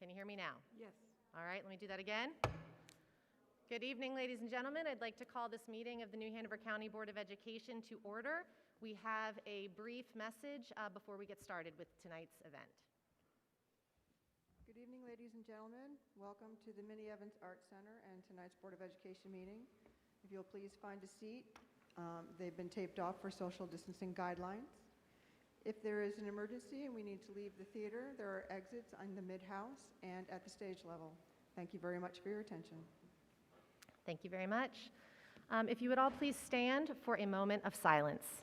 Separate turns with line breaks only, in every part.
Can you hear me now?
Yes.
All right, let me do that again. Good evening, ladies and gentlemen. I'd like to call this meeting of the New Hanover County Board of Education to order. We have a brief message before we get started with tonight's event.
Good evening, ladies and gentlemen. Welcome to the Minnie Evans Arts Center and tonight's Board of Education meeting. If you'll please find a seat. They've been taped off for social distancing guidelines. If there is an emergency and we need to leave the theater, there are exits in the mid-house and at the stage level. Thank you very much for your attention.
Thank you very much. If you would all please stand for a moment of silence.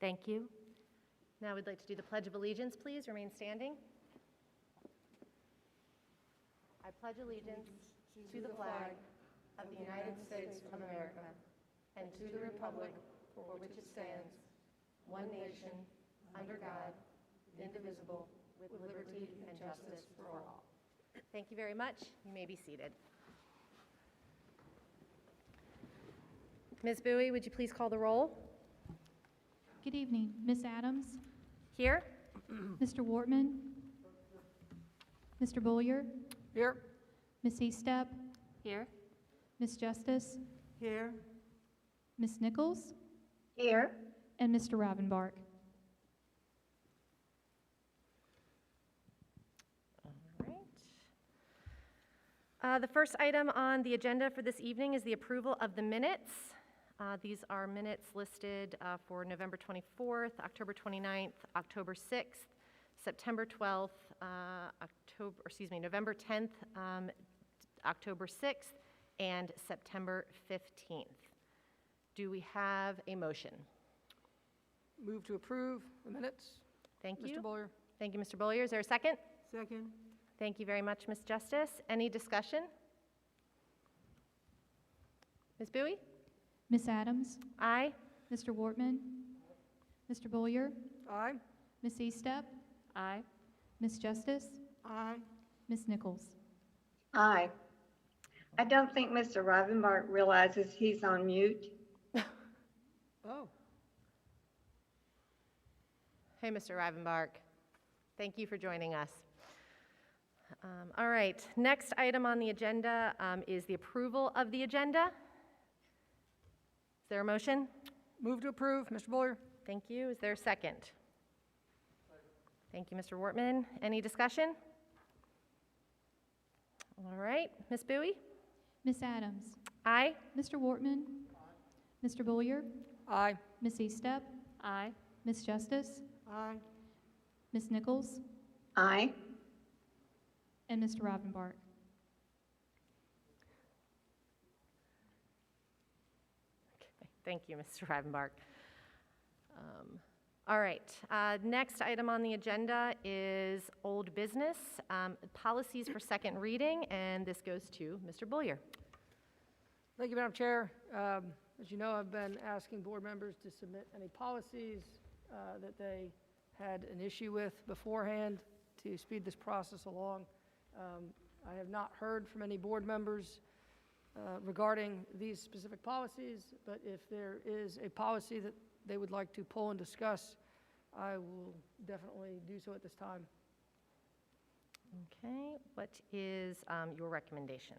Thank you. Now we'd like to do the Pledge of Allegiance, please. Remain standing. I pledge allegiance to the flag of the United States of America and to the republic for which it stands, one nation, under God, indivisible, with liberty and justice for all. Thank you very much. You may be seated. Ms. Bowie, would you please call the roll?
Good evening. Ms. Adams?
Here.
Mr. Wortman? Mr. Bullier?
Here.
Ms. Eastep?
Here.
Ms. Justice?
Here.
Ms. Nichols?
Here.
And Mr. Ravenbark.
All right. The first item on the agenda for this evening is the approval of the minutes. These are minutes listed for November 24th, October 29th, October 6th, September 12th, November 10th, October 6th, and September 15th. Do we have a motion?
Move to approve the minutes.
Thank you.
Mr. Bullier.
Thank you, Mr. Bullier. Is there a second?
Second.
Thank you very much, Ms. Justice. Any discussion? Ms. Bowie?
Ms. Adams?
Aye.
Mr. Wortman? Mr. Bullier?
Aye.
Ms. Eastep?
Aye.
Ms. Justice?
Aye.
Ms. Nichols?
Aye. I don't think Mr. Rivenbark realizes he's on mute.
Oh.
Hey, Mr. Rivenbark. Thank you for joining us. All right, next item on the agenda is the approval of the agenda. Is there a motion?
Move to approve. Mr. Bullier.
Thank you. Is there a second? Thank you, Mr. Wortman. Any discussion? All right, Ms. Bowie?
Ms. Adams?
Aye.
Mr. Wortman? Mr. Bullier?
Aye.
Ms. Eastep?
Aye.
Ms. Justice?
Aye.
Ms. Nichols?
Aye.
And Mr. Ravenbark.
Okay. Thank you, Mr. Rivenbark. All right, next item on the agenda is old business, policies for second reading, and this goes to Mr. Bullier.
Thank you, Madam Chair. As you know, I've been asking board members to submit any policies that they had an issue with beforehand to speed this process along. I have not heard from any board members regarding these specific policies, but if there is a policy that they would like to pull and discuss, I will definitely do so at this time.
Okay, what is your recommendation?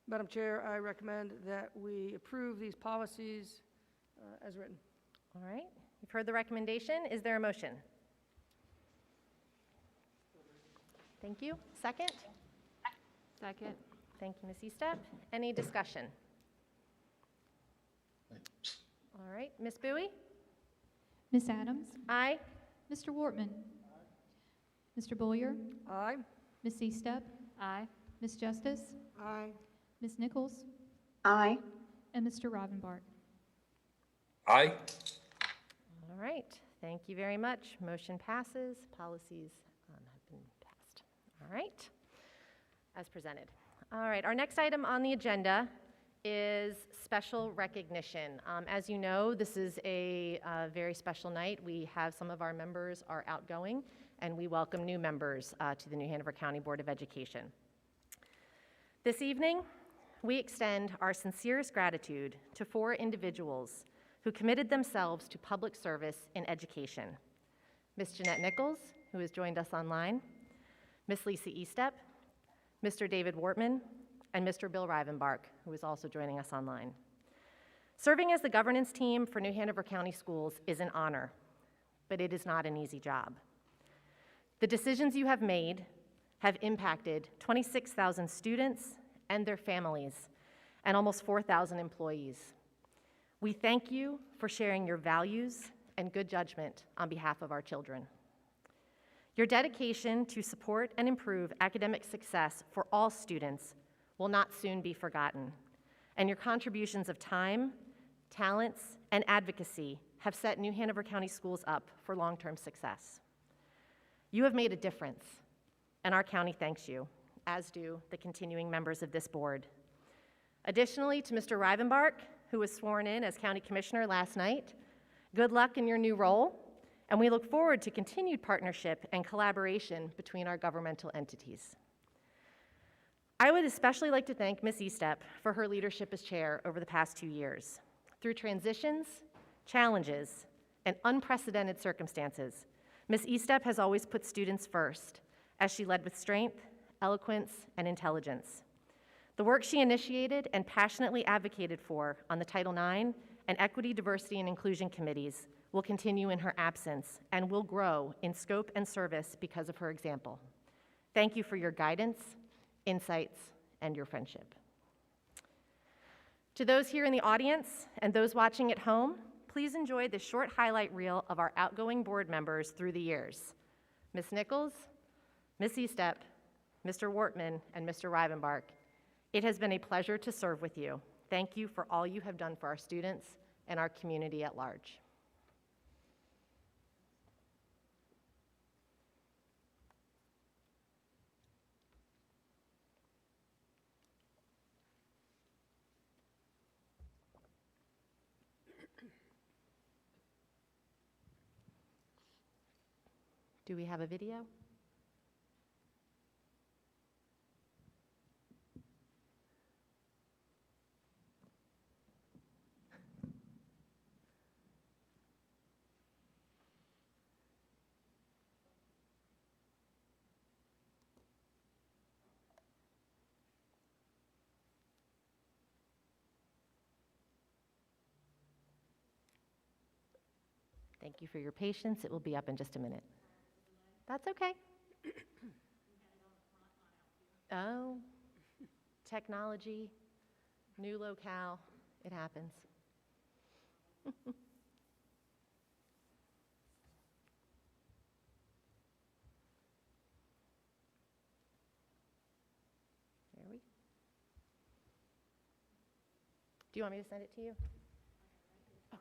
Madam Chair, I recommend that we approve these policies as written.
All right, you've heard the recommendation. Is there a motion? Thank you. Second?
Second.
Thank you, Ms. Eastep. Any discussion? All right, Ms. Bowie?
Ms. Adams?
Aye.
Mr. Wortman? Mr. Bullier?
Aye.
Ms. Eastep?
Aye.
Ms. Justice?
Aye.
Ms. Nichols?
Aye.
And Mr. Ravenbark.
Aye.
All right, thank you very much. Motion passes. Policies have been passed. All right, as presented. All right, our next item on the agenda is special recognition. As you know, this is a very special night. We have some of our members are outgoing, and we welcome new members to the New Hanover County Board of Education. This evening, we extend our sincerest gratitude to 4 individuals who committed themselves to public service in education. Ms. Jeanette Nichols, who has joined us online, Ms. Lisa Estep, Mr. David Wortman, and Mr. Bill Rivenbark, who is also joining us online. Serving as the governance team for New Hanover County Schools is an honor, but it is not an easy job. The decisions you have made have impacted 26,000 students and their families, and almost 4,000 employees. We thank you for sharing your values and good judgment on behalf of our children. Your dedication to support and improve academic success for all students will not soon be forgotten, and your contributions of time, talents, and advocacy have set New Hanover County Schools up for long-term success. You have made a difference, and our county thanks you, as do the continuing members of this board. Additionally, to Mr. Rivenbark, who was sworn in as County Commissioner last night, good luck in your new role, and we look forward to continued partnership and collaboration between our governmental entities. I would especially like to thank Ms. Estep for her leadership as chair over the past 2 years. Through transitions, challenges, and unprecedented circumstances, Ms. Estep has always put students first, as she led with strength, eloquence, and intelligence. The work she initiated and passionately advocated for on the Title IX and Equity, Diversity, and Inclusion committees will continue in her absence and will grow in scope and service because of her example. Thank you for your guidance, insights, and your friendship. To those here in the audience and those watching at home, please enjoy this short highlight reel of our outgoing board members through the years. Ms. Nichols, Ms. Estep, Mr. Wortman, and Mr. Rivenbark. It has been a pleasure to serve with you. Thank you for all you have done for our students and our community at large. Do we have a video? Thank you for your patience. It will be up in just a minute. That's okay. Oh, technology, new locale, it happens. There we. Do you want me to send it to you? Okay.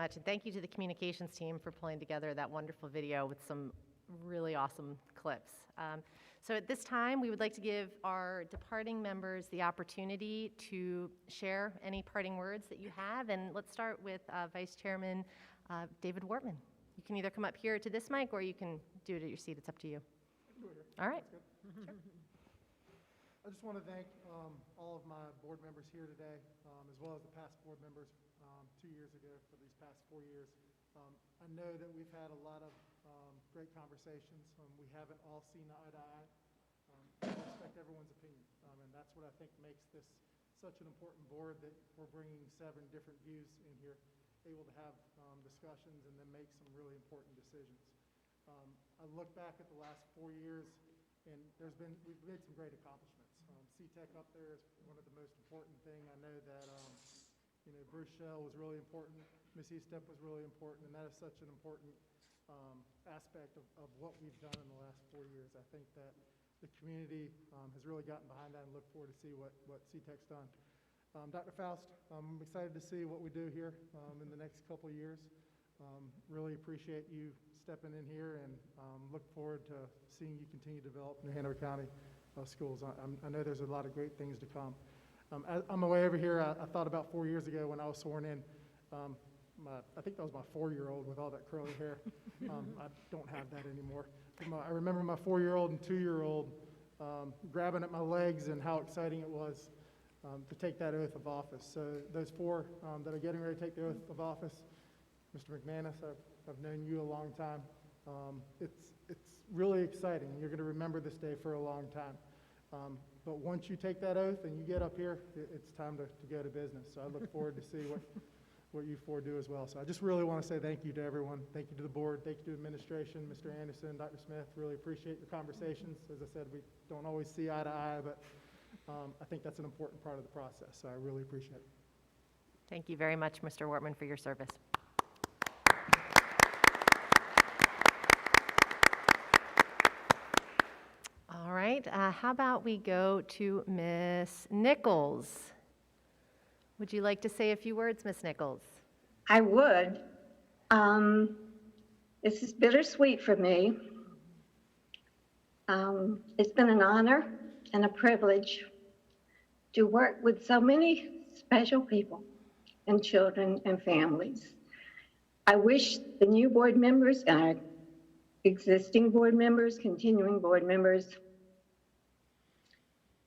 much. And thank you to the communications team for pulling together that wonderful video with some really awesome clips. So at this time, we would like to give our departing members the opportunity to share any parting words that you have. And let's start with Vice Chairman David Wortman. You can either come up here to this mic or you can do it at your seat. It's up to you. All right. Sure.
I just want to thank all of my board members here today, as well as the past board members 2 years ago for these past 4 years. I know that we've had a lot of great conversations. We haven't all seen eye to eye. I respect everyone's opinion, and that's what I think makes this such an important board, that we're bringing 7 different views in here, able to have discussions and then make some really important decisions. I look back at the last 4 years, and we've made some great accomplishments. CTEC up there is one of the most important thing. I know that Bruce Shell was really important, Miss Estep was really important, and that is such an important aspect of what we've done in the last 4 years. I think that the community has really gotten behind that, and look forward to see what CTEC's done. Dr. Faust, I'm excited to see what we do here in the next couple of years. Really appreciate you stepping in here, and look forward to seeing you continue to develop New Hanover County schools. I know there's a lot of great things to come. On my way over here, I thought about 4 years ago when I was sworn in. I think that was my 4-year-old with all that curly hair. I don't have that anymore. I remember my 4-year-old and 2-year-old grabbing at my legs, and how exciting it was to take that oath of office. So those 4 that are getting ready to take the oath of office, Mr. McManus, I've known you a long time. It's really exciting. You're going to remember this day for a long time. But once you take that oath and you get up here, it's time to go to business. So I look forward to see what you 4 do as well. So I just really want to say thank you to everyone. Thank you to the board. Thank you to administration, Mr. Anderson, Dr. Smith. Really appreciate your conversations. As I said, we don't always see eye to eye, but I think that's an important part of the process. So I really appreciate it.
Thank you very much, Mr. Wortman, for your service. All right, how about we go to Miss Nichols? Would you like to say a few words, Miss Nichols?
I would. This is bittersweet for me. It's been an honor and a privilege to work with so many special people and children and families. I wish the new board members and our existing board members, continuing board members,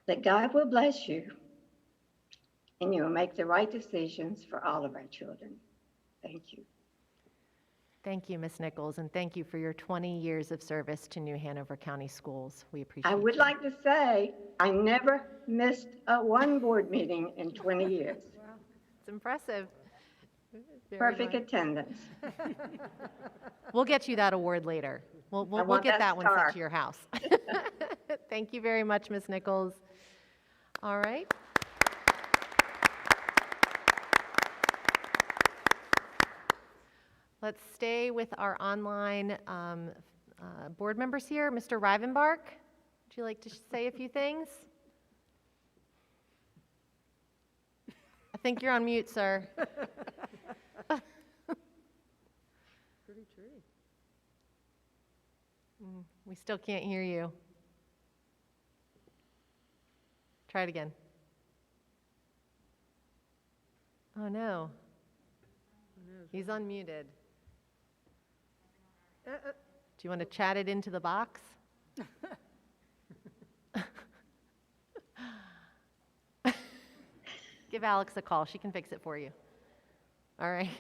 that God will bless you and you will make the right decisions for all of our children. Thank you.
Thank you, Ms. Nichols, and thank you for your 20 years of service to New Hanover County Schools. We appreciate it.
I would like to say I never missed one board meeting in 20 years.
Wow. It's impressive.
Perfect attendance.
We'll get you that award later. We'll get that one sent to your house. Thank you very much, Ms. Nichols. All right. Let's stay with our online board members here. Mr. Rivenbark, would you like to say a few things? I think you're on mute, sir.
Pretty tree.
We still can't hear you. Try it again. Oh, no. He's unmuted. Do you want to chat it into the box? Give Alex a call. She can fix it for you. All right.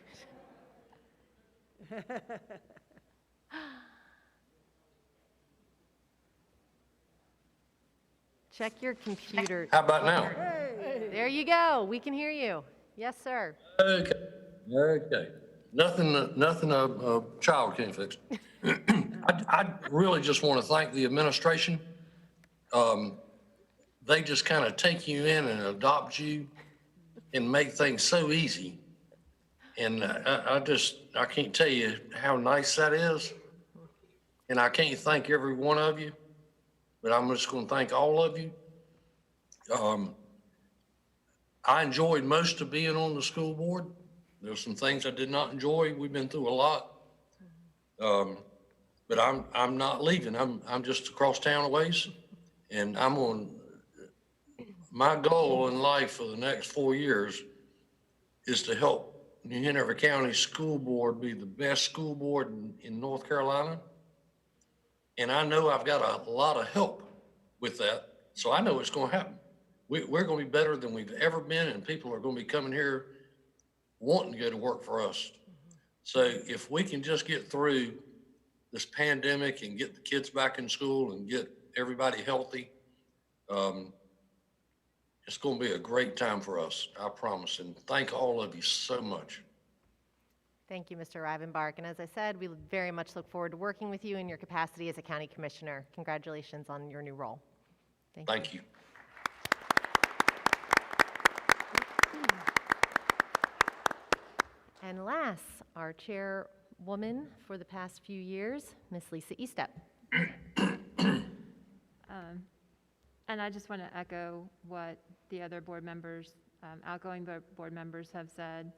Check your computer.
How about now?
There you go. We can hear you. Yes, sir.
Okay. Nothing a child can't fix. I really just want to thank the administration. They just kind of take you in and adopt you and make things so easy. And I can't tell you how nice that is. And I can't thank every one of you, but I'm just going to thank all of you. I enjoyed most of being on the school board. There's some things I did not enjoy. We've been through a lot. But I'm not leaving. I'm just across town a ways. And my goal in life for the next 4 years is to help New Hanover County School Board be the best school board in North Carolina. And I know I've got a lot of help with that. So I know it's going to happen. We're going to be better than we've ever been, and people are going to be coming here wanting to go to work for us. So if we can just get through this pandemic and get the kids back in school and get everybody healthy, it's going to be a great time for us, I promise. And thank all of you so much.
Thank you, Mr. Rivenbark. And as I said, we very much look forward to working with you in your capacity as a county commissioner. Congratulations on your new role.
Thank you.
And last, our chairwoman for the past few years, Ms. Lisa Estep.
And I just want to echo what the other board members, outgoing board members have said.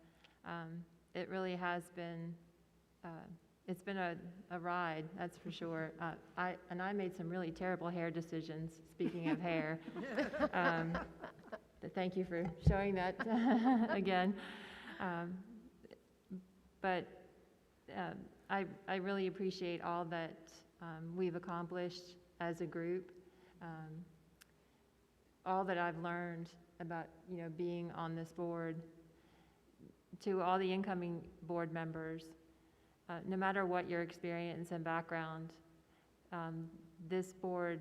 It really has been, it's been a ride, that's for sure. I made some really terrible hair decisions, speaking of hair. Thank you for showing that again. But I really appreciate all that we've accomplished as a group. All that I've learned about, being on this board. To all the incoming board members, no matter what your experience and background, this board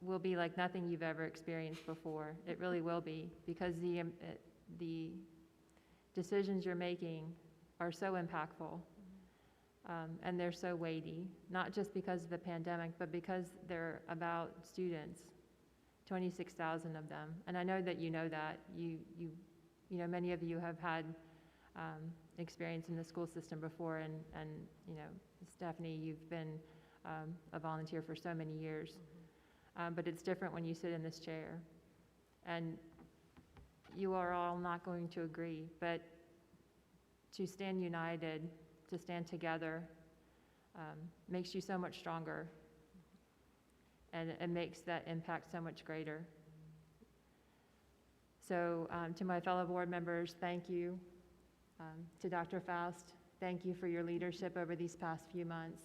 will be like nothing you've ever experienced before. It really will be, because the decisions you're making are so impactful, and they're so weighty, not just because of the pandemic, but because they're about students, 26,000 of them. And I know that you know that. Many of you have had experience in the school system before, and Stephanie, you've been a volunteer for so many years. But it's different when you sit in this chair. And you are all not going to agree, but to stand united, to stand together, makes you so much stronger, and it makes that impact so much greater. So to my fellow board members, thank you. To Dr. Faust, thank you for your leadership over these past few months.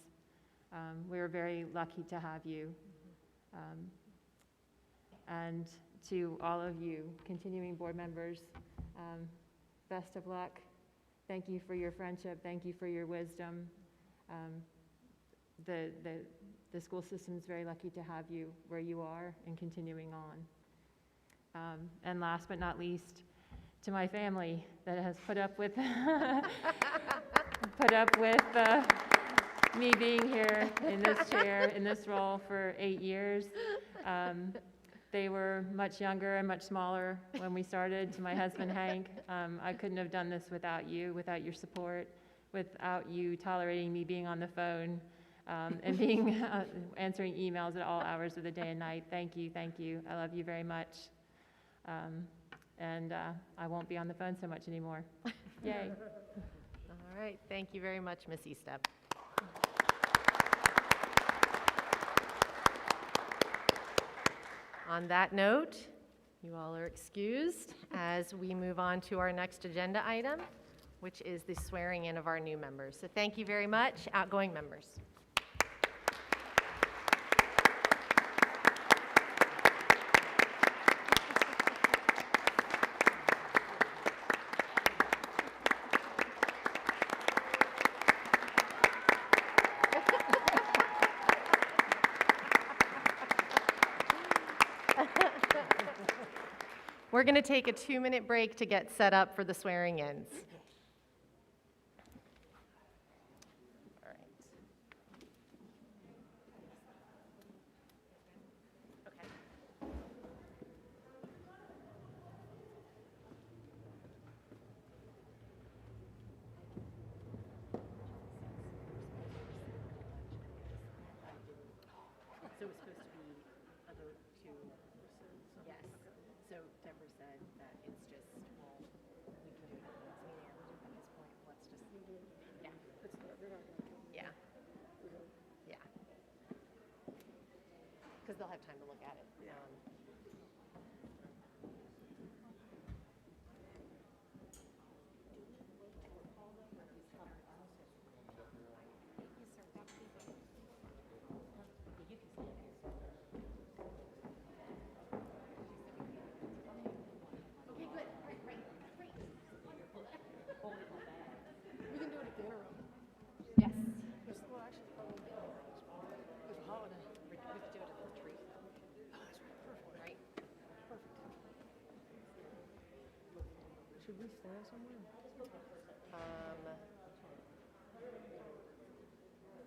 We're very lucky to have you. And to all of you, continuing board members, best of luck. Thank you for your friendship. Thank you for your wisdom. The school system is very lucky to have you where you are and continuing on. And last but not least, to my family that has put up with me being here in this chair, in this role for 8 years. They were much younger and much smaller when we started. To my husband, Hank, I couldn't have done this without you, without your support, without you tolerating me being on the phone and being answering emails at all hours of the day and night. Thank you, thank you. I love you very much. And I won't be on the phone so much anymore. Yay.
All right, thank you very much, Ms. Estep. On that note, you all are excused as we move on to our next agenda item, which is the swearing in of our new members. So thank you very much, outgoing members. We're going to take a 2-minute break to get set up for the swearing-ins. All right. Okay. So it was supposed to be a vote to, yes. So Deborah said that it's just, well, we can do it at the next meeting. because they'll have time to look at it. Okay, good. Great, great, great.
We can do it at the interim.
Yes.
Well, actually, probably it's a holiday.
We could do it at the retreat. Right?
Perfect. Should we stand somewhere?
I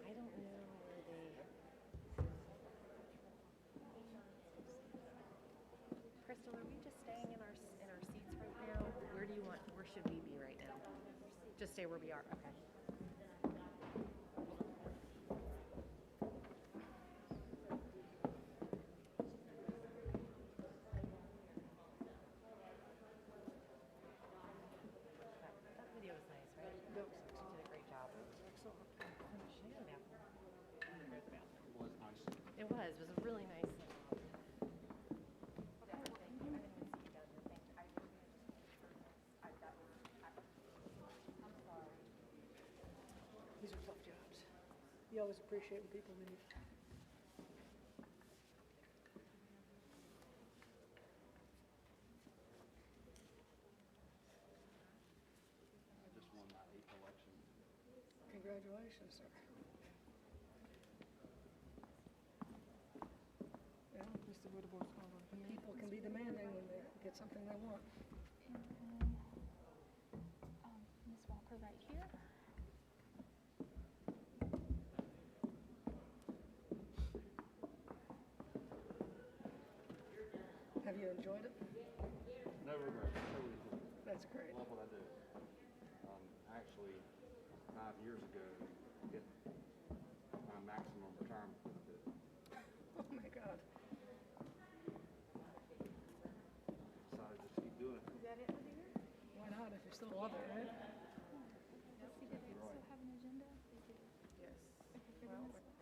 don't know where they. Crystal, are we just staying in our seats right now? Where do you want? Where should we be right now? Just stay where we are. Okay. That video was nice, right? You did a great job.
Excellent.
It was a really nice.
These are tough jobs. You always appreciate when people leave.
Just won my 8th election.
Congratulations, sir. Yeah, Mr. Whittemore's called on here. People can be demanding when they get something they want.
Ms. Walker right here.
Have you enjoyed it?
No regrets. Totally enjoyed it.
That's great.
Love what I do. Actually, 5 years ago, hit my maximum retirement benefit.
Oh my God.
Decided to just keep doing it.
Why not if you still love it, right?
Yes, do they also have an agenda? They do.
Yes.
Okay, for the
Well,
next one.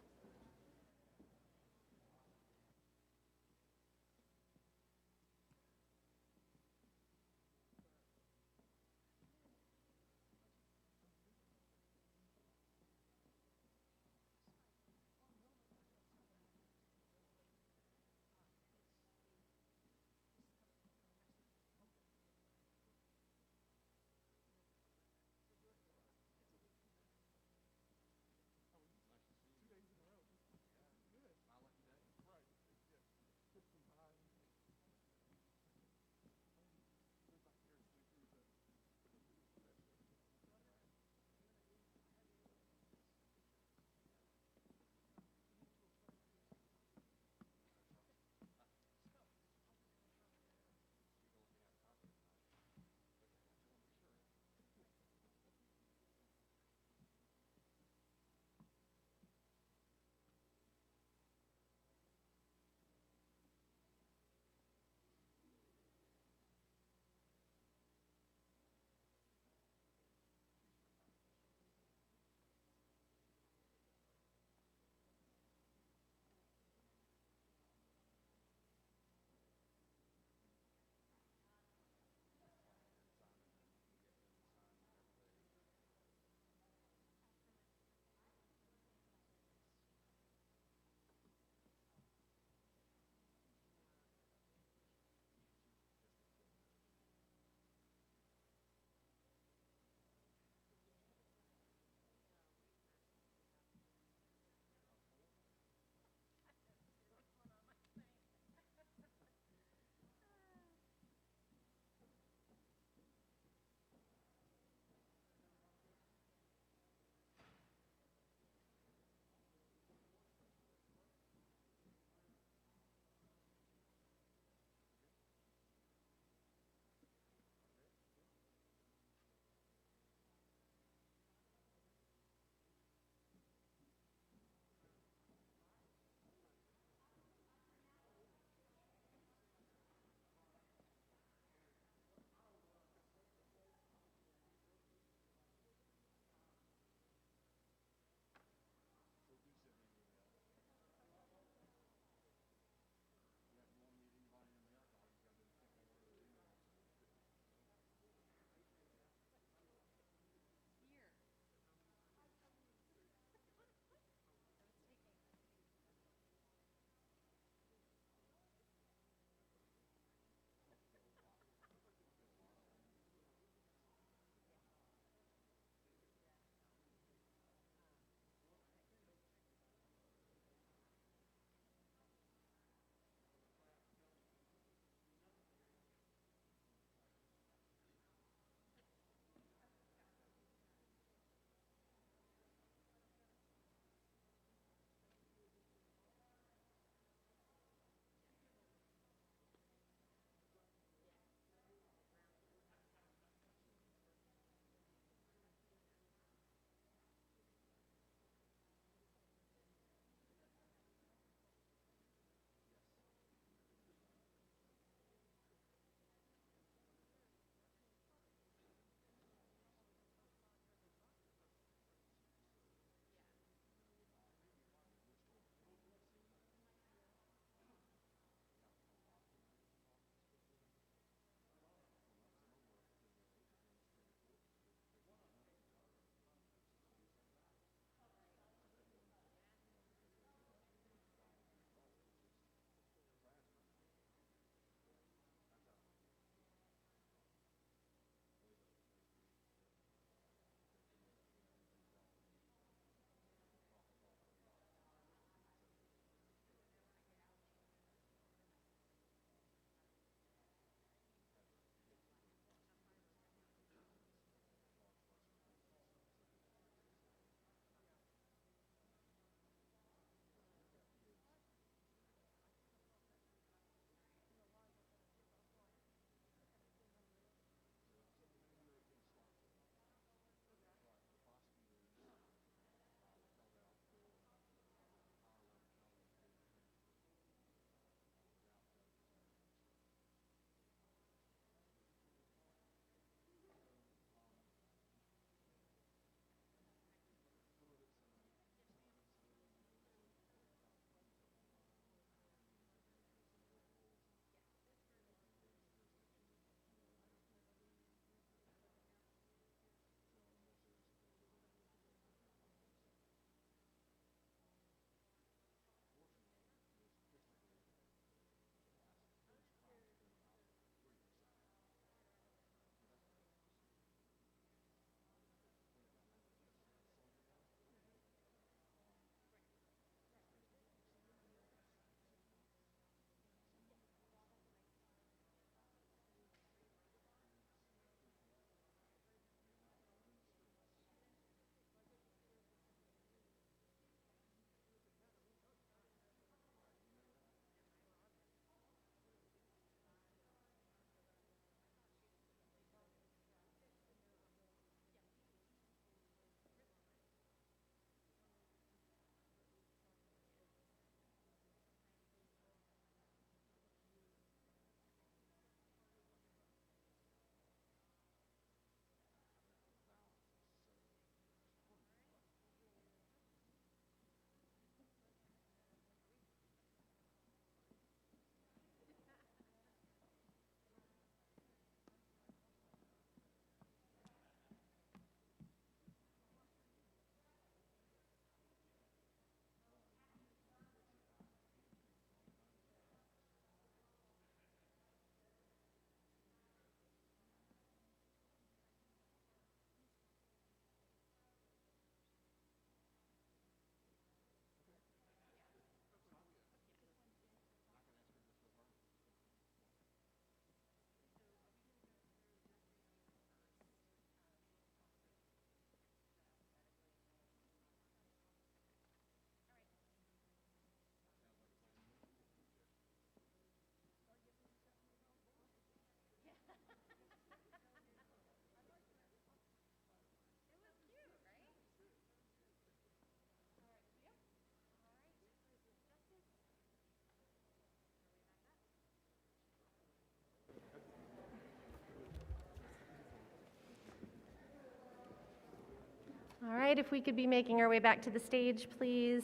All right, if we could be making our way back to the stage, please.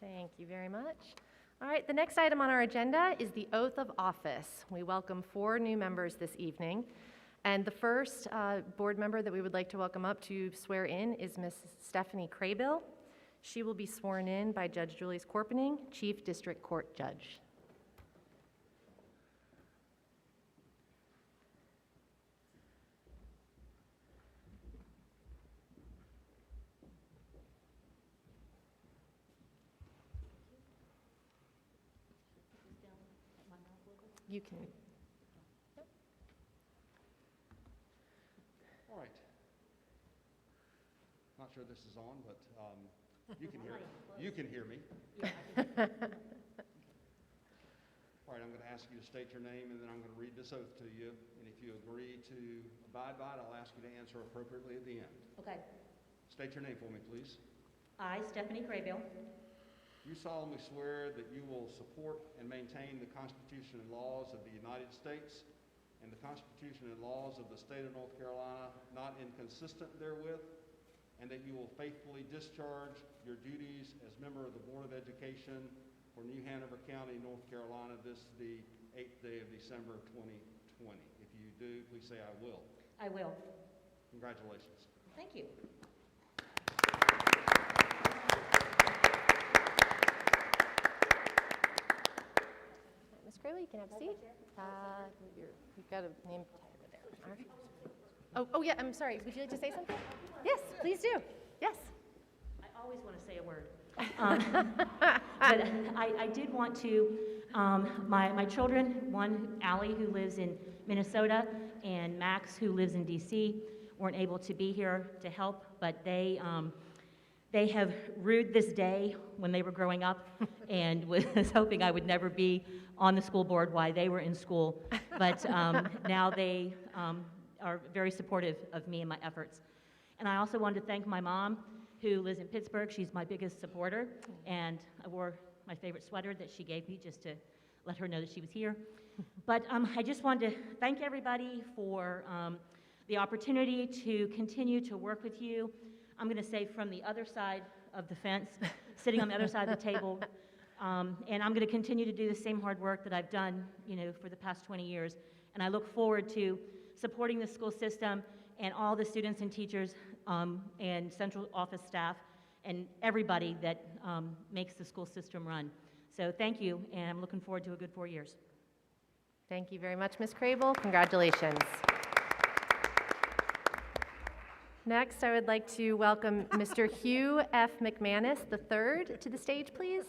Thank you very much. All right, the next item on our agenda is the oath of office. We welcome 4 new members this evening. And the first board member that we would like to welcome up to swear in is Ms. Stephanie Craybill. She will be sworn in by Judge Julius Corpening, Chief District Court Judge. You can.
All right. Not sure this is on, but you can hear you can hear me. All right, I'm going to ask you to state your name, and then I'm going to read this oath to you. And if you agree to abide by it, I'll ask you to answer appropriately at the end.
Okay.
State your name for me, please.
I, Stephanie Craybill,
You solemnly swear that you will support and maintain the Constitution and laws of the United States and the Constitution and laws of the state of North Carolina, not inconsistent therewith, and that you will faithfully discharge your duties as member of the Board of Education for New Hanover County, North Carolina, this the 8th day of December 2020. If you do, please say I will.
I will.
Congratulations.
Thank you.
Ms. Craybill, you can have a seat. You've got a name tag over there. All right. Oh, yeah, I'm sorry. Would you like to say something? Yes, please do. Yes.
I always want to say a word. But I did want to, my children, one, Allie, who lives in Minnesota, and Max, who lives in D.C., weren't able to be here to help, but they have rued this day when they were growing up and was hoping I would never be on the school board while they were in school. But now they are very supportive of me and my efforts. And I also wanted to thank my mom, who lives in Pittsburgh. She's my biggest supporter. And I wore my favorite sweater that she gave me just to let her know that she was here. But I just wanted to thank everybody for the opportunity to continue to work with you. I'm going to say from the other side of the fence, sitting on the other side of the table. And I'm going to continue to do the same hard work that I've done, for the past 20 years. And I look forward to supporting the school system and all the students and teachers and central office staff and everybody that makes the school system run. So thank you, and I'm looking forward to a good 4 years.
Thank you very much, Ms. Craybill. Congratulations. Next, I would like to welcome Mr. Hugh F. McManus III to the stage, please.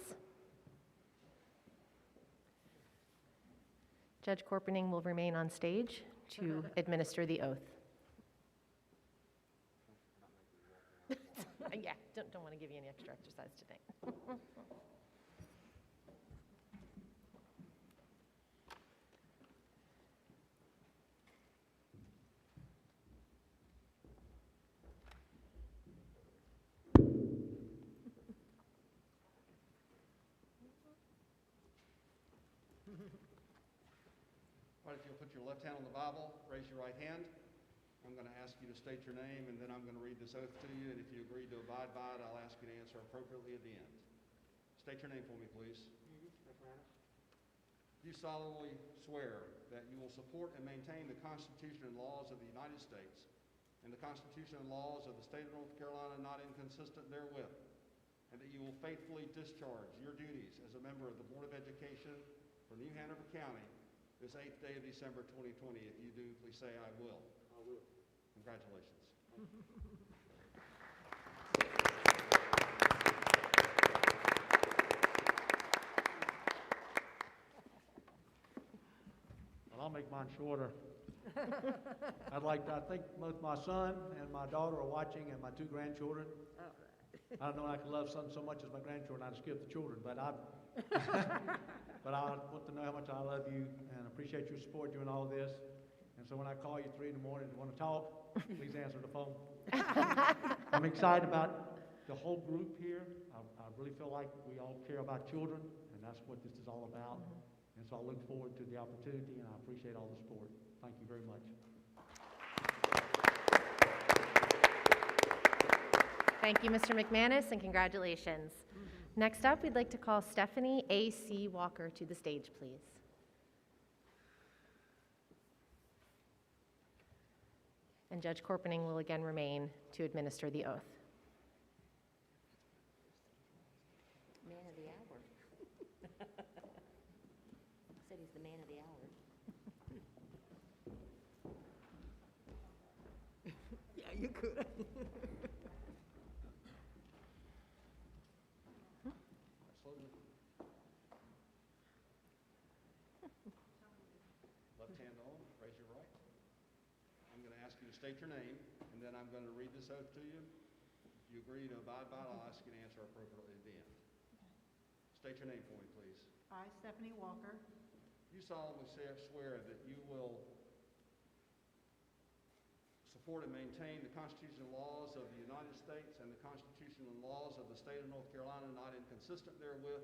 Judge Corpening will remain on stage to administer the oath. Yeah, don't want to give you any extra exercise today.
All right, if you'll put your left hand on the Bible, raise your right hand. I'm going to ask you to state your name, and then I'm going to read this oath to you, and if you agree to abide by it, I'll ask you to answer appropriately at the end. State your name for me, please. You solemnly swear that you will support and maintain the Constitution and laws of the United States and the Constitution and laws of the state of North Carolina, not inconsistent therewith, and that you will faithfully discharge your duties as a member of the Board of Education for New Hanover County this 8th day of December 2020. If you do, please say I will. I will. Congratulations.
Well, I'll make mine shorter. I think both my son and my daughter are watching, and my 2 grandchildren. I don't know I can love something so much as my grandchildren, I'd skip the children, but I want to know how much I love you and appreciate your support during all this. And so when I call you 3 in the morning and want to talk, please answer the phone. I'm excited about the whole group here. I really feel like we all care about children, and that's what this is all about. And so I look forward to the opportunity, and I appreciate all the support. Thank you very much.
Thank you, Mr. McManus, and congratulations. Next up, we'd like to call Stephanie A.C. Walker to the stage, please. And Judge Corpening will again remain to administer the oath.
Man of the hour. Said he's the man of the hour.
Yeah, you could.
Left hand on, raise your right. I'm going to ask you to state your name, and then I'm going to read this oath to you. If you agree to abide by it, I'll ask you to answer appropriately at the end. State your name for me, please.
I, Stephanie Walker,
You solemnly swear that you will support and maintain the Constitution and laws of the United States and the Constitution and laws of the state of North Carolina, not inconsistent therewith,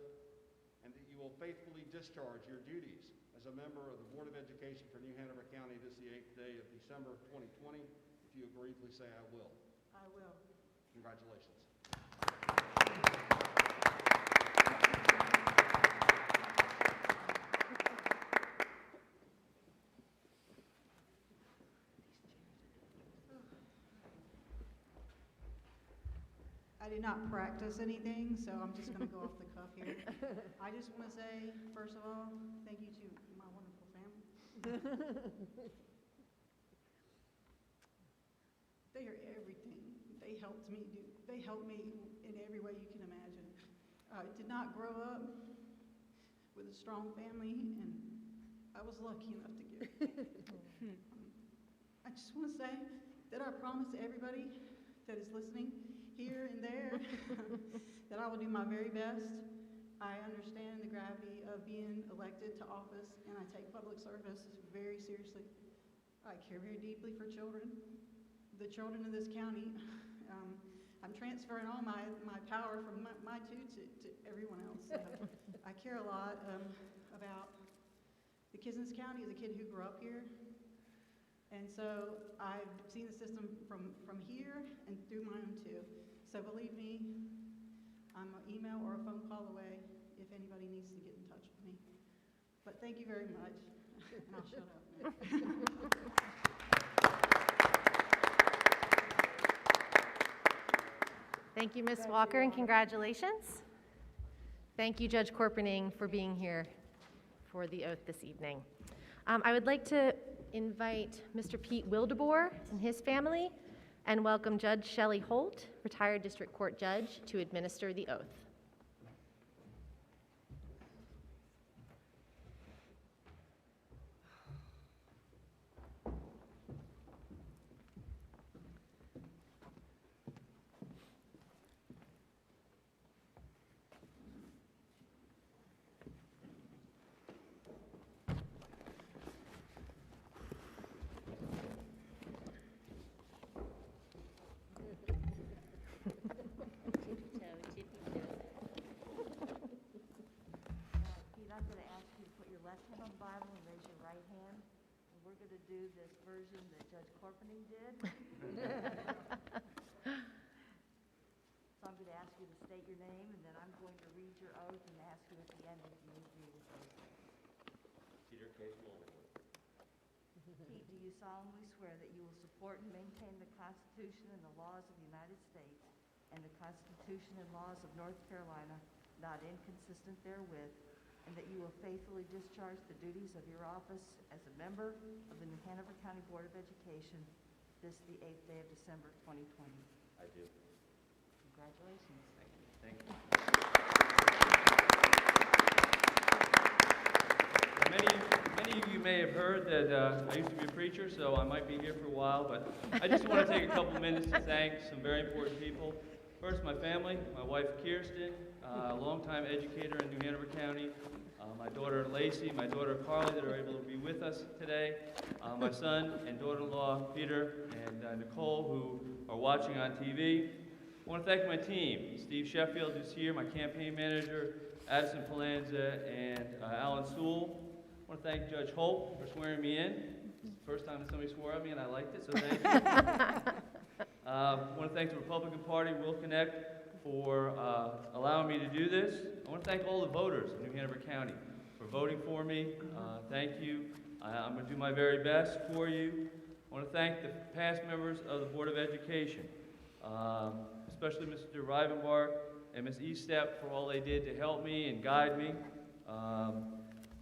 and that you will faithfully discharge your duties as a member of the Board of Education for New Hanover County this the 8th day of December 2020. If you agree, please say I will.
I will.
Congratulations.
I did not practice anything, so I'm just going to go off the cuff here. I just want to say, first of all, thank you to my wonderful family. They are everything. They helped me in every way you can imagine. I did not grow up with a strong family, and I was lucky enough to get it. I just want to say that I promise to everybody that is listening here and there that I will do my very best. I understand the gravity of being elected to office, and I take public service very seriously. I care very deeply for children, the children of this county. I'm transferring all my power from my two to everyone else. I care a lot about the kids in this county. As a kid who grew up here, and so I've seen the system from here and through my own too. So believe me, I'm an email or a phone call away if anybody needs to get in touch with me. But thank you very much, and I'll shut up now.
Thank you, Ms. Walker, and congratulations. Thank you, Judge Corpening, for being here for the oath this evening. I would like to invite Mr. Pete Wildeboer and his family, and welcome Judge Shelley Holt, retired District Court Judge, to administer the oath.
I'm going to ask you to put your left hand on the Bible and raise your right hand. And we're going to do this version that Judge Corpening did. So I'm going to ask you to state your name, and then I'm going to read your oath and ask you at the end if you agree with those things.
Peter K. Wilder.
Pete, do you solemnly swear that you will support and maintain the Constitution and the laws of the United States and the Constitution and laws of North Carolina, not inconsistent therewith, and that you will faithfully discharge the duties of your office as a member of the New Hanover County Board of Education this the 8th day of December 2020?
I do.
Congratulations.
Thank you.
Many of you may have heard that I used to be a preacher, so I might be here for a while, but I just want to take a couple minutes to thank some very important people. First, my family, my wife Kirsten, longtime educator in New Hanover County, my daughter Lacey, my daughter Carly that are able to be with us today, my son and daughter-in-law Peter and Nicole who are watching on TV. I want to thank my team, Steve Sheffield who's here, my campaign manager, Addison Palanza, and Alan Sewell. I want to thank Judge Holt for swearing me in. It's the first time that somebody swore at me and I liked it, so thank you. I want to thank the Republican Party, Will Connect, for allowing me to do this. I want to thank all the voters in New Hanover County for voting for me. Thank you. I'm going to do my very best for you. I want to thank the past members of the Board of Education, especially Mr. Rivenbark and Ms. Estep for all they did to help me and guide me.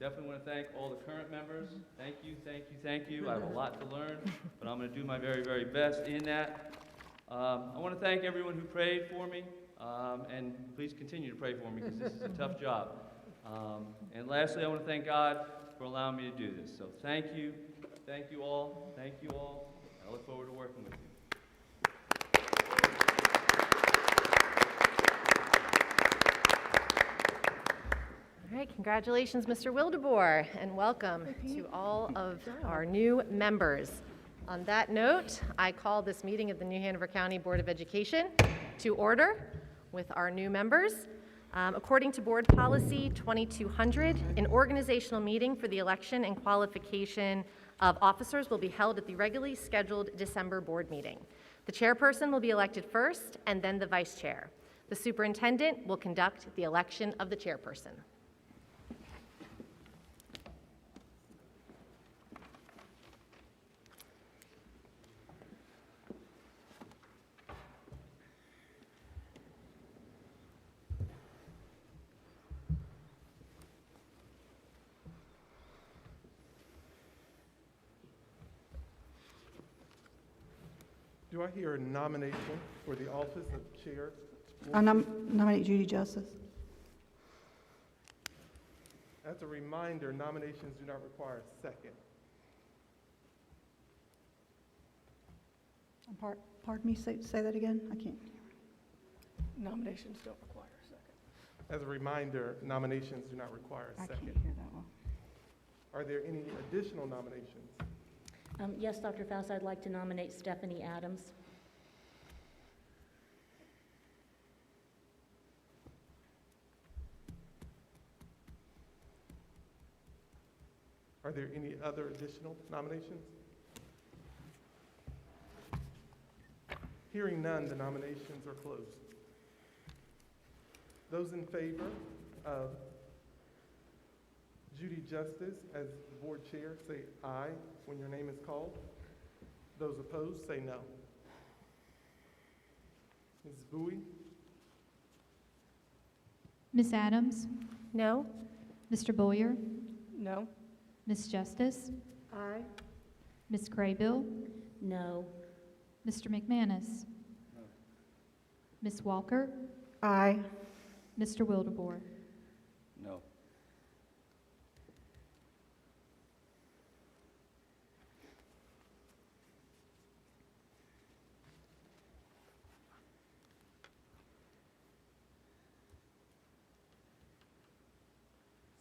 Definitely want to thank all the current members. Thank you, thank you, thank you. I have a lot to learn, but I'm going to do my very, very best in that. I want to thank everyone who prayed for me, and please continue to pray for me because this is a tough job. And lastly, I want to thank God for allowing me to do this. So thank you all, thank you all. I look forward to working with you.
All right, congratulations, Mr. Wildeboer, and welcome to all of our new members. On that note, I call this meeting of the New Hanover County Board of Education to order with our new members. According to Board Policy 2200, an organizational meeting for the election and qualification of officers will be held at the regularly scheduled December board meeting. The chairperson will be elected first and then the vice chair. The superintendent will conduct the election of the chairperson.
Do I hear a nomination for the office of chair?
I nominate Judy Justice.
As a reminder, nominations do not require a second.
Pardon me, say that again? I can't.
Nominations don't require a second.
As a reminder, nominations do not require a second.
I can't hear that well.
Are there any additional nominations?
Yes, Dr. Faust, I'd like to nominate Stephanie Adams.
Are there any other additional nominations? Hearing none, the nominations are closed. Those in favor of Judy Justice as board chair, say aye when your name is called. Those opposed, say no. Ms. Bowie?
Ms. Adams?
No?
Mr. Boyer?
No?
Ms. Justice?
Aye.
Ms. Craybill?
No.
Mr. McManus?
No.
Ms. Walker?
Aye.
Mr. Wildeboer?
No.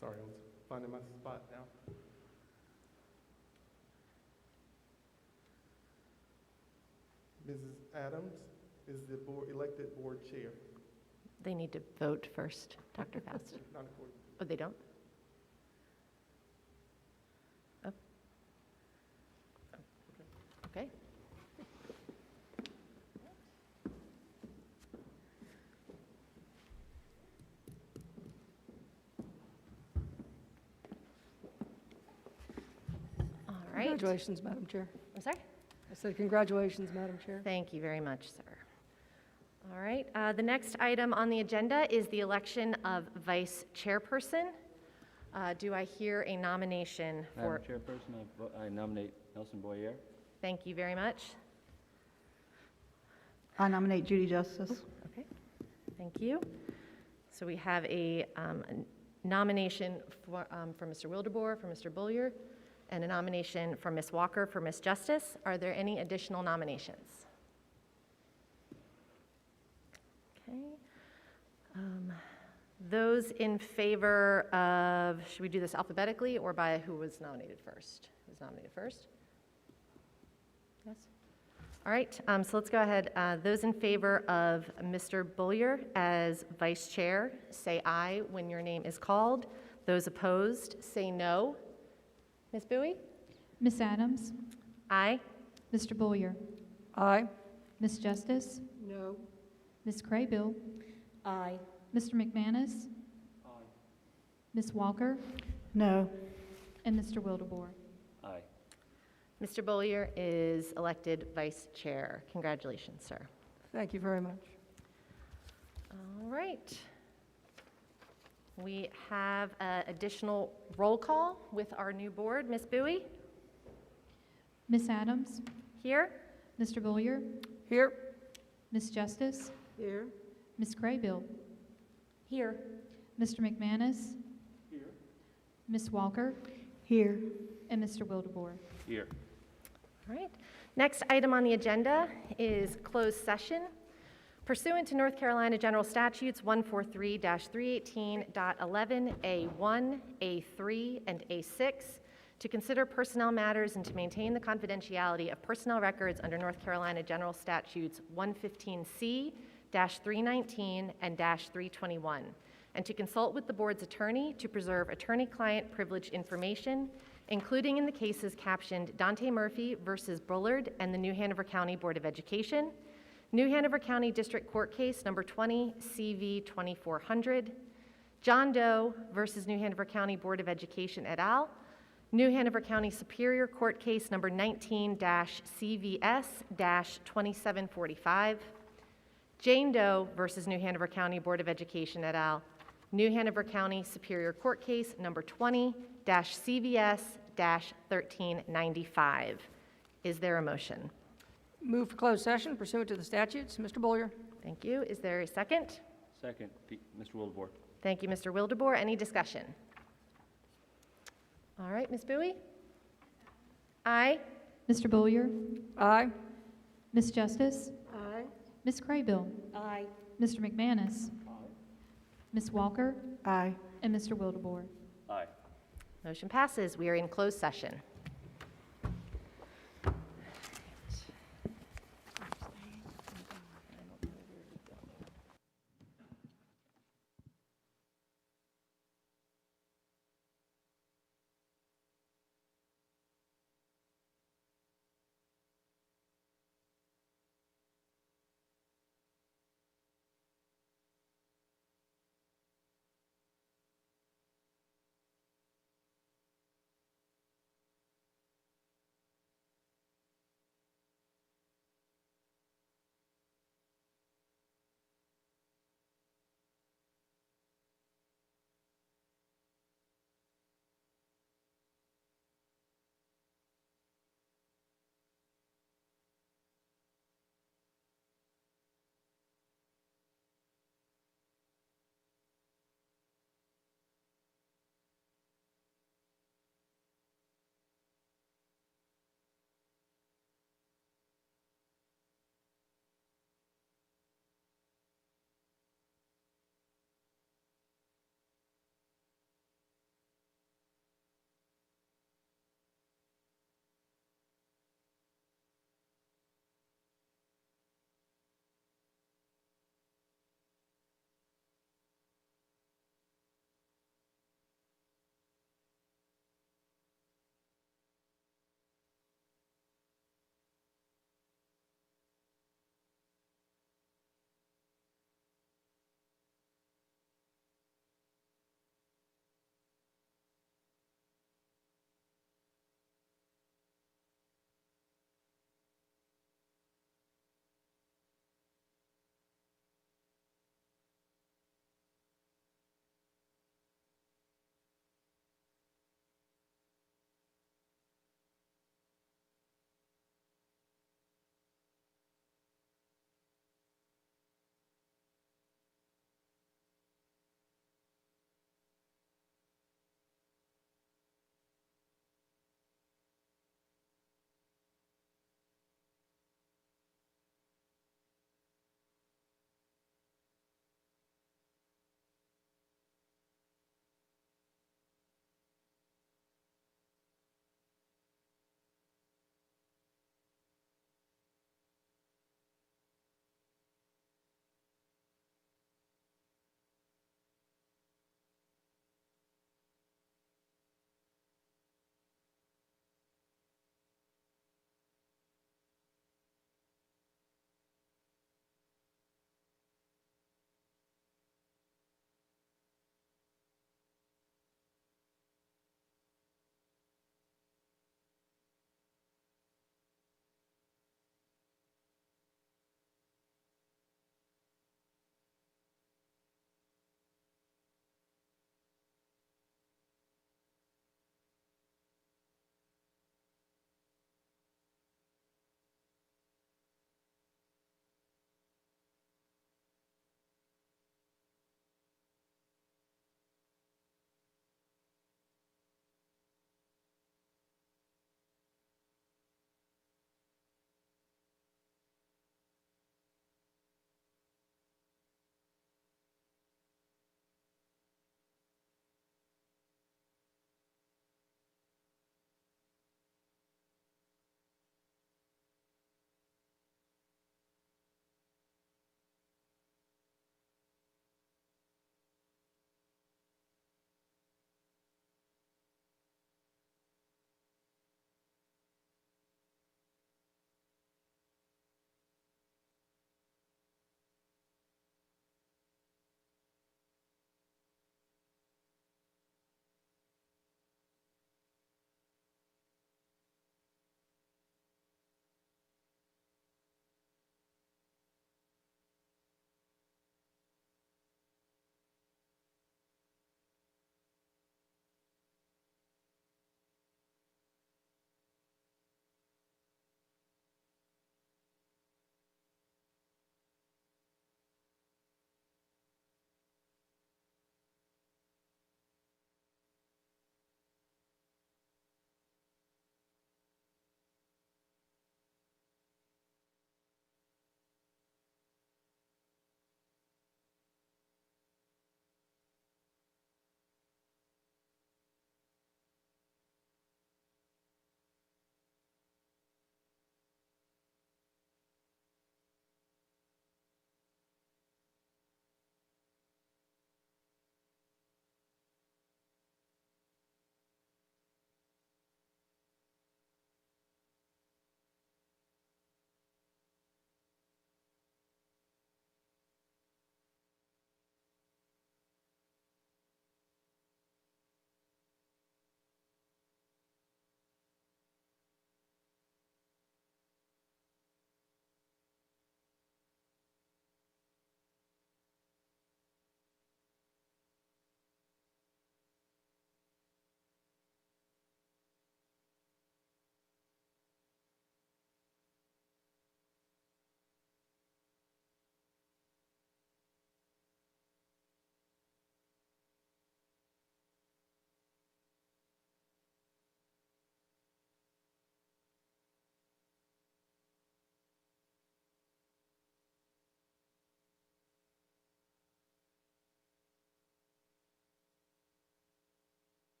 Sorry, I was finding my spot now. Mrs. Adams is the elected board chair.
They need to vote first, Dr. Faust.
Not according.
Oh, they don't? Oh. Okay. All right.
Congratulations, Madam Chair.
I'm sorry?
I said congratulations, Madam Chair.
Thank you very much, sir. All right, the next item on the agenda is the election of vice chairperson. Do I hear a nomination for?
Madam Chairperson, I nominate Nelson Boyer.
Thank you very much.
I nominate Judy Justice.
Okay, thank you. So we have a nomination for Mr. Wildeboer, for Mr. Boyer, and a nomination for Ms. Walker, for Ms. Justice. Are there any additional nominations? Those in favor of, should we do this alphabetically or by who was nominated first? Who was nominated first? Yes? All right, so let's go ahead. Those in favor of Mr. Bullier as vice chair, say aye when your name is called. Those opposed, say no. Ms. Bowie?
Ms. Adams?
Aye.
Mr. Bullier?
Aye.
Ms. Justice?
No.
Ms. Craybill?
Aye.
Mr. McManus?
Aye.
Ms. Walker?
No.
And Mr. Wildebohr?
Aye.
Mr. Bullier is elected vice chair. Congratulations, sir.
Thank you very much.
All right. We have additional roll call with our new board. Ms. Bowie?
Ms. Adams?
Here?
Mr. Bullier?
Here.
Ms. Justice?
Here.
Ms. Craybill?
Here.
Mr. McManus?
Here.
Ms. Walker?
Here.
And Mr. Wildebohr?
Here.
All right. Next item on the agenda is closed session. Pursuant to North Carolina General Statutes 143-318.11A1, A3, and A6, to consider personnel matters and to maintain the confidentiality of personnel records under North Carolina General Statutes 115C-319 and -321, and to consult with the board's attorney to preserve attorney-client privilege information, including in the cases captioned Dante Murphy versus Bullard and the New Hanover County Board of Education, New Hanover County District Court Case Number 20 CV 2400, John Doe versus New Hanover County Board of Education et al., New Hanover County Superior Court Case Number 19-CVS-2745, Jane Doe versus New Hanover County Board of Education et al., New Hanover County Superior Court Case Number 20-CVS-1395. Is there a motion?
Move for closed session pursuant to the statutes. Mr. Bullier?
Thank you. Is there a second?
Second, Mr. Wildebohr.
Thank you, Mr. Wildebohr. Any discussion? All right, Ms. Bowie? Aye.
Mr. Bullier?
Aye.
Ms. Justice?
Aye.
Ms. Craybill?
Aye.
Mr. McManus? Ms. Walker?
Aye.
And Mr. Wildebohr?
Aye.
Motion passes. We are in closed session.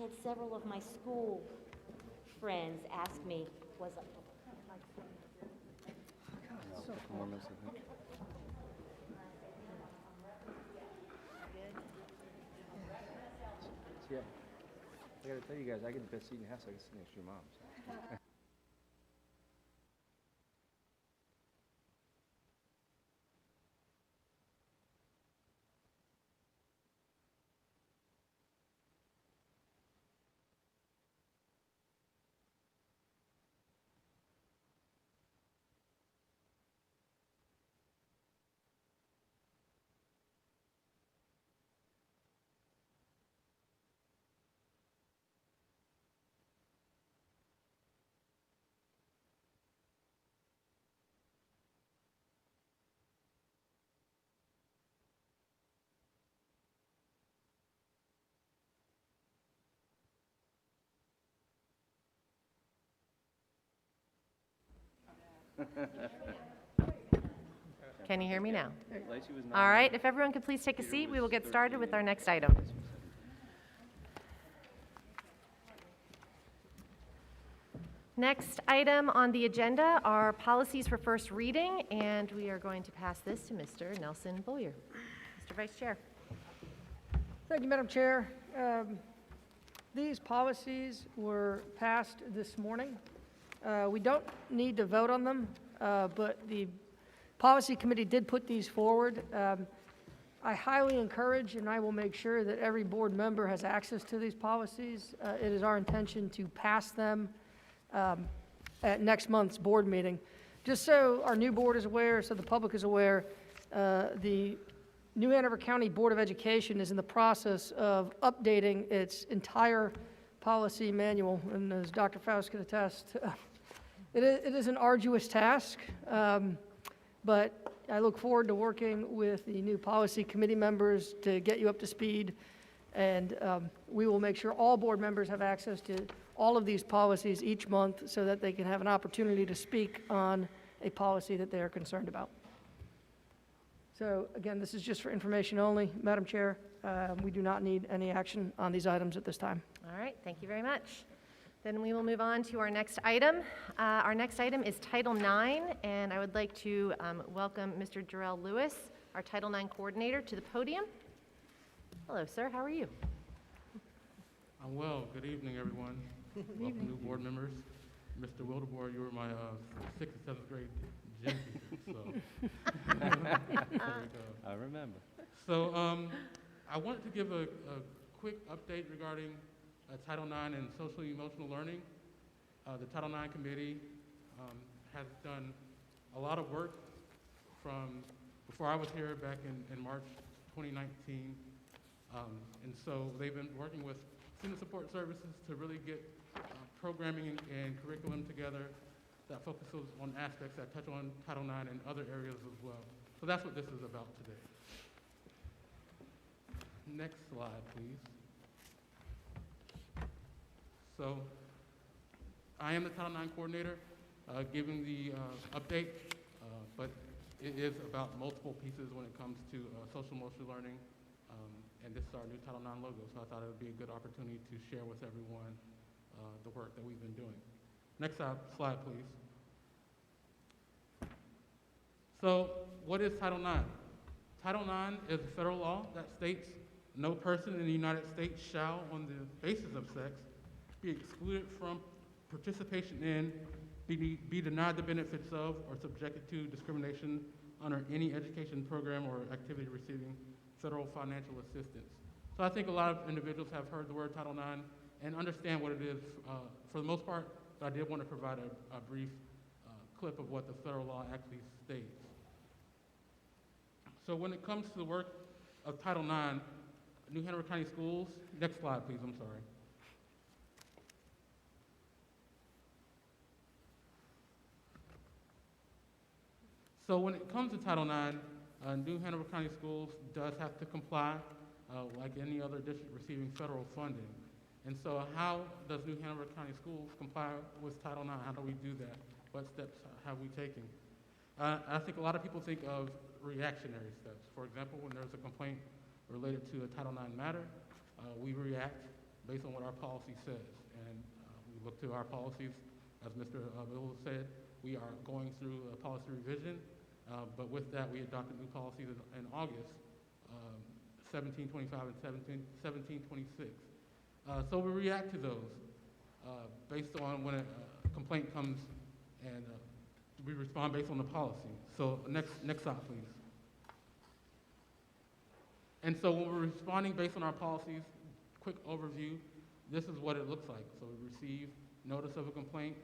had several of my school friends ask me, was I...
Yeah. I gotta tell you guys, I get the best seat in the house. I can sit next to your mom. So.
Can you hear me now?
Lacey was
All right, if everyone could please take a seat, we will get started with our next item. Next item on the agenda are policies for first reading, and we are going to pass this to Mr. Nelson Boyer. Mr. Vice Chair.
Thank you, Madam Chair. These policies were passed this morning. We don't need to vote on them, but the Policy Committee did put these forward. I highly encourage, and I will make sure that every board member has access to these policies. It is our intention to pass them at next month's board meeting. Just so our new board is aware, so the public is aware, the New Hanover County Board of Education is in the process of updating its entire policy manual, and as Dr. Faust can attest, it is an arduous task, but I look forward to working with the new policy committee members to get you up to speed, and we will make sure all board members have access to all of these policies each month so that they can have an opportunity to speak on a policy that they are concerned about. So again, this is just for information only. Madam Chair, we do not need any action on these items at this time.
All right, thank you very much. Then we will move on to our next item. Our next item is Title IX, and I would like to welcome Mr. Jarrell Lewis, our Title IX coordinator, to the podium. Hello, sir. How are you?
I'm well. Good evening, everyone. Welcome, new board members. Mr. Wildebohr, you were my 6th and 7th grade gym teacher, so. There we go.
I remember.
So I wanted to give a quick update regarding Title IX and social emotional learning. The Title IX committee has done a lot of work from before I was here back in March 2019. And so they've been working with student support services to really get programming and curriculum together that focuses on aspects that touch on Title IX and other areas as well. So that's what this is about today. Next slide, please. So I am the Title IX coordinator giving the update, but it is about multiple pieces when it comes to social emotional learning, and this is our new Title IX logo, so I thought it would be a good opportunity to share with everyone the work that we've been doing. Next slide, please. So what is Title IX? Title IX is a federal law that states no person in the United States shall, on the basis of sex, be excluded from participation in, be denied the benefits of, or subjected to discrimination under any education program or activity receiving federal financial assistance. So I think a lot of individuals have heard the word Title IX and understand what it is for the most part, but I did want to provide a brief clip of what the federal law actually states. So when it comes to the work of Title IX, New Hanover County Schools, next slide please, I'm sorry. So when it comes to Title IX, New Hanover County Schools does have to comply like any other district receiving federal funding. And so how does New Hanover County Schools comply with Title IX? How do we do that? What steps have we taken? I think a lot of people think of reactionary steps. For example, when there's a complaint related to a Title IX matter, we react based on what our policy says. And we look to our policies, as Mr. Bill said, we are going through a policy revision, but with that, we adopted new policies in August, 1725 and 1726. So we react to those based on when a complaint comes, and we respond based on the policy. So next slide, please. And so when we're responding based on our policies, quick overview, this is what it looks like. So we receive notice of a complaint.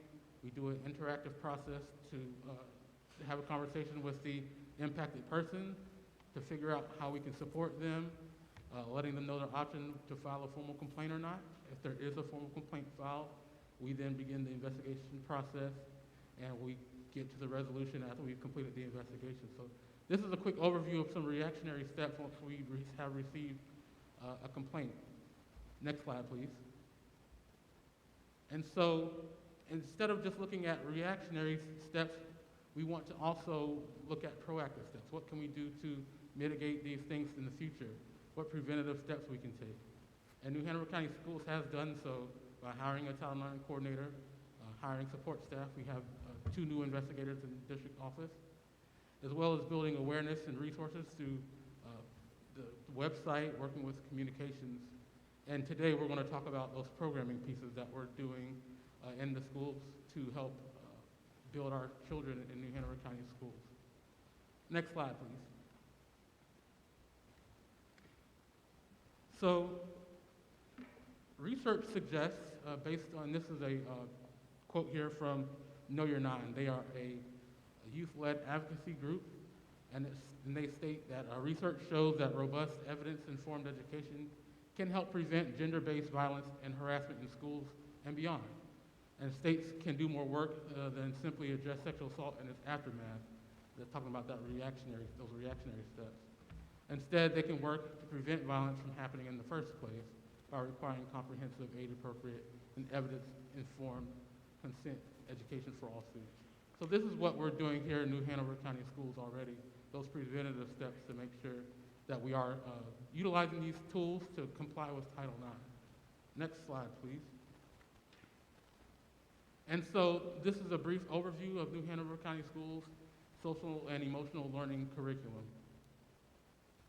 We do an interactive process to have a conversation with the impacted person to figure out how we can support them, letting them know their option to file a formal complaint or not. If there is a formal complaint filed, we then begin the investigation process, and we get to the resolution after we've completed the investigation. So this is a quick overview of some reactionary steps once we have received a complaint. Next slide, please. And so instead of just looking at reactionary steps, we want to also look at proactive steps. What can we do to mitigate these things in the future? What preventative steps we can take? And New Hanover County Schools has done so by hiring a Title IX coordinator, hiring support staff. We have 2 new investigators in the district office, as well as building awareness and resources through the website, working with communications. And today we're going to talk about those programming pieces that we're doing in the schools to help build our children in New Hanover County schools. Next slide, please. So research suggests, based on, this is a quote here from Know Your Nine. They are a youth-led advocacy group, and they state that research shows that robust evidence-informed education can help prevent gender-based violence and harassment in schools and beyond. And states can do more work than simply address sexual assault and its aftermath. They're talking about those reactionary steps. Instead, they can work to prevent violence from happening in the first place by requiring comprehensive, age-appropriate, and evidence-informed consent education for all students. So this is what we're doing here in New Hanover County Schools already, those preventative steps to make sure that we are utilizing these tools to comply with Title IX. Next slide, please. And so this is a brief overview of New Hanover County Schools' social and emotional learning curriculum.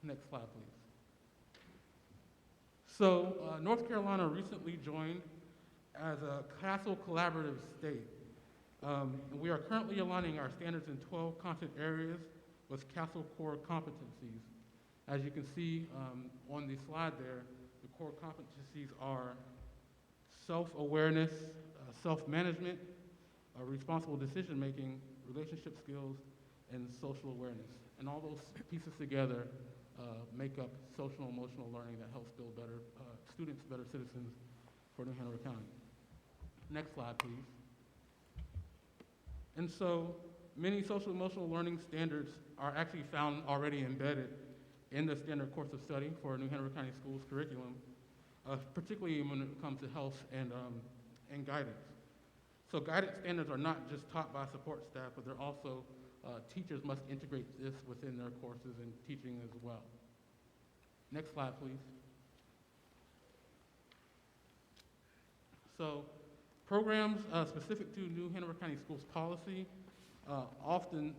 Next slide, please. So North Carolina recently joined as a CASEL collaborative state. We are currently aligning our standards in 12 content areas with CASEL core competencies. As you can see on the slide there, the core competencies are self-awareness, self-management, responsible decision-making, relationship skills, and social awareness. And all those pieces together make up social and emotional learning that helps build better students, better citizens for New Hanover County. Next slide, please. And so many social emotional learning standards are actually found already embedded in the standard course of study for New Hanover County Schools curriculum, particularly when it comes to health and guidance. So guidance standards are not just taught by support staff, but they're also, teachers must integrate this within their courses and teaching as well. Next slide, please. So programs specific to New Hanover County Schools policy often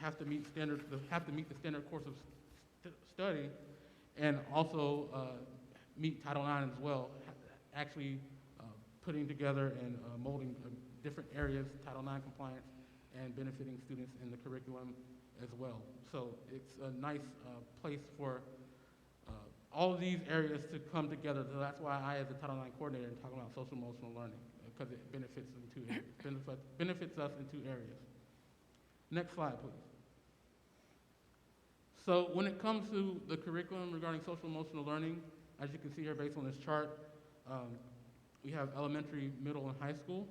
have to meet the standard course of study, and also meet Title IX as well, actually putting together and molding different areas, Title IX compliance, and benefiting students in the curriculum as well. So it's a nice place for all of these areas to come together. So that's why I, as a Title IX coordinator, am talking about social emotional learning, because it benefits in 2 areas, benefits us in 2 areas. Next slide, please. So when it comes to the curriculum regarding social emotional learning, as you can see here based on this chart, we have elementary, middle, and high school.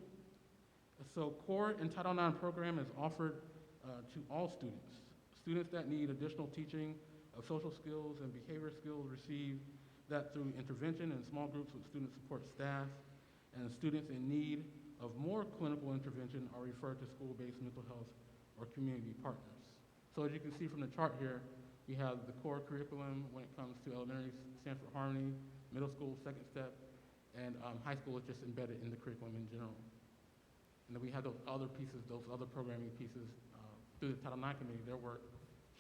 So core and Title IX program is offered to all students. Students that need additional teaching of social skills and behavior skills receive that through intervention in small groups with student support staff, and students in need of more clinical intervention are referred to school-based mental health or community partners. So as you can see from the chart here, we have the core curriculum when it comes to elementary, Stanford Harmony, middle school, second step, and high school is just embedded in the curriculum in general. And then we have those other pieces, those other programming pieces through the Title IX committee, their work,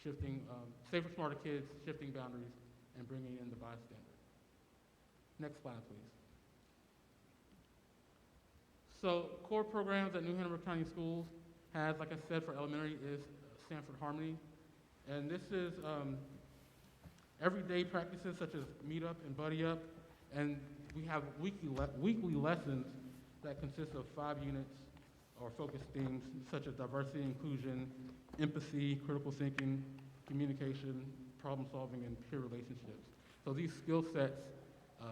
shifting, safer, smarter kids, shifting boundaries, and bringing in the bystander. Next slide, please. So core programs that New Hanover County Schools has, like I said, for elementary is Sanford Harmony. And this is everyday practices such as Meet Up and Buddy Up. And we have weekly lessons that consist of 5 units or focus themes such as diversity, inclusion, empathy, critical thinking, communication, problem solving, and peer relationships. So these skill sets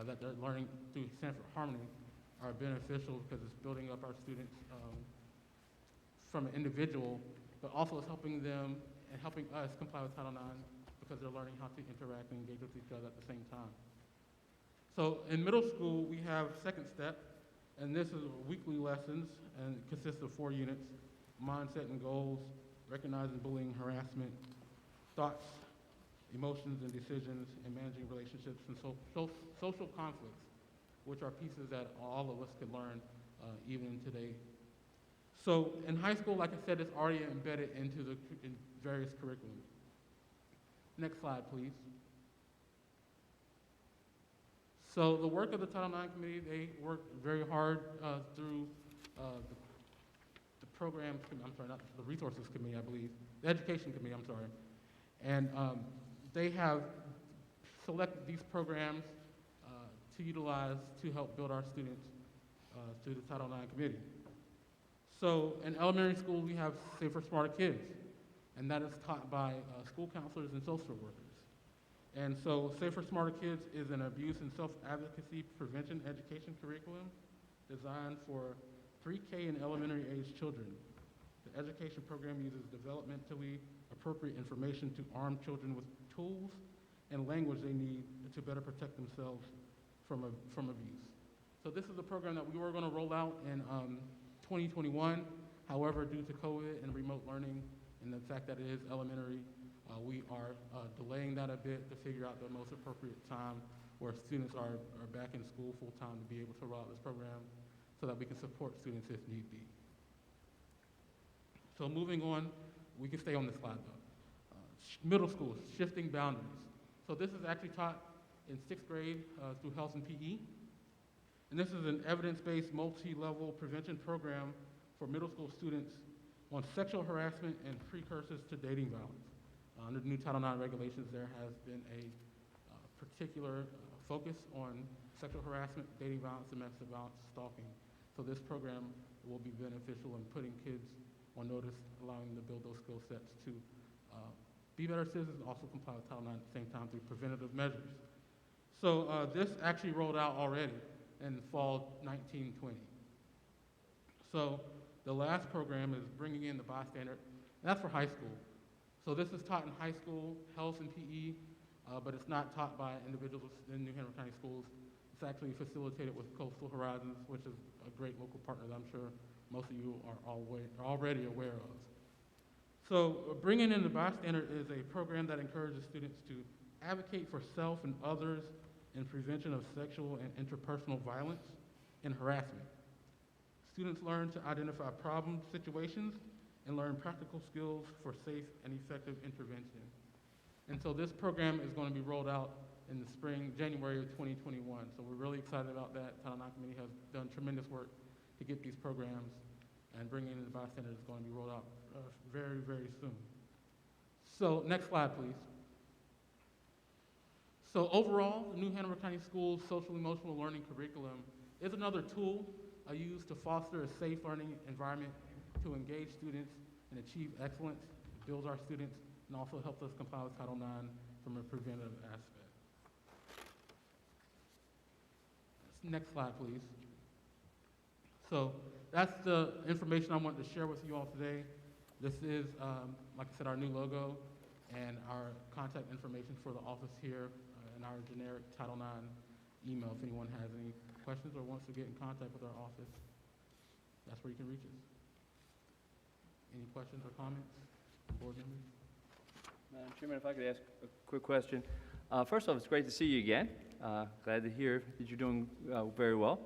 that they're learning through Sanford Harmony are beneficial because it's building up our students from an individual, but also it's helping them and helping us comply with Title IX because they're learning how to interact and engage with each other at the same time. So in middle school, we have Second Step, and this is weekly lessons, and it consists of 4 units: mindset and goals, recognizing bullying, harassment, thoughts, emotions and decisions, and managing relationships and social conflicts, which are pieces that all of us can learn even today. So in high school, like I said, it's already embedded into the various curriculum. Next slide, please. So the work of the Title IX committee, they work very hard through the programs, I'm sorry, not the resources committee, I believe, the education committee, I'm sorry. And they have selected these programs to utilize to help build our students through the Title IX committee. So in elementary school, we have Safer, Smarter Kids, and that is taught by school counselors and social workers. And so Safer, Smarter Kids is an abuse and self-advocacy prevention education curriculum designed for pre-K and elementary age children. The education program uses developmentally appropriate information to arm children with tools and language they need to better protect themselves from abuse. So this is a program that we were going to roll out in 2021. However, due to COVID and remote learning and the fact that it is elementary, we are delaying that a bit to figure out the most appropriate time where students are back in school full-time to be able to roll out this program so that we can support students if need be. So moving on, we can stay on this slide though. Middle school, shifting boundaries. So this is actually taught in 6th grade through health and PE. And this is an evidence-based multi-level prevention program for middle school students on sexual harassment and precursors to dating violence. Under the new Title IX regulations, there has been a particular focus on sexual harassment, dating violence, domestic violence, stalking. So this program will be beneficial in putting kids on notice, allowing them to build those skill sets to be better citizens and also comply with Title IX at the same time through preventative measures. So this actually rolled out already in fall 1920. So the last program is bringing in the bystander, and that's for high school. So this is taught in high school, health and PE, but it's not taught by individuals in New Hanover County Schools. It's actually facilitated with Coastal Horizons, which is a great local partner that I'm sure most of you are already aware of. So bringing in the bystander is a program that encourages students to advocate for self and others in prevention of sexual and interpersonal violence and harassment. Students learn to identify problem situations and learn practical skills for safe and effective intervention. And so this program is going to be rolled out in the spring, January of 2021. So we're really excited about that. Title IX Committee has done tremendous work to get these programs, and bringing in the bystander is going to be rolled out very, very soon. So next slide, please. So overall, the New Hanover County Schools social emotional learning curriculum is another tool used to foster a safe learning environment to engage students and achieve excellence, build our students, and also helps us comply with Title IX from a preventative aspect. Next slide, please. So that's the information I wanted to share with you all today. This is, like I said, our new logo and our contact information for the office here and our generic Title IX email if anyone has any questions or wants to get in contact with our office. That's where you can reach us. Any questions or comments from board members?
Madam Chairman, if I could ask a quick question. First off, it's great to see you again.
Glad to hear that you're doing very well.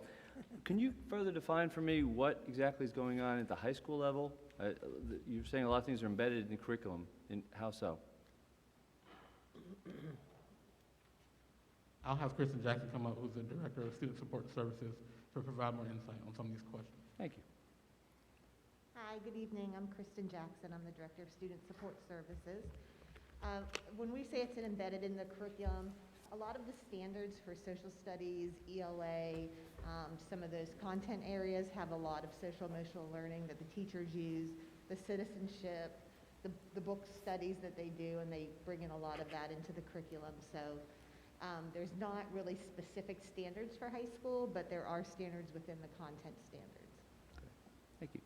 Can you further define for me what exactly is going on at the high school level? You're saying a lot of things are embedded in the curriculum. How so?
I'll have Kristen Jackson come up, who's the Director of Student Support Services, to provide more insight on some of these questions.
Thank you.
Hi, good evening. I'm Kristen Jackson. I'm the Director of Student Support Services. When we say it's embedded in the curriculum, a lot of the standards for social studies, ELA, some of those content areas have a lot of social emotional learning that the teachers use, the citizenship, the book studies that they do, and they bring in a lot of that into the curriculum. So there's not really specific standards for high school, but there are standards within the content standards.
Thank you.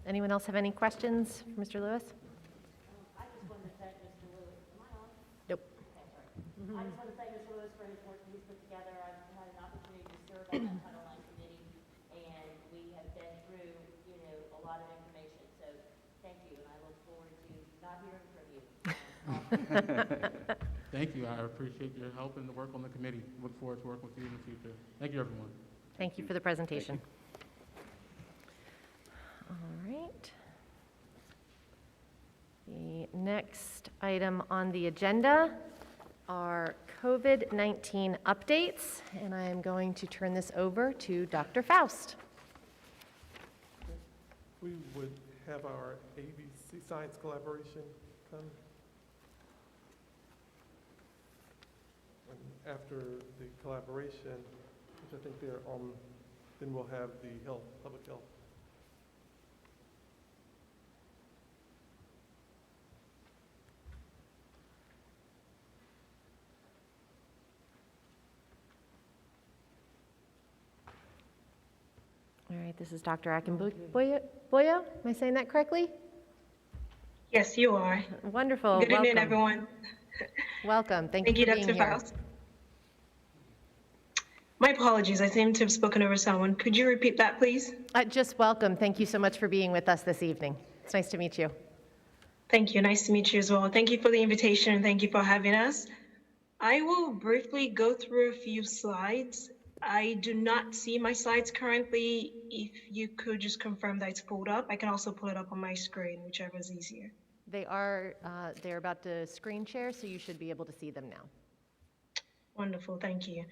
Anyone else have any questions for Mr. Lewis?
I just wanted to thank Mr. Lewis. Am I on?
Nope.
Okay, sorry. I just want to thank Mr. Lewis for his work that he's put together. I've had an opportunity to serve on that Title IX committee, and we have been through, a lot of information. So thank you, and I look forward to not hearing from you.
Thank you. I appreciate your help in the work on the committee. Look forward to working with you in the future. Thank you, everyone.
Thank you for the presentation. All right. The next item on the agenda are COVID-19 updates, and I am going to turn this over to Dr. Faust.
We would have our ABC Science Collaboration come. And after the collaboration, which I think they're on, then we'll have the public health.
All right, this is Dr. Akinboyo. Am I saying that correctly?
Yes, you are.
Wonderful.
Good evening,
Welcome.
everyone.
Welcome. Thank you
Thank you,
for being
Dr.
here.
Faust. My apologies, I seem to have spoken over someone. Could you repeat that, please?
Just welcome. Thank you so much for being with us this evening. It's nice to meet you.
Thank you. Nice to meet you as well. Thank you for the invitation and thank you for having us. I will briefly go through a few slides. I do not see my slides currently. If you could just confirm that it's pulled up. I can also pull it up on my screen, whichever is easier.
They're about to screen share, so you should be able to see them now.
Wonderful, thank you.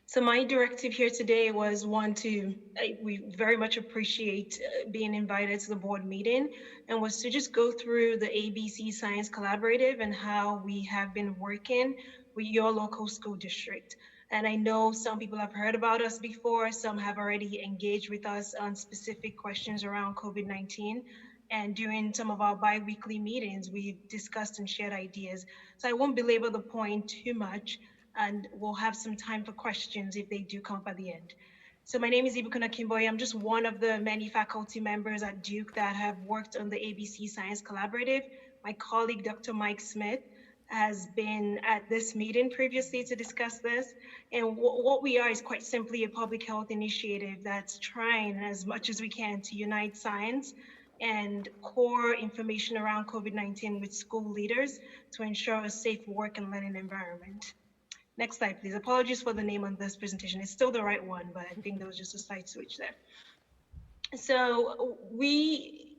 So my directive here today was we very much appreciate being invited to the board meeting, and was to just go through the ABC Science Collaborative and how we have been working with your local school district. And I know some people have heard about us before, some have already engaged with us on specific questions around COVID-19. And during some of our bi-weekly meetings, we've discussed and shared ideas. So I won't belabor the point too much, and we'll have some time for questions if they do come up at the end. So my name is Ibukun Akinboye. I'm just one of the many faculty members at Duke that have worked on the ABC Science Collaborative. My colleague, Dr. Mike Smith, has been at this meeting previously to discuss this. And what we are is quite simply a public health initiative that's trying as much as we can to unite science and core information around COVID-19 with school leaders to ensure a safe work and learning environment. Next slide, please. Apologies for the name on this presentation. It's still the right one, but I think there was just a slight switch there. So we,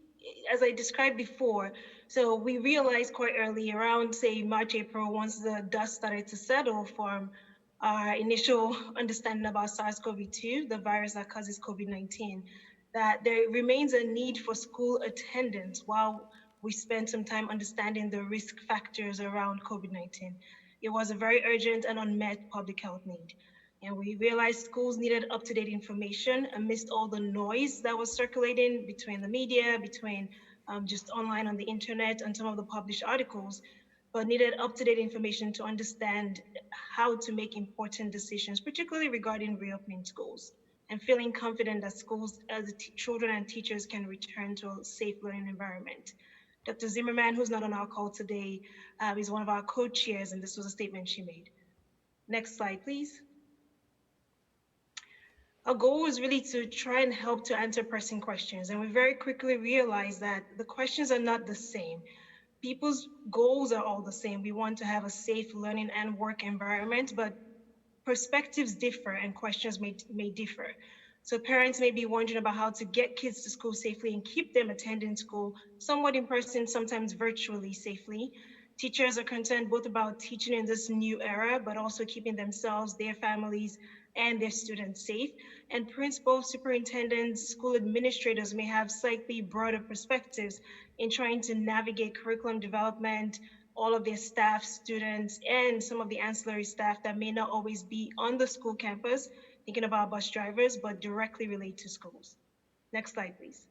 as I described before, so we realized quite early around, say, March, April, once the dust started to settle from our initial understanding about SARS-CoV-2, the virus that causes COVID-19, that there remains a need for school attendance while we spend some time understanding the risk factors around COVID-19. It was a very urgent and unmet public health need. And we realized schools needed up-to-date information amidst all the noise that was circulating between the media, between just online on the internet and some of the published articles, but needed up-to-date information to understand how to make important decisions, particularly regarding reopening schools, and feeling confident that schools, as children and teachers, can return to a safe learning environment. Dr. Zimmerman, who's not on our call today, is one of our co-chairs, and this was a statement she made. Next slide, please. Our goal was really to try and help to answer pressing questions, and we very quickly realized that the questions are not the same. People's goals are all the same. We want to have a safe learning and work environment, but perspectives differ and questions may differ. So parents may be wondering about how to get kids to school safely and keep them attending school, somewhat in person, sometimes virtually safely. Teachers are concerned both about teaching in this new era, but also keeping themselves, their families, and their students safe. And principals, superintendents, school administrators may have slightly broader perspectives in trying to navigate curriculum development, all of their staff, students, and some of the ancillary staff that may not always be on the school campus, thinking about bus drivers, but directly relate to schools. Next slide, please.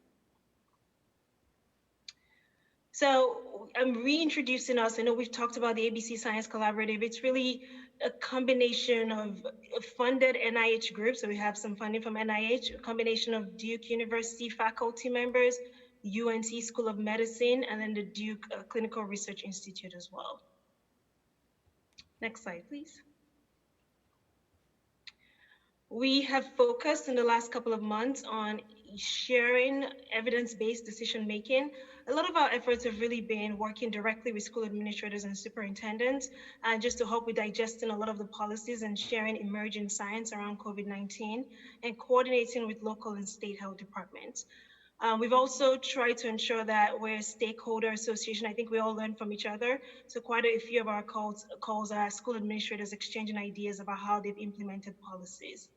So I'm reintroducing us. I know we've talked about the ABC Science Collaborative. It's really a combination of funded NIH groups. So we have some funding from NIH, a combination of Duke University faculty members, UNC School of Medicine, and then the Duke Clinical Research Institute as well. Next slide, please. We have focused in the last couple of months on sharing evidence-based decision-making. A lot of our efforts have really been working directly with school administrators and superintendents, just to help with digesting a lot of the policies and sharing emerging science around COVID-19 and coordinating with local and state health departments. We've also tried to ensure that we're a stakeholder association. I think we all learn from each other. So quite a few of our calls are school administrators exchanging ideas about how they've implemented policies.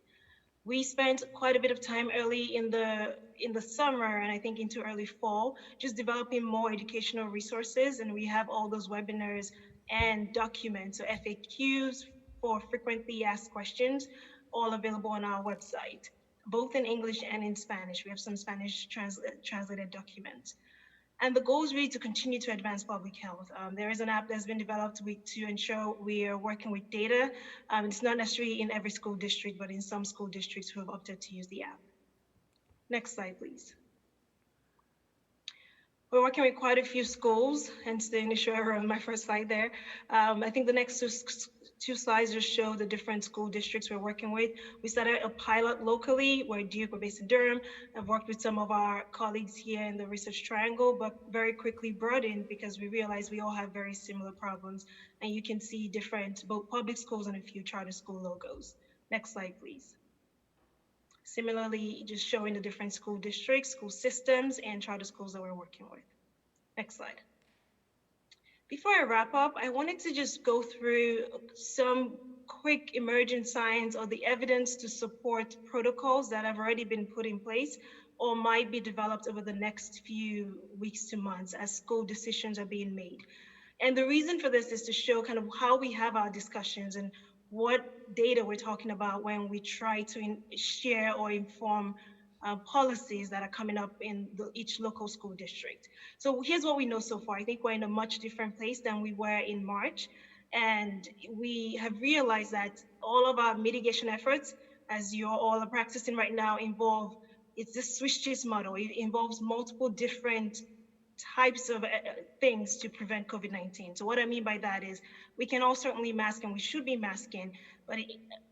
We spent quite a bit of time early in the summer and I think into early fall, just developing more educational resources. And we have all those webinars and documents, so FAQs for frequently asked questions, all available on our website, both in English and in Spanish. We have some Spanish translated documents. And the goal is really to continue to advance public health. There is an app that's been developed to ensure we are working with data. It's not necessarily in every school district, but in some school districts who have opted to use the app. Next slide, please. We're working with quite a few schools, hence the initial error on my first slide there. I think the next two slides just show the different school districts we're working with. We started a pilot locally where Duke, we're based in Durham. I've worked with some of our colleagues here in the Research Triangle, but very quickly broadened because we realized we all have very similar problems. And you can see different, both public schools and a few charter school logos. Next slide, please. Similarly, just showing the different school districts, school systems, and charter schools that we're working with. Next slide. Before I wrap up, I wanted to just go through some quick emerging science or the evidence to support protocols that have already been put in place or might be developed over the next few weeks to months as school decisions are being made. And the reason for this is to show kind of how we have our discussions and what data we're talking about when we try to share or inform policies that are coming up in each local school district. So here's what we know so far. I think we're in a much different place than we were in March. And we have realized that all of our mitigation efforts, as you're all are practicing right now, involve, it's this Swiss cheese model. It involves multiple different types of things to prevent COVID-19. So what I mean by that is we can all certainly mask and we should be masking, but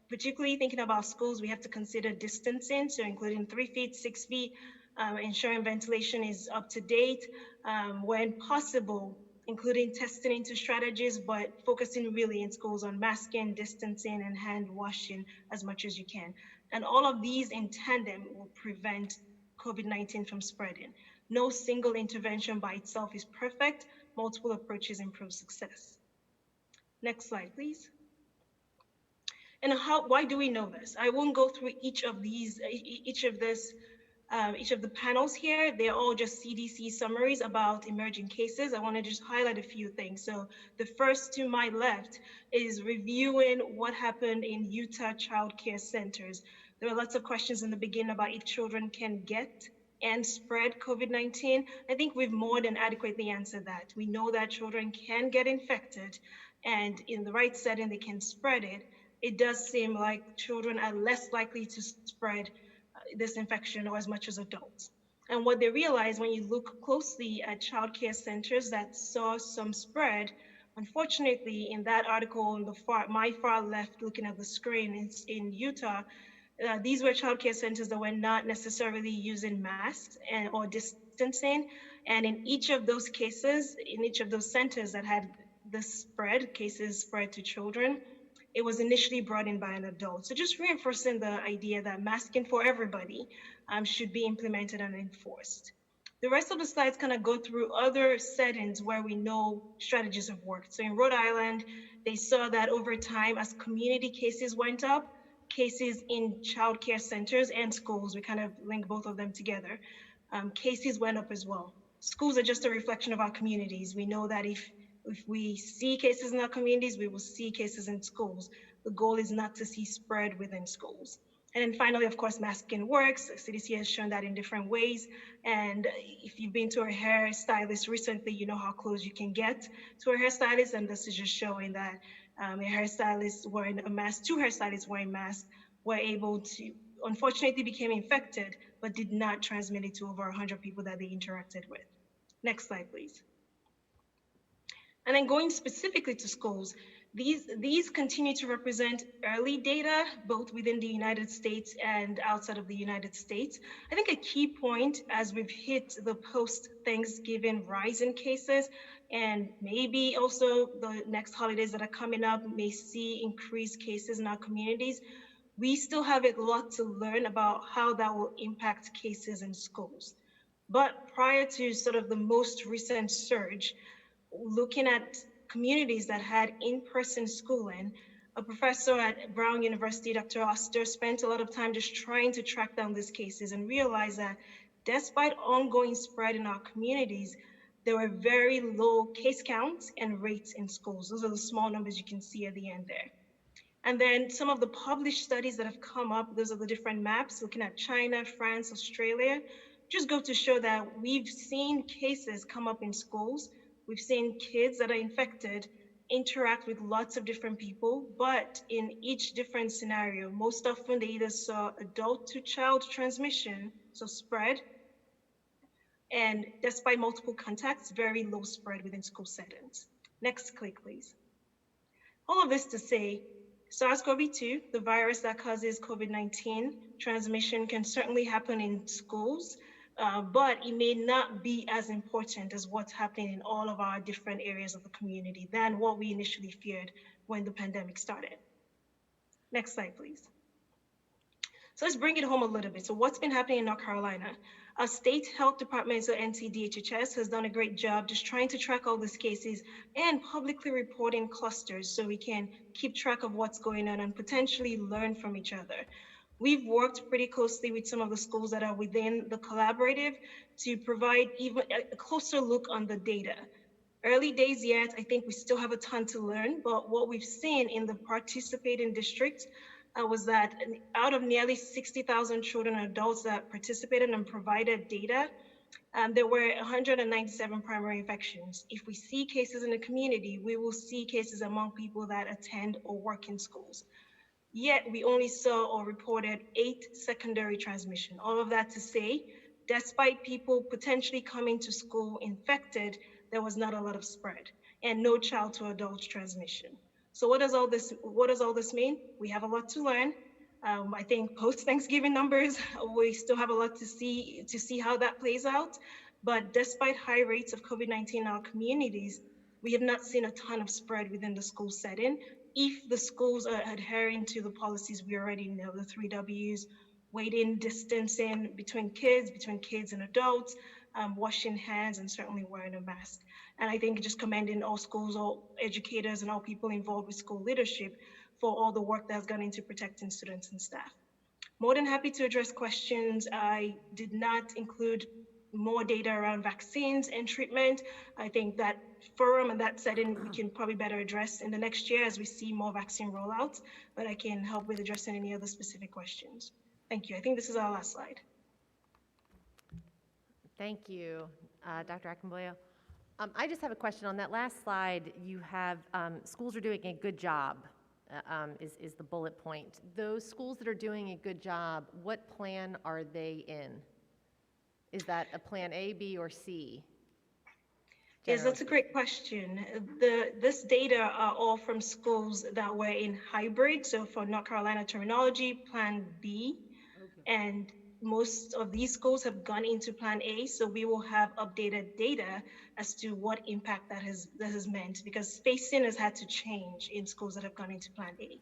particularly thinking about schools, we have to consider distancing, so including 3 feet, 6 feet, ensuring ventilation is up to date, when possible, including testing into strategies, but focusing really in schools on masking, distancing, and hand washing as much as you can. And all of these in tandem will prevent COVID-19 from spreading. No single intervention by itself is perfect. Multiple approaches improve success. Next slide, please. And why do we know this? I won't go through each of the panels here. They're all just CDC summaries about emerging cases. I want to just highlight a few things. So the first to my left is reviewing what happened in Utah child care centers. There were lots of questions in the beginning about if children can get and spread COVID-19. I think we've more than adequately answered that. We know that children can get infected and in the right setting, they can spread it. It does seem like children are less likely to spread this infection or as much as adults. And what they realize when you look closely at child care centers that saw some spread, unfortunately, in that article on my far left, looking at the screen in Utah, These were childcare centers that were not necessarily using masks or distancing. And in each of those cases, in each of those centers that had cases spread to children, it was initially brought in by an adult. So just reinforcing the idea that masking for everybody should be implemented and enforced. The rest of the slides kind of go through other settings where we know strategies have worked. So in Rhode Island, they saw that over time, as community cases went up, cases in childcare centers and schools, we kind of link both of them together, cases went up as well. Schools are just a reflection of our communities. We know that if we see cases in our communities, we will see cases in schools. The goal is not to see spread within schools. And then finally, of course, masking works. CDC has shown that in different ways. And if you've been to a hairstylist recently, you know how close you can get to a hairstylist. And this is just showing that a hairstylist wearing a mask, two hairstylists wearing masks, were able to, unfortunately became infected, but did not transmit it to over 100 people that they interacted with. Next slide, please. And then going specifically to schools, these continue to represent early data, both within the United States and outside of the United States. I think a key point as we've hit the post-Thanksgiving rise in cases, and maybe also the next holidays that are coming up may see increased cases in our communities, we still have a lot to learn about how that will impact cases in schools. But prior to sort of the most recent surge, looking at communities that had in-person schooling, a professor at Brown University, Dr. Oster, spent a lot of time just trying to track down these cases and realized that despite ongoing spread in our communities, there were very low case counts and rates in schools. Those are the small numbers you can see at the end there. And then some of the published studies that have come up, those are the different maps looking at China, France, Australia, just go to show that we've seen cases come up in schools. We've seen kids that are infected interact with lots of different people, but in each different scenario, most often they either saw adult to child transmission, so spread, and despite multiple contacts, very low spread within school settings. Next click, please. All of this to say, SARS-CoV-2, the virus that causes COVID-19 transmission, can certainly happen in schools, but it may not be as important as what's happening in all of our different areas of the community than what we initially feared when the pandemic started. Next slide, please. So let's bring it home a little bit. So what's been happening in North Carolina? Our state health department, so NCDHHS, has done a great job just trying to track all these cases and publicly reporting clusters so we can keep track of what's going on and potentially learn from each other. We've worked pretty closely with some of the schools that are within the collaborative to provide even a closer look on the data. Early days yet, I think we still have a ton to learn, but what we've seen in the participating districts was that out of nearly 60,000 children and adults that participated and provided data, there were 197 primary infections. If we see cases in the community, we will see cases among people that attend or work in schools. Yet we only saw or reported 8 secondary transmission. All of that to say, despite people potentially coming to school infected, there was not a lot of spread and no child to adult transmission. So what does all this mean? We have a lot to learn. I think post-Thanksgiving numbers, we still have a lot to see how that plays out. But despite high rates of COVID-19 in our communities, we have not seen a ton of spread within the school setting. If the schools are adhering to the policies we already know, the 3 Ws, waiting, distancing between kids and adults, washing hands, and certainly wearing a mask. And I think just commending all schools, all educators, and all people involved with school leadership for all the work that's gone into protecting students and staff. More than happy to address questions. I did not include more data around vaccines and treatment. I think that forum and that setting we can probably better address in the next year as we see more vaccine rollouts, but I can help with addressing any other specific questions. Thank you. I think this is our last slide.
Thank you, Dr. Acamboyo. I just have a question. On that last slide, you have schools are doing a good job, is the bullet point. Those schools that are doing a good job, what plan are they in? Is that a plan A, B, or C?
Yes, that's a
generally
great question. This data are all from schools that were in hybrid. So for North Carolina terminology, Plan B. And most of these schools have gone into Plan A. So we will have updated data as to what impact that has meant, because spacing has had to change in schools that have gone into Plan A.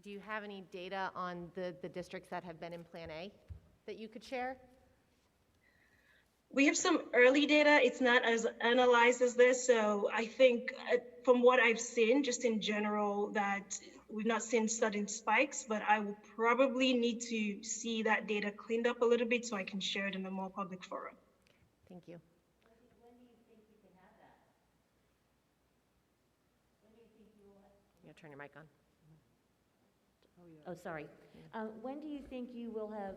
Do you have any data on the districts that have been in Plan A that you could share?
We have some early data. It's not as analyzed as this. So I think from what I've seen, just in general, that we've not seen sudden spikes, but I will probably need to see that data cleaned up a little bit so I can share it in a more public forum.
Thank you.
When do you think you can have that? When do you think you will?
You turn your mic on.
Oh, sorry. When do you think you will have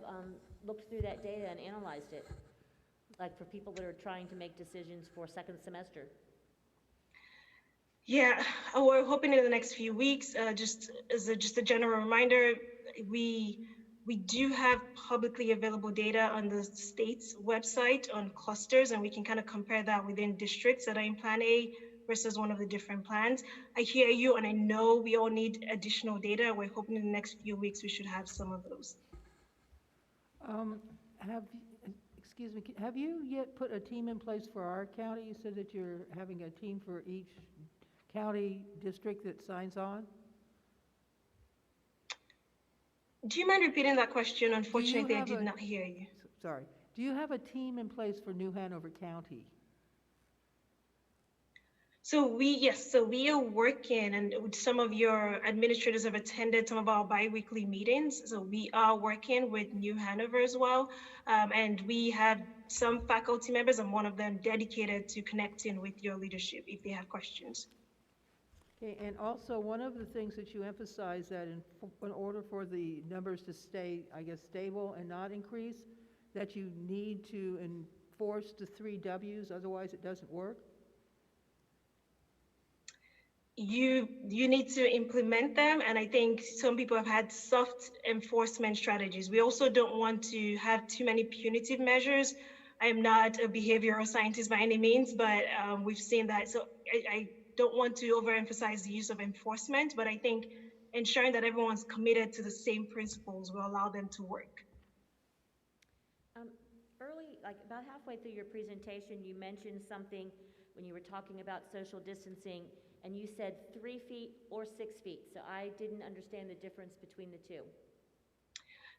looked through that data and analyzed it? Like for people that are trying to make decisions for second semester?
Yeah, we're hoping in the next few weeks. Just as a general reminder, we do have publicly available data on the state's website on clusters, and we can kind of compare that within districts that are in Plan A versus one of the different plans. I hear you, and I know we all need additional data. We're hoping in the next few weeks we should have some of those.
Excuse me, have you yet put a team in place for our county? You said that you're having a team for each county district that signs on?
Do you mind repeating that question? Unfortunately, I did not hear you.
Sorry. Do you have a team in place for New Hanover County?
So we are working, and some of your administrators have attended some of our bi-weekly meetings. So we are working with New Hanover as well. And we have some faculty members, and one of them dedicated to connecting with your leadership if they have questions.
Okay, and also one of the things that you emphasize that in order for the numbers to stay, I guess, stable and not increase, that you need to enforce the 3 Ws, otherwise it doesn't work?
You need to implement them, and I think some people have had soft enforcement strategies. We also don't want to have too many punitive measures. I am not a behavioral scientist by any means, but we've seen that. So I don't want to overemphasize the use of enforcement, but I think ensuring that everyone's committed to the same principles will allow them to work.
Early, like about halfway through your presentation, you mentioned something when you were talking about social distancing, and you said 3 feet or 6 feet. So I didn't understand the difference between the two.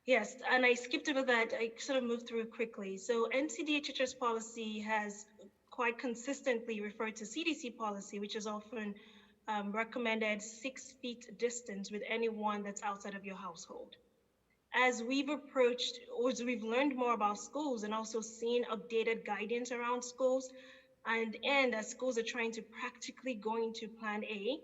Yes, and I skipped over that. I sort of moved through quickly. So NCDHHS policy has quite consistently referred to CDC policy, which is often recommended 6 feet distance with anyone that's outside of your household. As we've approached, or as we've learned more about schools and also seen updated guidance around schools, and as schools are trying to practically go into Plan A,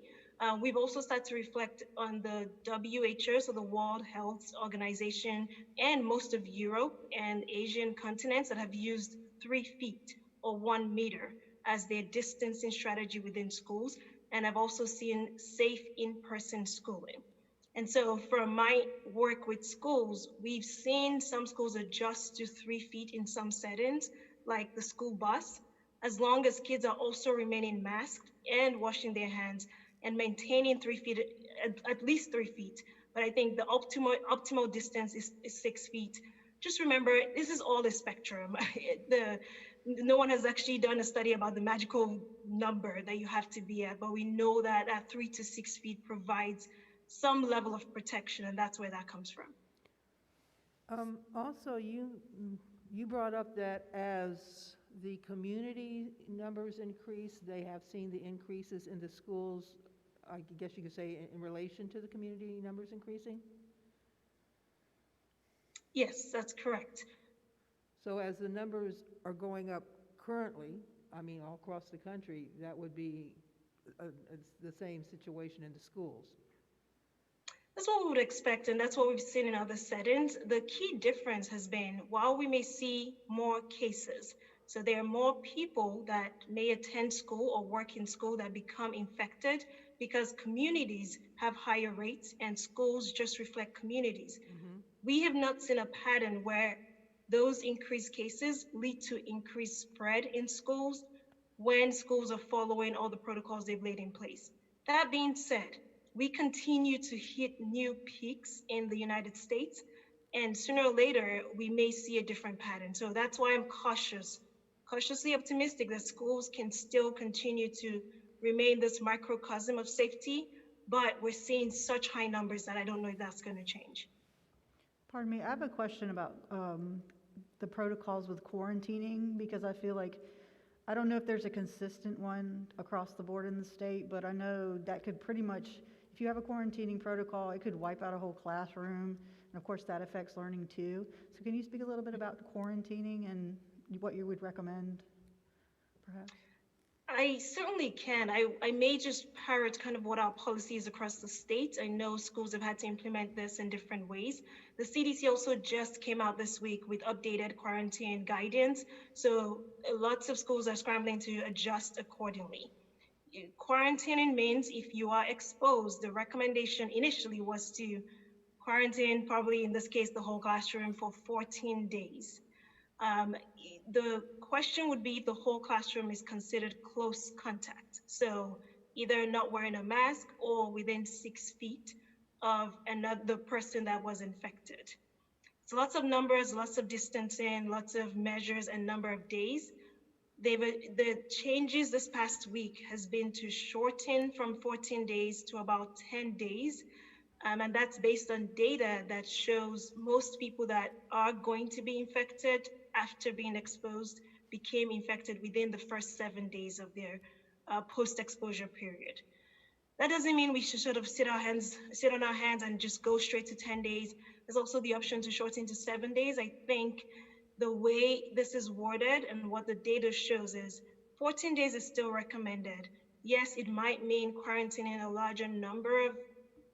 we've also started to reflect on the WHO, so the World Health Organization, and most of Europe and Asian continents that have used 3 feet or 1 meter as their distancing strategy within schools, and I've also seen safe in-person schooling. And so from my work with schools, we've seen some schools adjust to 3 feet in some settings, like the school bus, as long as kids are also remaining masked and washing their hands and maintaining 3 feet, at least 3 feet. But I think the optimal distance is 6 feet. Just remember, this is all a spectrum. No one has actually done a study about the magical number that you have to be at, but we know that 3 to 6 feet provides some level of protection, and that's where that comes from.
Also, you brought up that as the community numbers increase, they have seen the increases in the schools, I guess you could say, in relation to the community numbers increasing?
Yes, that's correct.
So as the numbers are going up currently, I mean, all across the country, that would be the same situation in the schools.
That's what we would expect, and that's what we've seen in other settings. The key difference has been, while we may see more cases, so there are more people that may attend school or work in school that become infected because communities have higher rates and schools just reflect communities. We have not seen a pattern where those increased cases lead to increased spread in schools. when schools are following all the protocols they've laid in place. That being said, we continue to hit new peaks in the United States, and sooner or later, we may see a different pattern. So that's why I'm cautiously optimistic that schools can still continue to remain this microcosm of safety, but we're seeing such high numbers that I don't know if that's going to change.
Pardon me, I have a question about the protocols with quarantining, because I feel like, I don't know if there's a consistent one across the board in the state, but I know that could pretty much, if you have a quarantining protocol, it could wipe out a whole classroom, and of course that affects learning too. So can you speak a little bit about quarantining and what you would recommend, perhaps?
I certainly can. I may just parrot kind of what our policy is across the state. I know schools have had to implement this in different ways. The CDC also just came out this week with updated quarantine guidance. So lots of schools are scrambling to adjust accordingly. Quarantining means if you are exposed, the recommendation initially was to quarantine, probably in this case, the whole classroom for 14 days. The question would be if the whole classroom is considered close contact. So either not wearing a mask or within 6 feet of another person that was infected. So lots of numbers, lots of distancing, lots of measures and number of days. The changes this past week has been to shorten from 14 days to about 10 days. And that's based on data that shows most people that are going to be infected after being exposed became infected within the first 7 days of their post-exposure period. That doesn't mean we should sort of sit on our hands and just go straight to 10 days. There's also the option to shorten to 7 days. I think the way this is worded and what the data shows is 14 days is still recommended. Yes, it might mean quarantining a larger number of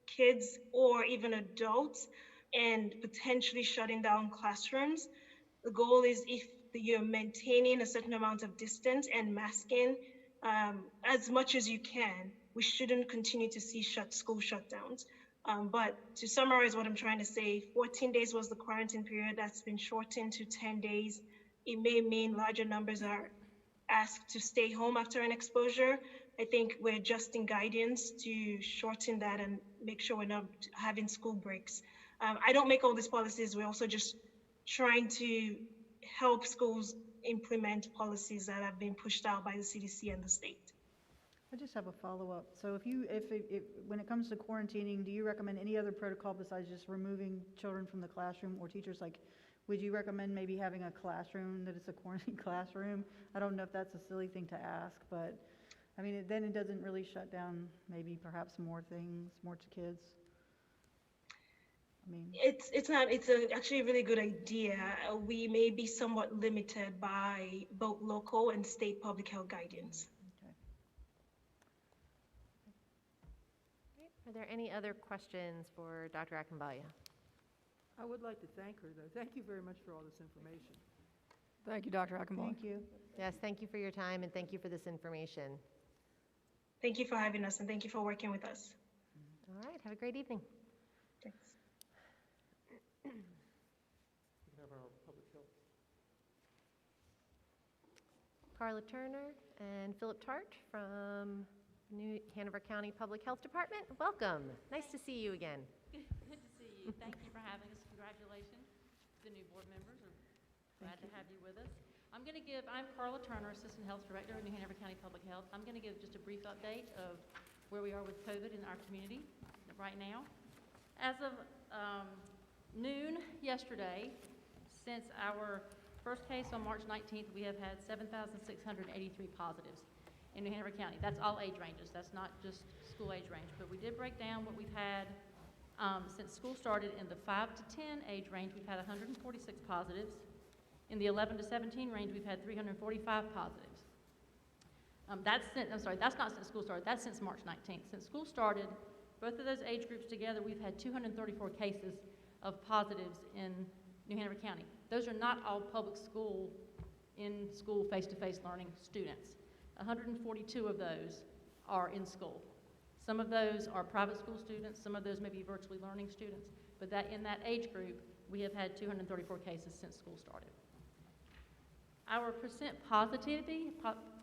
kids or even adults and potentially shutting down classrooms. The goal is if you're maintaining a certain amount of distance and masking as much as you can, we shouldn't continue to see school shutdowns. But to summarize what I'm trying to say, 14 days was the quarantine period. That's been shortened to 10 days. It may mean larger numbers are asked to stay home after an exposure. I think we're adjusting guidance to shorten that and make sure we're not having school breaks. I don't make all these policies. We're also just trying to help schools implement policies that have been pushed out by the CDC and the state.
I just have a follow-up. So if when it comes to quarantining, do you recommend any other protocol besides just removing children from the classroom or teachers? Like, would you recommend maybe having a classroom that is a quarantine classroom? I don't know if that's a silly thing to ask, but I mean, then it doesn't really shut down maybe perhaps more things, more to kids. I mean,
it's actually a really good idea. We may be somewhat limited by both local and state public health guidance.
Are there any other questions for Dr. Akinbalia?
I would like to thank her, though. Thank you very much for all this information.
Thank you, Dr. Akinbalia.
Thank you.
Yes, thank you for your time and thank you for this information.
Thank you for having us and thank you for working with us.
All right, have a great evening.
Thanks.
We have our public health.
Carla Turner and Philip Tart from New Hanover County Public Health Department. Welcome. Nice to see you again.
Good to see you. Thank you for having us. Congratulations to the new board members. We're glad to have you with us. I'm Carla Turner, Assistant Health Director of New Hanover County Public Health. I'm going to give just a brief update of where we are with COVID in our community right now. As of noon yesterday, since our first case on March 19th, we have had 7,683 positives in New Hanover County. That's all age ranges. That's not just school age range. But we did break down what we've had since school started. In the 5 to 10 age range, we've had 146 positives. In the 11 to 17 range, we've had 345 positives. That's not since school started. That's since March 19th. Since school started, both of those age groups together, we've had 234 cases of positives in New Hanover County. Those are not all public school, in-school, face-to-face learning students. 142 of those are in school. Some of those are private school students, some of those may be virtually learning students, but in that age group, we have had 234 cases since school started. Our percent positivity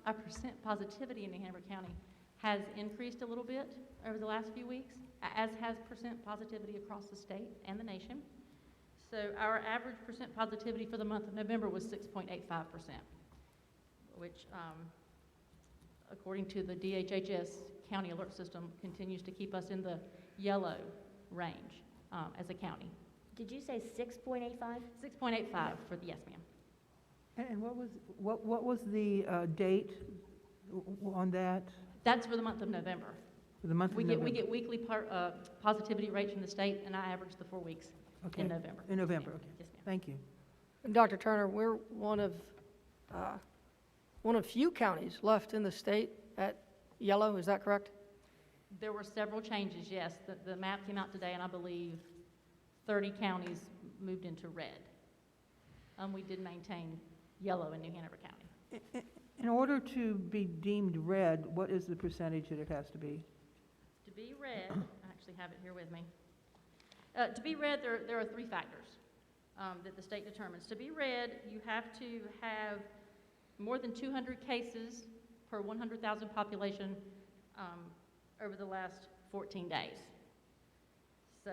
our percent positivity in New Hanover County has increased a little bit over the last few weeks, as has percent positivity across the state and the nation. So our average percent positivity for the month of November was 6.85%, which, according to the DHHS County Alert System, continues to keep us in the yellow range as a county.
Did you say 6.85?
6.85 for the, yes, ma'am.
And what was the date on that?
That's for the month of November.
For the month of November?
We get weekly positivity rates from the state, and I average the 4 weeks in November.
In November,
Yes,
okay.
Yes, ma'am.
Thank you.
And Dr. Turner, we're one of few counties left in the state at yellow, is that correct?
There were several changes, yes. The map came out today, and I believe 30 counties moved into red. We did maintain yellow in New Hanover County.
In order to be deemed red, what is the percentage that it has to be?
To be red, I actually have it here with me. To be red, there are 3 factors that the state determines. To be red, you have to have more than 200 cases per 100,000 population over the last 14 days. So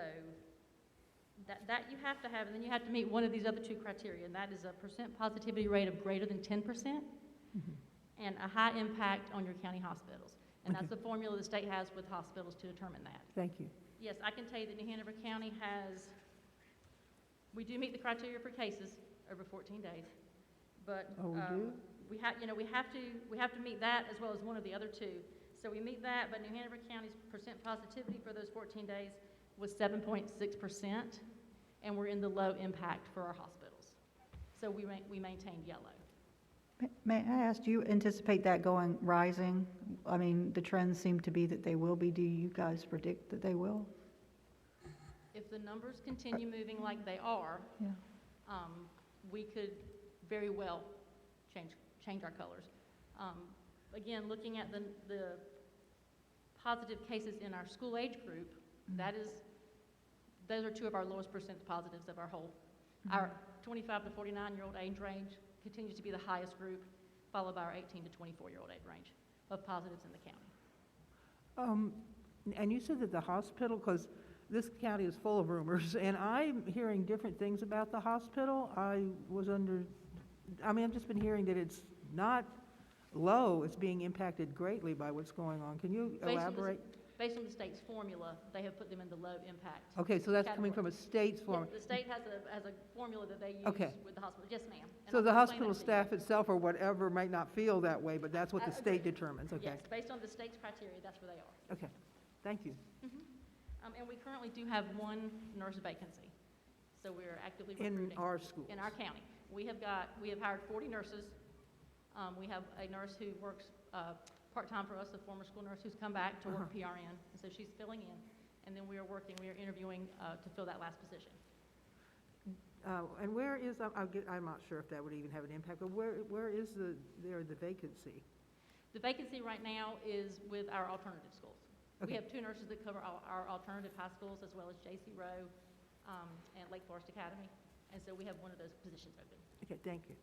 that you have to have, and then you have to meet one of these other 2 criteria, and that is a percent positivity rate of greater than 10% and a high impact on your county hospitals. And that's the formula the state has with hospitals to determine that.
Thank you.
Yes, I can tell you that New Hanover County we do meet the criteria for cases over 14 days, but
Oh, we do?
we have to meet that as well as one of the other 2. So we meet that, but New Hanover County's percent positivity for those 14 days was 7.6%, and we're in the low impact for our hospitals. So we maintained yellow.
May I ask, do you anticipate that rising? I mean, the trends seem to be that they will be. Do you guys predict that they will?
If the numbers continue moving like they are, we could very well change our colors. Again, looking at the positive cases in our school age group, those are 2 of our lowest percent positives of our whole. Our 25 to 49-year-old age range continues to be the highest group, followed by our 18 to 24-year-old age range of positives in the county.
And you said that the hospital, because this county is full of rumors, and I'm hearing different things about the hospital. I've just been hearing that it's not low, it's being impacted greatly by what's going on. Can you elaborate?
Based on the state's formula, they have put them in the low impact.
Okay, so that's coming
category.
from a state's formula.
Yes, the state has a formula that they use with the hospital. Yes, ma'am. And
So
I'll
the
explain
hospital
that to you.
staff itself or whatever might not feel that way, but that's what the state determines, okay?
Yes, based on the state's criteria, that's where they are.
Okay, thank you.
And we currently do have 1 nurse vacancy. So we're actively recruiting.
In our schools?
In our county. We have hired 40 nurses. We have a nurse who works part-time for us, a former school nurse who's come back to work PRN, and so she's filling in. And then we are interviewing to fill that last position.
And where is, I'm not sure if that would even have an impact, but where is the vacancy?
The vacancy right now is with our alternative schools.
Okay.
We have 2 nurses that cover our alternative high schools, as well as J.C. Rowe and Lake Forest Academy, and so we have one of those positions open.
Okay, thank you.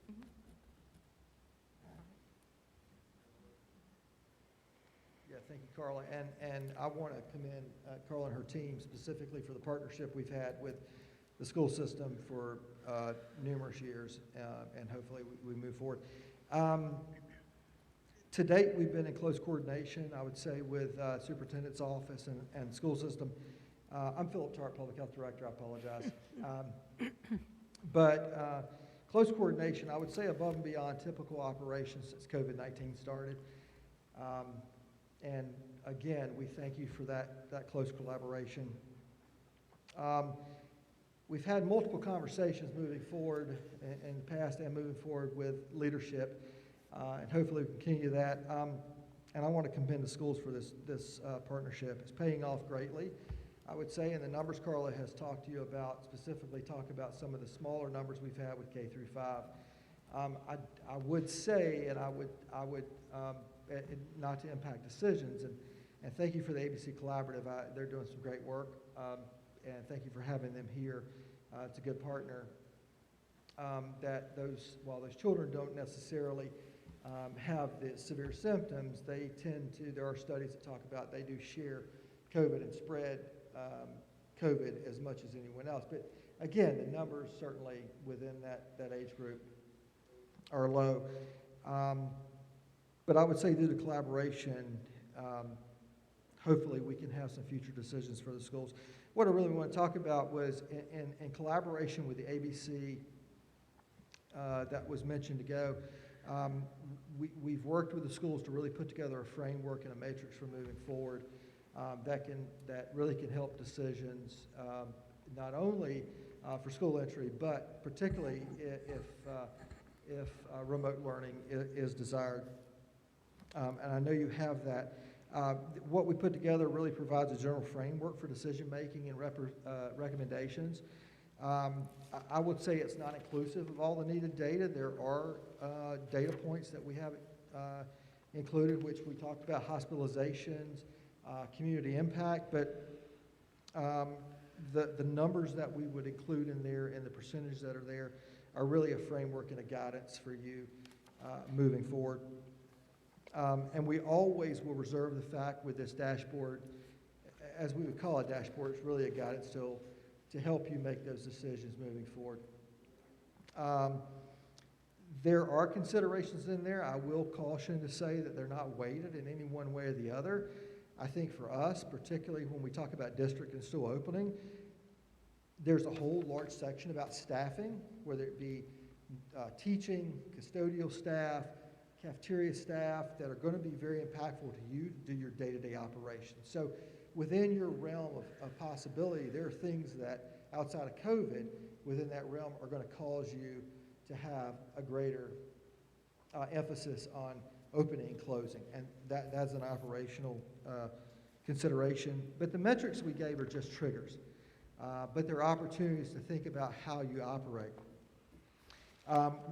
Yeah, thank you, Carla. And I want to commend Carla and her team specifically for the partnership we've had with the school system for numerous years, and hopefully we move forward. To date, we've been in close coordination, I would say, with Superintendent's office and school system. I'm Philip Tart, Public Health Director, I apologize. But close coordination, I would say above and beyond typical operations since COVID-19 started. And again, we thank you for that close collaboration. We've had multiple conversations moving forward in the past and moving forward with leadership, and hopefully we continue that. And I want to commend the schools for this partnership. It's paying off greatly, I would say, and the numbers Carla has talked to you about, specifically talk about some of the smaller numbers we've had with K through 5. I would say, and I would not to impact decisions, and thank you for the ABC Collaborative. They're doing some great work, and thank you for having them here. It's a good partner. While those children don't necessarily have the severe symptoms, they tend to, there are studies that talk about they do share COVID and spread COVID as much as anyone else. But again, the numbers certainly within that age group are low. But I would say due to collaboration, hopefully we can have some future decisions for the schools. What I really want to talk about was in collaboration with the ABC that was mentioned ago, we've worked with the schools to really put together a framework and a matrix for moving forward that really can help decisions, not only for school entry, but particularly if remote learning is desired. And I know you have that. What we put together really provides a general framework for decision-making and recommendations. I would say it's not inclusive of all the needed data. There are data points that we have included, which we talked about, hospitalizations, community impact, but the numbers that we would include in there and the percentages that are there are really a framework and a guidance for you moving forward. And we always will reserve the fact with this dashboard, as we would call a dashboard, it's really a guidance tool to help you make those decisions moving forward. There are considerations in there. I will caution to say that they're not weighted in any one way or the other. I think for us, particularly when we talk about district and school opening, there's a whole large section about staffing, whether it be teaching, custodial staff, cafeteria staff, that are going to be very impactful to you to do your day-to-day operations. So within your realm of possibility, there are things that outside of COVID, within that realm, are going to cause you to have a greater emphasis on opening and closing, and that's an operational consideration. But the metrics we gave are just triggers, but they're opportunities to think about how you operate.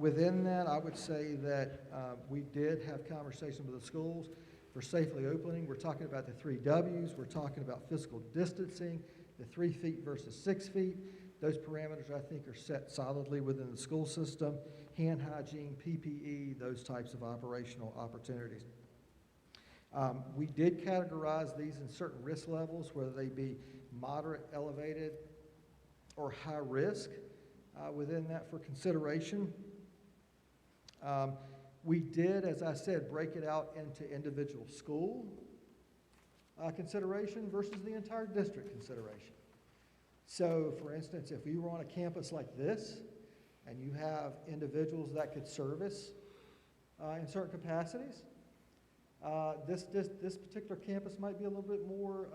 Within that, I would say that we did have conversations with the schools for safely opening. We're talking about the 3 Ws. We're talking about physical distancing, the 3 feet versus 6 feet. Those parameters, I think, are set solidly within the school system. Hand hygiene, PPE, those types of operational opportunities. We did categorize these in certain risk levels, whether they be moderate, elevated, or high risk within that for consideration. We did, as I said, break it out into individual school consideration versus the entire district consideration. So, for instance, if you were on a campus like this, and you have individuals that could service in certain capacities, this particular campus might be a little bit more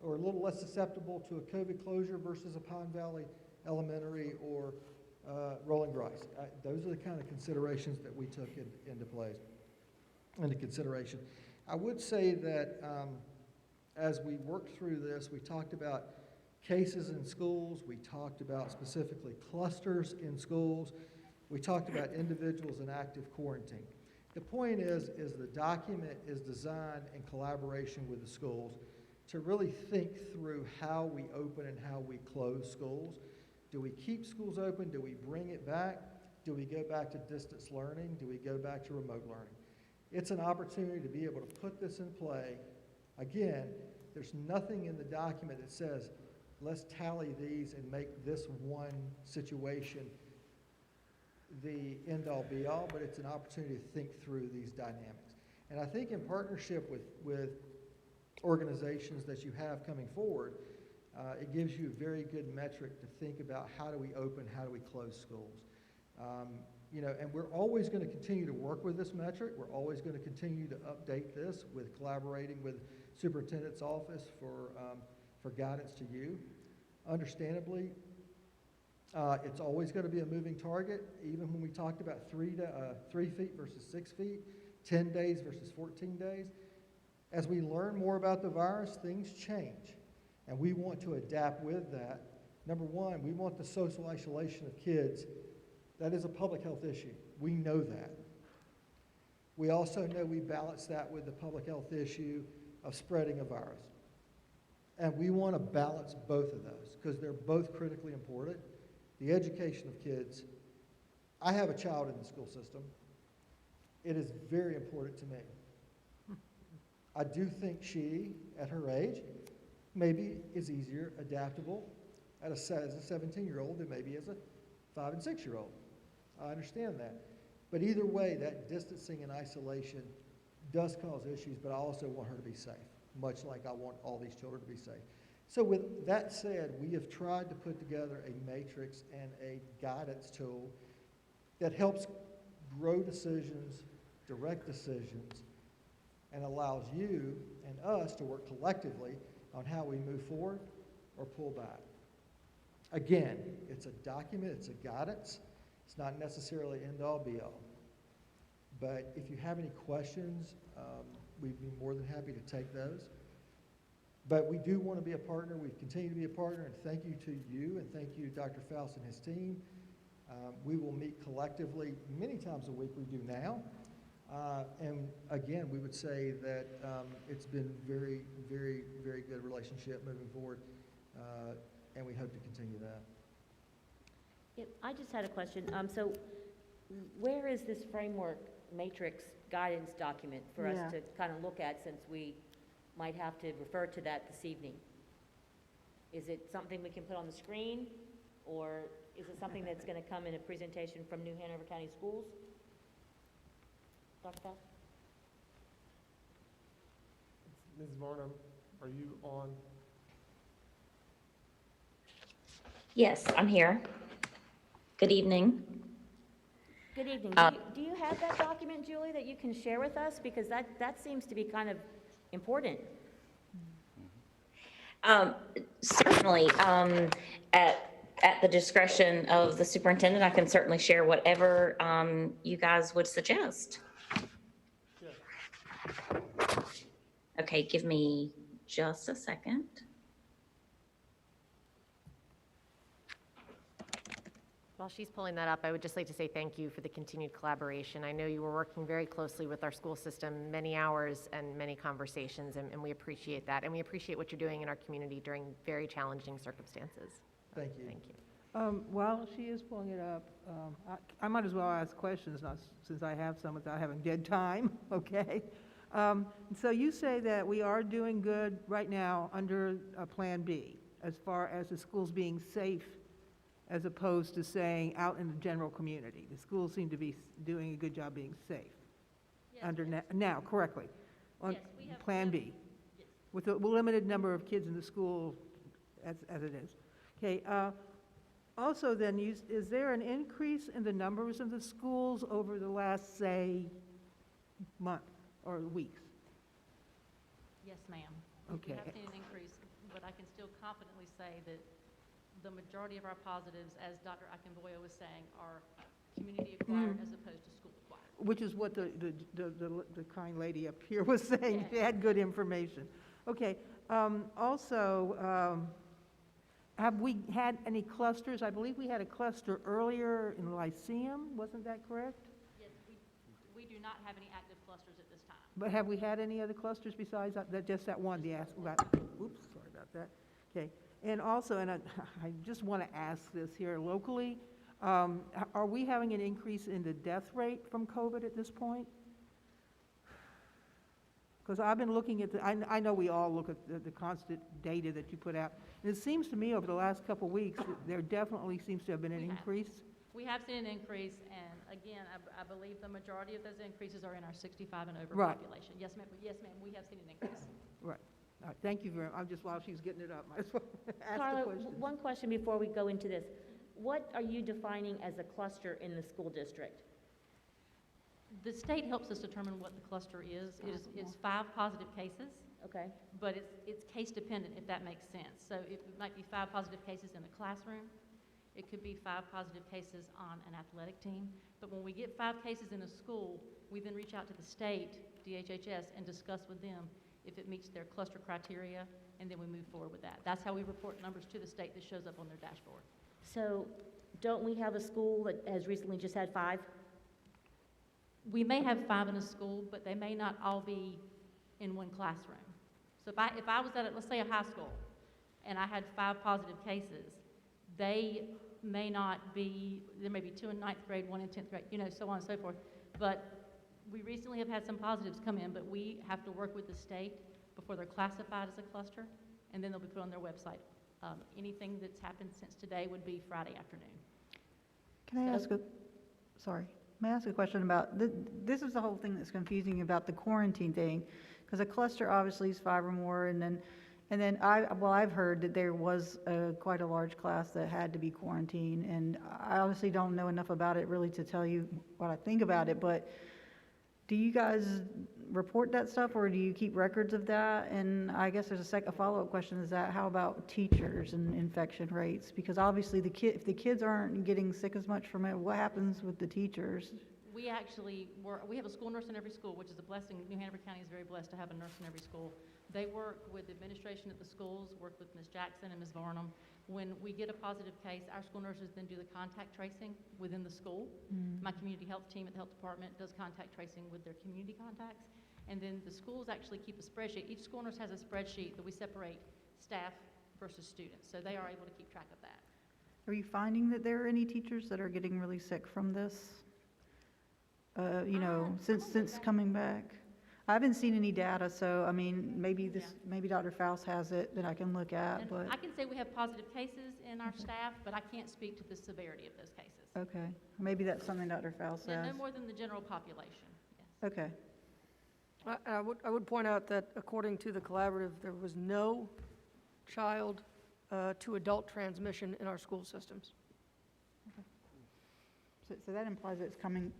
or a little less susceptible to a COVID closure versus a Pine Valley Elementary or Rolling Rice. Those are the kind of considerations that we took into consideration. I would say that as we worked through this, we talked about cases in schools, we talked about specifically clusters in schools, we talked about individuals in active quarantine. The point is the document is designed in collaboration with the schools to really think through how we open and how we close schools. Do we keep schools open? Do we bring it back? Do we go back to distance learning? Do we go back to remote learning? It's an opportunity to be able to put this in play. Again, there's nothing in the document that says, let's tally these and make this one situation the end-all be-all, but it's an opportunity to think through these dynamics. And I think in partnership with organizations that you have coming forward, it gives you a very good metric to think about how do we open, how do we close schools. And we're always going to continue to work with this metric. We're always going to continue to update this with collaborating with Superintendent's office for guidance to you. Understandably, it's always going to be a moving target, even when we talked about 3 feet versus 6 feet, 10 days versus 14 days. As we learn more about the virus, things change, and we want to adapt with that. Number one, we want the social isolation of kids. That is a public health issue. We know that. We also know we balance that with the public health issue of spreading a virus. And we want to balance both of those because they're both critically important. The education of kids. I have a child in the school system. it is very important to me. I do think she, at her age, maybe is easier adaptable as a 17-year-old than maybe as a 5 and 6-year-old. I understand that. But either way, that distancing and isolation does cause issues, but I also want her to be safe, much like I want all these children to be safe. So with that said, we have tried to put together a matrix and a guidance tool that helps grow decisions, direct decisions, and allows you and us to work collectively on how we move forward or pull back. Again, it's a document, it's a guidance. It's not necessarily end-all, be-all. But if you have any questions, we'd be more than happy to take those. But we do want to be a partner. We continue to be a partner, and thank you to you, and thank you, Dr. Faust and his team. We will meet collectively many times a week. We do now. And again, we would say that it's been very, very, very good relationship moving forward, and we hope to continue that.
Yeah, I just had a question. So where is this framework matrix guidance document for us to kind of look at, since we might have to refer to that this evening? Is it something we can put on the screen, or is it something that's going to come in a presentation from New Hanover County Schools? Dr. Faust?
Ms. Varnum, are you on?
Yes, I'm here. Good evening.
Good evening. Do you have that document, Julie, that you can share with us? Because that seems to be kind of important.
Certainly, at the discretion of the superintendent, I can certainly share whatever you guys would suggest. Okay, give me just a second.
While she's pulling that up, I would just like to say thank you for the continued collaboration. I know you were working very closely with our school system, many hours and many conversations, and we appreciate that. And we appreciate what you're doing in our community during very challenging circumstances.
Thank you.
Thank you.
While she is pulling it up, I might as well ask questions, since I have some without having dead time, okay? So you say that we are doing good right now under Plan B, as far as the schools being safe, as opposed to saying out in the general community. The schools seem to be doing a good job being safe.
Yes,
Under now, correctly, on
Yes, we have-
Plan B,
Yes.
with a limited number of kids in the school as it is. Okay, also then, is there an increase in the numbers of the schools over the last, say, month or weeks?
Yes, ma'am.
Okay.
We have seen an increase, but I can still confidently say that the majority of our positives, as Dr. Akinboyo was saying, are community acquired as opposed to school acquired.
Which is what the kind lady up here was saying.
Yes.
She had good information. Okay, also, have we had any clusters? I believe we had a cluster earlier in Lyceum, wasn't that correct?
Yes, we do not have any active clusters at this time.
But have we had any other clusters besides that, just that one? Oops, sorry about that. Okay, and also, and I just want to ask this here locally, are we having an increase in the death rate from COVID at this point? Because I've been looking at I know we all look at the constant data that you put out, and it seems to me over the last couple of weeks, there definitely seems to have been an increase.
We have seen an increase, and again, I believe the majority of those increases are in our 65 and over
Right.
population. Yes, ma'am, we have seen an increase.
Right. All right, thank you very much. I'm just, while she's getting it up, might as well ask
Carla,
the question.
one question before we go into this. What are you defining as a cluster in the school district? The state helps us determine what the cluster is. It's 5 positive cases. Okay. But it's case dependent, if that makes sense. So it might be 5 positive cases in a classroom. It could be 5 positive cases on an athletic team. But when we get 5 cases in a school, we then reach out to the state, DHHS, and discuss with them if it meets their cluster criteria, and then we move forward with that. That's how we report numbers to the state that shows up on their dashboard.
So don't we have a school that has recently just had 5?
We may have 5 in a school, but they may not all be in one classroom. So if I was at, let's say, a high school, and I had 5 positive cases, they may not be, there may be 2 in 9th grade, 1 in 10th grade, so on and so forth. But
We recently have had some positives come in, but we have to work with the state before they're classified as a cluster, and then they'll be put on their website. Anything that's happened since today would be Friday afternoon.
Can I ask sorry, may I ask a question about, this is the whole thing that's confusing about the quarantine thing, because a cluster obviously is 5 or more, and then I've heard that there was quite a large class that had to be quarantined, and I honestly don't know enough about it really to tell you what I think about it, but do you guys report that stuff, or do you keep records of that? And I guess there's a follow-up question is that, how about teachers and infection rates? Because obviously if the kids aren't getting sick as much from it, what happens with the teachers?
We actually we have a school nurse in every school, which is a blessing. New Hanover County is very blessed to have a nurse in every school. They work with administration at the schools, work with Ms. Jackson and Ms. Varnum. When we get a positive case, our school nurses then do the contact tracing within the school. My community health team at the health department does contact tracing with their community contacts. And then the schools actually keep a spreadsheet. Each school nurse has a spreadsheet that we separate staff versus students, so they are able to keep track of that.
Are you finding that there are any teachers that are getting really sick from this? Since coming back? I haven't seen any data, so I mean, maybe Dr. Faust has it that I can look at,
And
but.
I can say we have positive cases in our staff, but I can't speak to the severity of those cases.
Okay, maybe that's something Dr. Faust
No,
has.
no more than the general population, yes.
Okay.
I would point out that according to the collaborative, there was no child to adult transmission in our school systems.
So that implies it's coming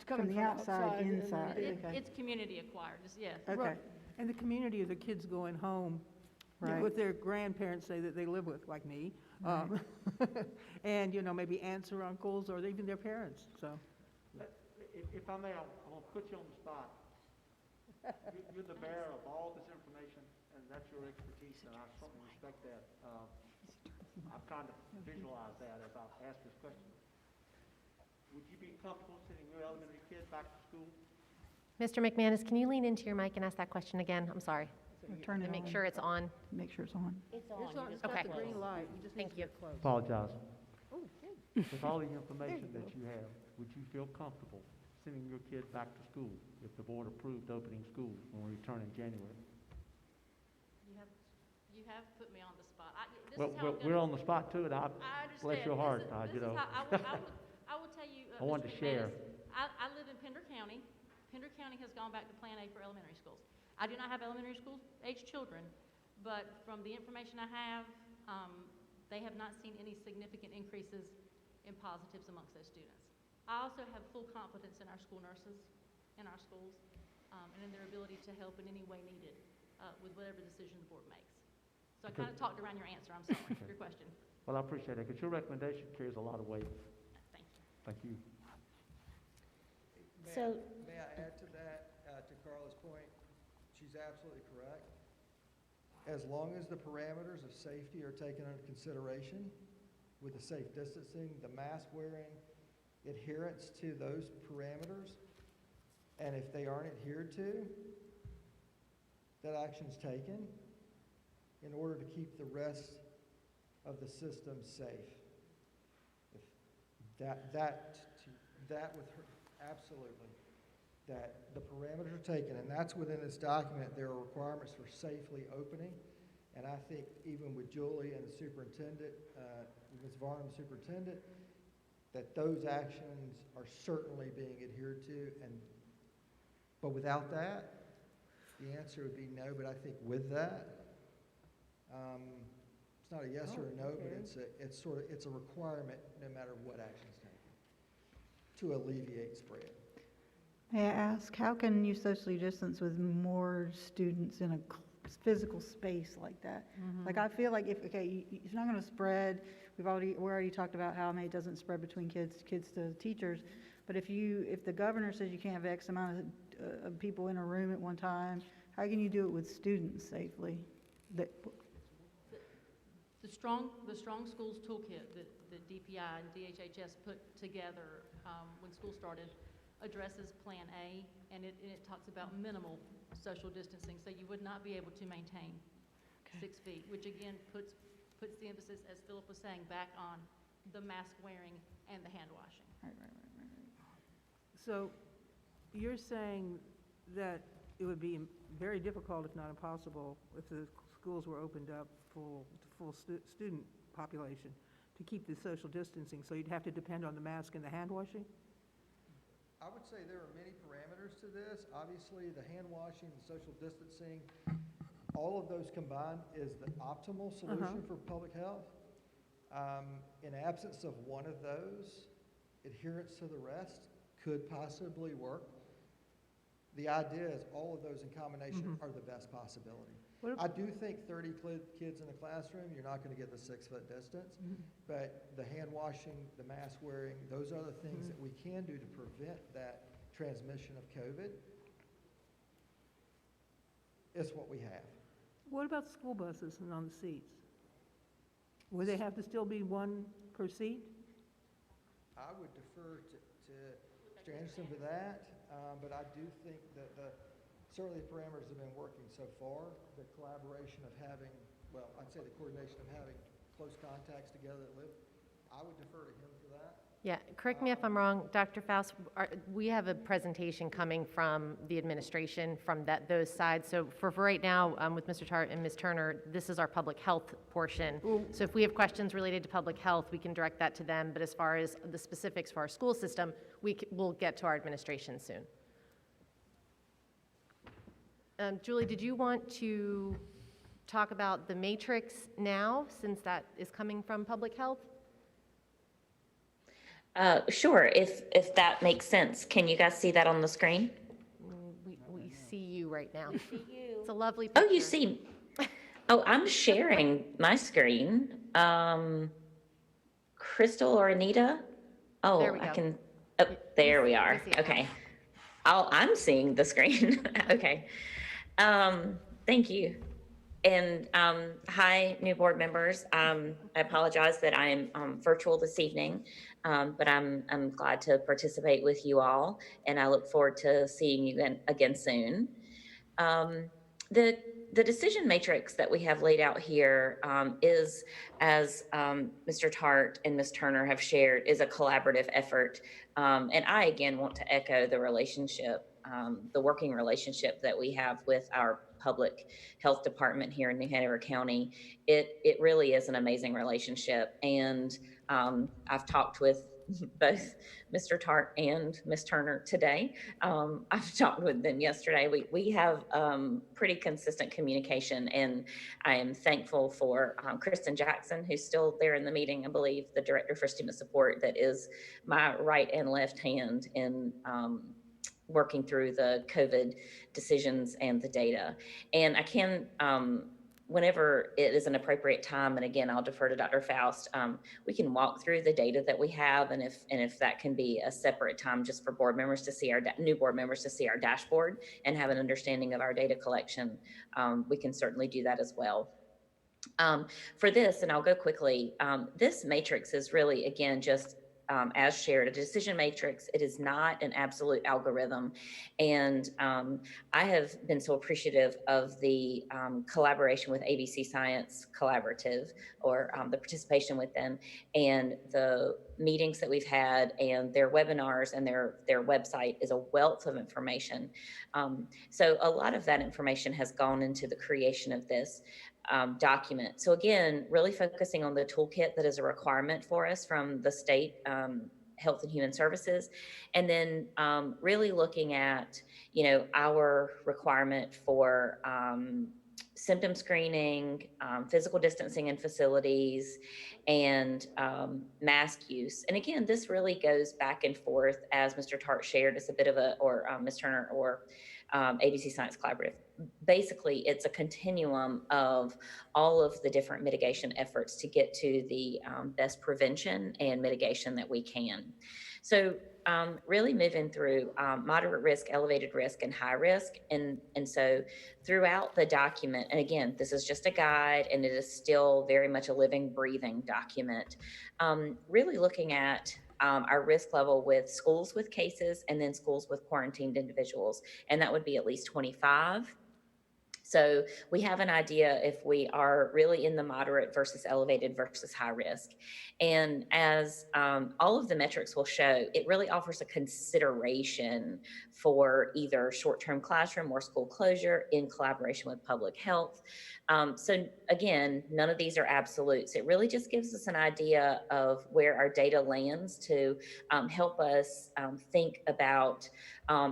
coming
from the
from
outside,
outside and
inside. Okay.
It's community acquired, yes.
Okay.
And the community of the kids going home
Right.
with their grandparents say that they live with, like me.
Right.
And, maybe aunts or uncles or even their parents, so.
If I may, I want to put you on the spot. You're the bearer of all this information, and that's your expertise, and I certainly respect that. I'm trying to visualize that as I ask this question. Would you be comfortable sending your elementary kid back to school?
Mr. McManus, can you lean into your mic and ask that question again? I'm sorry.
Turn it
And make
on.
sure it's on.
Make sure it's on.
It's got
Okay.
the green light, you just need
Thank
to
you.
get close.
Apologize.
Oh,
With all the information that you have, would you feel comfortable sending your kid back to school if the board approved opening schools when we return in January?
You have put me on the spot.
We're on the spot too, and I bless your heart,
This
you
is
know.
how I will tell you,
I wanted
Mr.
to share.
McManus, I live in Pender County. Pender County has gone back to Plan A for elementary schools. I do not have elementary school age children, but from the information I have, they have not seen any significant increases in positives amongst those students. I also have full confidence in our school nurses in our schools and in their ability to help in any way needed with whatever decision the board makes. So I kind of talked around your answer, I'm sorry, your question.
Well, I appreciate it, because your recommendation carries a lot of weight.
Thank you.
Thank you.
May I add to that, to Carla's point? She's absolutely correct. As long as the parameters of safety are taken into consideration with the safe distancing, the mask wearing, adherence to those parameters, and if they aren't adhered to, that action's taken in order to keep the rest of the system safe. If that with her, absolutely, that the parameters are taken, and that's within this document. There are requirements for safely opening, and I think even with Julie and the superintendent, Ms. Varnum, the superintendent, that those actions are certainly being adhered to, but without that, the answer would be no. But I think with that, it's not a yes or a no, but it's a requirement no matter what action's taken to alleviate spread.
May I ask, how can you socially distance with more students in a physical space like that? Like, I feel like it's not going to spread. We already talked about how it doesn't spread between kids to teachers. But if the governor says you can't have X amount of people in a room at one time, how can you do it with students safely?
The Strong Schools Toolkit that DPI and DHHS put together when school started addresses Plan A, and it talks about minimal social distancing, so you would not be able to maintain 6 feet, which again puts the emphasis, as Philip was saying, back on the mask wearing and the hand washing.
So You're saying that it would be very difficult, if not impossible, if the schools were opened up to full student population, to keep the social distancing, so you'd have to depend on the mask and the hand washing?
I would say there are many parameters to this. Obviously, the hand washing, the social distancing, all of those combined is the optimal solution for public health. In absence of one of those, adherence to the rest could possibly work. The idea is all of those in combination are the best possibility. I do think 30 kids in a classroom, you're not going to get the 6-foot distance, but the hand washing, the mask wearing, those are the things that we can do to prevent that transmission of COVID. It's what we have.
What about school buses and on the seats? Would they have to still be one per seat?
I would defer to Mr. Anderson for that, but I do think that certainly the parameters have been working so far. The collaboration of having, well, I'd say the coordination of having close contacts together that live, I would defer to him for that.
Yeah, correct me if I'm wrong, Dr. Faust, we have a presentation coming from the administration from those sides. So for right now, with Mr. Tart and Ms. Turner, this is our public health portion. So if we have questions related to public health, we can direct that to them. But as far as the specifics for our school system, we'll get to our administration soon. Julie, did you want to talk about the matrix now, since that is coming from public health?
Sure, if that makes sense. Can you guys see that on the screen?
We see you right now. We see you. It's a lovely picture.
Oh, you see. Oh, I'm sharing my screen. Crystal or Anita? Oh,
There we
I
go.
can, oh, there we are.
see it now.
Okay. I'm seeing the screen. Okay. Thank you. And hi, new board members. I apologize that I am virtual this evening, but I'm glad to participate with you all, and I look forward to seeing you again soon. The decision matrix that we have laid out here is, as Mr. Tart and Ms. Turner have shared, is a collaborative effort. And I, again, want to echo the relationship, the working relationship that we have with our public health department here in New Hanover County. It really is an amazing relationship. And I've talked with both Mr. Tart and Ms. Turner today. I've talked with them yesterday. We have pretty consistent communication, and I am thankful for Kristen Jackson, who's still there in the meeting, I believe, the Director for Student Support, that is my right and left hand in working through the COVID decisions and the data. And I can, whenever it is an appropriate time, and again, I'll defer to Dr. Faust, we can walk through the data that we have, and if that can be a separate time just for board members to see new board members to see our dashboard and have an understanding of our data collection, we can certainly do that as well. For this, and I'll go quickly, this matrix is really, again, just as shared, a decision matrix. It is not an absolute algorithm. And I have been so appreciative of the collaboration with ABC Science Collaborative, or the participation with them, and the meetings that we've had, and their webinars, and their website is a wealth of information. So a lot of that information has gone into the creation of this document. So again, really focusing on the toolkit that is a requirement for us from the state Health and Human Services, and then really looking at, our requirement for symptom screening, physical distancing in facilities, and mask use. And again, this really goes back and forth, as Mr. Tart shared, as a bit of or Ms. Turner, or ABC Science Collaborative. Basically, it's a continuum of all of the different mitigation efforts to get to the best prevention and mitigation that we can. So really moving through moderate risk, elevated risk, and high risk. And so throughout the document, and again, this is just a guide, and it is still very much a living, breathing document, really looking at our risk level with schools with cases, and then schools with quarantined individuals. And that would be at least 25. So we have an idea if we are really in the moderate versus elevated versus high risk. And as all of the metrics will show, it really offers a consideration for either short-term classroom or school closure in collaboration with public health. So again, none of these are absolutes. It really just gives us an idea of where our data lands to help us think about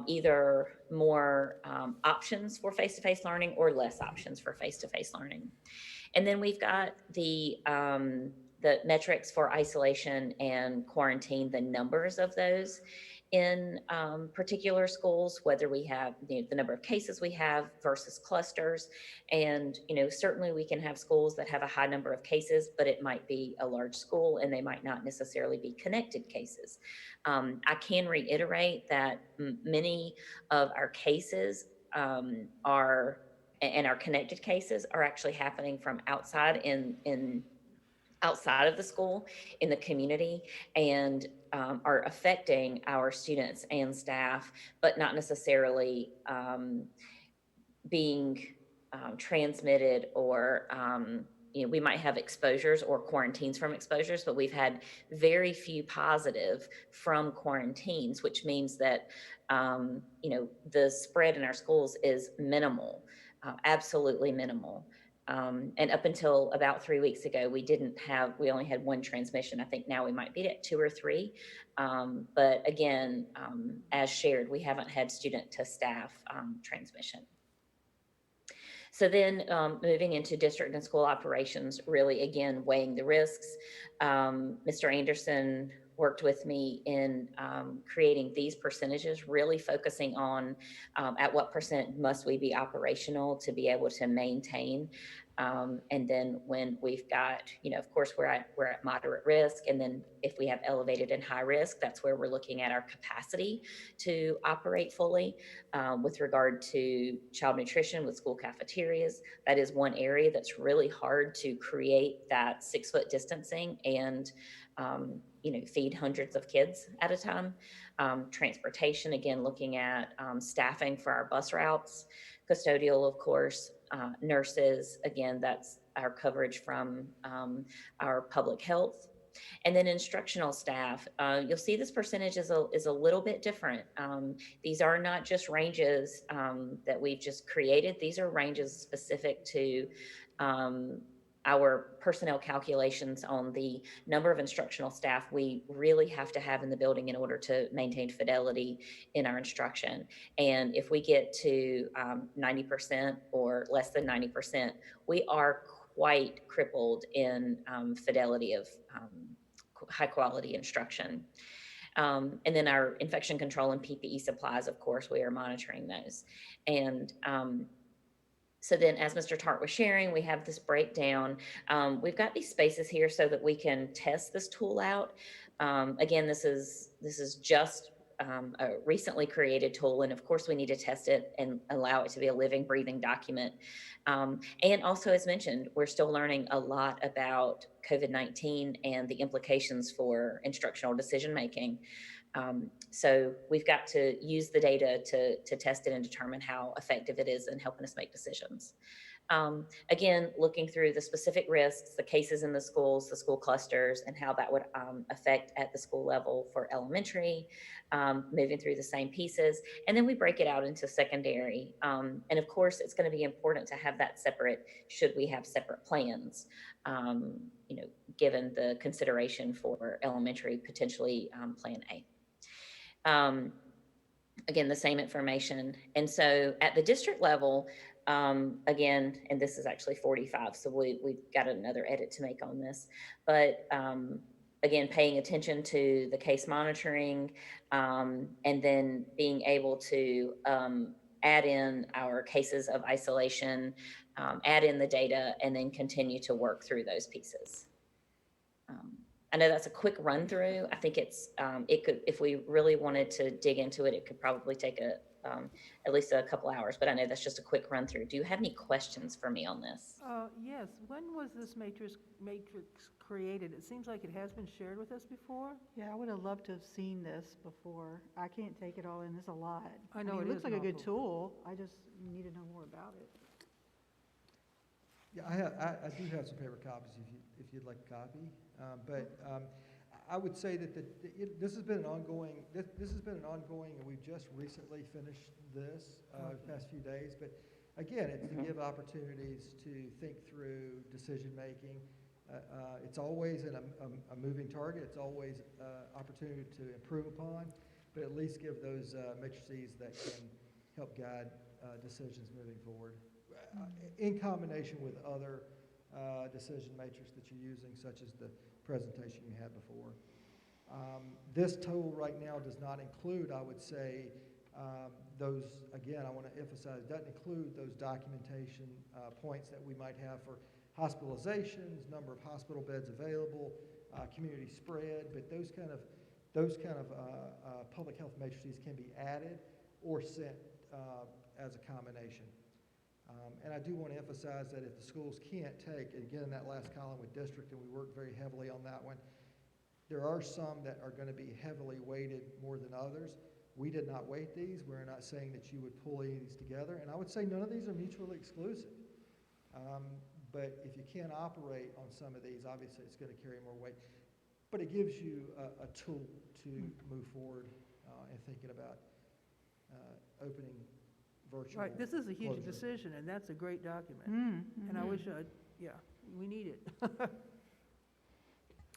either more options for face-to-face learning or less options for face-to-face learning. And then we've got the metrics for isolation and quarantine, the numbers of those in particular schools, whether we have the number of cases we have versus clusters. And, certainly we can have schools that have a high number of cases, but it might be a large school and they might not necessarily be connected cases. I can reiterate that many of our cases and our connected cases are actually happening from outside outside of the school in the community and are affecting our students and staff, but not necessarily being transmitted or we might have exposures or quarantines from exposures, but we've had very few positive from quarantines, which means that the spread in our schools is minimal, absolutely minimal. And up until about 3 weeks ago, we only had one transmission. I think now we might be at 2 or 3. But again, as shared, we haven't had student to staff transmission. So then moving into district and school operations, really, again, weighing the risks. Mr. Anderson worked with me in creating these percentages, really focusing on at what percent must we be operational to be able to maintain. And then when we've got, of course, we're at moderate risk. And then if we have elevated and high risk, that's where we're looking at our capacity to operate fully. With regard to child nutrition with school cafeterias, that is one area that's really hard to create that 6-foot distancing and feed hundreds of kids at a time. Transportation, again, looking at staffing for our bus routes, custodial, of course, nurses, again, that's our coverage from our public health. And then instructional staff, you'll see this percentage is a little bit different. These are not just ranges that we've just created. These are ranges specific to our personnel calculations on the number of instructional staff we really have to have in the building in order to maintain fidelity in our instruction. And if we get to 90% or less than 90%, we are quite crippled in fidelity of high quality instruction. And then our infection control and PPE supplies, of course, we are monitoring those. And so then, as Mr. Tart was sharing, we have this breakdown. We've got these spaces here so that we can test this tool out. Again, this is just a recently created tool, and of course, we need to test it and allow it to be a living, breathing document. And also, as mentioned, we're still learning a lot about COVID-19 and the implications for instructional decision making. So we've got to use the data to test it and determine how effective it is in helping us make decisions. Again, looking through the specific risks, the cases in the schools, the school clusters, and how that would affect at the school level for elementary, moving through the same pieces. And then we break it out into secondary. And of course, it's going to be important to have that separate, should we have separate plans, given the consideration for elementary, potentially Plan A. Again, the same information. And so at the district level, again, and this is actually 45, so we've got another edit to make on this. But again, paying attention to the case monitoring, and then being able to add in our cases of isolation, add in the data, and then continue to work through those pieces. I know that's a quick run through. I think it could, if we really wanted to dig into it, it could probably take at least a couple hours, but I know that's just a quick run through. Do you have any questions for me on this?
Yes. When was this matrix created? It seems like it has been shared with us before.
Yeah, I would have loved to have seen this before. I can't take it all in. There's a lot.
I know
it
it
looks
is
like
an
a good
awful-
tool. I just need to know more about it.
Yeah, I do have some paper copies if you'd like a copy. I would say that this has been an ongoing, and we've just recently finished this the past few days. But again, it's to give opportunities to think through decision-making. It's always a moving target. It's always opportunity to improve upon, but at least give those matrices that can help guide decisions moving forward, in combination with other decision matrix that you're using, such as the presentation you had before. This total right now does not include, I would say, those, again, I want to emphasize, doesn't include those documentation points that we might have for hospitalizations, number of hospital beds available, community spread, but those kind of public health matrices can be added or sent as a combination. And I do want to emphasize that if the schools can't take, again, that last column with district, and we work very heavily on that one, there are some that are going to be heavily weighted more than others. We did not weight these. We're not saying that you would pull any of these together. And I would say none of these are mutually exclusive. But if you can't operate on some of these, obviously it's going to carry more weight. But it gives you a tool to move forward in thinking about opening virtual.
Right, this is a huge
closure.
decision, and that's a great document.
Mm-hmm.
And I wish we need it.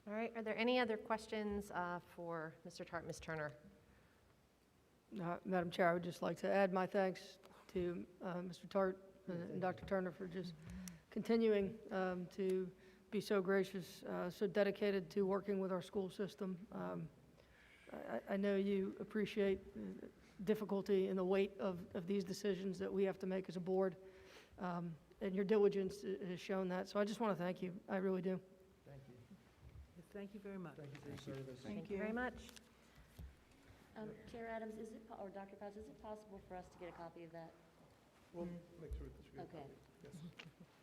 All right, are there any other questions for Mr. Tart, Ms. Turner?
Madam Chair, I would just like to add my thanks to Mr. Tart and Dr. Turner for just continuing to be so gracious, so dedicated to working with our school system. I know you appreciate difficulty and the weight of these decisions that we have to make as a board, and your diligence has shown that. So I just want to thank you. I really do.
Thank you.
Thank you very much.
Thank you for your service.
Thank you very much.
Chair Adams, or Dr. Fauci, is it possible for us to get a copy of that?
We'll make sure that you get
Okay.
Yes.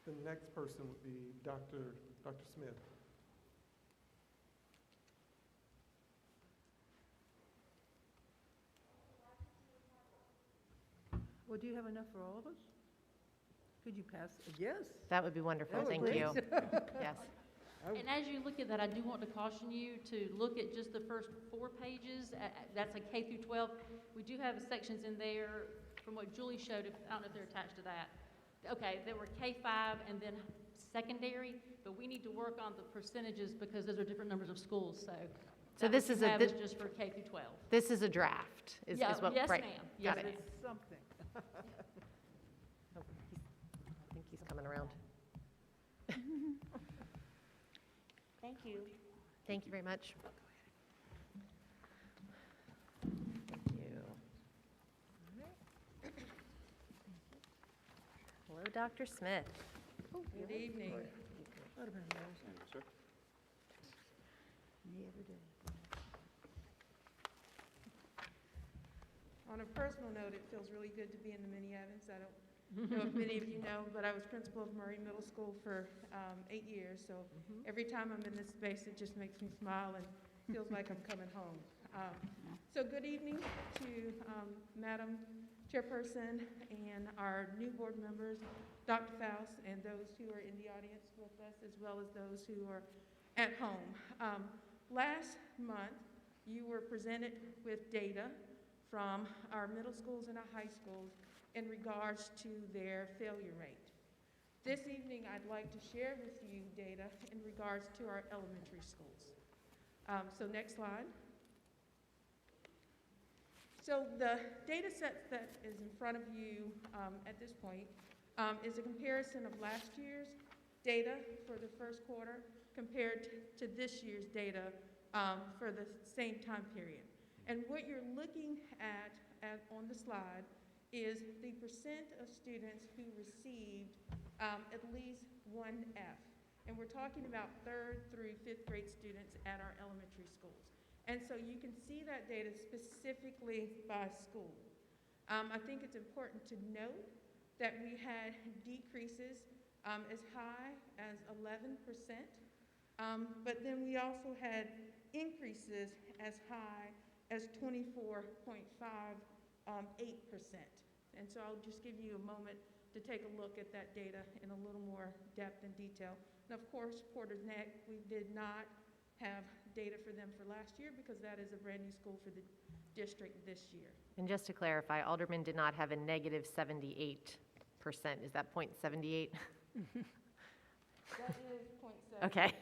The next person would be Dr. Smith.
Well, do you have enough for all of us? Could you pass? Yes.
That would be wonderful.
That would
Thank
be
you.
great.
Yes.
And as you look at that, I do want to caution you to look at just the first 4 pages. That's a K through 12. We do have sections in there from what Julie showed. I don't know if they're attached to that. Okay, there were K-5 and then secondary, but we need to work on the percentages because those are different numbers of schools. So
this is a
just for K through 12.
This is a draft. Is what?
Yes,
Right.
ma'am.
Got
Yes,
it.
ma'am.
Something.
I think he's coming around.
Thank you.
Thank you very much. Thank you. Hello, Dr. Smith.
Good evening. On a personal note, it feels really good to be in the Minneapolis. I don't know if many of you know, but I was principal of Murray Middle School for 8 years. So every time I'm in this space, it just makes me smile and feels like I'm coming home. So good evening to Madam Chairperson and our new board members, Dr. Faust, and those who are in the audience with us, as well as those who are at home. Last month, you were presented with data from our middle schools and our high schools in regards to their failure rate. This evening, I'd like to share with you data in regards to our elementary schools. So next slide. So the data set that is in front of you at this point is a comparison of last year's data for the first quarter compared to this year's data for the same time period. And what you're looking at on the slide is the percent of students who received at least one F. And we're talking about 3rd through 5th grade students at our elementary schools. And so you can see that data specifically by school. I think it's important to note that we had decreases as high as 11%, but then we also had increases as high as 24.58%. And so I'll just give you a moment to take a look at that data in a little more depth and detail. And of course, Porter's Neck, we did not have data for them for last year because that is a brand new school for the district this year.
And just to clarify, Alderman did not have a negative 78%. Is that 0.78?
That is 0.7.
Okay.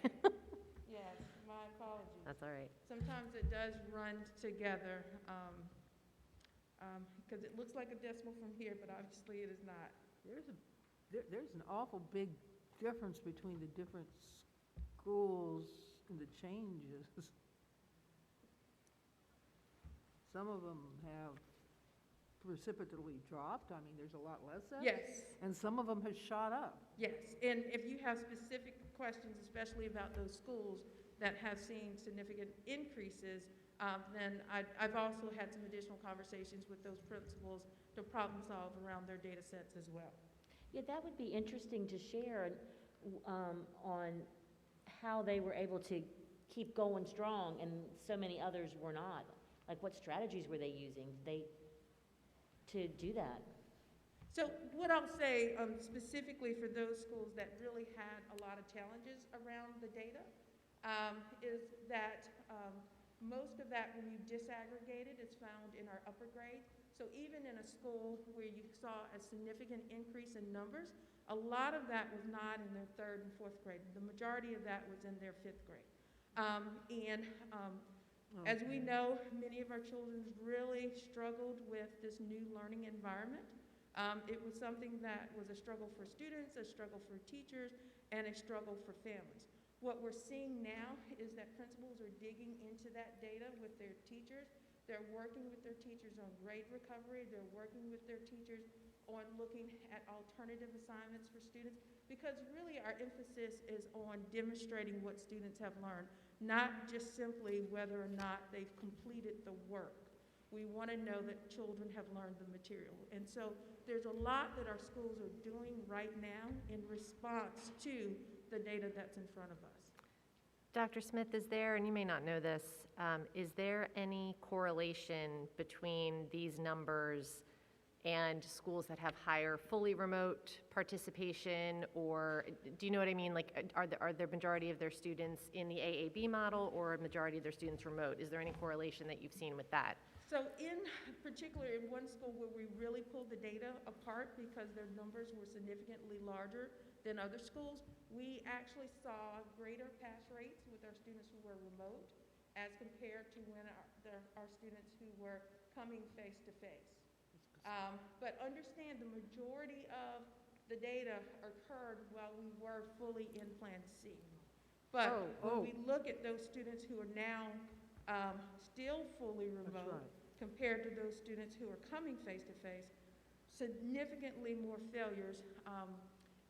Yes, my apologies.
That's all right.
Sometimes it does run together because it looks like a decimal from here, but obviously it is not.
There's an awful big difference between the different schools and the changes. Some of them have precipitously dropped. I mean, there's a lot less of.
Yes.
And some of them have shot up.
Yes, and if you have specific questions, especially about those schools that have seen significant increases, then I've also had some additional conversations with those principals to problem solve around their data sets as well.
Yeah, that would be interesting to share on how they were able to keep going strong and so many others were not. Like, what strategies were they using to do that?
So what I'll say specifically for those schools that really had a lot of challenges around the data is that most of that, when you disaggregate it, is found in our upper grades. So even in a school where you saw a significant increase in numbers, a lot of that was not in their 3rd and 4th grade. The majority of that was in their 5th grade. As we know, many of our children really struggled with this new learning environment. It was something that was a struggle for students, a struggle for teachers, and a struggle for families. What we're seeing now is that principals are digging into that data with their teachers. They're working with their teachers on grade recovery. They're working with their teachers on looking at alternative assignments for students, because really our emphasis is on demonstrating what students have learned, not just simply whether or not they've completed the work. We want to know that children have learned the material. And so there's a lot that our schools are doing right now in response to the data that's in front of us.
Dr. Smith, is there, and you may not know this, is there any correlation between these numbers and schools that have higher fully remote participation, or do you know what I mean? Like, are the majority of their students in the AAB model or a majority of their students remote? Is there any correlation that you've seen with that?
So in particular, in one school where we really pulled the data apart because their numbers were significantly larger than other schools, we actually saw greater pass rates with our students who were remote as compared to when our students who were coming face-to-face. But understand the majority of the data occurred while we were fully in Plan C. But when we look at those students who are now still fully remote compared to those students who are coming face-to-face, significantly more failures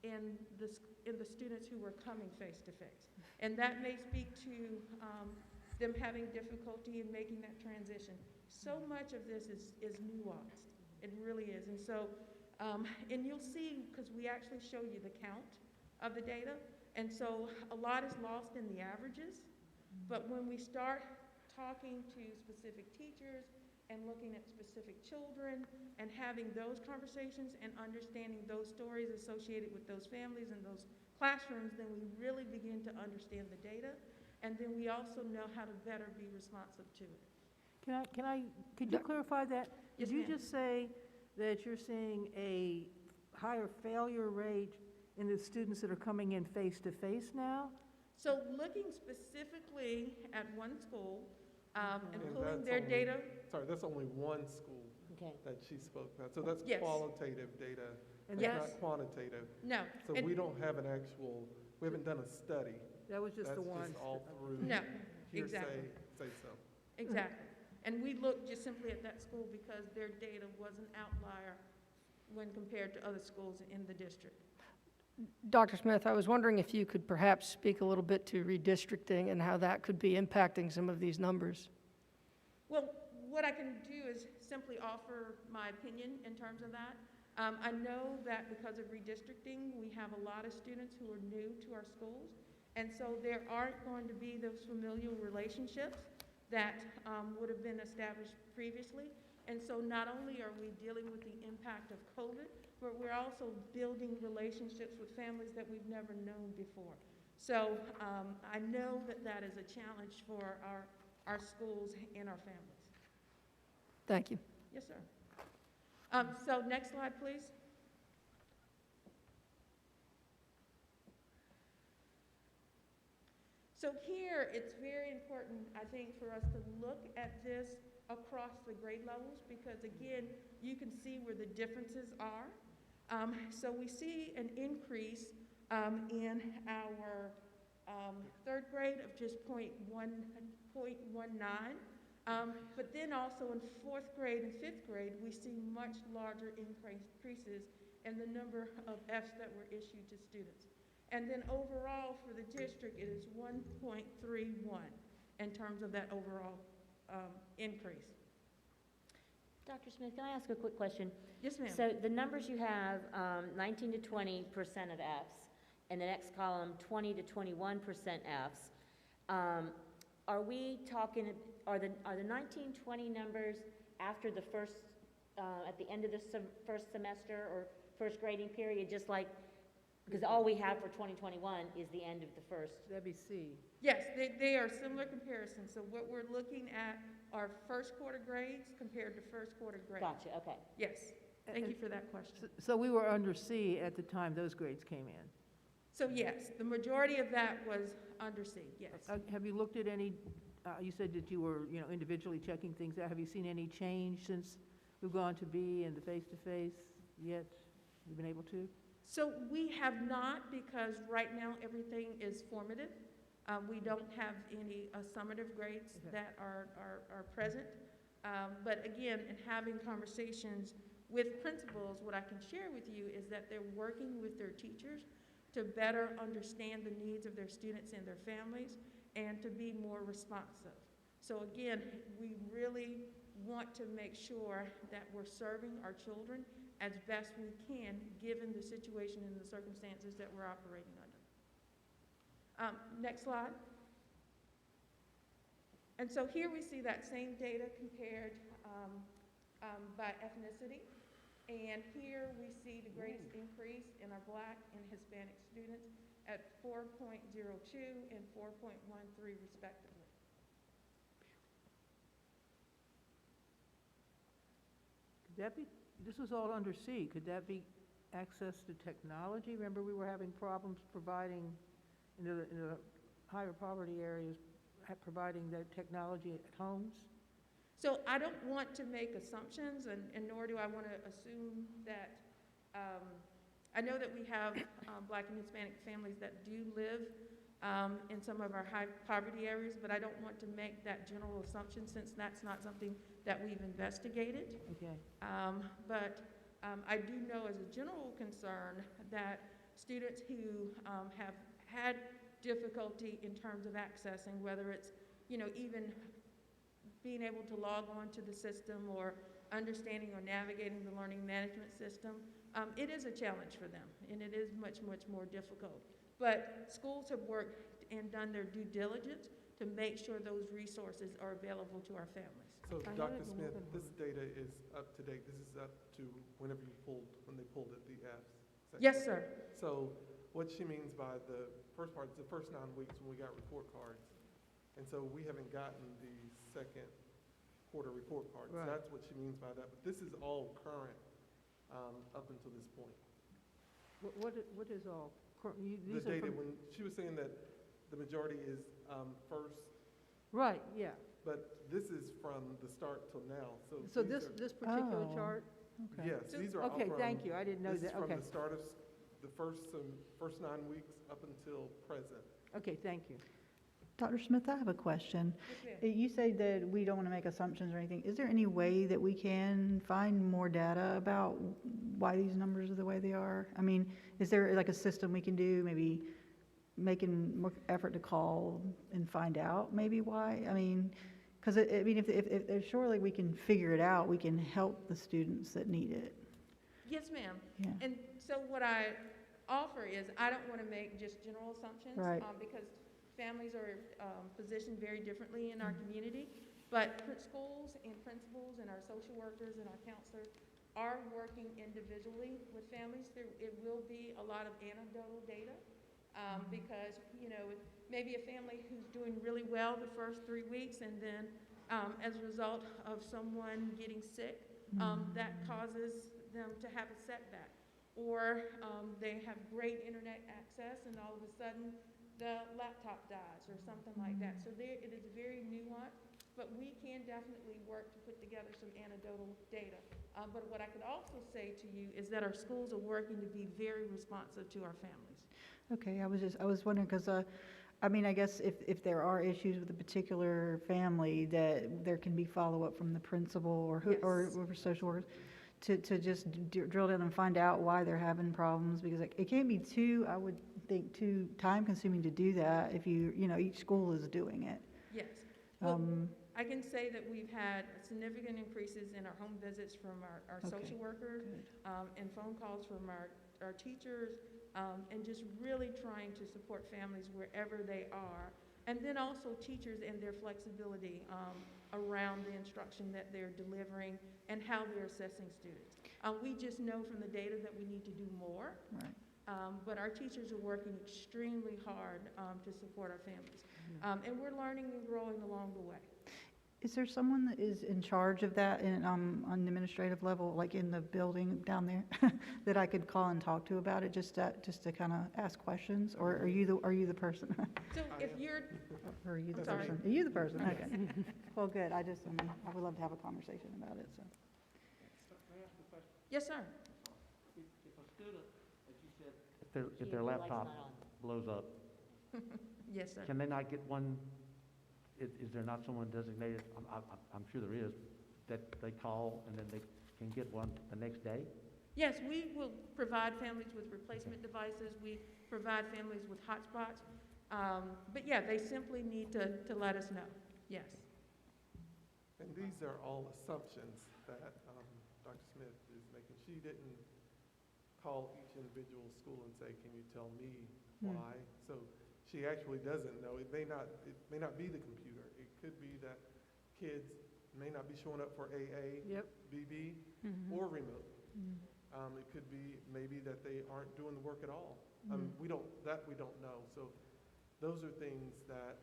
in the students who were coming face-to-face. And that may speak to them having difficulty in making that transition. So much of this is nuanced. It really is. And so, and you'll see, because we actually show you the count of the data, and so a lot is lost in the averages, but when we start talking to specific teachers and looking at specific children and having those conversations and understanding those stories associated with those families and those classrooms, then we really begin to understand the data, and then we also know how to better be responsive to it.
Could you clarify that?
Yes,
Did you
ma'am.
just say that you're seeing a higher failure rate in the students that are coming in face-to-face now?
So looking specifically at one school and pulling
that's
their
only-
data.
Sorry, that's only one school that she spoke about. So that's
Yes.
qualitative data,
And
that's
yes.
not quantitative.
No.
So
And-
we don't have an actual, we haven't done a study.
That was just the one.
That's just all through
No,
hearsay,
exactly.
say so.
Exactly. And we looked just simply at that school because their data was an outlier when compared to other schools in the district.
Dr. Smith, I was wondering if you could perhaps speak a little bit to redistricting and how that could be impacting some of these numbers.
Well, what I can do is simply offer my opinion in terms of that. I know that because of redistricting, we have a lot of students who are new to our schools, and so there aren't going to be those familial relationships that would have been established previously. And so not only are we dealing with the impact of COVID, but we're also building relationships with families that we've never known before. So I know that that is a challenge for our schools and our families.
Thank you.
Yes, sir. So next slide, please. So here, it's very important, I think, for us to look at this across the grade levels, because again, you can see where the differences are. So we see an increase in our third grade of just 0.19, but then also in fourth grade and fifth grade, we see much larger increases in the number of Fs that were issued to students. And then overall for the district, it is 1.31 in terms of that overall increase.
Dr. Smith, can I ask a quick question?
Yes, ma'am.
So the numbers you have, 19 to 20% of Fs, and the next column, 20 to 21% Fs. Are we talking, are the 19, 20 numbers after the first, at the end of the first semester or first grading period, just like, because all we have for 2021 is the end of the first?
That'd be C.
Yes, they are similar comparisons. So what we're looking at are first quarter grades compared to first quarter grades.
Gotcha, okay.
Yes, thank you for that question.
So we were under C at the time those grades came in?
So yes, the majority of that was under C, yes.
Have you looked at any, you said that you were, individually checking things out. Have you seen any change since we've gone to B and the face-to-face yet? You've been able to?
So we have not, because right now everything is formative. We don't have any summative grades that are present. But again, in having conversations with principals, what I can share with you is that they're working with their teachers to better understand the needs of their students and their families and to be more responsive. So again, we really want to make sure that we're serving our children as best we can, given the situation and the circumstances that we're operating under. Next slide. And so here we see that same data compared by ethnicity. And here we see the greatest increase in our Black and Hispanic students at 4.02 and 4.13 respectively.
Could that be, this was all under C, could that be access to technology? Remember we were having problems providing, in the higher poverty areas, providing that technology at homes?
So I don't want to make assumptions, and nor do I want to assume that, I know that we have Black and Hispanic families that do live in some of our high poverty areas, but I don't want to make that general assumption since that's not something that we've investigated.
Okay.
But I do know as a general concern that students who have had difficulty in terms of accessing, whether it's, even being able to log on to the system or understanding or navigating the learning management system, it is a challenge for them, and it is much, much more difficult. But schools have worked and done their due diligence to make sure those resources are available to our families.
So, Dr. Smith, this data is up to date. This is up to when they pulled it, the Fs.
Yes, sir.
So what she means by the first part is the first 9 weeks when we got report cards. And so we haven't gotten the second quarter report cards.
Right.
That's what she means by that. But this is all current up until this point.
What is all?
The data, when she was saying that the majority is first.
Right, yeah.
But this is from the start till now.
So this particular chart?
Okay. Yes, these are all
Okay,
from,
thank you, I didn't know
this is
that,
from
okay.
the start of the first 9 weeks up until present.
Okay, thank you.
Dr. Smith, I have a question.
Yes, ma'am.
You say that we don't want to make assumptions or anything. Is there any way that we can find more data about why these numbers are the way they are? I mean, is there like a system we can do, maybe making more effort to call and find out maybe why? I mean, because if surely we can figure it out, we can help the students that need it.
Yes, ma'am.
Yeah.
And so what I offer is I don't want to make just general assumptions because families are positioned very differently in our community, but schools and principals and our social workers and our counselors are working individually with families. It will be a lot of anecdotal data because, you know, maybe a family who's doing really well the first 3 weeks, and then as a result of someone getting sick, that causes them to have a setback. Or they have great internet access, and all of a sudden the laptop dies or something like that. So it is very nuanced, but we can definitely work to put together some anecdotal data. But what I could also say to you is that our schools are working to be very responsive to our families.
Okay, I was wondering, because, I mean, I guess if there are issues with a particular family, that there can be follow-up from the principal or or social workers to just drill down and find out why they're having problems, because it can't be too, I would think, too time-consuming to do that if you know, each school is doing it.
Yes. Well, I can say that we've had significant increases in our home visits from our social workers, and phone calls from our teachers, and just really trying to support families wherever they are. And then also teachers and their flexibility around the instruction that they're delivering and how they're assessing students. We just know from the data that we need to do more, but our teachers are working extremely hard to support our families. And we're learning and growing along the way.
Is there someone that is in charge of that on the administrative level, like in the building down there, that I could call and talk to about it, just to kind of ask questions, or are you the person?
So if you're,
Or are you the
I'm sorry.
person? Are you the person? Okay. Well, good. I would love to have a conversation about it. So.
Yes, sir.
If a student, as you said, if their laptop blows up,
Yes, sir.
can they not get one? Is there not someone designated? I'm sure there is, that they call and then they can get one the next day?
Yes, we will provide families with replacement devices. We provide families with hotspots. But yeah, they simply need to let us know. Yes.
And these are all assumptions that Dr. Smith is making. She didn't call each individual school and say, can you tell me why? So she actually doesn't know. It may not be the computer. It could be that kids may not be showing up for AA, BB, or remote. It could be maybe that they aren't doing the work at all. We don't know. So those are things that,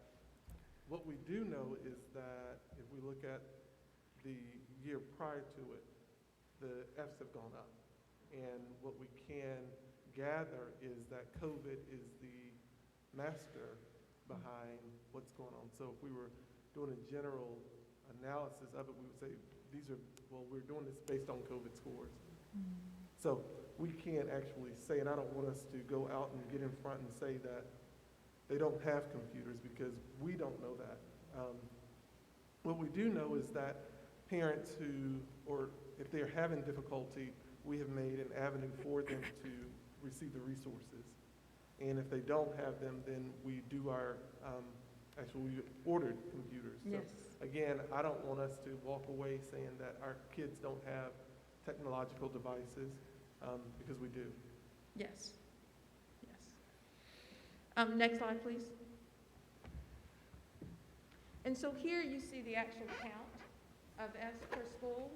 what we do know is that if we look at the year prior to it, the Fs have gone up. And what we can gather is that COVID is the master behind what's going on. So if we were doing a general analysis of it, we would say we're doing this based on COVID scores. So we can't actually say, and I don't want us to go out and get in front and say that they don't have computers, because we don't know that. What we do know is that parents or if they're having difficulty, we have made an avenue for them to receive the resources. And if they don't have them, then we do we ordered computers.
Yes.
So again, I don't want us to walk away saying that our kids don't have technological devices, because we do.
Yes. Next slide, please. And so here you see the actual count of S per school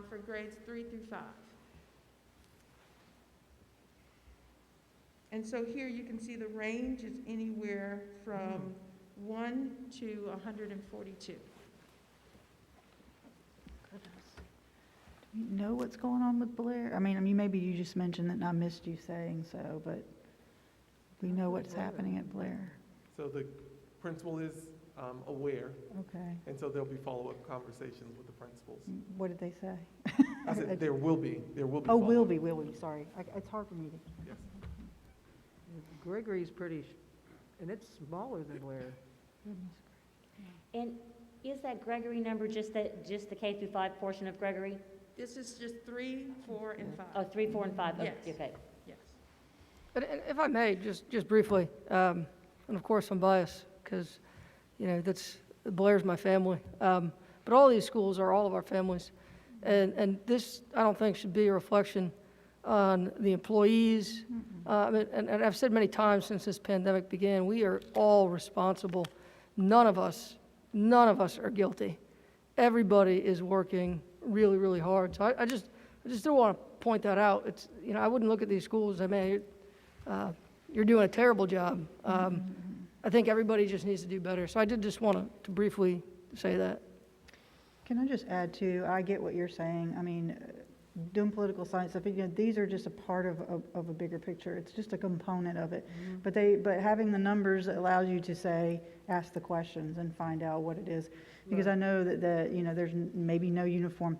for grades 3 through 5. And so here you can see the range is anywhere from 1 to 142.
Do you know what's going on with Blair? I mean, maybe you just mentioned that, and I missed you saying so, but we know what's happening at Blair.
So the principal is aware.
Okay.
And so there'll be follow-up conversations with the principals.
What did they say?
I said there will be.
Oh, will be, sorry. It's hard for me to.
Yes.
Gregory's pretty, and it's smaller than Blair.
And is that Gregory number just the K through 5 portion of Gregory?
This is just 3, 4, and 5.
Oh, 3, 4, and 5.
Yes.
Okay.
Yes.
But if I may, just briefly, and of course I'm biased because, Blair's my family. But all these schools are all of our families. And this, I don't think, should be a reflection on the employees. And I've said many times since this pandemic began, we are all responsible. None of us are guilty. Everybody is working really, really hard. So I just I just do want to point that out. It's, you know, I wouldn't look at these schools, I mean, you're doing a terrible job. I think everybody just needs to do better. So I did just want to briefly say that.
Can I just add to, I get what you're saying. I mean, doing political science stuff, you know, these are just a part of a bigger picture. It's just a component of it. But having the numbers allows you to say, ask the questions and find out what it is. Because I know that you know, there's maybe no uniform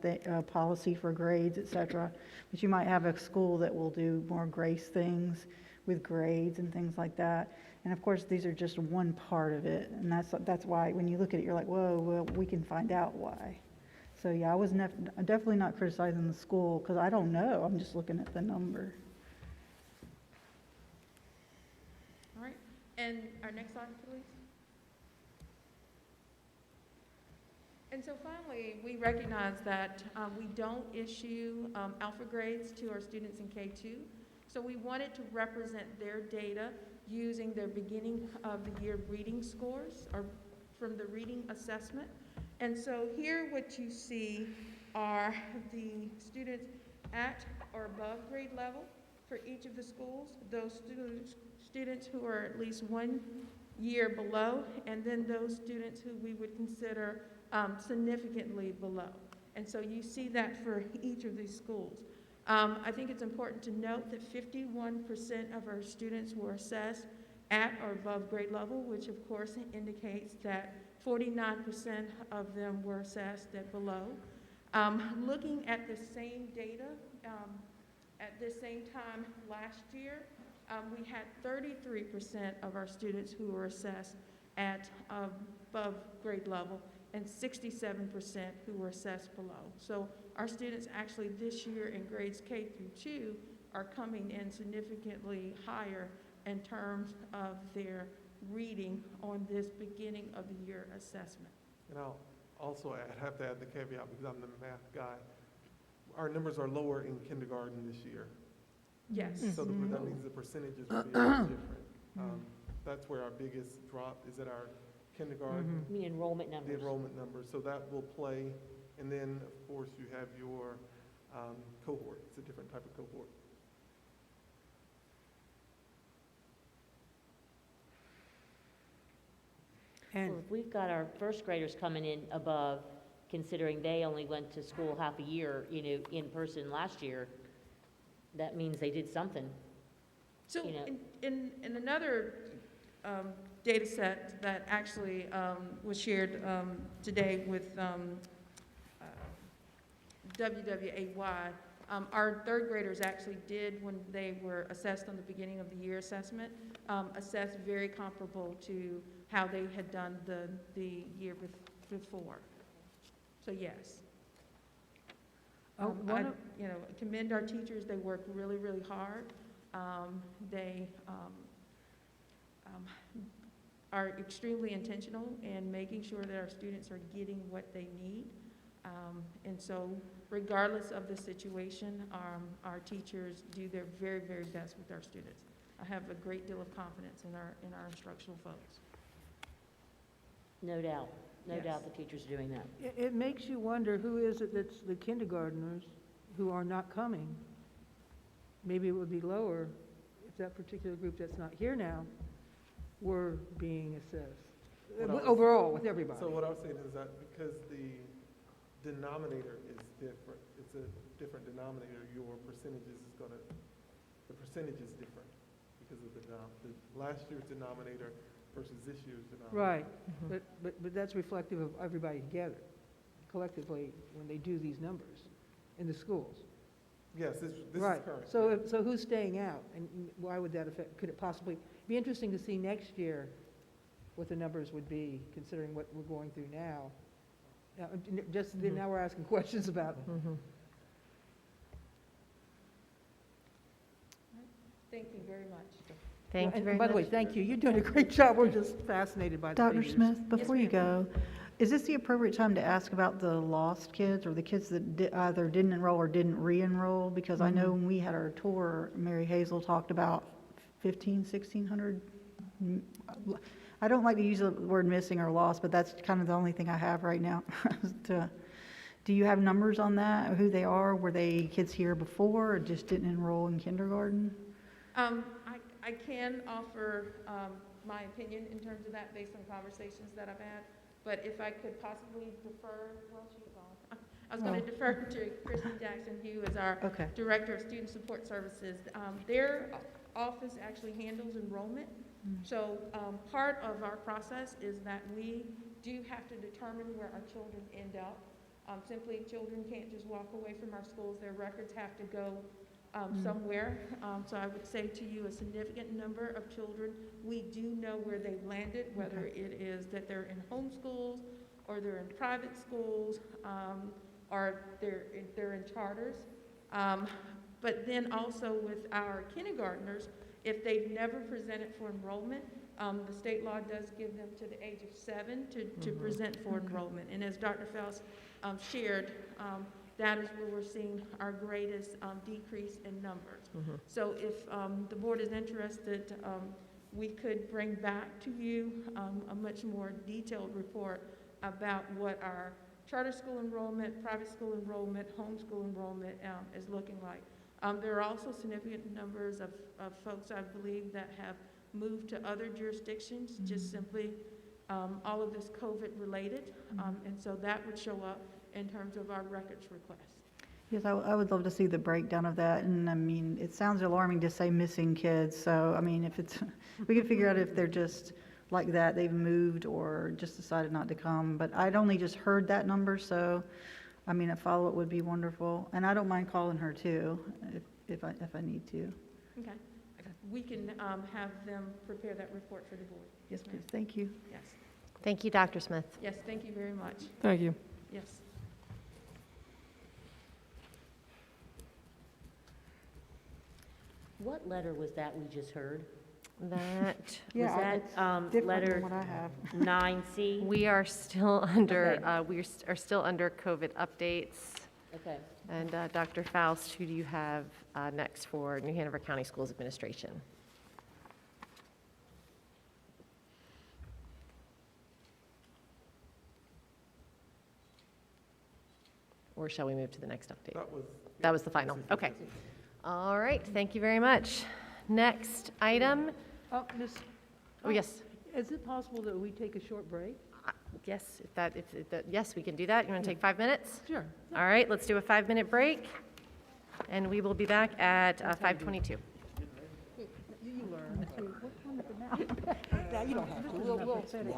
policy for grades, et cetera. But you might have a school that will do more grace things with grades and things like that. And of course, these are just one part of it. And that's why when you look at it, you're like, whoa, well, we can find out why. So yeah, I was definitely not criticizing the school because I don't know. I'm just looking at the number.
All right, and our next slide, please. And so finally, we recognize that we don't issue alpha grades to our students in K-2. So we wanted to represent their data using their beginning of the year reading scores or from the reading assessment. And so here what you see are the students at or above grade level for each of the schools, those students who are at least 1 year below, and then those students who we would consider significantly below. And so you see that for each of these schools. I think it's important to note that 51% of our students were assessed at or above grade level, which of course indicates that 49% of them were assessed at below. Looking at the same data at the same time last year, we had 33% of our students who were assessed at above grade level and 67% who were assessed below. So our students actually this year in grades K through 2 are coming in significantly higher in terms of their reading on this beginning of the year assessment.
And I'll also have to add the caveat because I'm the math guy. Our numbers are lower in kindergarten this year.
Yes.
So that means the percentages will be a little different. That's where our biggest drop is at our kindergarten.
You mean enrollment numbers?
The enrollment numbers. So that will play. And then, of course, you have your cohort. It's a different type of cohort.
Well, if we've got our first graders coming in above, considering they only went to school half a year, you know, in person last year, that means they did something.
So
you know.
in another data set that actually was shared today with WWAY, our third graders actually did, when they were assessed on the beginning of the year assessment, assessed very comparable to how they had done the year before. So yes. I commend our teachers. They work really, really hard. They are extremely intentional in making sure that our students are getting what they need. And so regardless of the situation, our teachers do their very, very best with our students. I have a great deal of confidence in our instructional folks.
No doubt. No
Yes.
doubt the teachers are doing that.
It makes you wonder who is it that's the kindergartners who are not coming. Maybe it would be lower if that particular group that's not here now were being assessed. Overall, with everybody.
So what I was saying is that because the denominator is different, it's a different denominator, your percentages is the percentage is different because of the last year's denominator versus this year's denominator.
Right, but that's reflective of everybody together, collectively, when they do these numbers in the schools.
Yes, this
Right.
is current.
So who's staying out, and why would that affect, could it possibly, be interesting to see next year what the numbers would be, considering what we're going through now. Now we're asking questions about it.
Thank you very much.
Thank you very much.
By the way, thank you. You're doing a great job. We're just fascinated by the
Dr.
figures.
Smith, before you go, is this the appropriate time to ask about the lost kids or the kids that either didn't enroll or didn't re-enroll? Because I know when we had our tour, Mary Hazel talked about 1,600. I don't like to use the word missing or lost, but that's kind of the only thing I have right now. Do you have numbers on that, who they are? Were they kids here before or just didn't enroll in kindergarten?
I can offer my opinion in terms of that based on conversations that I've had, but if I could possibly defer, well, she's gone. I was going to defer to Kristen Jackson, who is our Director of Student Support Services. Their office actually handles enrollment. So part of our process is that we do have to determine where our children end up. Simply, children can't just walk away from our schools. Their records have to go somewhere. So I would say to you, a significant number of children, we do know where they've landed, whether it is that they're in home schools or they're in private schools or they're in charters. But then also with our kindergartners, if they've never presented for enrollment, the state law does give them to the age of 7 to present for enrollment. And as Dr. Faust shared, that is where we're seeing our greatest decrease in numbers. So if the board is interested, we could bring back to you a much more detailed report about what our charter school enrollment, private school enrollment, homeschool enrollment is looking like. There are also significant numbers of folks, I believe, that have moved to other jurisdictions, just simply all of this COVID related. And so that would show up in terms of our records request.
Yes, I would love to see the breakdown of that. And I mean, it sounds alarming to say missing kids. So, I mean, if it's, we can figure out if they're just like that, they've moved or just decided not to come. But I'd only just heard that number. So, I mean, a follow-up would be wonderful. And I don't mind calling her too, if I need to.
Okay. We can have them prepare that report for the board.
Yes, please. Thank you.
Yes.
Thank you, Dr. Smith.
Yes, thank you very much.
Thank you.
Yes.
What letter was that we just heard?
That
Was that letter
than what I have.
9C?
we are still under are still under COVID updates.
Okay.
And Dr. Faust, who do you have next for New Hanover County Schools Administration? Or shall we move to the next update? That was the final. Okay. All right. Thank you very much. Next item.
Oh, Miss.
Oh, yes.
Is it possible that we take a short break?
Yes, yes, we can do that. You want to take 5 minutes?
Sure.
All right, let's do a 5-minute break, and we will be back at 5:22.
You learn. What time is it now? Yeah, you don't have to. We'll set it.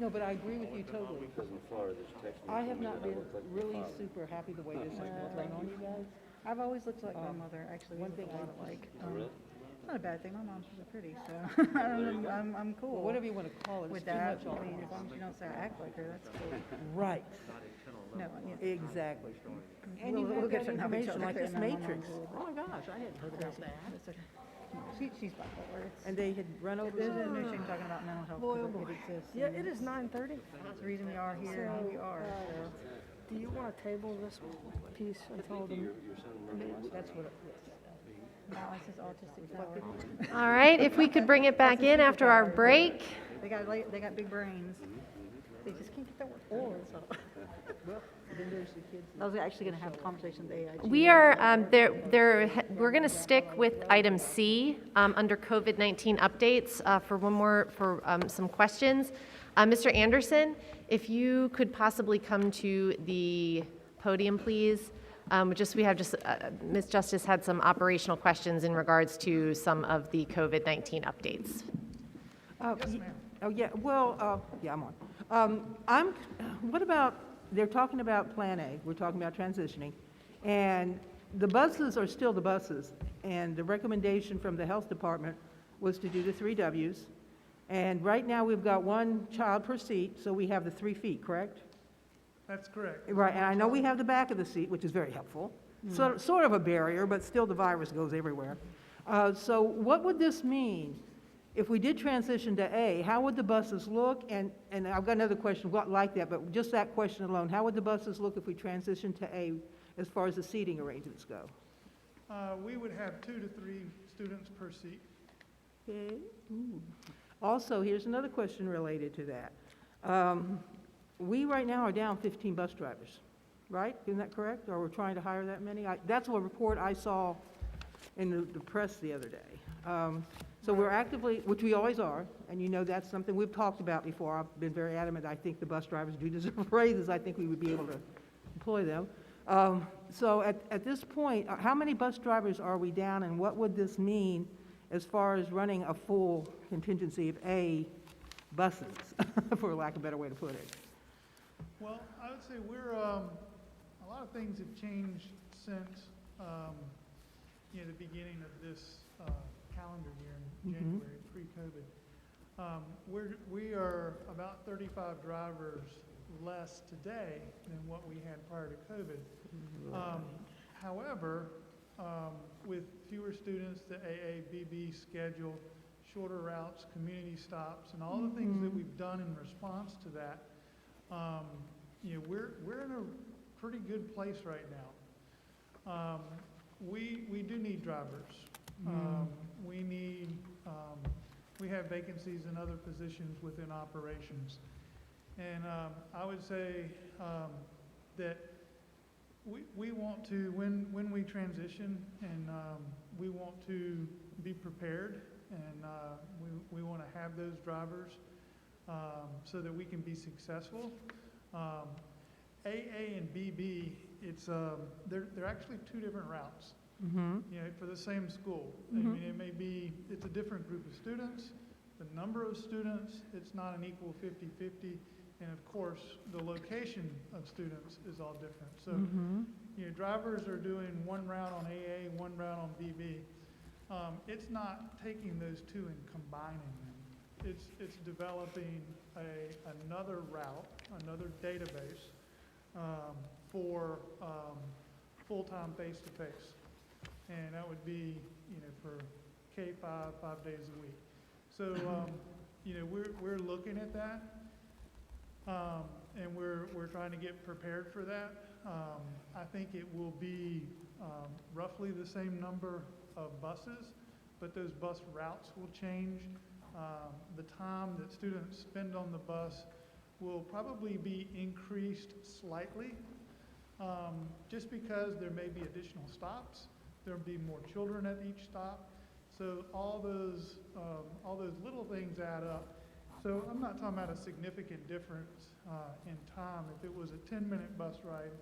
No, but I agree with you totally. I have not been really super happy the way this has been thrown on you guys.
I've always looked like my mother, actually.
One thing I
like.
really?
It's not a bad thing. My mom's really pretty, so I'm cool.
Well, whatever you want to call it,
with
it's too
that.
much all
I mean,
at
as long as you don't say I act like her, that's cool.
Right.
No,
Exactly. And
we'll,
you
we'll
have
get
that
to know each
information
other.
like this
and my mom's
matrix.
a little bit
Oh my gosh, I hadn't heard about that.
That's okay. She's bipolar.
And they had run over.
There's an issue talking about mental health.
Boy, oh
because
boy.
it exists.
Yeah,
and
it is 9:30.
That's the reason we are here, and we are.
Do you want to table this piece until the?
That's what it is. Alice is autistic power.
All right, if we could bring it back in after our break.
They got big brains. They just can't get their work done. So.
Well, then there's the kids.
I was actually going to have a conversation with AIG.
We are, we're going to stick with item C under COVID-19 updates for some questions. Mr. Anderson, if you could possibly come to the podium, please. Ms. Justice had some operational questions in regards to some of the COVID-19 updates.
Yes, ma'am. Oh, yeah, well, yeah, I'm on. What about, they're talking about Plan A, we're talking about transitioning, and the buses are still the buses, and the recommendation from the health department was to do the 3 Ws, and right now we've got 1 child per seat, so we have the 3 feet, correct?
That's correct.
Right, and I know we have the back of the seat, which is very helpful. Sort of a barrier, but still the virus goes everywhere. So what would this mean? If we did transition to A, how would the buses look? And I've got another question like that, but just that question alone, how would the buses look if we transitioned to A as far as the seating arrangements go?
We would have 2 to 3 students per seat.
Okay. Ooh. Also, here's another question related to that. We right now are down 15 bus drivers, right? Isn't that correct? Or we're trying to hire that many? That's a report I saw in the press the other day. So we're actively, which we always are, and you know that's something we've talked about before. I've been very adamant. I think the bus drivers do deserve raises. I think we would be able to employ them. So at this point, how many bus drivers are we down, and what would this mean as far as running a full contingency of A buses, for lack of a better way to put it?
Well, I would say a lot of things have changed since the beginning of this calendar year in January, pre-COVID. We are about 35 drivers less today than what we had prior to COVID. However, with fewer students, the AABB schedule, shorter routes, community stops, and all the things that we've done in response to that, we're in a pretty good place right now. We do need drivers. We have vacancies in other positions within operations. And I would say that we want to, when we transition, and we want to be prepared, and we want to have those drivers so that we can be successful. AA and BB, they're actually 2 different routes. For the same school. I mean, it's a different group of students, the number of students, it's not an equal 50-50, and of course, the location of students is all different. So, drivers are doing 1 route on AA, 1 route on BB. It's not taking those 2 and combining them. It's developing another route, another database for full-time face-to-face. And that would be, for K-5, 5 days a week. So, we're looking at that, and we're trying to get prepared for that. I think it will be roughly the same number of buses, but those bus routes will change. The time that students spend on the bus will probably be increased slightly, just because there may be additional stops. There'll be more children at each stop. So all those little things add up. So I'm not talking about a significant difference in time. If it was a 10-minute bus ride,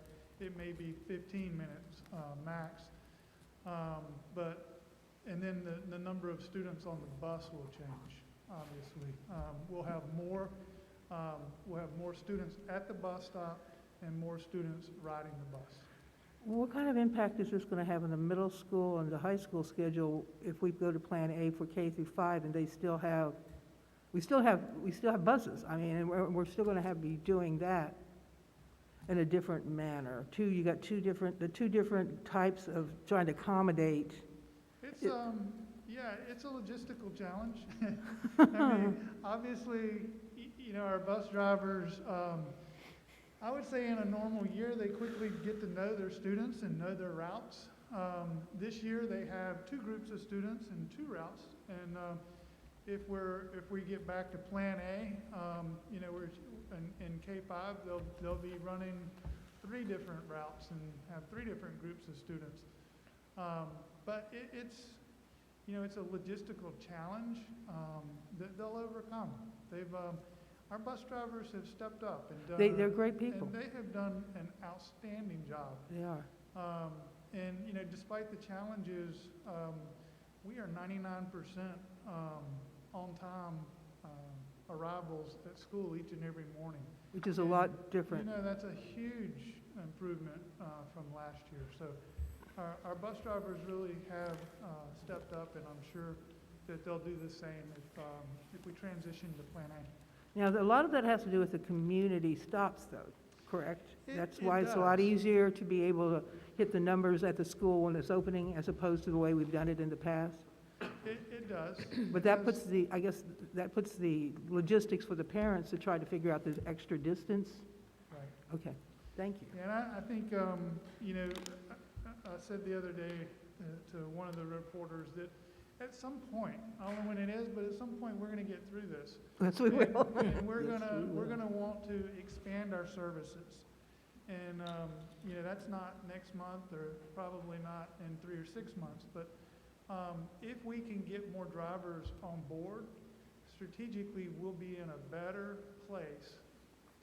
it may be 15 minutes max. And then the number of students on the bus will change, obviously. We'll have more we'll have more students at the bus stop and more students riding the bus.
What kind of impact is this going to have on the middle school and the high school schedule if we go to Plan A for K through 5 and they still have, we still have buses? I mean, and we're still going to be doing that in a different manner. You got two different types of trying to accommodate.
It's yeah, it's a logistical challenge. I mean, obviously, you know, our bus drivers, I would say in a normal year, they quickly get to know their students and know their routes. This year, they have 2 groups of students and 2 routes. And if we get back to Plan A, you know, we're in K-5, they'll be running 3 different routes and have 3 different groups of students. But it's, you know, it's a logistical challenge that they'll overcome. Our bus drivers have stepped up and done.
They're great people.
And they have done an outstanding job.
They are.
And you know, despite the challenges, we are 99% on-time arrivals at school each and every morning.
Which is a lot different.
You know, that's a huge improvement from last year. So our bus drivers really have stepped up, and I'm sure that they'll do the same if we transition to Plan A.
Now, a lot of that has to do with the community stops, though, correct? That's why it's a
does.
lot easier to be able to hit the numbers at the school when it's opening as opposed to the way we've done it in the past.
It does.
But that puts I guess that puts the logistics for the parents to try to figure out this extra distance.
Right.
Okay, thank you.
And I think, you know, I said the other day to one of the reporters that at some point, I don't know when it is, but at some point we're going to get through this.
Yes, we will.
And we're
Yes,
going
we
to
will.
want to expand our services. And, you know, that's not next month or probably not in 3 or 6 months. But if we can get more drivers on board, strategically we'll be in a better place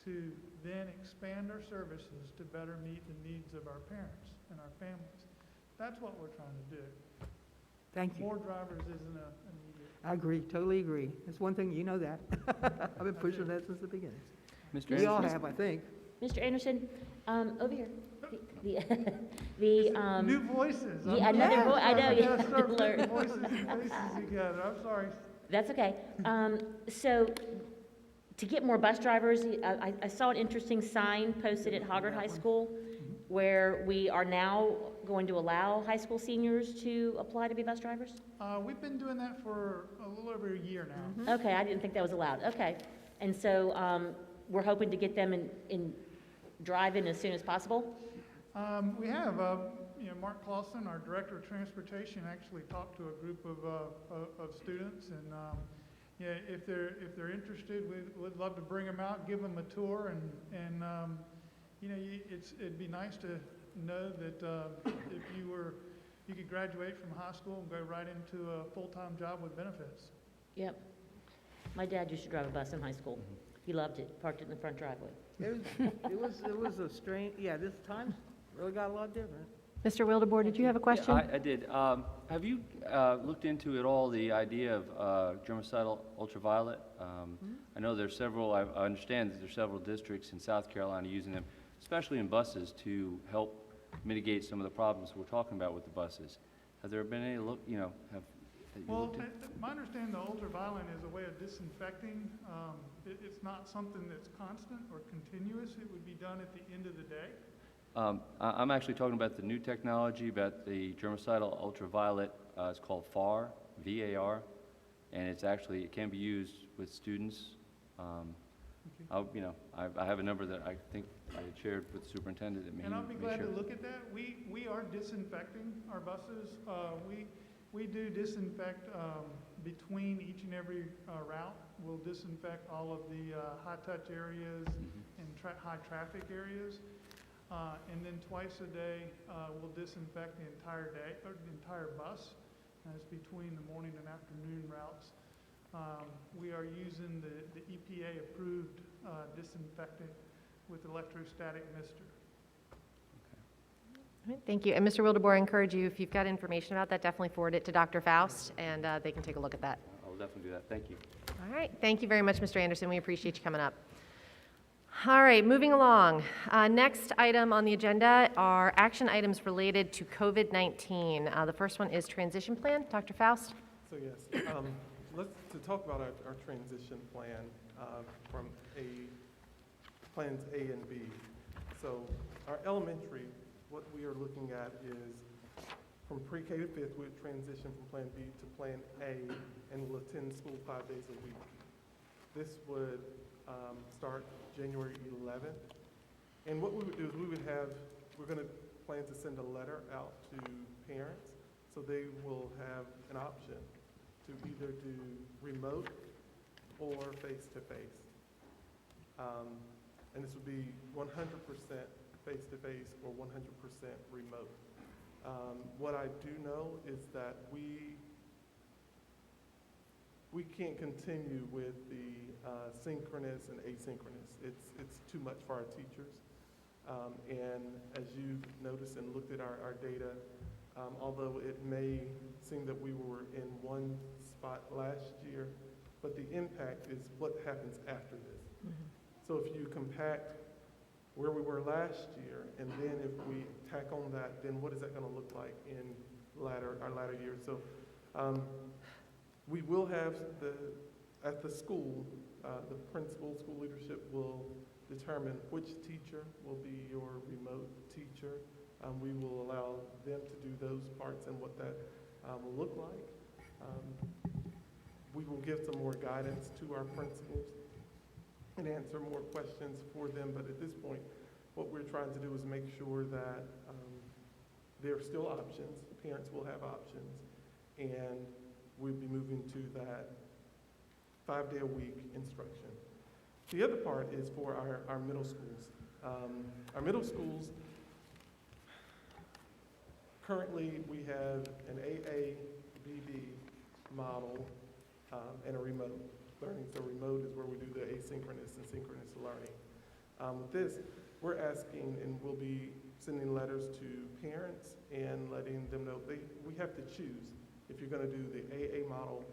to then expand our services to better meet the needs of our parents and our families. That's what we're trying to do.
Thank you.
More drivers isn't an immediate.
I agree, totally agree. It's one thing, you know that. I've been pushing that since the beginning.
Mr.
We all
Anderson?
have, I think.
Mr. Anderson, over here. New
voices.
Yeah, another voice, I know.
I
you
gotta
have
start
to
putting
learn.
voices and faces together. I'm sorry.
That's okay. So to get more bus drivers, I saw an interesting sign posted at Hoggard High School where we are now going to allow high school seniors to apply to be bus drivers?
We've been doing that for a little over a year now.
Okay, I didn't think that was allowed. Okay. And so we're hoping to get them in driving as soon as possible?
We have, you know, Mark Clausen, our Director of Transportation, actually talked to a group of students, and yeah, if they're interested, we'd love to bring them out, give them a tour, and you know, it'd be nice to know that if you could graduate from high school and go right into a full-time job with benefits.
Yep. My dad used to drive a bus in high school. He loved it, parked it in the front driveway.
It was a strange, yeah, this time really got a lot different.
Mr. Wildebohr, did you have a question?
Yeah, I did. Have you looked into at all the idea of germicidal ultraviolet? I know there's several, I understand that there's several districts in South Carolina using them, especially in buses, to help mitigate some of the problems we're talking about with the buses. Have there been any look, you know, have you
Well,
looked in?
my understanding, the ultraviolet is a way of disinfecting. It's not something that's constant or continuous. It would be done at the end of the day.
I'm actually talking about the new technology, about the germicidal ultraviolet. It's called VAR, V-A-R, and it's actually, it can be used with students. You know, I have a number that I think I had shared with the superintendent.
And I'll be glad to look at that. We are disinfecting our buses. We do disinfect between each and every route. We'll disinfect all of the high-touch areas and high-traffic areas. And then twice a day, we'll disinfect the entire day, or the entire bus. That's between the morning and afternoon routes. We are using the EPA-approved disinfectant with electrostatic mister.
All right, thank you. And Mr. Wildebohr, I encourage you, if you've got information about that, definitely forward it to Dr. Faust, and they can take a look at that.
I'll definitely do that. Thank you.
All right. Thank you very much, Mr. Anderson. We appreciate you coming up. All right, moving along. Next item on the agenda are action items related to COVID-19. The first one is transition plan. Dr. Faust?
So yes, to talk about our transition plan from plans A and B. So our elementary, what we are looking at is from pre-K to 5th, we would transition from Plan B to Plan A and will attend school 5 days a week. This would start January 11th. And what we would do is we're going to plan to send a letter out to parents so they will have an option to either do remote or face-to-face. And this would be 100% face-to-face or 100% remote. What I do know is that we can't continue with the synchronous and asynchronous. It's too much for our teachers. And as you've noticed and looked at our data, although it may seem that we were in one spot last year, but the impact is what happens after this. Mm-hmm. So if you compact where we were last year, and then if we tack on that, then what is that going to look like in our latter years? So we will have at the school, the principal, school leadership will determine which teacher will be your remote teacher. We will allow them to do those parts and what that will look like. We will give some more guidance to our principals and answer more questions for them, but at this point, what we're trying to do is make sure that there are still options, parents will have options, and we'll be moving to that 5-day-a-week instruction. The other part is for our middle schools. Our middle schools, currently we have an AA-BB model and a remote learning. So remote is where we do the asynchronous and synchronous learning. With this, we're asking, and we'll be sending letters to parents and letting them know we have to choose if you're going to do the AA model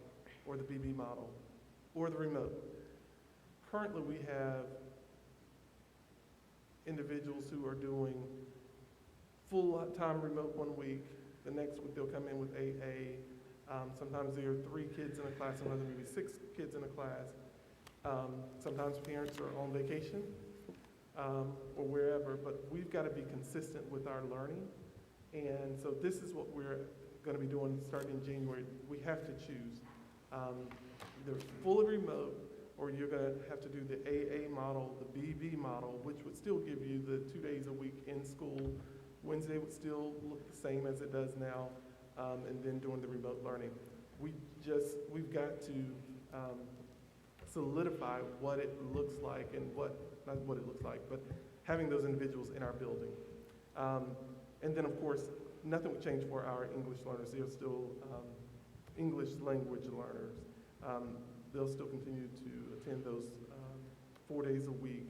or the BB model or the remote. Currently, we have individuals who are doing full-time remote 1 week. The next week, they'll come in with AA. Sometimes there are 3 kids in a class, sometimes maybe 6 kids in a class. Sometimes parents are on vacation or wherever, but we've got to be consistent with our learning. And so this is what we're going to be doing starting in January. We have to choose either fully remote or you're going to have to do the AA model, the BB model, which would still give you the 2 days a week in school. Wednesday would still look the same as it does now, and then doing the remote learning. We've got to solidify what it looks like and not what it looks like, but having those individuals in our building. And then of course, nothing would change for our English learners. They're still English language learners. They'll still continue to attend those 4 days a week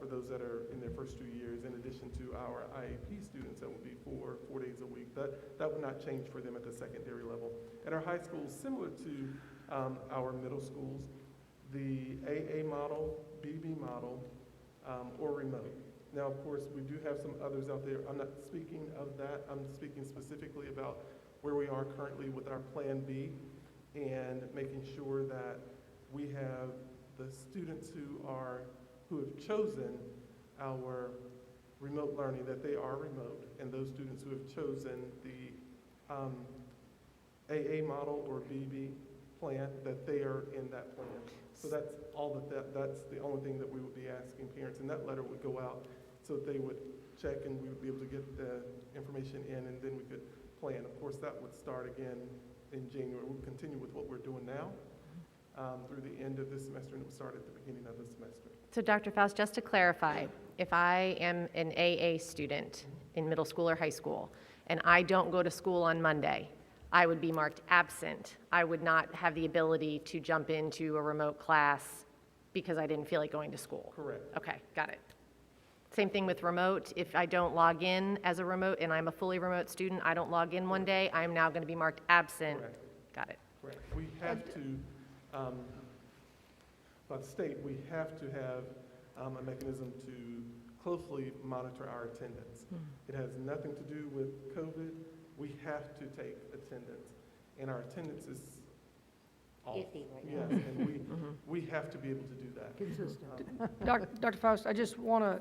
for those that are in their first 2 years, in addition to our IAP students that will be 4 days a week. That would not change for them at the secondary level. At our high schools, similar to our middle schools, the AA model, BB model, or remote. Now, of course, we do have some others out there. I'm not speaking of that. I'm speaking specifically about where we are currently with our Plan B and making sure that we have the students who have chosen our remote learning, that they are remote, and those students who have chosen the AA model or BB plan, that they are in that plan. So that's all that's the only thing that we would be asking parents, and that letter would go out so that they would check and we would be able to get the information in, and then we could plan. Of course, that would start again in January. We'll continue with what we're doing now through the end of this semester, and it will start at the beginning of the semester.
So Dr. Faust, just to clarify, if I am an AA student in middle school or high school, and I don't go to school on Monday, I would be marked absent. I would not have the ability to jump into a remote class because I didn't feel like going to school.
Correct.
Okay, got it. Same thing with remote. If I don't log in as a remote and I'm a fully remote student, I don't log in one day, I'm now going to be marked absent.
Correct.
Got it.
Correct. We have to, by the state, we have to have a mechanism to closely monitor our attendance. It has nothing to do with COVID. We have to take attendance, and our attendance is off.
Iffy right now.
Yes, and we have to be able to do that.
Consistent. Dr. Faust, I just want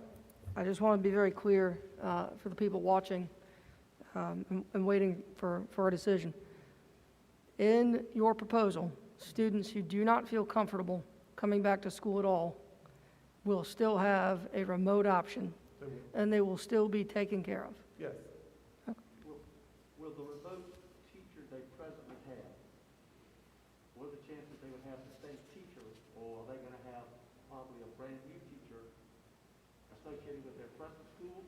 to be very clear for the people watching and waiting for a decision. In your proposal, students who do not feel comfortable coming back to school at all will still have a remote option, and they will still be taken care of.
Yes.
Will the remote teacher they presently have, what are the chances they would have the same teacher, or are they going to have probably a brand new teacher associated with their present school,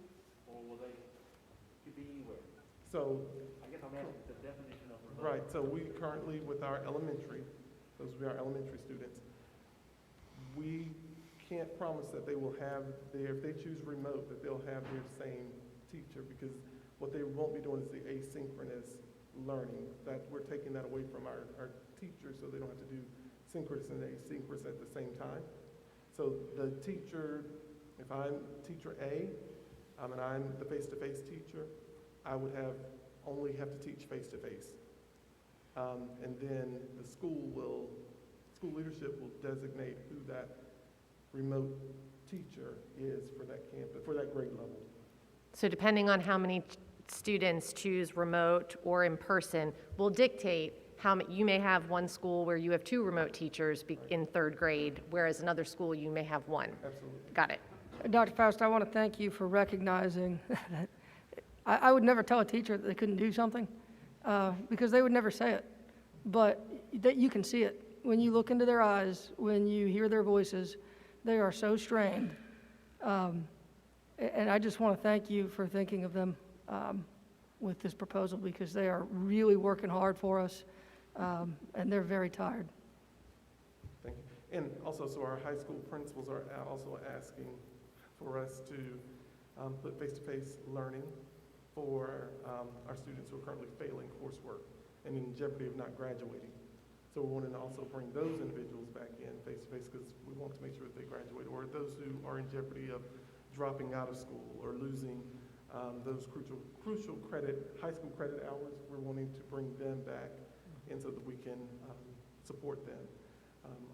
or will they could be anywhere?
So,
I guess I'm asking the definition of remote.
right, so we currently, with our elementary, those will be our elementary students, we can't promise that they will have if they choose remote, that they'll have their same teacher, because what they won't be doing is the asynchronous learning. That we're taking that away from our teachers, so they don't have to do synchronous and asynchronous at the same time. So the teacher, if I'm teacher A, and I'm the face-to-face teacher, I would only have to teach face-to-face. And then the school leadership will designate who that remote teacher is for that campus, for that grade level.
So depending on how many students choose remote or in person will dictate how you may have one school where you have 2 remote teachers in 3rd grade, whereas another school you may have 1.
Absolutely.
Got it.
Dr. Faust, I want to thank you for recognizing that I would never tell a teacher that they couldn't do something because they would never say it, but that you can see it. When you look into their eyes, when you hear their voices, they are so strained. And I just want to thank you for thinking of them with this proposal, because they are really working hard for us, and they're very tired.
Thank you. And also, so our high school principals are also asking for us to put face-to-face learning for our students who are currently failing coursework and in jeopardy of not graduating. So we're wanting to also bring those individuals back in face-to-face, because we want to make sure that they graduate, or those who are in jeopardy of dropping out of school or losing those crucial high school credit hours. We're wanting to bring them back in so that we can support them.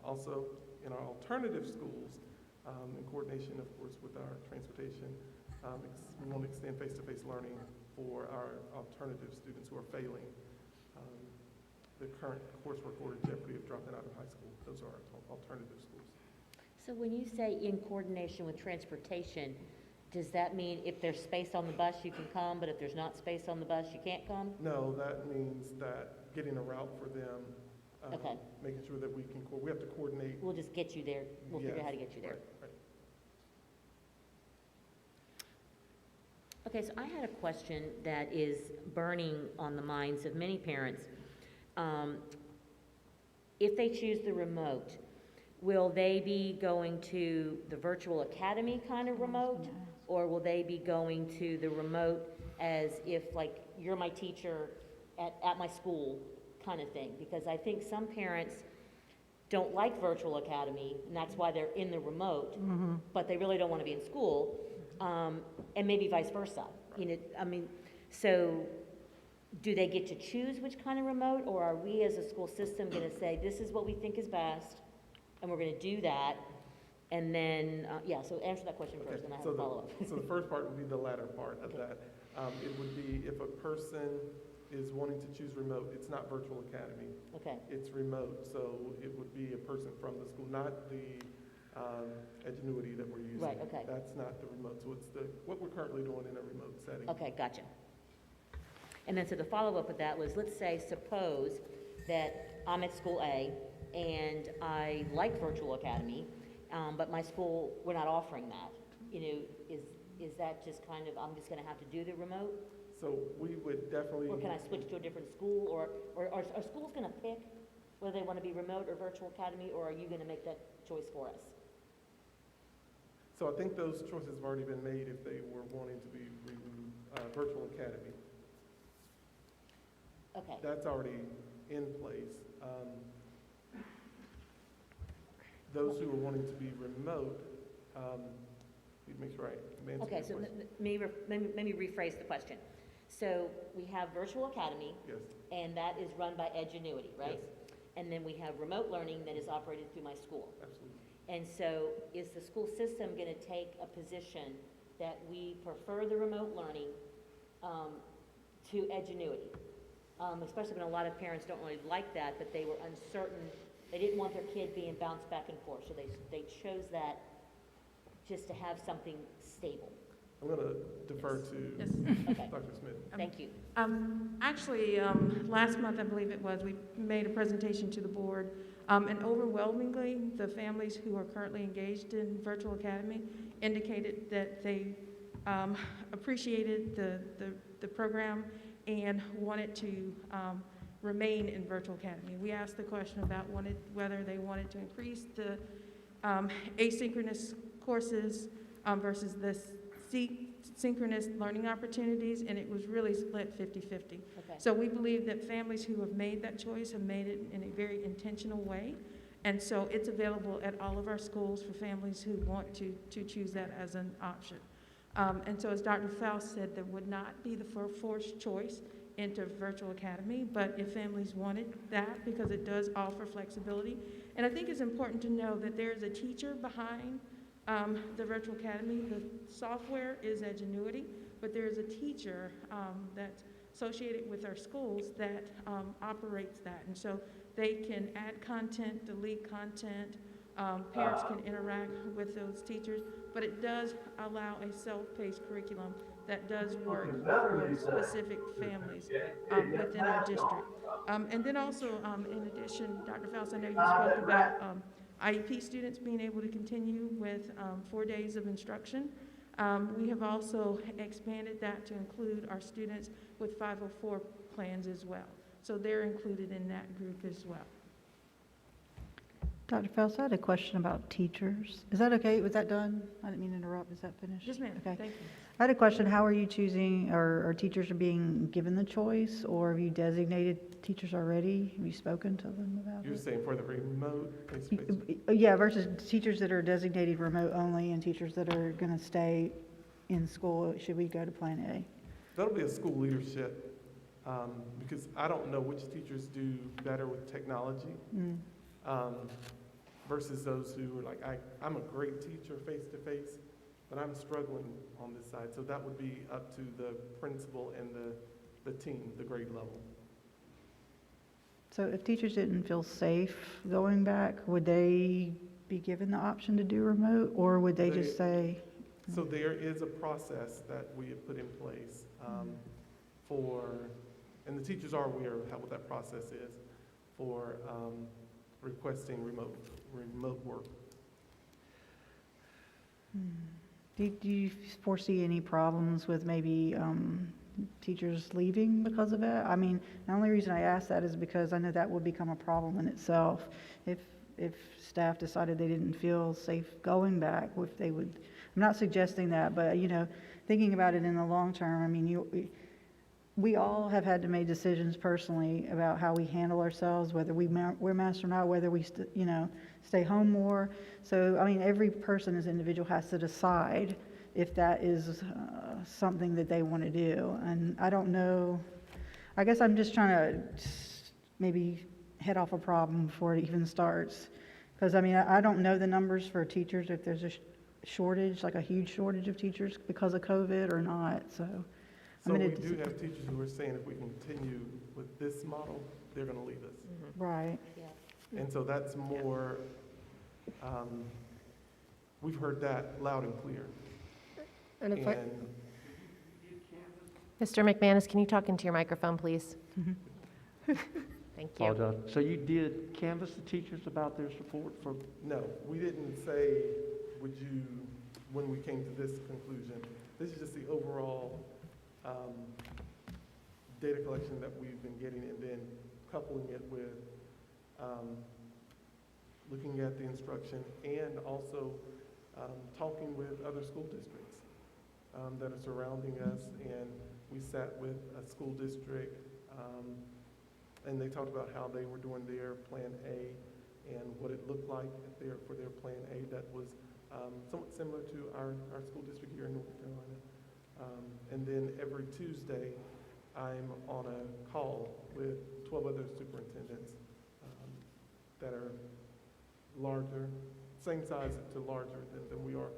Also, in our alternative schools, in coordination, of course, with our transportation, we want to extend face-to-face learning for our alternative students who are failing the current coursework or in jeopardy of dropping out of high school. Those are our alternative schools.
So when you say in coordination with transportation, does that mean if there's space on the bus, you can come, but if there's not space on the bus, you can't come?
No, that means that getting a route for them,
Okay.
making sure that we have to coordinate.
We'll just get you there. We'll figure out how to
Yes,
get you there.
right.
Okay, so I had a question that is burning on the minds of many parents. If they choose the remote, will they be going to the virtual academy kind of remote? Or will they be going to the remote as if, like, you're my teacher at my school kind of thing? Because I think some parents don't like virtual academy, and that's why they're in the remote, but they really don't want to be in school, and maybe vice versa. You know, I mean, so do they get to choose which kind of remote, or are we as a school system going to say, this is what we think is best, and we're going to do that? And then, so answer that question first, and I have a follow-up.
So the first part would be the latter part of that. It would be if a person is wanting to choose remote, it's not virtual academy.
Okay.
It's remote, so it would be a person from the school, not the Edgenuity that we're using.
Right, okay.
That's not the remote, so it's what we're currently doing in a remote setting.
Okay, gotcha. And then, so the follow-up with that was, let's say, suppose that I'm at school A, and I like virtual academy, but my school, we're not offering that. You know, is that just kind of, I'm just going to have to do the remote?
So we would definitely.
Or can I switch to a different school, or are schools going to pick whether they want to be remote or virtual academy, or are you going to make that choice for us?
So I think those choices have already been made if they were wanting to be virtual academy.
Okay.
That's already in place. Those who are wanting to be remote, Let me make sure I answer
Okay,
your
so
question.
let me rephrase the question. So we have Virtual Academy.
Yes.
And that is run by Edgenuity, right?
Yes.
And then we have remote learning that is operated through my school.
Absolutely.
And so is the school system going to take a position that we prefer the remote learning to Edgenuity? Especially when a lot of parents don't really like that, but they were uncertain. They didn't want their kid being bounced back and forth, so they chose that just to have something stable.
I'm going to defer to
Yes.
Okay.
Dr. Smith.
Thank you.
Actually, last month, I believe it was, we made a presentation to the board, and overwhelmingly, the families who are currently engaged in Virtual Academy indicated that they appreciated the program and wanted to remain in Virtual Academy. We asked the question about whether they wanted to increase the asynchronous courses versus the synchronous learning opportunities, and it was really split 50-50.
Okay.
So we believe that families who have made that choice have made it in a very intentional way, and so it's available at all of our schools for families who want to choose that as an option. And so as Dr. Faust said, there would not be the forced choice into Virtual Academy, but if families wanted that, because it does offer flexibility. And I think it's important to know that there is a teacher behind the Virtual Academy. The software is Edgenuity, but there is a teacher that's associated with our schools that operates that. And so they can add content, delete content, parents can interact with those teachers, but it does allow a self-paced curriculum that does work for specific families within our district. And then also, in addition, Dr. Faust, I know you spoke about IEP students being able to continue with 4 days of instruction. We have also expanded that to include our students with 504 plans as well. So they're included in that group as well.
Dr. Faust, I had a question about teachers. Is that okay? Was that done? I didn't mean to interrupt. Is that finished?
Yes, ma'am.
Okay.
Thank you.
I had a question. How are you choosing, or teachers are being given the choice, or have you designated teachers already? Have you spoken to them about
You're
it?
saying for the remote face-to-face?
Yeah, versus teachers that are designated remote only and teachers that are going to stay in school. Should we go to Plan A?
That'll be a school leadership, because I don't know which teachers do better with technology versus those who are like, I'm a great teacher face-to-face, but I'm struggling on this side. So that would be up to the principal and the team, the grade level.
So if teachers didn't feel safe going back, would they be given the option to do remote, or would they just say?
So there is a process that we have put in place and the teachers are aware of what that process is for requesting remote work.
Do you foresee any problems with maybe teachers leaving because of it? I mean, the only reason I ask that is because I know that would become a problem in itself. If staff decided they didn't feel safe going back, if they would, I'm not suggesting that, but thinking about it in the long term, I mean, we all have had to make decisions personally about how we handle ourselves, whether we wear masks or not, whether we stay home more. So, I mean, every person as an individual has to decide if that is something that they want to do. And I don't know, I guess I'm just trying to maybe head off a problem before it even starts. Because, I mean, I don't know the numbers for teachers, if there's a shortage, like a huge shortage of teachers because of COVID or not, so.
So we do have teachers who are saying if we continue with this model, they're going to leave us.
Right.
Yeah.
And so that's more, we've heard that loud and clear.
And Mr. McManus, can you talk into your microphone, please? Thank you.
Apologize. So you did canvass the teachers about their support for?
No, we didn't say, would you, when we came to this conclusion. This is just the overall data collection that we've been getting, and then coupling it with looking at the instruction and also talking with other school districts that are surrounding us. And we sat with a school district and they talked about how they were doing their Plan A and what it looked like for their Plan A that was somewhat similar to our school district here in North Carolina. And then every Tuesday, I'm on a call with 12 other superintendents that are larger, same size to larger than we are,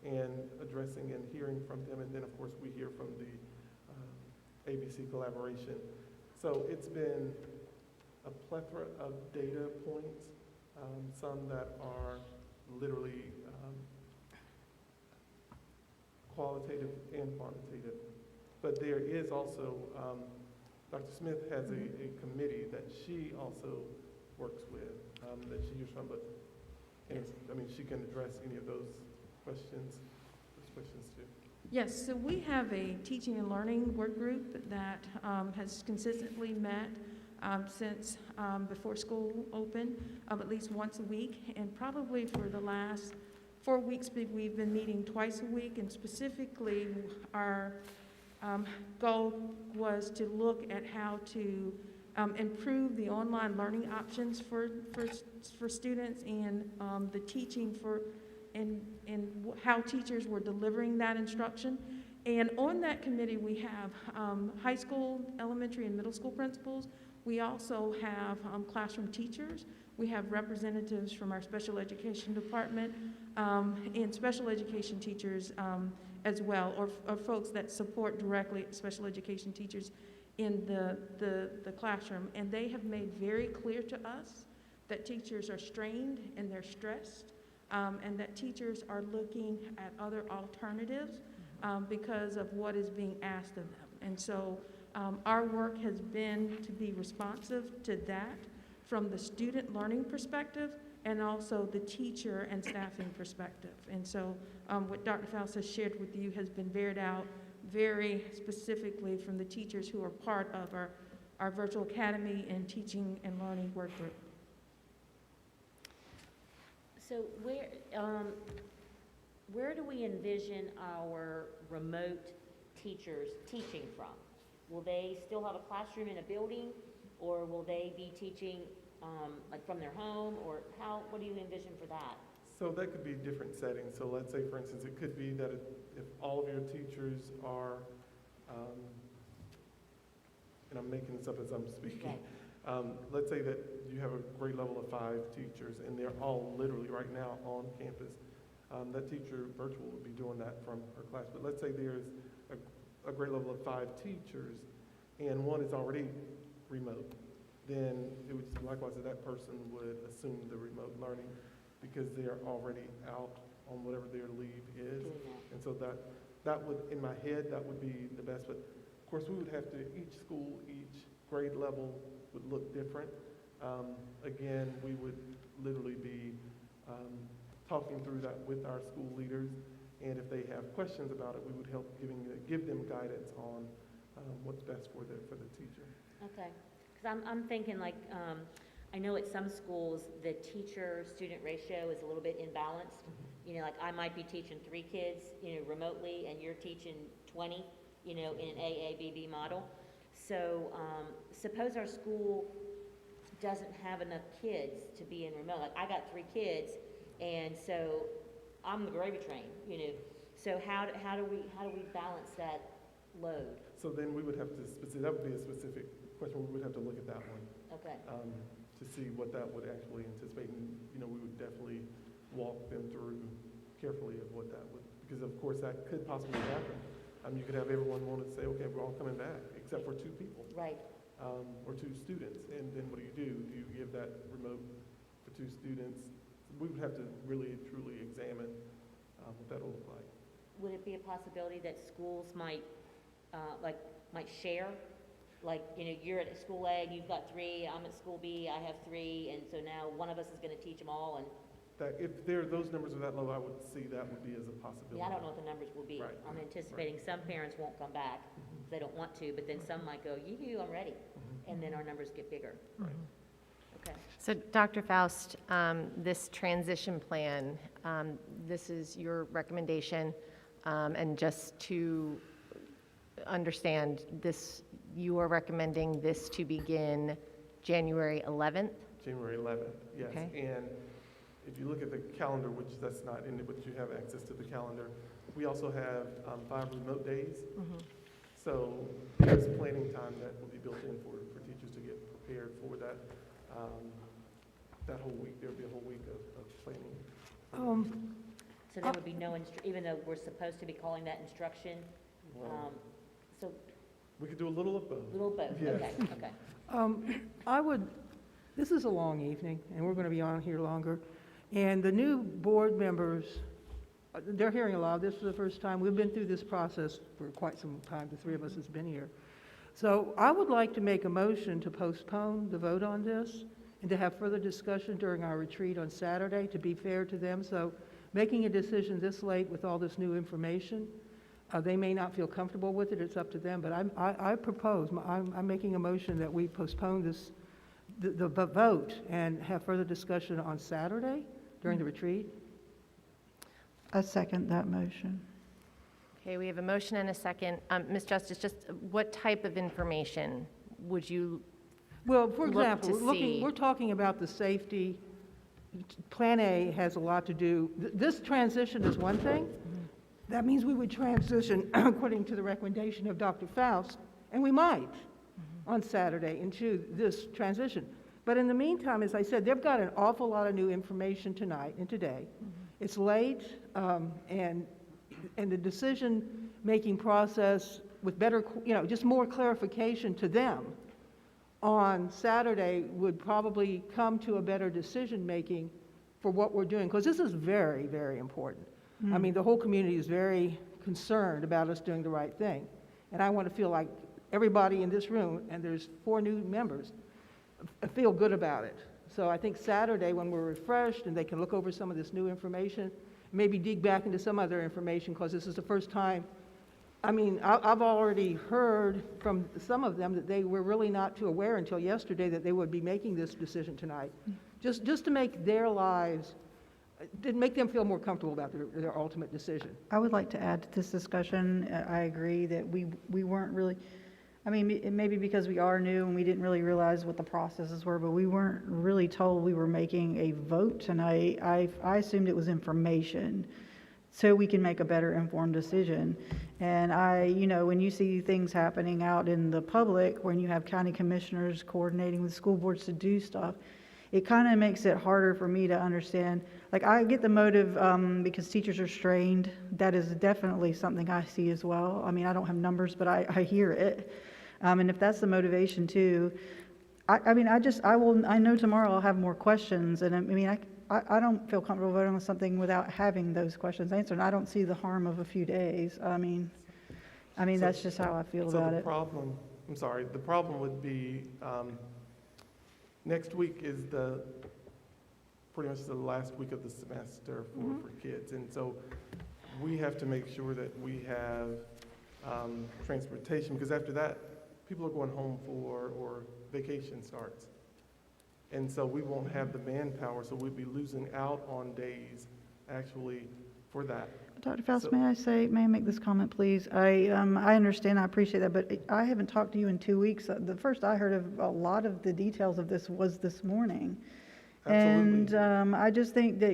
and addressing and hearing from them. And then, of course, we hear from the ABC collaboration. So it's been a plethora of data points, some that are literally qualitative and quantitative. But there is also, Dr. Smith has a committee that she also works with, that she hears from, but and I mean, she can address any of those questions too.
Yes, so we have a teaching and learning work group that has consistently met since before school opened, at least once a week, and probably for the last 4 weeks we've been meeting twice a week, and specifically our goal was to look at how to improve the online learning options for students and the teaching and how teachers were delivering that instruction. And on that committee, we have high school, elementary, and middle school principals. We also have classroom teachers. We have representatives from our special education department and special education teachers as well, or folks that support directly special education teachers in the classroom. And they have made very clear to us that teachers are strained and they're stressed, and that teachers are looking at other alternatives because of what is being asked of them. And so our work has been to be responsive to that from the student learning perspective and also the teacher and staffing perspective. And so what Dr. Faust has shared with you has been bared out very specifically from the teachers who are part of our virtual academy and teaching and learning work group.
So where do we envision our remote teachers teaching from? Will they still have a classroom in a building, or will they be teaching like from their home, or what do you envision for that?
So that could be different settings. So let's say, for instance, it could be that if all of your teachers are, and I'm making this up as I'm speaking, let's say that you have a grade level of 5 teachers and they're all literally right now on campus. That teacher virtual would be doing that from her class. But let's say there's a grade level of 5 teachers and one is already remote, then it would likewise that person would assume the remote learning because they're already out on whatever their leave is. And so that would, in my head, that would be the best. But of course, we would have to, each school, each grade level would look different. Again, we would literally be talking through that with our school leaders. And if they have questions about it, we would help give them guidance on what's best for the teacher.
Okay, because I'm thinking like, I know at some schools, the teacher-student ratio is a little bit imbalanced. You know, like I might be teaching 3 kids, remotely, and you're teaching 20, in an AABB model. So suppose our school doesn't have enough kids to be in remote. Like I got 3 kids, and so I'm the gravy train, So how do we balance that load?
So then we would have to that would be a specific question. We would have to look at that one.
Okay.
To see what that would actually anticipate, and we would definitely walk them through carefully of what that would, because of course that could possibly happen. You could have everyone want to say, okay, we're all coming back, except for 2 people.
Right.
Or 2 students, and then what do you do? Do you give that remote for 2 students? We would have to really, truly examine what that'll look like.
Would it be a possibility that schools might share? Like, you're at school A and you've got 3, I'm at school B, I have 3, and so now one of us is going to teach them all. And
that if those numbers are that low, I would see that would be as a possibility.
Yeah, I don't know what the numbers will be.
Right.
I'm anticipating some parents won't come back because they don't want to, but then some might go, yoo-hoo, I'm ready. And then our numbers get bigger.
Right.
Okay.
So Dr. Faust, this transition plan, this is your recommendation, and just to understand this, you are recommending this to begin January 11th?
January 11th, yes.
Okay.
And if you look at the calendar, which that's not in it, but you have access to the calendar, we also have 5 remote days. So there's planning time that will be built in for teachers to get prepared for that, that whole week. There'll be a whole week of planning.
So there would be no, even though we're supposed to be calling that instruction, so.
We could do a little of both.
Little of both,
Yes.
okay.
This is a long evening, and we're going to be on here longer. And the new board members, they're hearing a lot of this for the first time. We've been through this process for quite some time. The 3 of us has been here. So I would like to make a motion to postpone the vote on this and to have further discussion during our retreat on Saturday, to be fair to them. So making a decision this late with all this new information, they may not feel comfortable with it. It's up to them. But I propose, I'm making a motion that we postpone this, the vote, and have further discussion on Saturday during the retreat.
I second that motion.
Okay, we have a motion and a second. Ms. Justice, just what type of information would you
Well, for
look
example,
to see?
we're talking about the safety. Plan A has a lot to do, this transition is one thing. That means we would transition, according to the recommendation of Dr. Faust, and we might on Saturday into this transition. But in the meantime, as I said, they've got an awful lot of new information tonight and today. It's late, and the decision-making process with better, just more clarification to them on Saturday would probably come to a better decision-making for what we're doing, because this is very, very important. I mean, the whole community is very concerned about us doing the right thing. And I want to feel like everybody in this room, and there's 4 new members, feel good about it. So I think Saturday, when we're refreshed and they can look over some of this new information, maybe dig back into some other information, because this is the first time. I mean, I've already heard from some of them that they were really not too aware until yesterday that they would be making this decision tonight. Just to make their lives, to make them feel more comfortable about their ultimate decision.
I would like to add to this discussion, I agree that we weren't really, I mean, it may be because we are new and we didn't really realize what the processes were, but we weren't really told we were making a vote tonight. I assumed it was information, so we can make a better informed decision. And when you see things happening out in the public, when you have county commissioners coordinating with school boards to do stuff, it kind of makes it harder for me to understand. Like, I get the motive because teachers are strained. That is definitely something I see as well. I mean, I don't have numbers, but I hear it. And if that's the motivation too, I know tomorrow I'll have more questions. And I mean, I don't feel comfortable voting on something without having those questions answered. And I don't see the harm of a few days. I mean, that's just how I feel about it.
The problem would be, next week is pretty much the last week of the semester for kids. And so we have to make sure that we have transportation, because after that, people are going home or vacation starts. And so we won't have the manpower, so we'd be losing out on days actually for that.
Dr. Faust, may I make this comment, please? I understand, I appreciate that, but I haven't talked to you in 2 weeks. The first I heard of a lot of the details of this was this morning.
Absolutely.
And I just think that,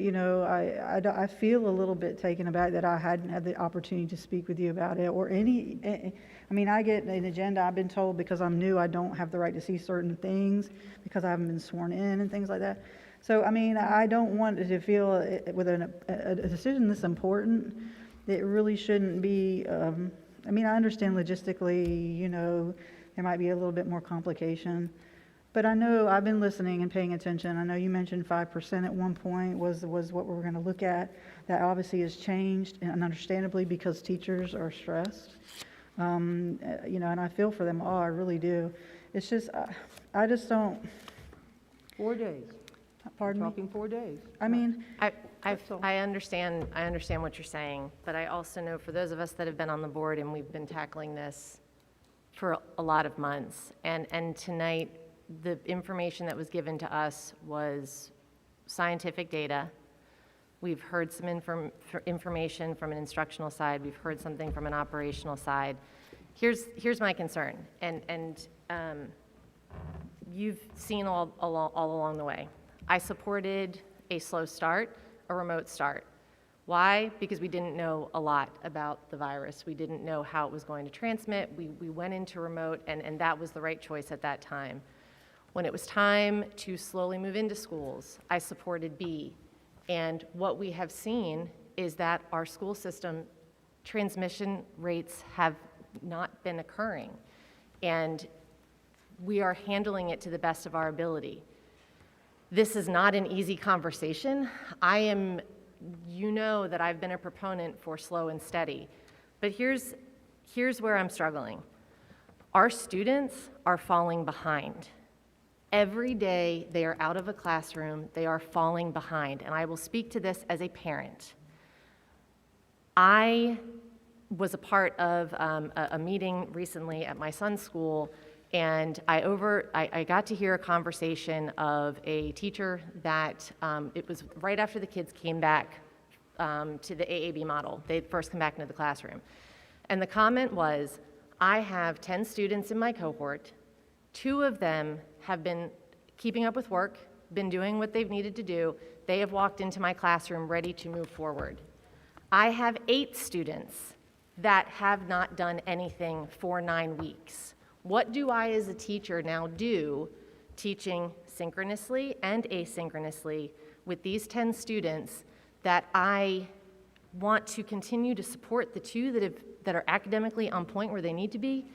I feel a little bit taken aback that I hadn't had the opportunity to speak with you about it or I get an agenda. I've been told because I'm new, I don't have the right to see certain things because I haven't been sworn in and things like that. So, I mean, I don't want to feel with a decision this important, it really shouldn't be, I understand logistically, there might be a little bit more complication. But I know I've been listening and paying attention. I know you mentioned 5% at one point was what we were going to look at. That obviously has changed, and understandably because teachers are stressed. And I feel for them all, I really do. It's just, I just don't.
4 days.
Pardon me?
We're talking 4 days.
I mean,
I understand what you're saying, but I also know for those of us that have been on the board and we've been tackling this for a lot of months, and tonight the information that was given to us was scientific data. We've heard some information from an instructional side. We've heard something from an operational side. Here's my concern, and you've seen all along the way. I supported a slow start, a remote start. Why? Because we didn't know a lot about the virus. We didn't know how it was going to transmit. We went into remote, and that was the right choice at that time. When it was time to slowly move into schools, I supported B. And what we have seen is that our school system transmission rates have not been occurring. And we are handling it to the best of our ability. This is not an easy conversation. You know that I've been a proponent for slow and steady, but here's where I'm struggling. Our students are falling behind. Every day they are out of a classroom, they are falling behind, and I will speak to this as a parent. I was a part of a meeting recently at my son's school, and I got to hear a conversation of a teacher that it was right after the kids came back to the AAB model. They'd first come back into the classroom. And the comment was, I have 10 students in my cohort. 2 of them have been keeping up with work, been doing what they've needed to do. They have walked into my classroom ready to move forward. I have 8 students that have not done anything for 9 weeks. What do I as a teacher now do, teaching synchronously and asynchronously with these 10 students that I want to continue to support the 2 that are academically on point where they need to be?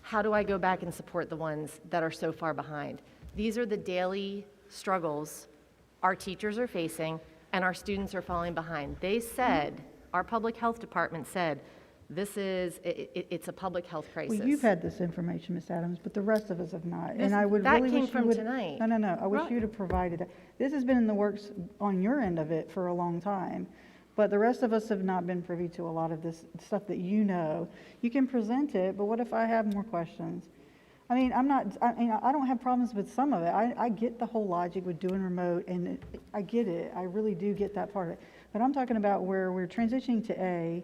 How do I go back and support the ones that are so far behind? These are the daily struggles our teachers are facing, and our students are falling behind. They said, our public health department said, it's a public health crisis.
Well, you've had this information, Ms. Adams, but the rest of us have not. And I would
that
really
came
wish
from
you would.
tonight.
No. I wish
Right.
you'd have provided it. This has been in the works on your end of it for a long time. But the rest of us have not been privy to a lot of this stuff that you know. You can present it, but what if I have more questions? I mean, I don't have problems with some of it. I get the whole logic with doing remote, and I get it. I really do get that part of it. But I'm talking about where we're transitioning to A.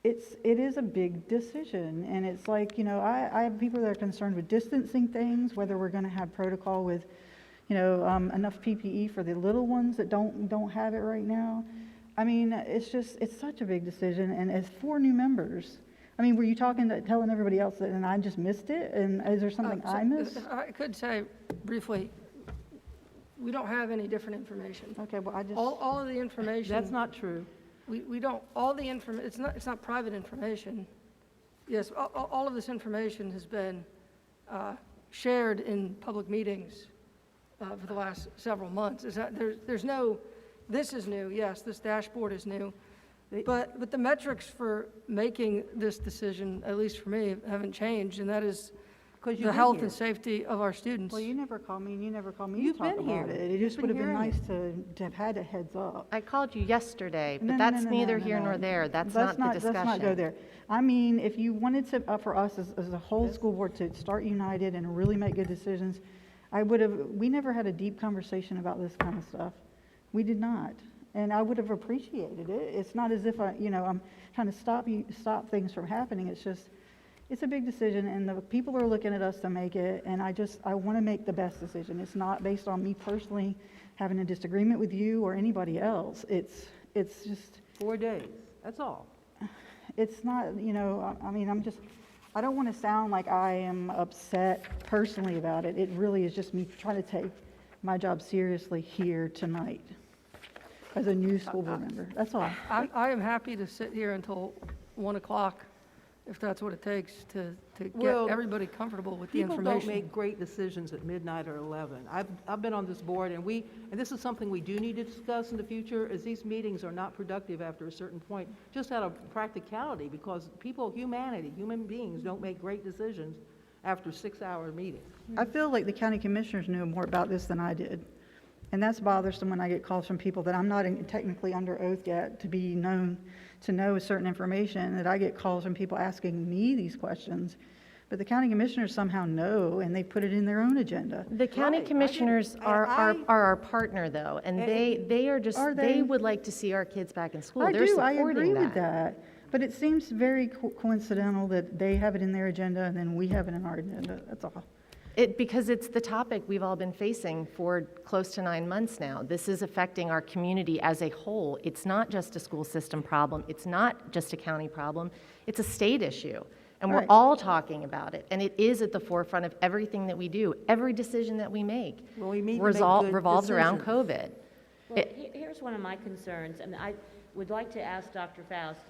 It is a big decision, and it's like, I have people that are concerned with distancing things, whether we're going to have protocol with, enough PPE for the little ones that don't have it right now. I mean, it's such a big decision, and as 4 new members, I mean, were you telling everybody else that, and I just missed it, and is there something I missed?
I could say briefly, we don't have any different information.
Okay, well,
all of the information.
That's not true.
We don't, all the information, it's not private information. Yes, all of this information has been shared in public meetings for the last several months. There's no, this is new, yes, this dashboard is new, but the metrics for making this decision, at least for me, haven't changed, and that is the health and safety of our students.
Well, you never call me, and you never call me
You've
to talk
been
about
here.
it. It just would have been nice to have had a heads up.
I called you yesterday, but
No,
that's
no,
neither
no,
here
no.
nor there. That's not the discussion.
Let's not go there. I mean, if you wanted to, for us as a whole school board to start united and really make good decisions, we never had a deep conversation about this kind of stuff. We did not. And I would have appreciated it. It's not as if I'm trying to stop things from happening. It's just, it's a big decision, and the people are looking at us to make it, and I want to make the best decision. It's not based on me personally having a disagreement with you or anybody else. It's just
4 days, that's all.
It's not, I mean, I don't want to sound like I am upset personally about it. It really is just me trying to take my job seriously here tonight as a new school board member. That's all.
I am happy to sit here until 1 o'clock, if that's what it takes to get
Well,
everybody comfortable with the
People
information.
don't make great decisions at midnight or 11. I've been on this board, and this is something we do need to discuss in the future, is these meetings are not productive after a certain point, just out of practicality, because human beings don't make great decisions after 6-hour meetings.
I feel like the county commissioners knew more about this than I did. And that's bothersome when I get calls from people that I'm not technically under oath yet to be known to know certain information, that I get calls from people asking me these questions. But the county commissioners somehow know, and they put it in their own agenda.
The county commissioners are our partner, though, and they are just, they would like to see our kids back in school. They're
I
supporting
agree with that. But it seems very coincidental that they have it in their agenda and then we have it in our agenda. That's all.
Because it's the topic we've all been facing for close to 9 months now. This is affecting our community as a whole. It's not just a school system problem. It's not just a county problem. It's a state issue. And we're
Right.
all talking about it. And it is at the forefront of everything that we do. Every decision that we make
Well, we need to make good
revolves around
decisions.
COVID.
Well, here's one of my concerns, and I would like to ask Dr. Faust,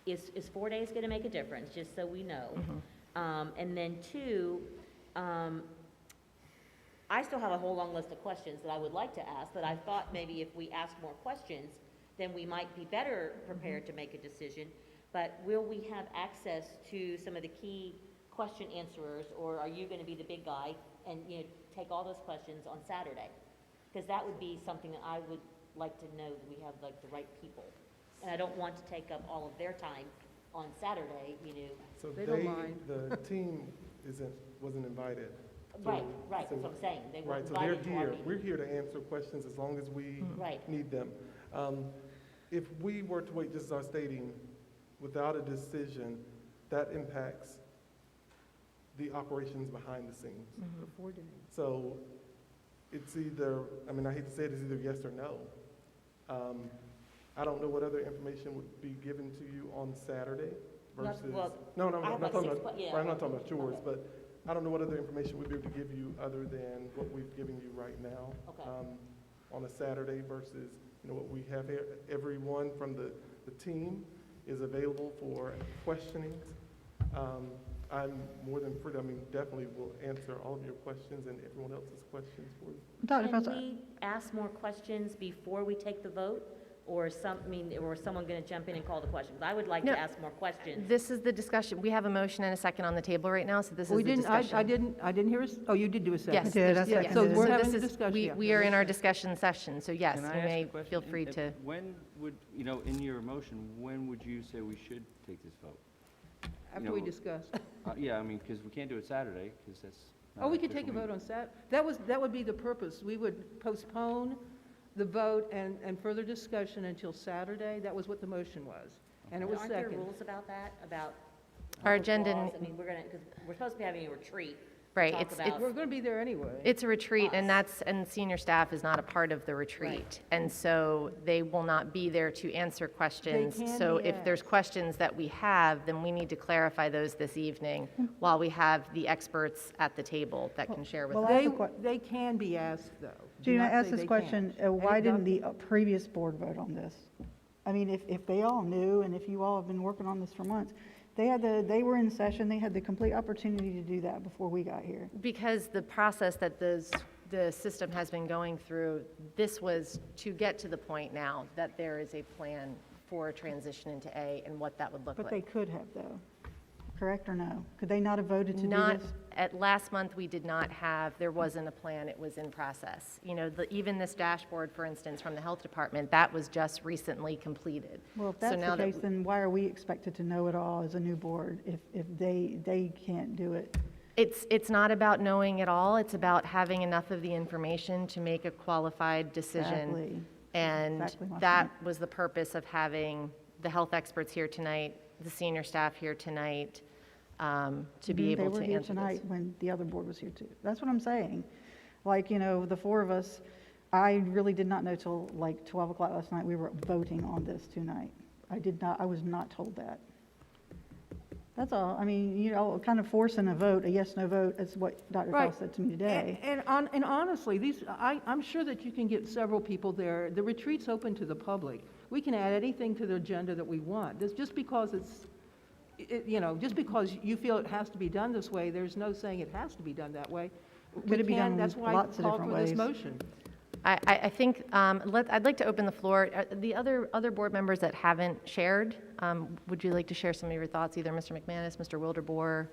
is 4 days going to make a difference, just so we know? And then two, I still have a whole long list of questions that I would like to ask, that I thought maybe if we ask more questions, then we might be better prepared to make a decision. But will we have access to some of the key question answerers, or are you going to be the big guy and, take all those questions on Saturday? Because that would be something that I would like to know, that we have like the right people. And I don't want to take up all of their time on Saturday,
So
They don't mind.
the team wasn't invited.
Right,
So-
that's what I'm saying. They weren't
Right, so they're
invited to our
here.
meeting.
We're here to answer questions as long as we
Right.
need them. If we were to wait, just as I was stating, without a decision, that impacts the operations behind the scenes.
For 4 days.
So it's either, I hate to say it, it's either yes or no. I don't know what other information would be given to you on Saturday versus, no,
I
I'm
have
not
like
talking
6
about,
yeah.
right, I'm not talking about yours,
Okay.
but I don't know what other information we'd be able to give you other than what we've given you right now.
Okay.
On a Saturday versus, what we have here. Everyone from the team is available for questionings. I'm more than free, definitely will answer all of your questions and everyone else's questions for you.
Dr.
Can
Fausto,
we ask more questions before we take the vote? Or or is someone going to jump in and call the questions? I would like
No.
to ask more questions.
This is the discussion. We have a motion and a second on the table right now, so this is
We
the
didn't,
discussion.
I didn't hear oh, you did do a second.
Yes,
did,
there's-
I
yeah,
seconded it.
So we're
this
having a
is-
discussion,
We,
yeah.
we are in our discussion session, so yes,
Can
you
I ask
may
a question?
feel free to.
When would, in your motion, when would you say we should take this vote?
After we discuss.
Yeah, because we can't do it Saturday, because that's not
Oh, we
an
could take a
official
vote
meeting.
on that would be the purpose. We would postpone the vote and further discussion until Saturday. That was what the motion was. And it was
Aren't there
second.
rules about that, about
Our
public
agenda
laws? Because we're supposed to be having a retreat. to
Right,
talk
it's-
about-
We're going to be there anyway.
It's a retreat, and senior staff is not a part of the retreat. And so they will not be there to answer questions.
can
So
be
if there's
asked.
questions that we have, then we need to clarify those this evening while we have the experts at the table that can share with
well,
us.
They can be asked, though. Do
Gina,
not
ask
say
this
they
question,
can't.
why
And
didn't the previous board vote on this? If they all knew, and if you all have been working on this for months, they were in session, they had the complete opportunity to do that before we got here.
Because the process that the system has been going through, this was to get to the point now that there is a plan for a transition into A and what that would look
But
like.
they could have, though, correct or no? Could they not have voted to do
Not,
this?
at last month, we did not have, there wasn't a plan, it was in process. Even this dashboard, for instance, from the health department, that was just recently completed.
Well, if
So
that's
now
the
that
case, then why are we expected to know it all as a new board if they can't do it?
It's not about knowing it all, it's about having enough of the information to make a qualified decision.
Exactly.
And
Exactly my
that
point.
was the purpose of having the health experts here tonight, the senior staff here tonight, to be able to
They were here
answer
tonight
this.
when the other board was here too. That's what I'm saying. The four of us, I really did not know till like 12 o'clock last night, we were voting on this tonight. I was not told that. That's all. Kind of forcing a vote, a yes/no vote, is what Dr.
Right.
Faust said to me today.
And honestly, I'm sure that you can get several people there. The retreat's open to the public. We can add anything to the agenda that we want. Just because just because you feel it has to be done this way, there's no saying it has to be done that way.
Could it be done
That's why I
lots of
called
different
for this
ways?
motion.
I think, I'd like to open the floor. The other board members that haven't shared, would you like to share some of your thoughts, either Mr. McManus, Mr. Wildeboer,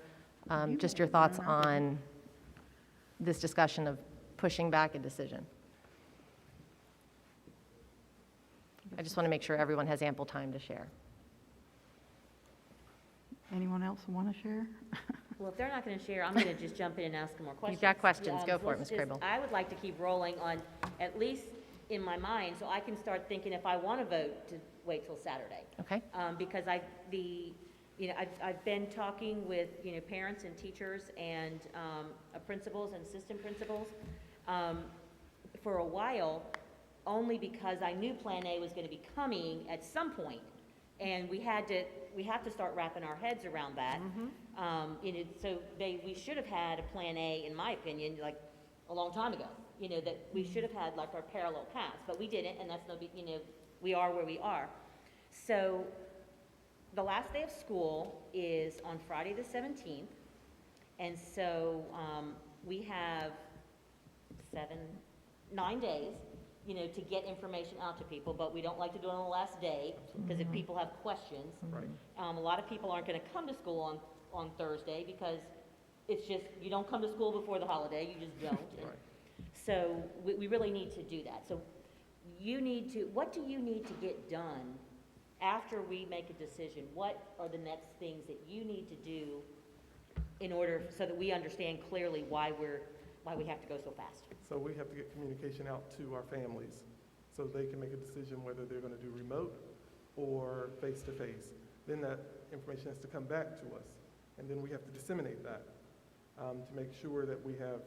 just your thoughts on this discussion of pushing back a decision? I just want to make sure everyone has ample time to share.
Anyone else want to share?
Well, if they're not going to share, I'm going to just jump in and ask them more questions.
You've got questions. Go for it,
let's
Ms.
just-
Crable.
I would like to keep rolling on, at least in my mind, so I can start thinking if I want to vote to wait till Saturday.
Okay?
Because I've been talking with, parents and teachers and principals and assistant principals for a while, only because I knew Plan A was going to be coming at some point, and we have to start wrapping our heads around that. So we should have had a Plan A, in my opinion, like a long time ago. That we should have had like our parallel paths, but we didn't, and that's no big. We are where we are. So the last day of school is on Friday the 17th, and so we have 9 days, to get information out to people, but we don't like to do it on the last day, because if people have questions.
Right.
A lot of people aren't going to come to school on Thursday, because it's just, you don't come to school before the holiday, you just don't.
Right.
So we really need to do that. So what do you need to get done after we make a decision? What are the next things that you need to do in order, so that we understand clearly why we have to go so fast?
So we have to get communication out to our families so they can make a decision whether they're going to do remote or face-to-face. Then that information has to come back to us, and then we have to disseminate that to make sure that we have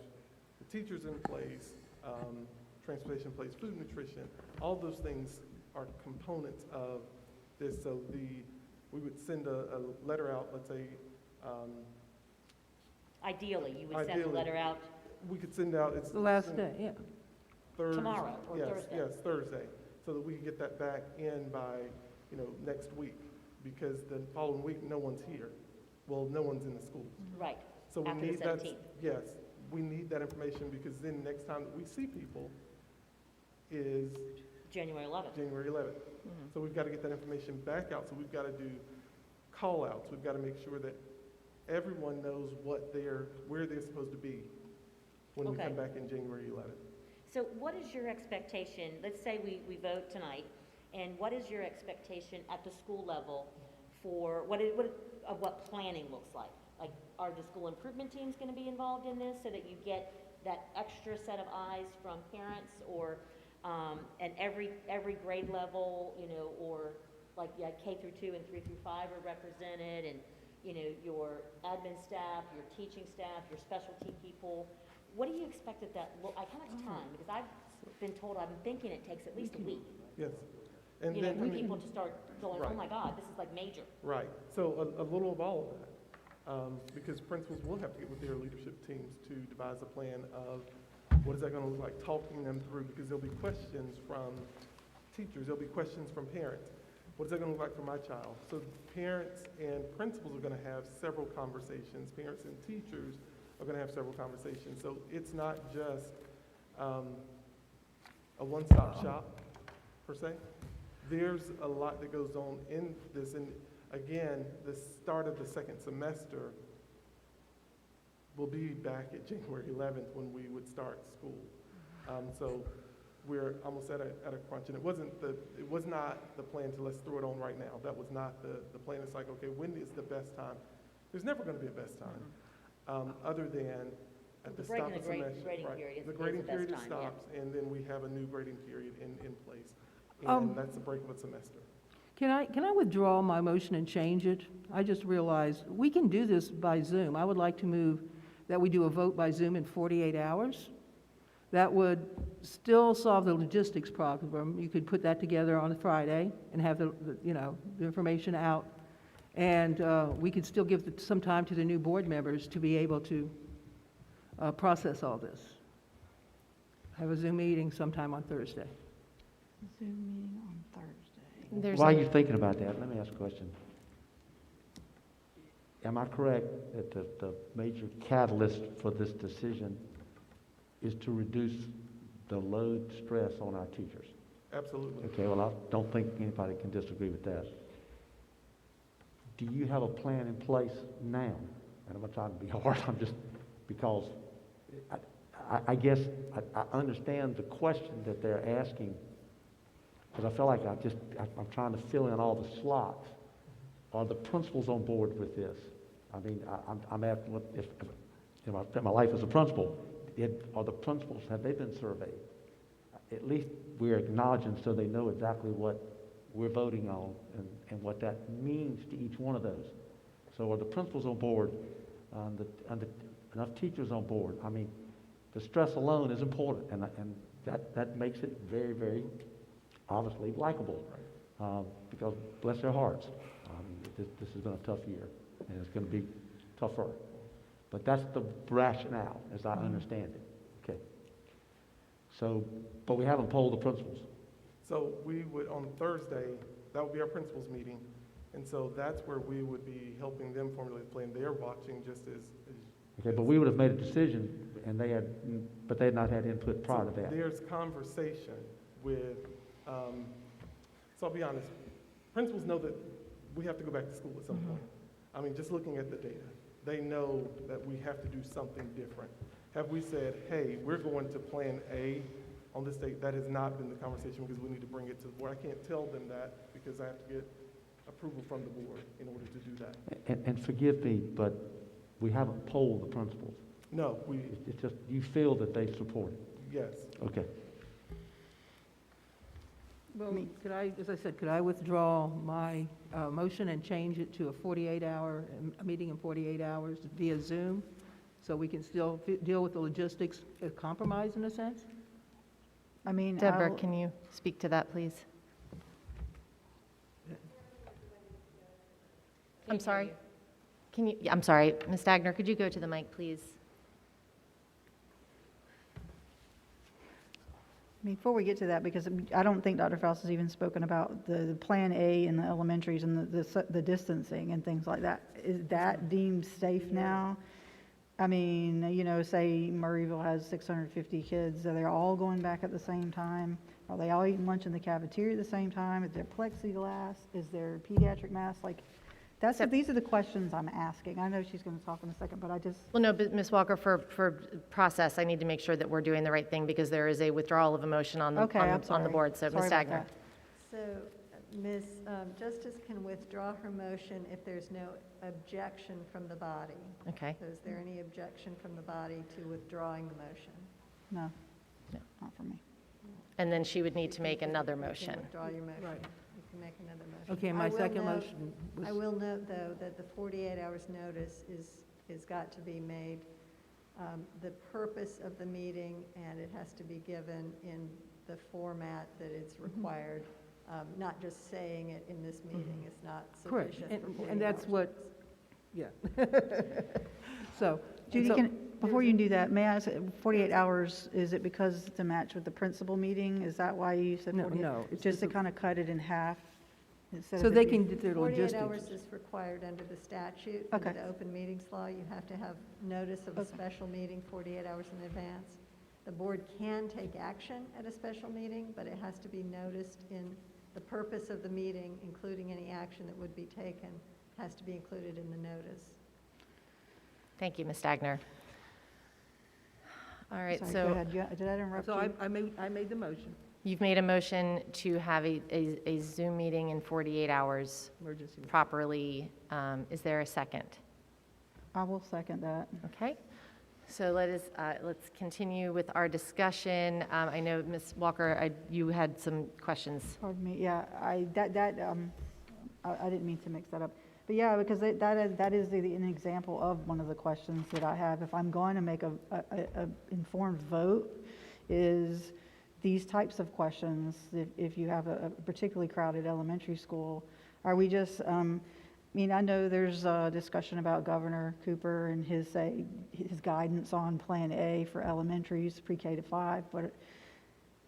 the teachers in place, transportation in place, food nutrition. All those things are components of this. So we would send a letter out, let's say.
Ideally, you would send a letter out.
We could send out, it's
The last day, yeah.
Thursday.
Tomorrow or Thursday.
Yes, Thursday, so that we can get that back in by, next week, because the following week, no one's here. Well, no one's in the schools.
Right,
So we
after the
need that.
17th.
Yes, we need that information, because then next time that we see people is
January 11th.
January 11th. So we've got to get that information back out, so we've got to do call-outs. We've got to make sure that everyone knows where they're supposed to be when we
Okay.
come back in January 11th.
So what is your expectation? Let's say we vote tonight, and what is your expectation at the school level for what planning looks like? Like, are the school improvement teams going to be involved in this so that you get that extra set of eyes from parents, or and every grade level, or like K through 2 and 3 through 5 are represented, and your admin staff, your teaching staff, your specialty people? What do you expect that how much time? Because I've been told, I'm thinking it takes at least a week.
Yes. And
For people to start going, oh my God, this is like major.
Right. So a little of all of that, because principals will have to get with their leadership teams to devise a plan of what is that going to look like, talking them through, because there'll be questions from teachers, there'll be questions from parents. What is that going to look like for my child? So parents and principals are going to have several conversations. Parents and teachers are going to have several conversations. So it's not just a one-stop shop, per se. There's a lot that goes on in this. And again, the start of the second semester will be back at January 11th when we would start school. So we're almost at a crunch. And it was not the plan to let's throw it on right now. That was not the plan. It's like, okay, when is the best time? There's never going to be a best time, other than at the stop of the semester. The grading period stops, and then we have a new grading period in place. And that's the break of a semester.
Can I withdraw my motion and change it? I just realized we can do this by Zoom. I would like to move that we do a vote by Zoom in 48 hours. That would still solve the logistics problem. You could put that together on a Friday and have the information out. And we could still give some time to the new board members to be able to process all this. Have a Zoom meeting sometime on Thursday.
Zoom meeting on Thursday.
While you're thinking about that, let me ask a question. Am I correct that the major catalyst for this decision is to reduce the load stress on our teachers?
Absolutely.
Okay, well, I don't think anybody can disagree with that. Do you have a plan in place now? And I'm not trying to be hard, I'm just, because I guess I understand the question that they're asking, because I feel like I'm trying to fill in all the slots. Are the principals on board with this? I mean, I'm asking if my life as a principal, are the principals, have they been surveyed? At least we're acknowledging so they know exactly what we're voting on and what that means to each one of those. So are the principals on board, and enough teachers on board? I mean, the stress alone is important, and that makes it very, very obviously likable, because bless their hearts, this has been a tough year, and it's going to be tougher. But that's the rationale, as I understand it. Okay. So, but we haven't polled the principals.
So we would, on Thursday, that would be our principals meeting. And so that's where we would be helping them formulate the plan. They're watching just as
Okay, but we would have made a decision, and but they had not had input prior to that.
There's conversation with, so I'll be honest, principals know that we have to go back to school at some point. I mean, just looking at the data, they know that we have to do something different. Have we said, hey, we're going to plan A on this date? That has not been the conversation, because we need to bring it to the board. I can't tell them that because I have to get approval from the board in order to do that.
And forgive me, but we haven't polled the principals.
No,
It's just, you feel that they support it?
yes.
Okay.
Well, could I, as I said, could I withdraw my motion and change it to a meeting in 48 hours via Zoom, so we can still deal with the logistics, a compromise in a sense?
I mean, Deborah, can you speak to that, please? I'm sorry. I'm sorry, Ms. Stagner, could you go to the mic, please?
Before we get to that, because I don't think Dr. Faust has even spoken about the Plan A in the elementaries and the distancing and things like that. Is that deemed safe now? I mean, say Murrayville has 650 kids. Are they all going back at the same time? Are they all eating lunch in the cafeteria at the same time? Is there plexiglass? Is there pediatric masks? Like, these are the questions I'm asking. I know she's going to talk in a second, but I just...
Well, no, but Ms. Walker, for process, I need to make sure that we're doing the right thing, because there is a withdrawal of a motion on the board. So, Ms. Stagner.
So, Ms. Justice can withdraw her motion if there's no objection from the body.
Okay.
So is there any objection from the body to withdrawing the motion?
No, not for me.
And then she would need to make another motion.
Withdraw your motion.
Right.
You can make another motion.
Okay, my second motion was...
I will note, though, that the 48 hours notice is got to be made the purpose of the meeting, and it has to be given in the format that it's required. Not just saying it in this meeting is not sufficient.
Correct,
for 48
and that's
hours
what,
notice.
yeah. So,
Judy, before you do that, may I ask, 48 hours, is it because to match with the principal meeting? Is that why you said 48?
No.
Just to kind of cut it in half? Instead
So
of
they
it being-
can do their
48
logistics.
hours is required under the statute,
Okay.
under the open meetings law. You have to have notice of a special meeting 48 hours in advance. The board can take action at a special meeting, but it has to be noticed in the purpose of the meeting, including any action that would be taken, has to be included in the notice.
Thank you, Ms. Stagner. All right,
Sorry,
so
go ahead. Did I interrupt
So
you?
I made the motion,
you've made a motion to have a Zoom meeting in 48 hours
emergency meeting.
properly. Is there a second?
I will second that.
Okay. So let's continue with our discussion. I know, Ms. Walker, you had some questions.
Pardon me, yeah, I didn't mean to mix that up. But yeah, because that is an example of one of the questions that I have. If I'm going to make a informed vote, is these types of questions, if you have a particularly crowded elementary school, are we just, I know there's a discussion about Governor Cooper and his guidance on Plan A for elementaries, pre-K to 5,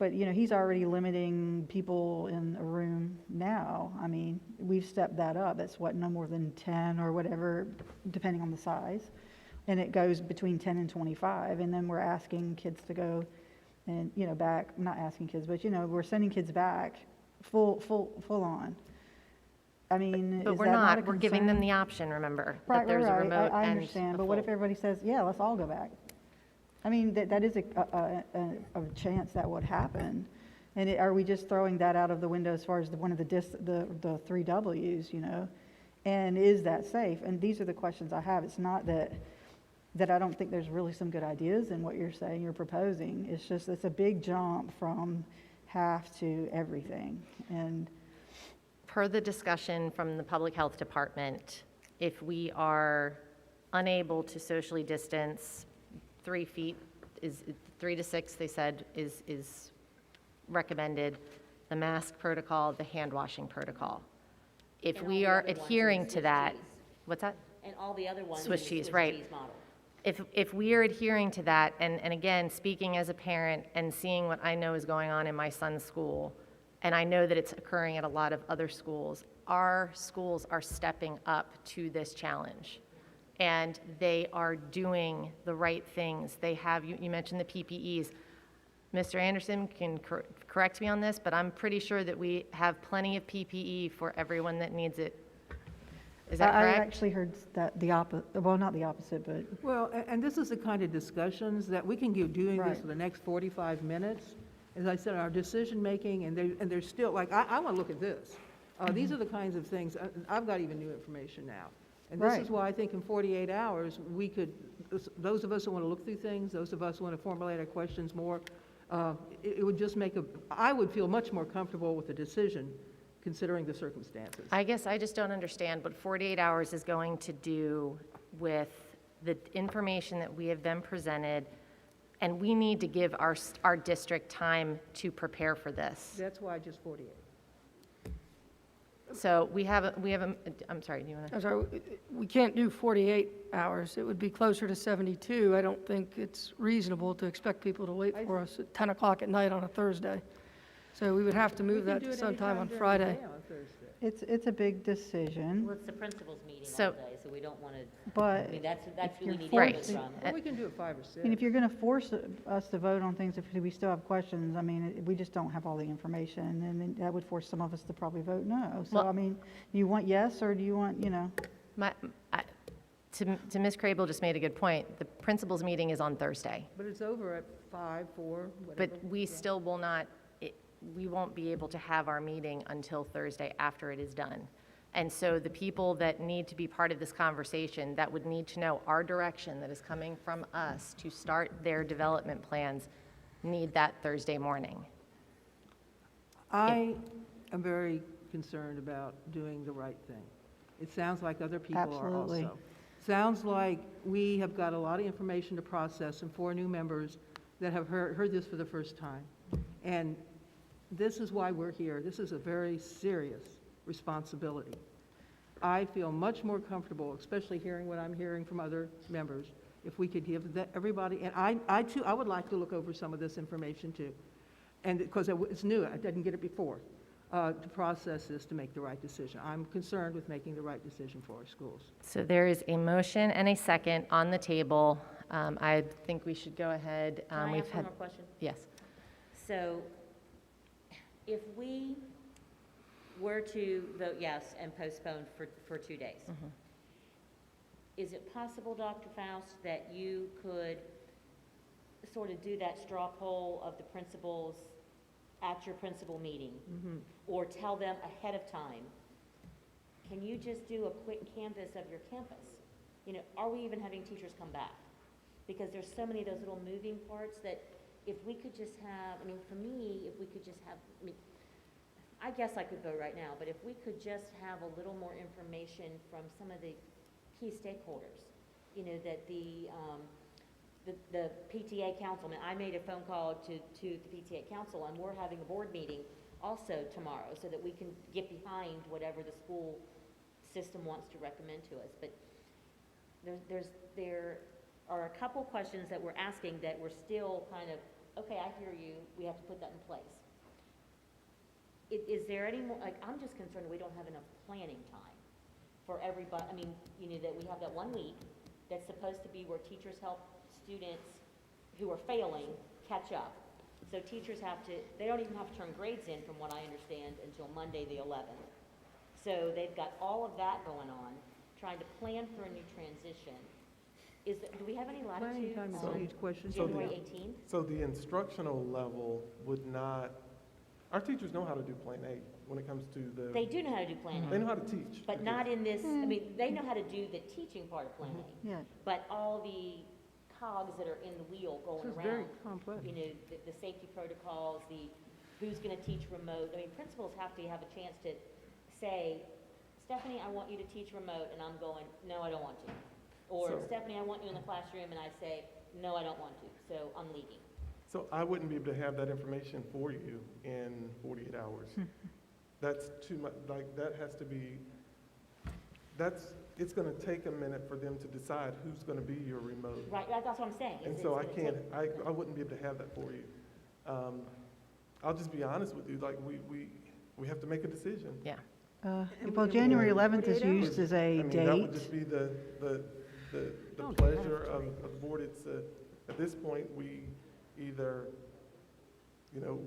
but he's already limiting people in a room now. I mean, we've stepped that up. It's no more than 10 or whatever, depending on the size. And it goes between 10 and 25. And then we're asking kids to go and, back, not asking kids, but, we're sending kids back full on. I mean,
But
is
we're
that
not.
a
We're giving them
concern?
the option, remember,
Right,
that there's a remote
I
and
understand,
a
but what if
full.
everybody says, yeah, let's all go back? I mean, that is a chance that would happen. And are we just throwing that out of the window as far as one of the 3 Ws, And is that safe? And these are the questions I have. It's not that I don't think there's really some good ideas in what you're saying, you're proposing. It's just, it's a big jump from half to everything. And
Per the discussion from the Public Health Department, if we are unable to socially distance, 3 feet is 3 to 6, they said, is recommended, the mask protocol, the hand washing protocol. If
And all
we
the
are
other ones
adhering
in
to
Swiss
that,
cheese.
what's that?
And all the other ones in
Swiss
the
cheese,
Swiss
right.
cheese model.
If we are adhering to that, and again, speaking as a parent and seeing what I know is going on in my son's school, and I know that it's occurring at a lot of other schools, our schools are stepping up to this challenge. And they are doing the right things. They have, you mentioned the PPEs. Mr. Anderson can correct me on this, but I'm pretty sure that we have plenty of PPE for everyone that needs it. Is that correct?
I actually heard that the opposite, well, not the opposite, but.
Well, and this is the kind of discussions that we can keep doing this
Right.
for the next 45 minutes. As I said, our decision-making, and they're still, like, I want to look at this. These are the kinds of things, I've got even new information now. And this
Right.
is why I think in 48 hours, we could, those of us who want to look through things, those of us who want to formulate our questions more, it would just make I would feel much more comfortable with the decision, considering the circumstances.
I guess I just don't understand what 48 hours is going to do with the information that we have been presented, and we need to give our district time to prepare for this.
That's why just 48.
So we have I'm sorry, do you want to?
I'm sorry, we can't do 48 hours. It would be closer to 72. I don't think it's reasonable to expect people to wait for us at 10 o'clock at night on a Thursday. So we would have to move that to sometime on Friday.
It's a big decision,
Well, it's the principal's meeting
So-
all day, so we don't want to,
but.
I mean, that's
if
who we
you're
need
Right.
input from.
Well, we can do it 5 or 6.
And if you're going to force us to vote on things, if we still have questions, I mean, we just don't have all the information, and then that would force some of us to probably vote no. So,
Well-
I mean, do you want yes, or do you want,
To Ms. Crable just made a good point. The principal's meeting is on Thursday,
But it's over at 5, 4, whatever.
but we still will not, we won't be able to have our meeting until Thursday after it is done. And so the people that need to be part of this conversation, that would need to know our direction that is coming from us to start their development plans, need that Thursday morning.
I am very concerned about doing the right thing. It sounds like other people are
Absolutely.
also. Sounds like we have got a lot of information to process, and 4 new members that have heard this for the first time. And this is why we're here. This is a very serious responsibility. I feel much more comfortable, especially hearing what I'm hearing from other members, if we could give everybody, and I too, I would like to look over some of this information too. And because it's new, I didn't get it before, to process this to make the right decision. I'm concerned with making the right decision for our schools.
So there is a motion and a second on the table. I think we should go ahead.
Can I
We've
ask one more question?
Yes.
So if we were to vote yes and postpone for 2 days, is it possible, Dr. Faust, that you could sort of do that straw poll of the principals at your principal meeting? Or tell them ahead of time, can you just do a quick canvas of your campus? Are we even having teachers come back? Because there's so many of those little moving parts that if we could just have, for me, if we could just have, I guess I could vote right now, but if we could just have a little more information from some of the key stakeholders, that the PTA councilman, I made a phone call to the PTA council, and we're having a board meeting also tomorrow, so that we can get behind whatever the school system wants to recommend to us. But there are a couple questions that we're asking that we're still kind of, okay, I hear you, we have to put that in place. Is there any more, I'm just concerned we don't have enough planning time for everybody. That we have that 1 week that's supposed to be where teachers help students who are failing catch up. So teachers they don't even have to turn grades in, from what I understand, until Monday the 11th. So they've got all of that going on, trying to plan for a new transition. Do we have any latitude
Planning time is a
on
huge question.
January 18th?
So the instructional level would not, our teachers know how to do Plan A when it comes to the.
They do know how to do Plan A.
They know how to teach.
But not in this, they know how to do the teaching part of Plan A.
Yeah.
But all the cogs that are in the wheel going
This is
around.
very complex.
The safety protocols, who's going to teach remote. Principals have to have a chance to say, Stephanie, I want you to teach remote, and I'm going, no, I don't want to. Or
So-
Stephanie, I want you in the classroom, and I say, no, I don't want to, so I'm leaving.
So I wouldn't be able to have that information for you in 48 hours. That's too much, like, that has to be, it's gonna take a minute for them to decide who's gonna be your remote.
Right, that's what I'm saying.
And
is
so I
it's gonna
can't,
take-
I wouldn't be able to have that for you. I'll just be honest with you, like, we have to make a decision.
Yeah.
Well, January 11th is
48 hours.
used as
I
a
mean, that would
date.
just be the
Don't
pleasure of the board. It's, at this point, we either, you know,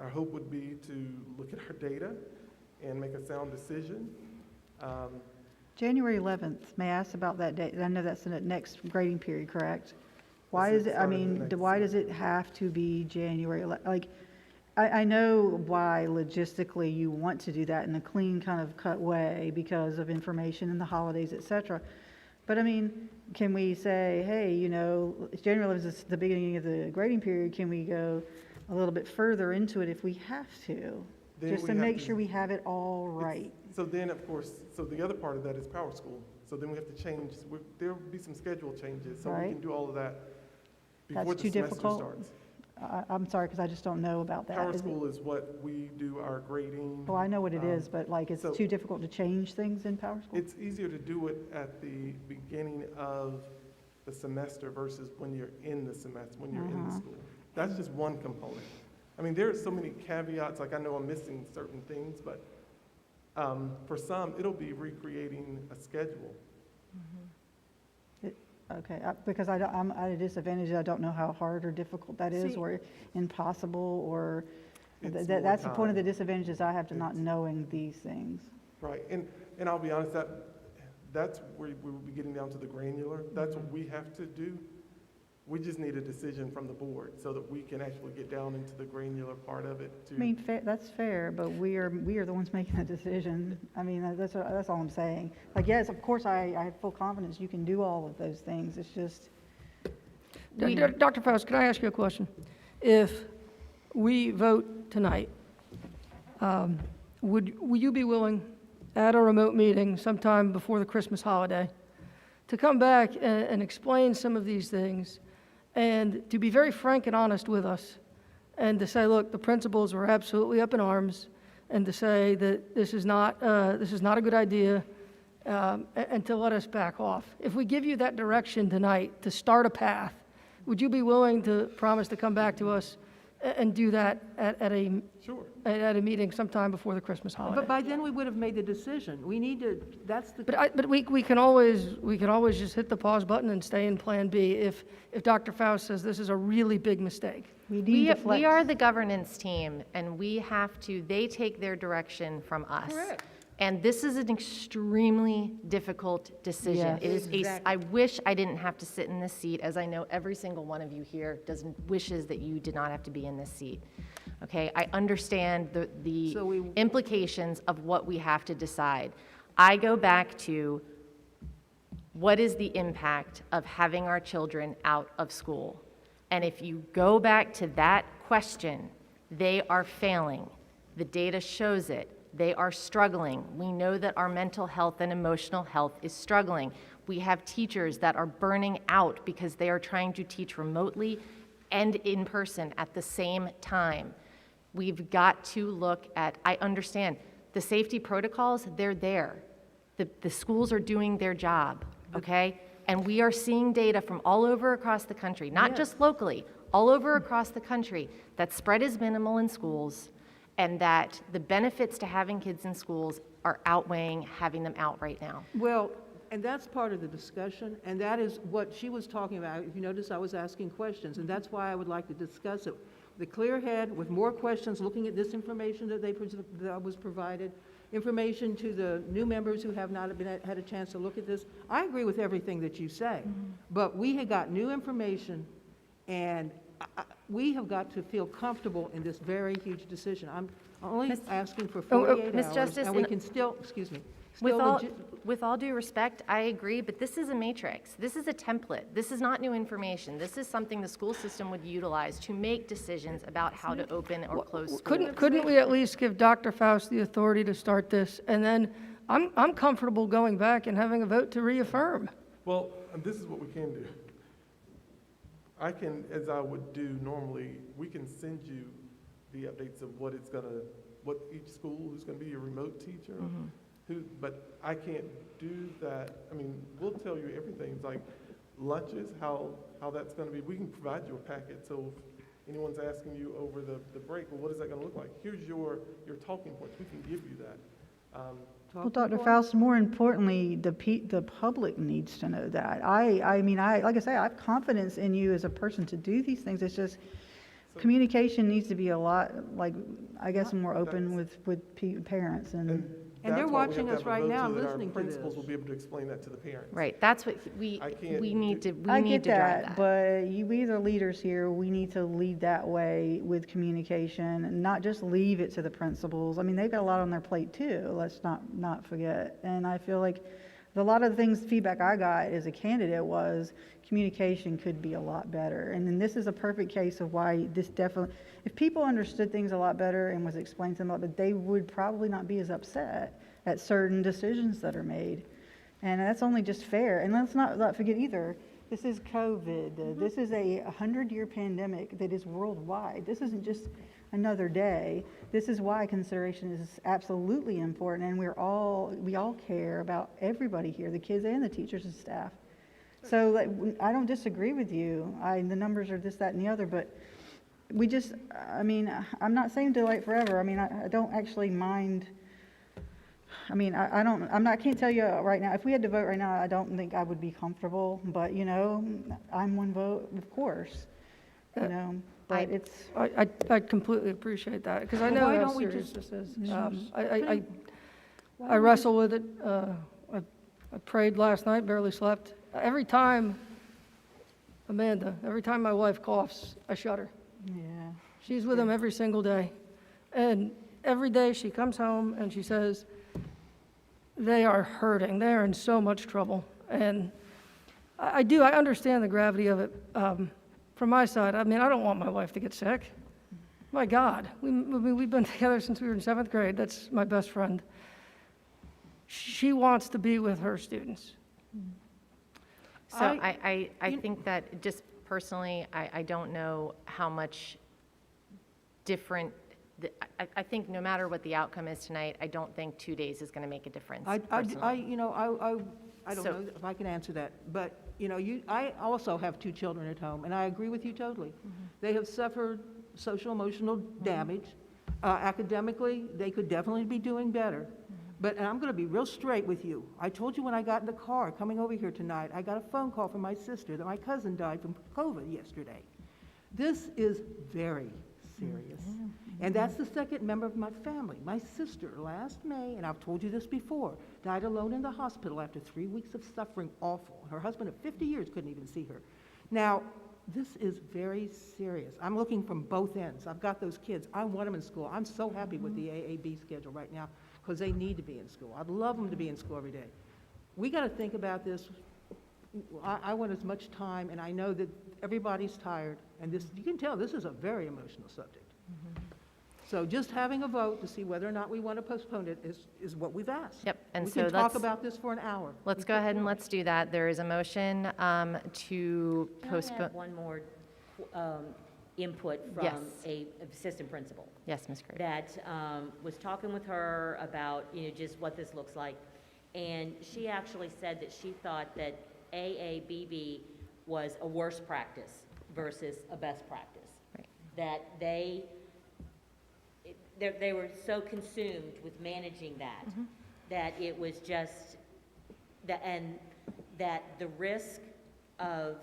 our hope would be to look at our data and make a sound decision.
January 11th, may I ask about that date? I know that's in the next grading period, correct? Why
That's
is
the
it, I
start of the
mean,
next
why does it have to be January 11th? Like, I know why logistically you want to do that in a clean kind of cut way because of information and the holidays, et cetera. But I mean, can we say, hey, you know, January 11th is the beginning of the grading period, can we go a little bit further into it if we have to?
Then
Just
we
to
have
make
to-
sure we have it all right.
So then, of course, so the other part of that is Power School. So then we have to change, there'll be some schedule changes, so we
Right.
can do all of that
That's
before the
too
semester
difficult?
starts.
I'm sorry, because I just don't know about that.
Power
Is it-
School is what we do our grading.
Well, I know what it is, but like, it's
so-
too difficult to change things in Power School?
It's easier to do it at the beginning of the semester versus when you're in the semester, when you're in the school. That's just one component. I mean, there are so many caveats, like I know I'm missing certain things, but for some, it'll be recreating a schedule.
Okay, because I'm at a disadvantage, I don't know how hard or difficult that is,
See-
or impossible, or,
It's
that's the
more
point of the
time.
disadvantages I have to not knowing these things.
Right, and I'll be honest, that's where we will be getting down to the granular. That's what we have to do. We just need a decision from the board so that we can actually get down into the granular part of it
I mean, that's fair, but we are the ones making the decision. I mean, that's all I'm saying. Like, yes, of course, I have full confidence you can do all of those things, it's just,
Dr. Faust, can I ask you a question? If we vote tonight, would you be willing, at a remote meeting sometime before the Christmas holiday, to come back and explain some of these things, and to be very frank and honest with us, and to say, look, the principals were absolutely up in arms, and to say that this is not a good idea, and to let us back off? If we give you that direction tonight to start a path, would you be willing to promise to come back to us and do that at a meeting sometime before the Christmas holiday?
But by then, we would have made the decision. We need to, that's the.
But we can always just hit the pause button and stay in Plan B if Dr. Faust says this is a really big mistake.
We are the governance team, and they take their direction from us.
Correct.
And this is an extremely difficult decision.
Yes.
It is
Exactly.
I wish I didn't have to sit in this seat, as I know every single one of you here wishes that you did not have to be in this seat. Okay, I understand the
So we-
implications of what we have to decide. I go back to, what is the impact of having our children out of school? And if you go back to that question, they are failing. The data shows it. They are struggling. We know that our mental health and emotional health is struggling. We have teachers that are burning out because they are trying to teach remotely and in person at the same time. We've got to look at, I understand, the safety protocols, they're there. The schools are doing their job, okay? And we are seeing data from all over across the country, not just locally, all over across the country, that spread is minimal in schools, and that the benefits to having kids in schools are outweighing having them out right now.
Well, and that's part of the discussion, and that is what she was talking about. If you notice, I was asking questions, and that's why I would like to discuss it. The clear head, with more questions, looking at this information that was provided, information to the new members who have not had a chance to look at this. I agree with everything that you say, but we have got new information, and we have got to feel comfortable in this very huge decision. I'm only asking for 48
Ms.
hours,
Justice,
and we
and-
can still, excuse me,
With all due respect, I agree, but this is a matrix. This is a template. This is not new information. This is something the school system would utilize to make decisions about how to open or close schools.
Couldn't we at least give Dr. Faust the authority to start this, and then I'm comfortable going back and having a vote to reaffirm.
Well, and this is what we can do. I can, as I would do normally, we can send you the updates of what each school, who's gonna be your remote teacher, but I can't do that. I mean, we'll tell you everything. It's like lunches, how that's gonna be. We can provide you a packet, so if anyone's asking you over the break, well, what is that gonna look like? Here's your talking points. We can give you that.
Well, Dr. Faust, more importantly, the public needs to know that. I mean, like I say, I have confidence in you as a person to do these things. It's just, communication needs to be a lot, like, I guess, more open with parents and
they're watching us right now, listening to this.
Principals will be able to explain that to the parents.
Right, that's what we need to
I
drive
get
that.
that, but we the leaders here, we need to lead that way with communication and not just leave it to the principals. I mean, they've got a lot on their plate too, let's not forget. And I feel like a lot of the feedback I got as a candidate was communication could be a lot better. And then this is a perfect case of why this definitely, if people understood things a lot better and was explained to them a lot better, they would probably not be as upset at certain decisions that are made. And that's only just fair. And let's not forget either, this is COVID. This is a 100-year pandemic that is worldwide. This isn't just another day. This is why consideration is absolutely important, and we all care about everybody here, the kids and the teachers and staff. So like, I don't disagree with you. The numbers are this, that, and the other, but we just, I mean, I'm not saying delay it forever. I mean, I don't actually mind. I mean, I can't tell you right now. If we had to vote right now, I don't think I would be comfortable, but you know, I'm one vote, of course, you know. But
I completely appreciate that, because I know how serious this is. I wrestle with it. I prayed last night, barely slept. Every time my wife coughs, I shudder.
Yeah.
She's with him every single day. And every day she comes home and she says, they are hurting. They are in so much trouble. And I understand the gravity of it. From my side, I mean, I don't want my wife to get sick. My God, we've been together since we were in 7th grade. That's my best friend. She wants to be with her students.
So I think that just personally, I don't know how much different, I think no matter what the outcome is tonight, I don't think 2 days is going to make a difference.
I don't know if I can answer that, but you know, I also have 2 children at home, and I agree with you totally. They have suffered social emotional damage. Academically, they could definitely be doing better. But, and I'm going to be real straight with you. I told you when I got in the car coming over here tonight, I got a phone call from my sister that my cousin died from COVID yesterday. This is very serious. And that's the second member of my family. My sister, last May, and I've told you this before, died alone in the hospital after 3 weeks of suffering, awful. Her husband of 50 years couldn't even see her. Now, this is very serious. I'm looking from both ends. I've got those kids. I want them in school. I'm so happy with the AAB schedule right now because they need to be in school. I'd love them to be in school every day. We got to think about this. I want as much time, and I know that everybody's tired, and this, you can tell this is a very emotional subject. So just having a vote to see whether or not we want to postpone it is what we've asked.
Yep, and
we
so
can talk about this for an hour.
Let's go ahead and let's do that. There is a motion to postpone.
Can I have one more input from a assistant principal?
Yes, Ms. Gray.
That was talking with her about, you know, just what this looks like. And she actually said that she thought that AABB was a worse practice versus a best practice.
Right.
That they were so consumed with managing that, that it was just, and that the risk of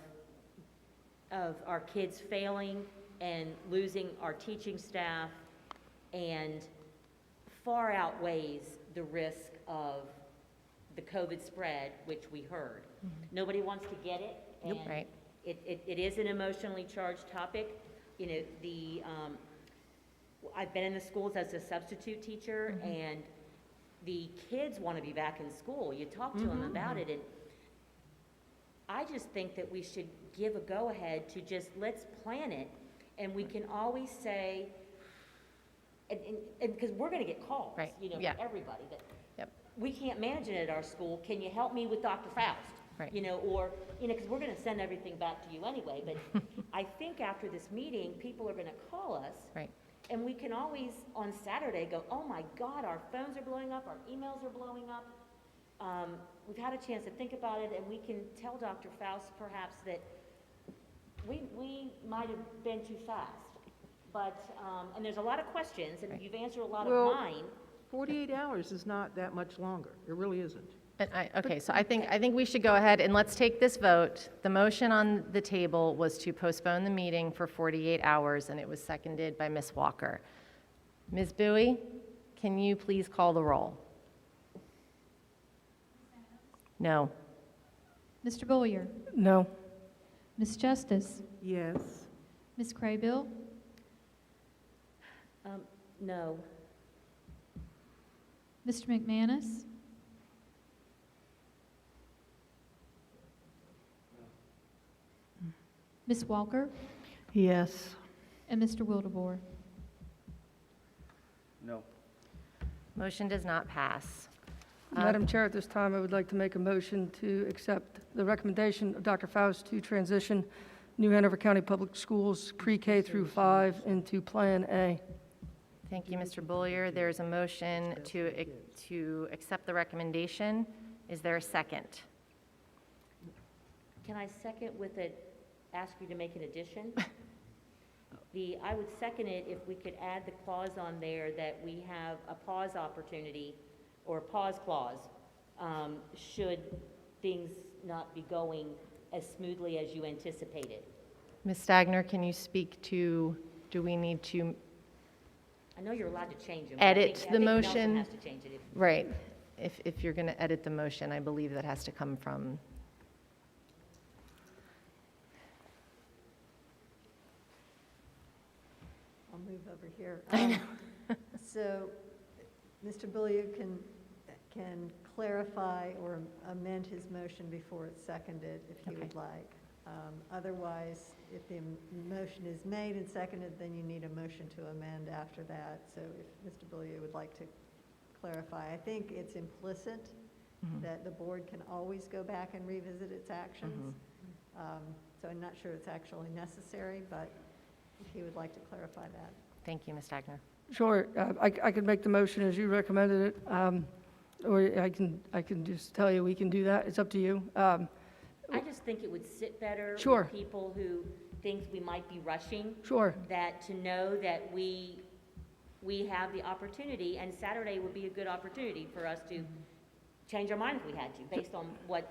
our kids failing and losing our teaching staff and far outweighs the risk of the COVID spread, which we heard. Nobody wants to get it, and
Right.
it is an emotionally charged topic. You know, I've been in the schools as a substitute teacher, and the kids want to be back in school. You talk to them about it, and I just think that we should give a go-ahead to just, let's plan it, and we can always say, and because we're going to get calls,
Right.
you know,
Yeah.
from everybody, that we can't manage it at our school, can you help me with Dr. Faust?
Right.
You know, or, you know, because we're gonna send everything back to you anyway, but I think after this meeting, people are gonna call us.
Right.
And we can always, on Saturday, go, oh my God, our phones are blowing up, our emails are blowing up. We've had a chance to think about it, and we can tell Dr. Faust perhaps that we might have been too fast. But, and there's a lot of questions, and you've answered a lot
Well,
of mine.
48 hours is not that much longer. It really isn't.
And okay, so I think we should go ahead and let's take this vote. The motion on the table was to postpone the meeting for 48 hours, and it was seconded by Ms. Walker. Ms. Bowie, can you please call the roll? No.
Mr. Boyer,
No.
Ms. Justice,
Yes.
Ms. Craybill,
No.
Mr. McManus, Ms. Walker,
Yes.
and Mr. Wildebohr.
No.
Motion does not pass.
Madam Chair, at this time, I would like to make a motion to accept the recommendation of Dr. Faust to transition New Hanover County Public Schools pre-K through 5 into Plan A.
Thank you, Mr. Boyer. There's a motion to accept the recommendation. Is there a second?
Can I second with ask you to make an addition? I would second it if we could add the clause on there that we have a pause opportunity or a pause clause, should things not be going as smoothly as you anticipated.
Ms. Stagner, can you speak to, do we need to
I know you're allowed to change them. but I
edit
think
the
Nelson
motion?
has to change it.
Right. If you're going to edit the motion, I believe that has to come from.
I'll move over here. So, Mr. Beaulieu can clarify or amend his motion before it's seconded, if he would like. Otherwise, if the motion is made and seconded, then you need a motion to amend after that. So if Mr. Beaulieu would like to clarify, I think it's implicit that the board can always go back and revisit its actions. So I'm not sure it's actually necessary, but if he would like to clarify that.
Thank you, Ms. Stagner.
Sure, I could make the motion as you recommended it, or I can just tell you we can do that. It's up to you.
I just think it would sit better
Sure.
with people who think we might be rushing.
Sure.
That to know that we have the opportunity, and Saturday would be a good opportunity for us to change our mind if we had to, based on what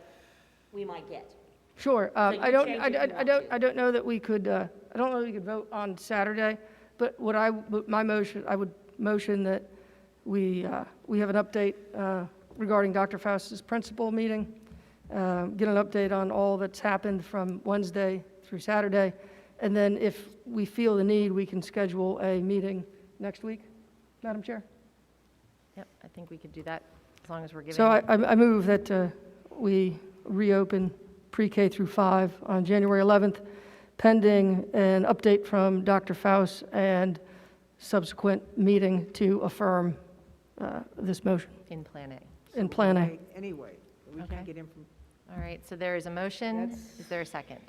we might get.
Sure.
So you
I don't
change it if you want to.
I don't know that we could, I don't know that we could vote on Saturday, but I would motion that we have an update regarding Dr. Faust's principal meeting, get an update on all that's happened from Wednesday through Saturday, and then if we feel the need, we can schedule a meeting next week, Madam Chair.
Yep, I think we could do that as long as we're giving.
So I move that we reopen pre-K through 5 on January 11th, pending an update from Dr. Faust and subsequent meeting to affirm this motion.
In Plan A.
In Plan A.
Anyway, we
Okay.
can't get in from.
All right, so there is a motion.
That's-
Is there a second?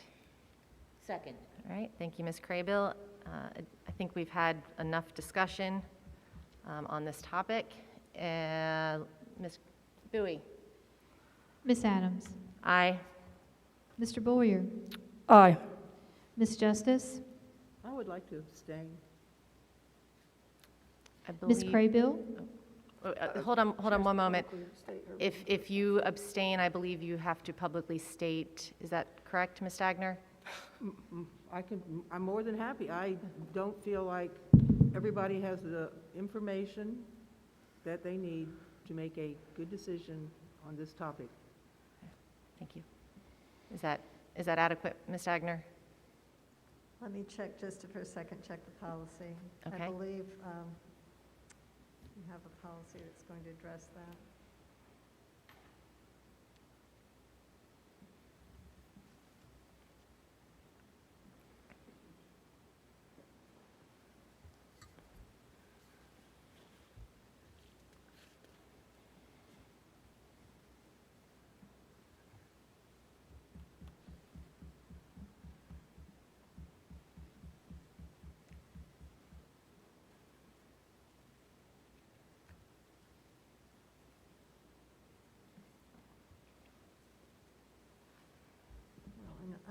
Second.
All right, thank you, Ms. Craybill. I think we've had enough discussion on this topic. Ms. Bowie?
Ms. Adams,
Aye.
Mr. Boyer,
Aye.
Ms. Justice,
I would like to abstain.
Ms. Craybill,
Hold on one moment. If you abstain, I believe you have to publicly state, is that correct, Ms. Stagner?
I'm more than happy. I don't feel like everybody has the information that they need to make a good decision on this topic.
Thank you. Is that adequate, Ms. Stagner?
Let me check just for a second, check the policy.
Okay.
I believe we have a policy that's going to address that.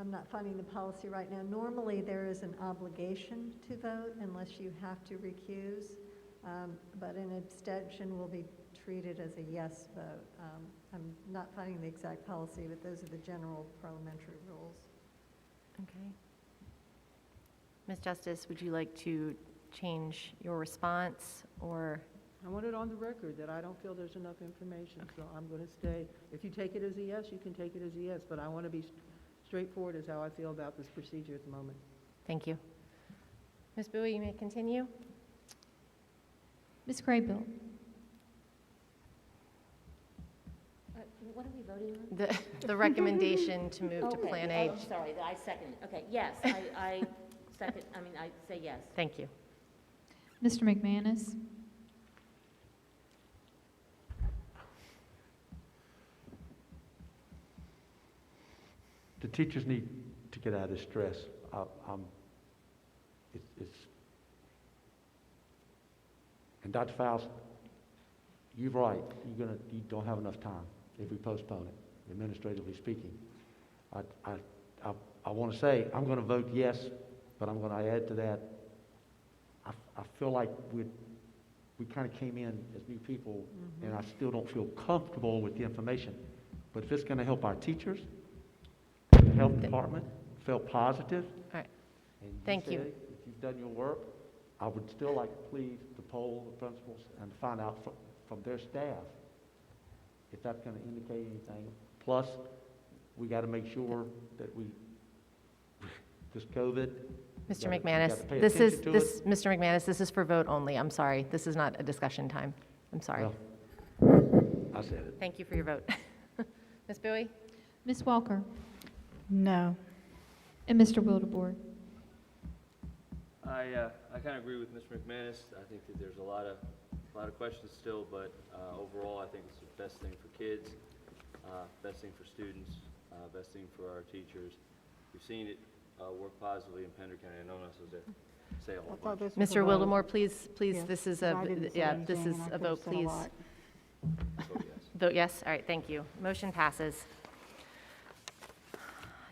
I'm not finding the policy right now. Normally, there is an obligation to vote unless you have to recuse, but an abstention will be treated as a yes vote. I'm not finding the exact policy, but those are the general parliamentary rules.
Okay. Ms. Justice, would you like to change your response, or?
I want it on the record that I don't feel there's enough information, so I'm going to stay. If you take it as a yes, you can take it as a yes, but I want to be straightforward as how I feel about this procedure at the moment.
Thank you. Ms. Bowie, you may continue.
Ms. Craybill?
What are we voting on?
The recommendation to move to
Okay,
Plan A.
oh, sorry, I second it. Okay, yes, I second, I say yes.
Thank you.
Mr. McManus?
The teachers need to get out of stress. And Dr. Faust, you're right. You don't have enough time if we postpone it, administratively speaking. I want to say I'm going to vote yes, but I'm going to add to that. I feel like we kind of came in as new people, and I still don't feel comfortable with the information. But if it's going to help our teachers, the health department felt positive.
All right.
And
Thank you.
said, if you've done your work, I would still like to please to poll the principals and find out from their staff if that's going to indicate anything. Plus, we got to make sure that this COVID.
Mr.
we
McManus,
gotta pay
this is,
attention to
this,
it.
Mr. McManus, this is for vote only. I'm sorry. This is not a discussion time. I'm sorry.
Well, I said it.
Thank you for your vote. Ms. Bowie?
Ms. Walker?
No.
And Mr. Wildebohr?
I kind of agree with Mr. McManus. I think that there's a lot of questions still, but overall, I think it's the best thing for kids, best thing for students, best thing for our teachers. We've seen it work positively in Pender County. I know I'm not supposed to say a whole bunch.
Mr. Wildebohr, please,
Yeah,
this is
I didn't say
this
anything,
is
and I
a
could've
vote,
said a
please.
lot.
Vote yes.
Vote yes? All right, thank you. Motion passes.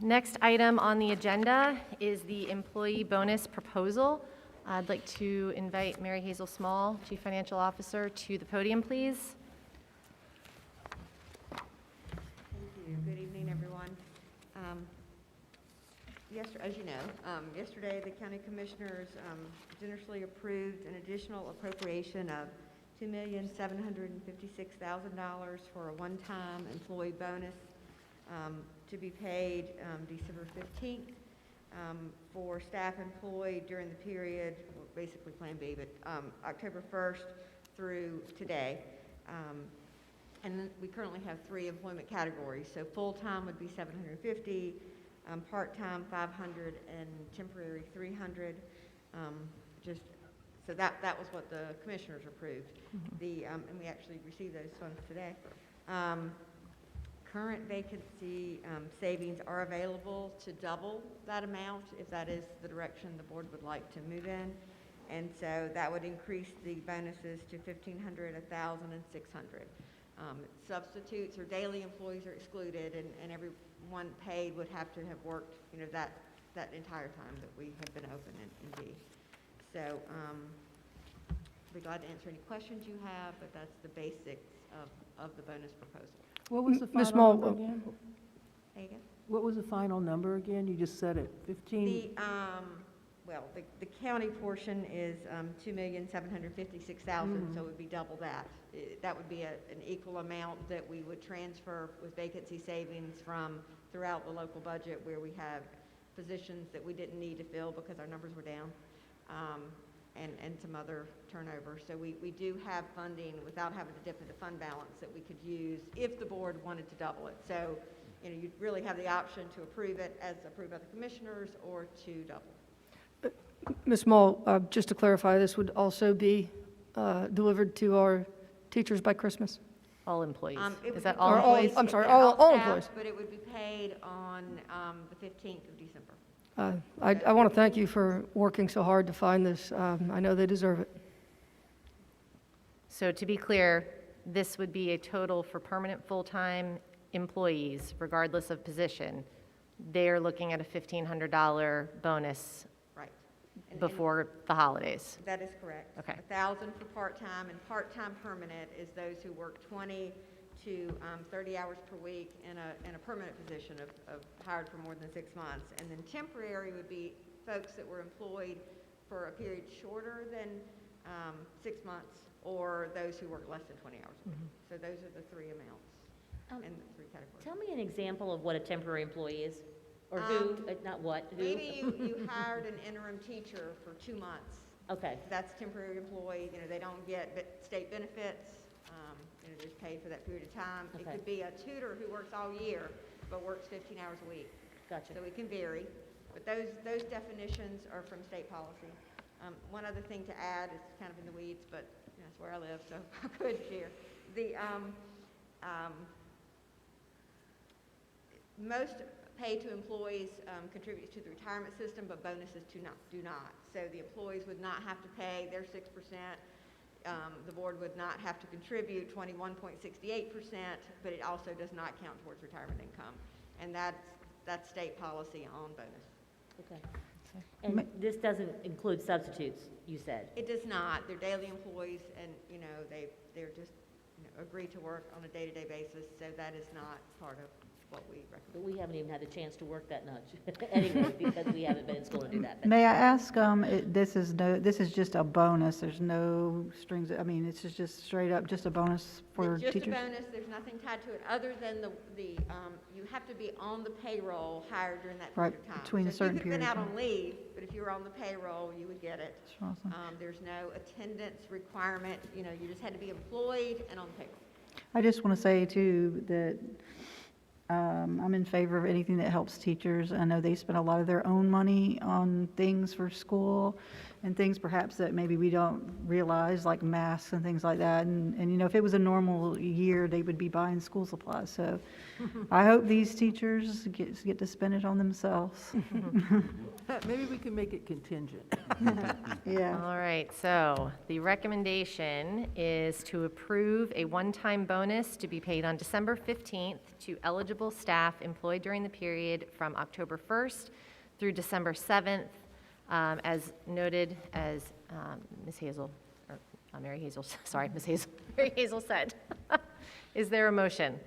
Next item on the agenda is the employee bonus proposal. I'd like to invite Mary Hazel Small, Chief Financial Officer, to the podium, please.
Thank you. Good evening, everyone. As you know, yesterday the county commissioners generously approved an additional appropriation of $2,756,000 for a one-time employee bonus to be paid December 15th for staff employed during the period, well, basically Plan B, but October 1st through today. And then we currently have 3 employment categories. So full-time would be $750, part-time $500, and temporary $300. So that was what the commissioners approved. And we actually received those funds today. Current vacancy savings are available to double that amount if that is the direction the board would like to move in. And so that would increase the bonuses to $1,500, $1,000, and $600. Substitutes or daily employees are excluded, and everyone paid would have to have worked, that entire time that we have been open in B. So I'd be glad to answer any questions you have, but that's the basics of the bonus proposal.
What was the
Ms.
final
Small,
number again?
Say again?
What was the final number again? You just said it, 15?
The county portion is $2,756,000, so it would be double that. That would be an equal amount that we would transfer with vacancy savings from throughout the local budget where we have positions that we didn't need to fill because our numbers were down, and some other turnover. So we do have funding without having to dip into fund balance that we could use if the board wanted to double it. So, you'd really have the option to approve it as approved by the commissioners or to double.
Ms. Small, just to clarify, this would also be delivered to our teachers by Christmas?
All employees.
Is
that
all employees? I'm sorry, all
staff,
employees.
But it would be paid on the 15th of December.
I want to thank you for working so hard to find this. I know they deserve it.
So to be clear, this would be a total for permanent full-time employees, regardless of position, they're looking at a $1,500 bonus
Right. And
before the holidays.
that is correct.
Okay.
1,000 for part-time, and part-time permanent is those who work 20 to 30 hours per week in a permanent position of hired for more than 6 months. And then temporary would be folks that were employed for a period shorter than 6 months, or those who work less than 20 hours a week. So those are the three amounts and the three categories.
Tell me an example of what a temporary employee is, or who, not what, who.
Maybe you hired an interim teacher for 2 months.
Okay.
That's a temporary employee. They don't get state benefits. They're just paid for that period of time. It
Okay.
could be a tutor who works all year but works 15 hours a week.
Gotcha.
So it can vary. But those definitions are from state policy. One other thing to add is kind of in the weeds, but that's where I live, so I could share. Most pay to employees contributes to the retirement system, but bonuses do not. So the employees would not have to pay their 6%. The board would not have to contribute 21.68%, but it also does not count towards retirement income. And that's state policy on bonus.
Okay. And this doesn't include substitutes, you said?
It does not. They're daily employees, and, they're just, agree to work on a day-to-day basis, so that is not part of what we recommend.
But we haven't even had the chance to work that much anyway, because we haven't been in school to do that.
May I ask, this is just a bonus, there's no strings, it's just straight up, just a bonus for
It's just
teachers?
a bonus, there's nothing tied to it, other than you have to be on the payroll hired during that period of time.
Between a certain
So you could
period
have
of
been out on leave, but if you were on the payroll, you would get it.
That's awesome.
There's no attendance requirement, you just had to be employed and on the payroll.
I just want to say too, that I'm in favor of anything that helps teachers. I know they spend a lot of their own money on things for school and things perhaps that maybe we don't realize, like masks and things like that. And if it was a normal year, they would be buying school supplies. So I hope these teachers get to spend it on themselves.
Maybe we can make it contingent.
Yeah.
All right, so the recommendation is to approve a one-time bonus to be paid on December 15th to eligible staff employed during the period from October 1st through December 7th, as noted as Ms. Hazel, or Mary Hazel, sorry, Ms. Hazel, Mary Hazel said. Is there a motion?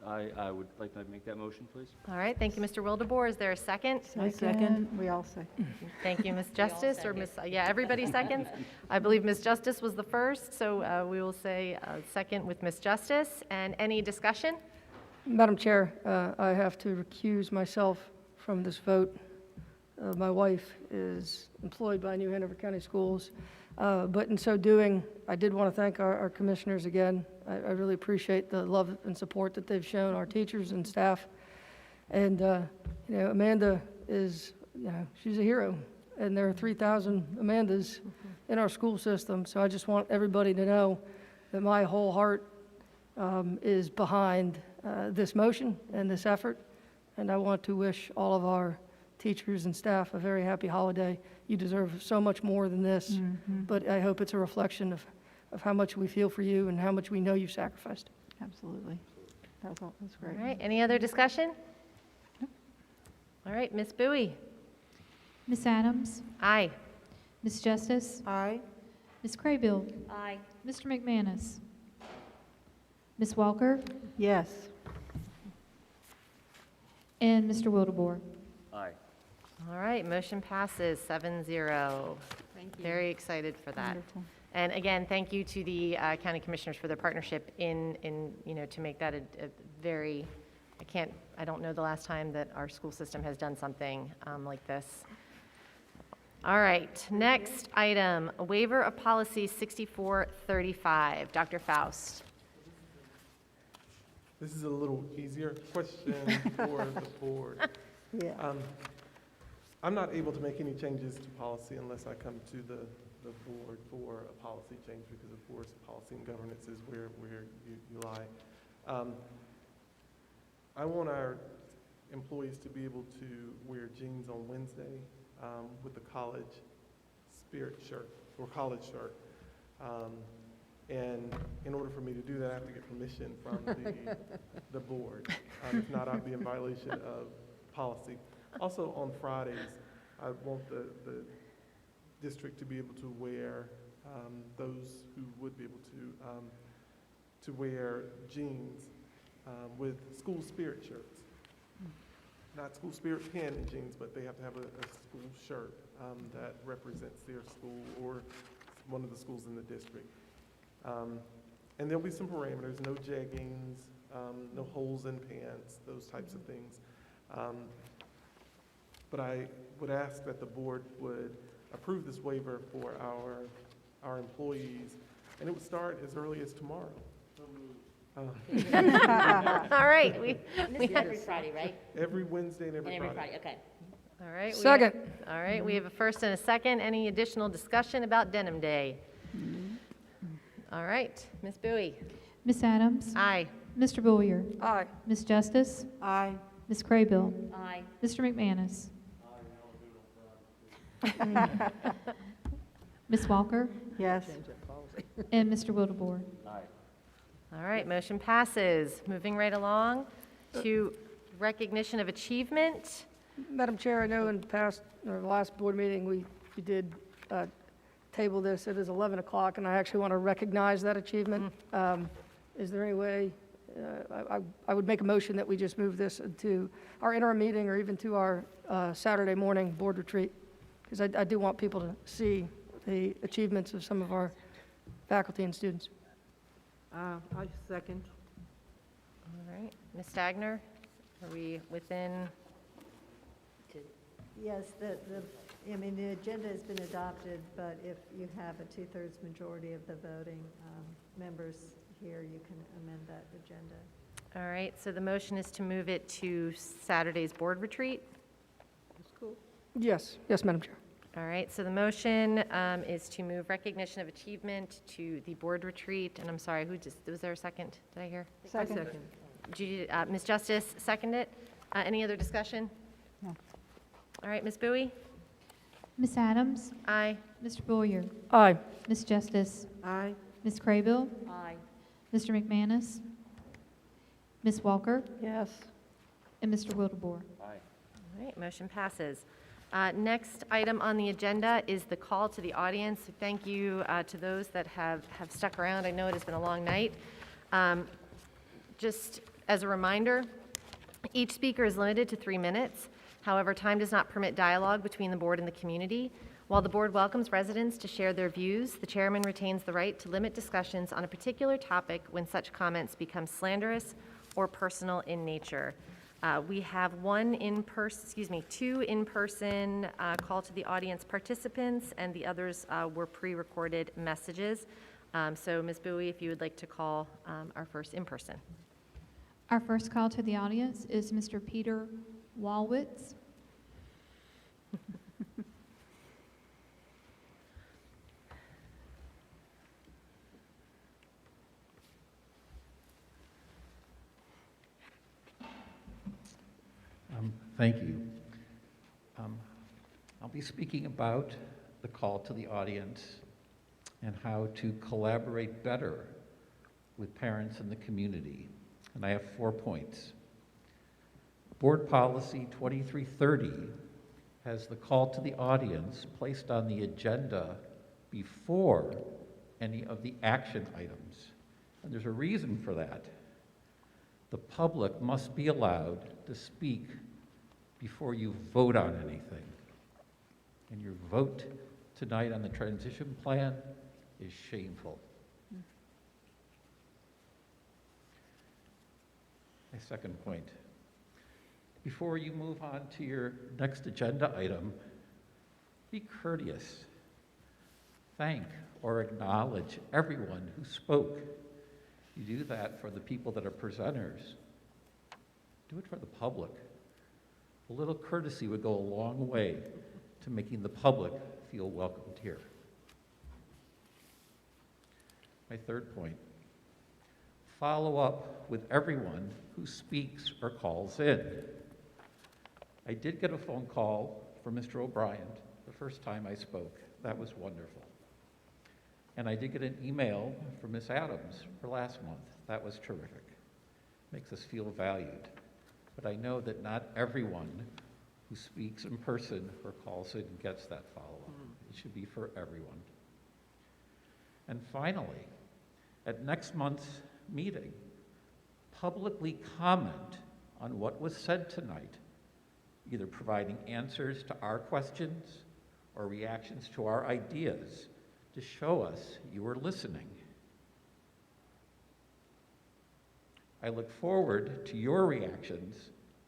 I would like to make that motion, please.
All right, thank you, Mr. Wildebohr. Is there a second?
Second. We all say.
Thank you, Ms. Justice, or Ms., yeah, everybody seconds. I believe Ms. Justice was the first, so we will say second with Ms. Justice. And any discussion?
Madam Chair, I have to recuse myself from this vote. My wife is employed by New Hanover County Schools, but in so doing, I did want to thank our commissioners again. I really appreciate the love and support that they've shown our teachers and staff. And, Amanda is, she's a hero, and there are 3,000 Amandas in our school system, so I just want everybody to know that my whole heart is behind this motion and this effort, and I want to wish all of our teachers and staff a very happy holiday. You deserve so much more than this, but I hope it's a reflection of how much we feel for you and how much we know you've sacrificed.
Absolutely. That's great.
All right, any other discussion? All right, Ms. Bowie.
Ms. Adams?
Aye.
Ms. Justice?
Aye.
Ms. Craybill?
Aye.
Mr. McManus? Ms. Walker?
Yes.
And Mr. Wildebohr?
Aye.
All right, motion passes 7-0.
Thank you.
Very excited for that.
Wonderful.
And again, thank you to the county commissioners for their partnership in to make that a very, I don't know the last time that our school system has done something like this. All right, next item, a waiver of policy 6435. Dr. Faust.
This is a little easier question for the board.
Yeah.
I'm not able to make any changes to policy unless I come to the board for a policy change, because of course policy and governance is where you lie. I want our employees to be able to wear jeans on Wednesday with the college spirit shirt or college shirt. And in order for me to do that, I have to get permission from the board. If not, I'd be in violation of policy. Also, on Fridays, I want the district to be able to wear, those who would be able to wear jeans with school spirit shirts. Not school spirit pin and jeans, but they have to have a school shirt that represents their school or one of the schools in the district. And there'll be some parameters, no jeggings, no holes in pants, those types of things. But I would ask that the board would approve this waiver for our employees, and it would start as early as tomorrow.
All right.
And this is every Friday, right?
Every Wednesday and every
And every
Friday.
Friday, okay.
All right.
Second.
All right, we have a first and a second. Any additional discussion about Denim Day? All right, Ms. Bowie.
Ms. Adams?
Aye.
Mr. Boyer?
Aye.
Ms. Justice?
Aye.
Ms. Craybill?
Aye.
Mr. McManus? Ms. Walker?
Yes.
And Mr. Wildebohr?
All right, motion passes. Moving right along to recognition of achievement.
Madam Chair, I know in past, or the last board meeting, we did table this. It is 11 o'clock, and I actually want to recognize that achievement. Is there any way, I would make a motion that we just move this to our interim meeting or even to our Saturday morning board retreat, because I do want people to see the achievements of some of our faculty and students.
I second.
All right, Ms. Stagner, are we within?
Yes, I mean, the agenda has been adopted, but if you have a 2/3 majority of the voting members here, you can amend that agenda.
All right, so the motion is to move it to Saturday's board retreat.
That's cool.
Yes, Madam Chair.
All right, so the motion is to move recognition of achievement to the board retreat. And I'm sorry, was there a second? Did I hear?
Second.
Ms. Justice, second it. Any other discussion?
No.
All right, Ms. Bowie?
Ms. Adams?
Aye.
Mr. Boyer?
Aye.
Ms. Justice?
Aye.
Ms. Craybill?
Aye.
Mr. McManus? Ms. Walker?
Yes.
And Mr. Wildebohr?
All right, motion passes. Next item on the agenda is the call to the audience. Thank you to those that have stuck around. I know it has been a long night. Just as a reminder, each speaker is limited to 3 minutes. However, time does not permit dialogue between the board and the community. While the board welcomes residents to share their views, the chairman retains the right to limit discussions on a particular topic when such comments become slanderous or personal in nature. We have two in-person call to the audience participants, and the others were pre-recorded messages. So Ms. Bowie, if you would like to call our first in-person.
Our first call to the audience is Mr. Peter Walwitz.
Thank you. I'll be speaking about the call to the audience and how to collaborate better with parents in the community. And I have 4 points. Board Policy 2330 has the call to the audience placed on the agenda before any of the action items. And there's a reason for that. The public must be allowed to speak before you vote on anything. And your vote tonight on the transition plan is shameful. My second point. Before you move on to your next agenda item, be courteous. Thank or acknowledge everyone who spoke. You do that for the people that are presenters. Do it for the public. A little courtesy would go a long way to making the public feel welcomed here. My third point, follow up with everyone who speaks or calls in. I did get a phone call from Mr. O'Brien the first time I spoke. That was wonderful. And I did get an email from Ms. Adams for last month. That was terrific. Makes us feel valued. but I know that not everyone who speaks in person or calls in gets that follow-up. It should be for everyone. And finally, at next month's meeting, publicly comment on what was said tonight, either providing answers to our questions or reactions to our ideas to show us you were listening. I look forward to your reactions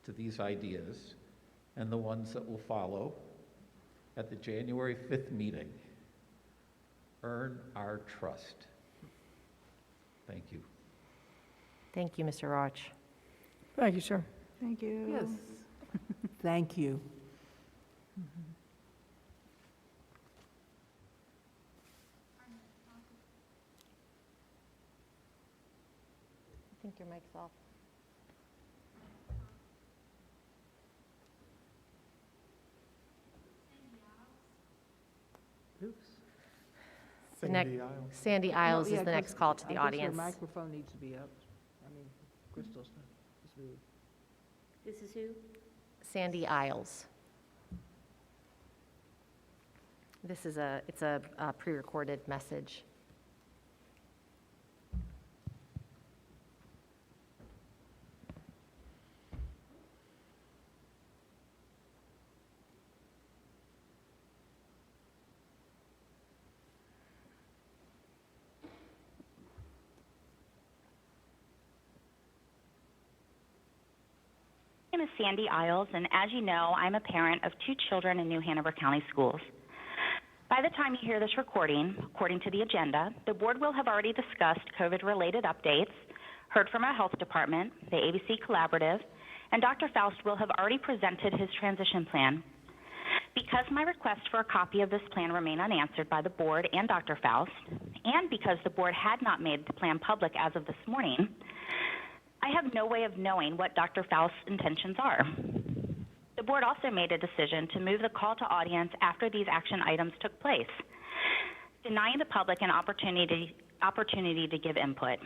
to these ideas and the ones that will follow at the January 5th meeting. Earn our trust. Thank you.
Thank you, Mr. Roch.
Thank you, sir.
Thank you.
Yes. Thank you.
I think your mic's off.
Oops.
Sandy Isles
No,
is the
yeah,
next call to the
I guess
audience.
your microphone needs to be up. I mean, Crystal's not. It's really-
This is who?
Sandy Isles. It's a pre-recorded message.
My name is Sandy Isles, and as you know, I'm a parent of 2 children in New Hanover County Schools. By the time you hear this recording, according to the agenda, the board will have already discussed COVID-related updates, heard from our health department, the ABC Collaborative, and Dr. Faust will have already presented his transition plan. Because my requests for a copy of this plan remain unanswered by the board and Dr. Faust, and because the board had not made the plan public as of this morning, I have no way of knowing what Dr. Faust's intentions are. The board also made a decision to move the call to audience after these action items took place, denying the public an opportunity to give input.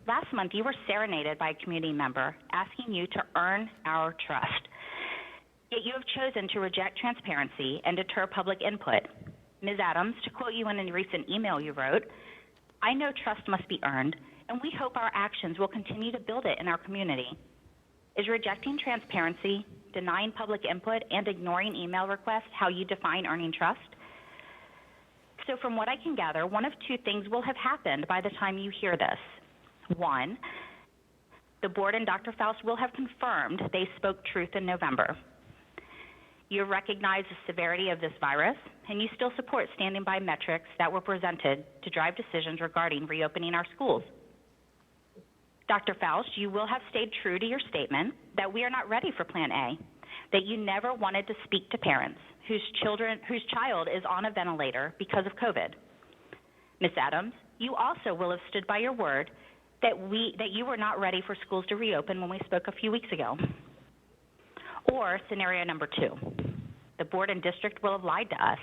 Last month, you were serenaded by a community member asking you to earn our trust. Yet you have chosen to reject transparency and deter public input. Ms. Adams, to quote you in a recent email you wrote, "I know trust must be earned, and we hope our actions will continue to build it in our community." Is rejecting transparency, denying public input, and ignoring email requests how you define earning trust? So from what I can gather, one of 2 things will have happened by the time you hear this. 1, the board and Dr. Faust will have confirmed they spoke truth in November. You recognize the severity of this virus, and you still support standing by metrics that were presented to drive decisions regarding reopening our schools. Dr. Faust, you will have stayed true to your statement that we are not ready for Plan A, that you never wanted to speak to parents whose child is on a ventilator because of COVID. Ms. Adams, you also will have stood by your word that you were not ready for schools to reopen when we spoke a few weeks ago. Or scenario number 2, the board and district will have lied to us,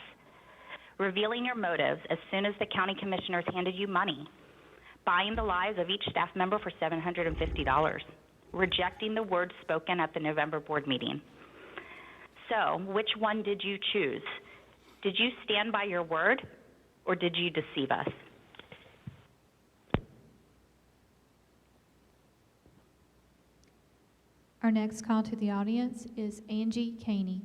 revealing your motives as soon as the county commissioners handed you money, buying the lives of each staff member for $750, rejecting the words spoken at the November board meeting. So, which one did you choose? Did you stand by your word, or did you deceive us?
Our next call to the audience is Angie Caney.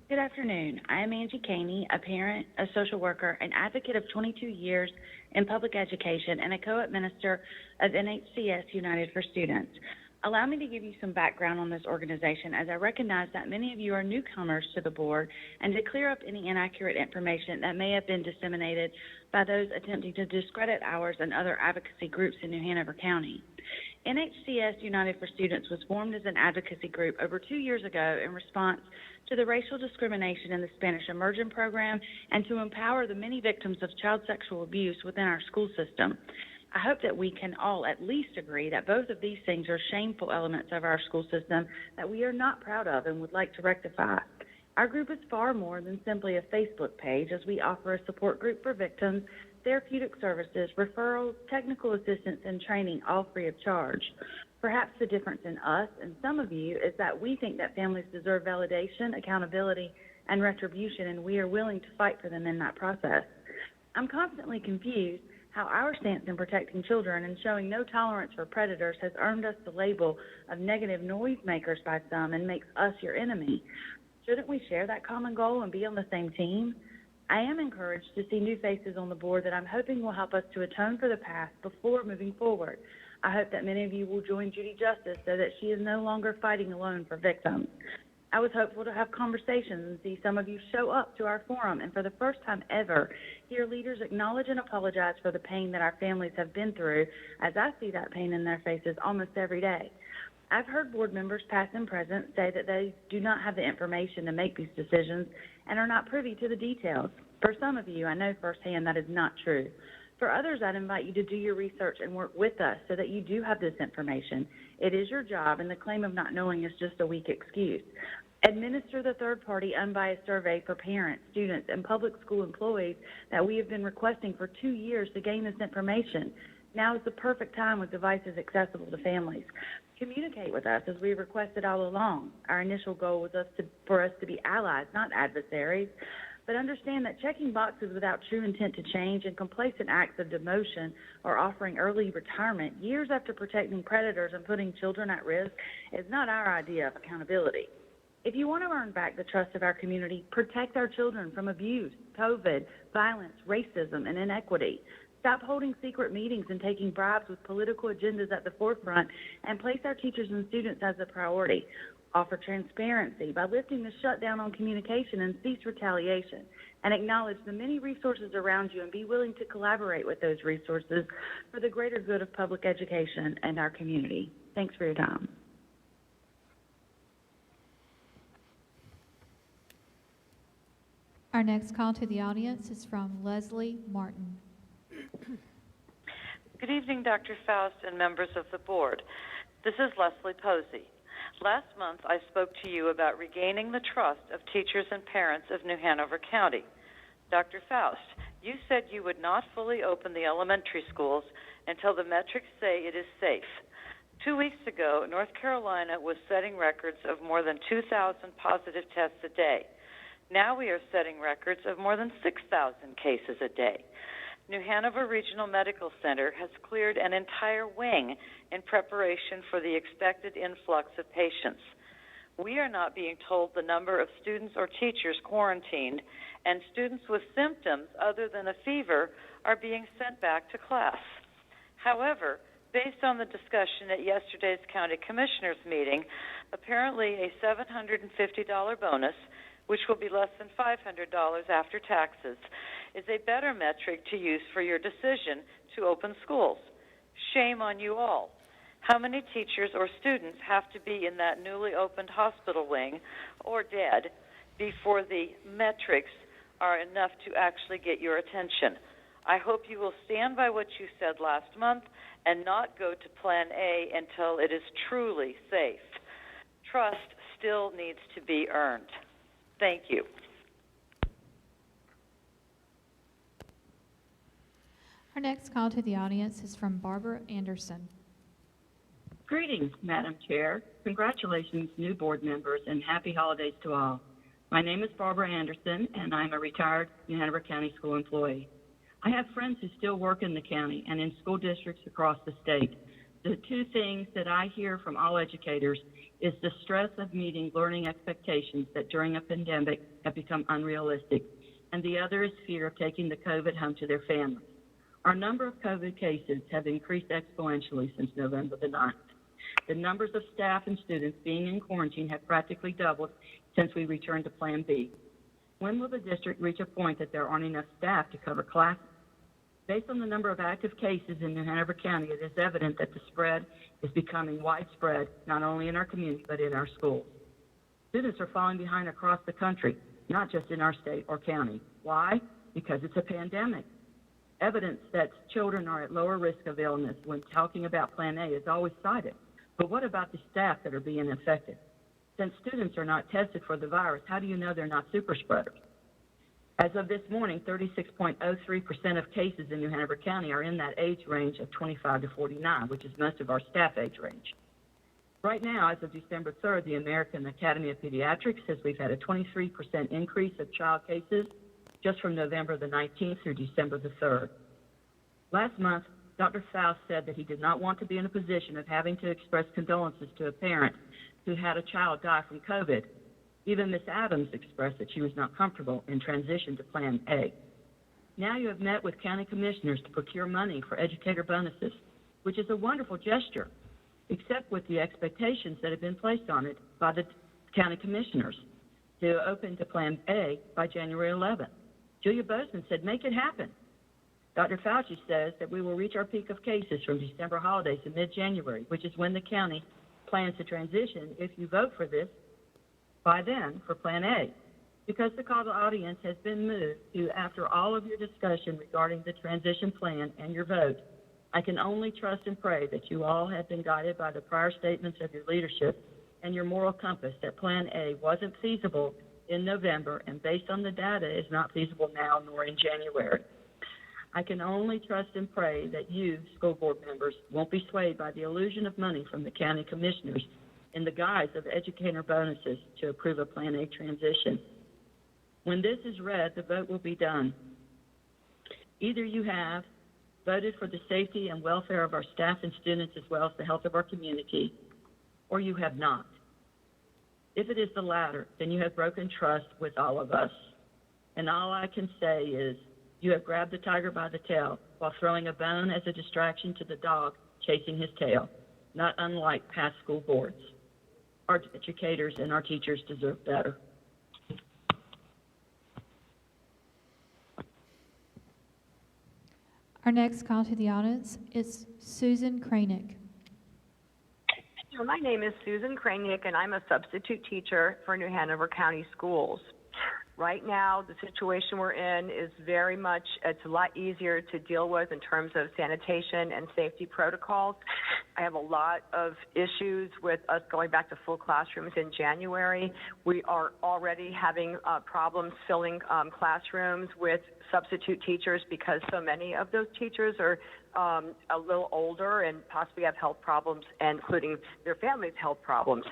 Good afternoon. I am Angie Caney, a parent, a social worker, an advocate of 22 years in public education, and a co-administrator of NHCS United for Students. Allow me to give you some background on this organization, as I recognize that many of you are newcomers to the board, and to clear up any inaccurate information that may have been disseminated by those attempting to discredit ours and other advocacy groups in New Hanover County. NHCS United for Students was formed as an advocacy group over 2 years ago in response to the racial discrimination in the Spanish Immersion program and to empower the many victims of child sexual abuse within our school system. I hope that we can all at least agree that both of these things are shameful elements of our school system that we are not proud of and would like to rectify. Our group is far more than simply a Facebook page, as we offer a support group for victims, therapeutic services, referrals, technical assistance, and training, all free of charge. Perhaps the difference in us and some of you is that we think that families deserve validation, accountability, and retribution, and we are willing to fight for them in that process. I'm constantly confused how our stance in protecting children and showing no tolerance for predators has earned us the label of negative noisemakers by some and makes us your enemy. Shouldn't we share that common goal and be on the same team? I am encouraged to see new faces on the board that I'm hoping will help us to atone for the past before moving forward. I hope that many of you will join Judy Justice so that she is no longer fighting alone for victims. I was hopeful to have conversations and see some of you show up to our forum and for the first time ever, hear leaders acknowledge and apologize for the pain that our families have been through, as I see that pain in their faces almost every day. I've heard board members, past and present, say that they do not have the information to make these decisions and are not privy to the details. For some of you, I know firsthand that is not true. For others, I'd invite you to do your research and work with us so that you do have this information. It is your job, and the claim of not knowing is just a weak excuse. Administer the third-party unbiased survey for parents, students, and public school employees that we have been requesting for 2 years to gain this information. Now is the perfect time with devices accessible to families. Communicate with us as we requested all along. Our initial goal was for us to be allies, not adversaries. But understand that checking boxes without true intent to change and complacent acts of demotion or offering early retirement years after protecting predators and putting children at risk is not our idea of accountability. If you want to earn back the trust of our community, protect our children from abuse, COVID, violence, racism, and inequity. Stop holding secret meetings and taking bribes with political agendas at the forefront, and place our teachers and students as a priority. Offer transparency by lifting the shutdown on communication and cease retaliation, and acknowledge the many resources around you and be willing to collaborate with those resources for the greater good of public education and our community. Thanks for your time.
Our next call to the audience is from Leslie Martin.
Good evening, Dr. Faust and members of the board. This is Leslie Posey. Last month, I spoke to you about regaining the trust of teachers and parents of New Hanover County. Dr. Faust, you said you would not fully open the elementary schools until the metrics say it is safe. 2 weeks ago, North Carolina was setting records of more than 2,000 positive tests a day. Now we are setting records of more than 6,000 cases a day. New Hanover Regional Medical Center has cleared an entire wing in preparation for the expected influx of patients. We are not being told the number of students or teachers quarantined, and students with symptoms other than a fever are being sent back to class. However, based on the discussion at yesterday's County Commissioners meeting, apparently a $750 bonus, which will be less than $500 after taxes, is a better metric to use for your decision to open schools. Shame on you all. How many teachers or students have to be in that newly opened hospital wing or dead before the metrics are enough to actually get your attention? I hope you will stand by what you said last month and not go to Plan A until it is truly safe. Trust still needs to be earned. Thank you.
Our next call to the audience is from Barbara Anderson.
Greetings, Madam Chair. Congratulations, new board members, and happy holidays to all. My name is Barbara Anderson, and I'm a retired New Hanover County school employee. I have friends who still work in the county and in school districts across the state. The two things that I hear from all educators is the stress of meeting learning expectations that during a pandemic have become unrealistic, and the other is fear of taking the COVID home to their families. Our number of COVID cases have increased exponentially since November the 9th. The numbers of staff and students being in quarantine have practically doubled since we returned to Plan B. When will the district reach a point that there aren't enough staff to cover classes? Based on the number of active cases in New Hanover County, it is evident that the spread is becoming widespread, not only in our community, but in our schools. Students are falling behind across the country, not just in our state or county. Why? Because it's a pandemic. Evidence that children are at lower risk of illness when talking about Plan A is always cited. But what about the staff that are being infected? Since students are not tested for the virus, how do you know they're not super spreaders? As of this morning, 36.03% of cases in New Hanover County are in that age range of 25 to 49, which is most of our staff age range. Right now, as of December 3rd, the American Academy of Pediatrics says we've had a 23% increase of child cases just from November the 19th through December the 3rd. Last month, Dr. Faust said that he did not want to be in a position of having to express condolences to a parent who had a child die from COVID. Even Ms. Adams expressed that she was not comfortable in transition to Plan A. Now you have met with county commissioners to procure money for educator bonuses, which is a wonderful gesture, except with the expectations that have been placed on it by the county commissioners to open to Plan A by January 11th. Julia Bozeman said, make it happen. Dr. Fauci says that we will reach our peak of cases from December holidays to mid-January, which is when the county plans to transition, if you vote for this, by then for Plan A. Because the call to audience has been moved to after all of your discussion regarding the transition plan and your vote, I can only trust and pray that you all have been guided by the prior statements of your leadership and your moral compass that Plan A wasn't feasible in November and based on the data is not feasible now nor in January. I can only trust and pray that you, school board members, won't be swayed by the illusion of money from the county commissioners in the guise of educator bonuses to approve a Plan A transition. When this is read, the vote will be done. Either you have voted for the safety and welfare of our staff and students as well as the health of our community, or you have not. If it is the latter, then you have broken trust with all of us. And all I can say is, you have grabbed the tiger by the tail while throwing a bone as a distraction to the dog chasing his tail, not unlike past school boards. Our educators and our teachers deserve better.
Our next call to the audience is Susan Kranick.
My name is Susan Kranick, and I'm a substitute teacher for New Hanover County Schools. Right now, the situation we're in is very much, it's a lot easier to deal with in terms of sanitation and safety protocols. I have a lot of issues with us going back to full classrooms in January. We are already having problems filling classrooms with substitute teachers because so many of those teachers are a little older and possibly have health problems, including their families' health problems.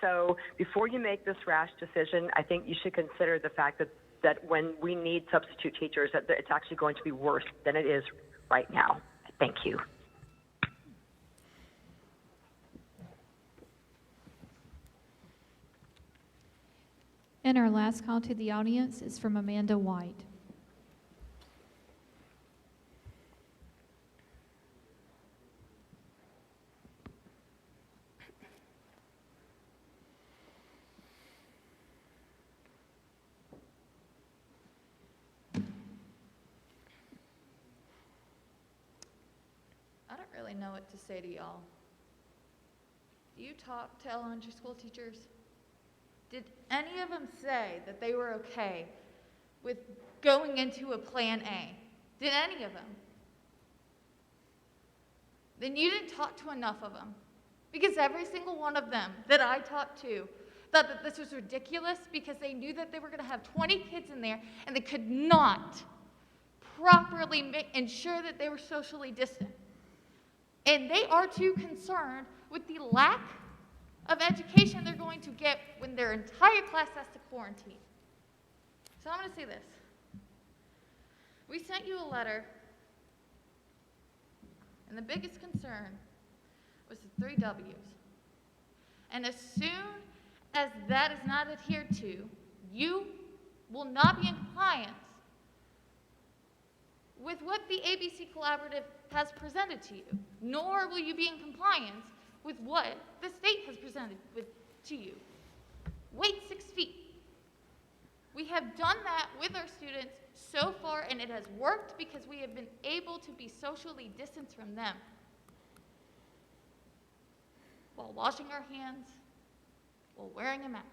So before you make this rash decision, I think you should consider the fact that when we need substitute teachers, that it's actually going to be worse than it is right now. Thank you.
And our last call to the audience is from Amanda White.
I don't really know what to say to y'all. Do you talk to elementary school teachers? Did any of them say that they were okay with going into a Plan A? Did any of them? Then you didn't talk to enough of them. Because every single one of them that I talked to thought that this was ridiculous because they knew that they were going to have 20 kids in there and they could not properly ensure that they were socially distant. And they are too concerned with the lack of education they're going to get when their entire class has to quarantine. So I'm going to say this. We sent you a letter, and the biggest concern was the 3 W's. And as soon as that is not adhered to, you will not be in compliance with what the ABC Collaborative has presented to you, nor will you be in compliance with what the state has presented to you. Wait 6 feet. We have done that with our students so far, and it has worked because we have been able to be socially distanced from them while washing our hands, while wearing a mask.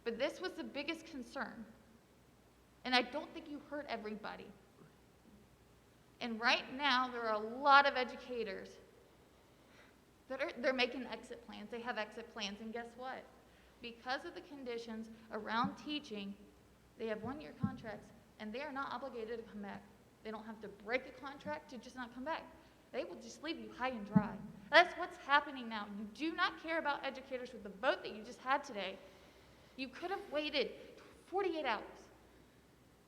But this was the biggest concern, and I don't think you heard everybody. And right now, there are a lot of educators that they're making exit plans. They have exit plans, and guess what? Because of the conditions around teaching, they have 1-year contracts, and they are not obligated to come back. They don't have to break a contract to just not come back. they will just leave you high and dry. That's what's happening now. You do not care about educators with the vote that you just had today. You could have waited 48 hours.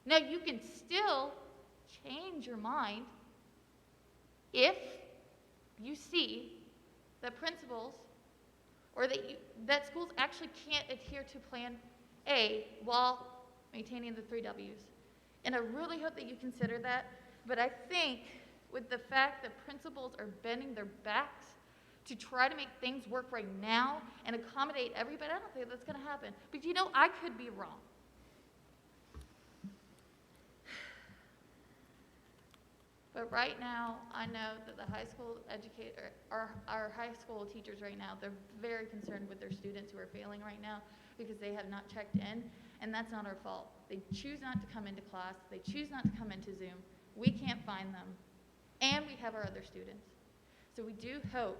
Now, you can still change your mind if you see that principals or that schools actually can't adhere to Plan A while maintaining the 3 Ws. And I really hope that you consider that. But I think with the fact that principals are bending their backs to try to make things work right now and accommodate everybody, I don't think that's going to happen. But you know, I could be wrong. But right now, I know that the high school educator, our high school teachers right now, they're very concerned with their students who are failing right now because they have not checked in, and that's not our fault. They choose not to come into class. They choose not to come into Zoom. We can't find them, and we have our other students. So we do hope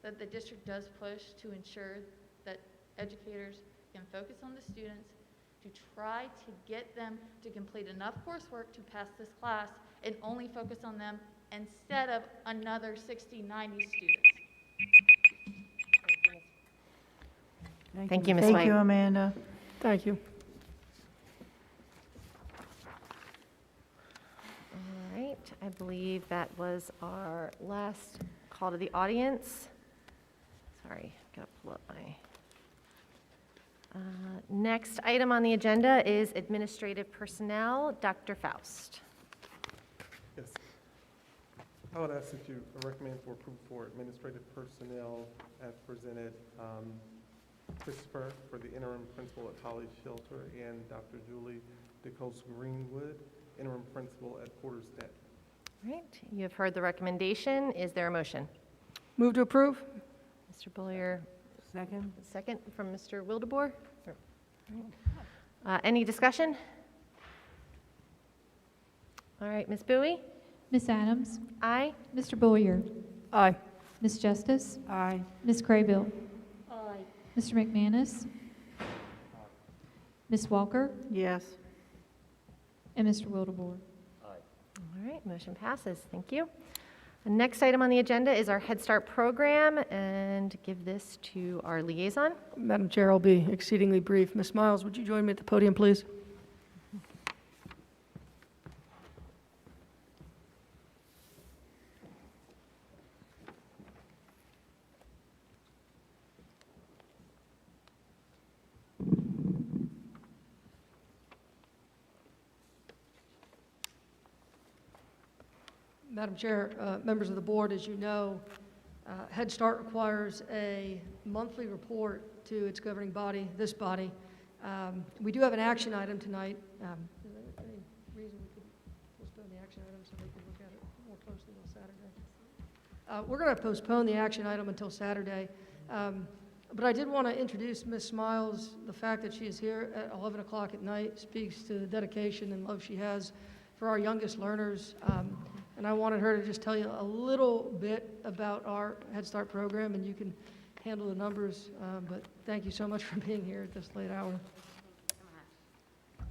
that the district does push to ensure that educators can focus on the students, to try to get them to complete enough coursework to pass this class and only focus on them instead of another 60, 90 students.
Thank you, Ms. White.
Thank you, Amanda.
Thank you.
All right, I believe that was our last call to the audience. Sorry, gotta pull up my... next item on the agenda is administrative personnel. Dr. Faust.
Yes. I would ask that you recommend for approval for administrative personnel as presented. Christopher for the interim principal at Holly Shelter and Dr. Julie DeCoste Greenwood, interim principal at Porter's Neck.
All right, you have heard the recommendation. Is there a motion?
Move to approve.
Mr. Bullier.
Second.
Second from Mr. Wildebohr. Any discussion? All right, Ms. Bowie?
Ms. Adams?
Aye.
Mr. Bullier?
Aye.
Ms. Justice?
Aye.
Ms. Craybill?
Aye.
Mr. McManus? Ms. Walker?
Yes.
And Mr. Wildebohr?
All right, motion passes. Thank you. The next item on the agenda is our Head Start program, and give this to our liaison.
Madam Chair, I'll be exceedingly brief. Ms. Miles, would you join me at the podium, please? Madam Chair, members of the board, as you know, Head Start requires a monthly report to its governing body, this body. We do have an action item tonight. Is there any reason we could postpone the action item so they can look at it more closely on Saturday? We're going to postpone the action item until Saturday. But I did want to introduce Ms. Smiles. The fact that she is here at 11 o'clock at night speaks to the dedication and love she has for our youngest learners. And I wanted her to just tell you a little bit about our Head Start program, and you can handle the numbers. But thank you so much for being here at this late hour.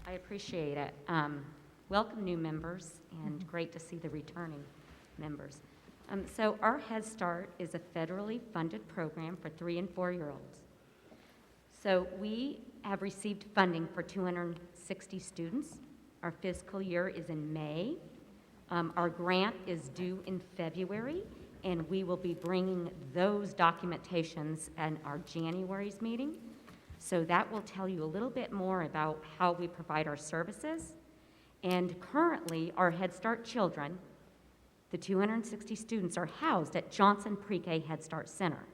I appreciate it. Welcome, new members, and great to see the returning members. So our Head Start is a federally funded program for 3- and 4-year-olds. So we have received funding for 260 students. Our fiscal year is in May. Our grant is due in February, and we will be bringing those documentations in our January's meeting. So that will tell you a little bit more about how we provide our services. And currently, our Head Start children, the 260 students, are housed at Johnson Pre-K Head Start Center.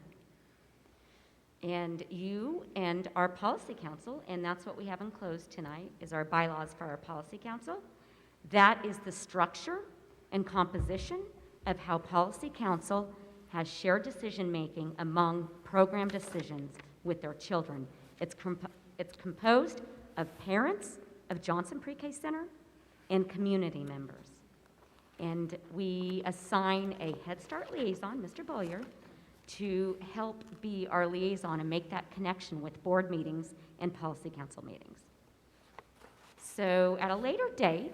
And you and our Policy Council, and that's what we have enclosed tonight, is our bylaws for our Policy Council. That is the structure and composition of how Policy Council has shared decision-making among program decisions with their children. It's composed of parents of Johnson Pre-K Center and community members. And we assign a Head Start liaison, Mr. Bullier, to help be our liaison and make that connection with board meetings and Policy Council meetings. So at a later date,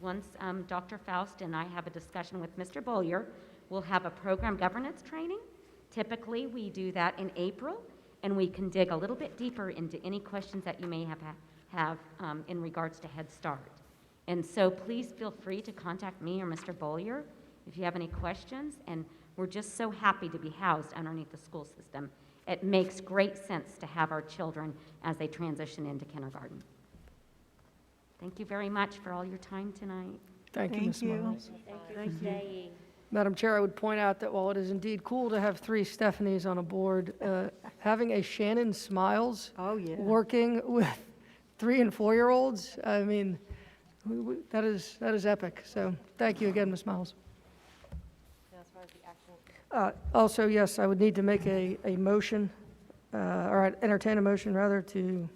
once Dr. Faust and I have a discussion with Mr. Bollier, we'll have a program governance training. Typically, we do that in April, and we can dig a little bit deeper into any questions that you may have in regards to Head Start. And so please feel free to contact me or Mr. Bollier if you have any questions, and we're just so happy to be housed underneath the school system. It makes great sense to have our children as they transition into kindergarten. Thank you very much for all your time tonight.
Thank you, Ms. Miles.
Thank you for staying.
Madam Chair, I would point out that while it is indeed cool to have 3 Stephanies on a board, having a Shannon Smiles working with 3 and 4-year-olds, I mean, that is epic. So thank you again, Ms. Miles. Also, yes, I would need to make a motion, or I'd entertain a motion, rather, to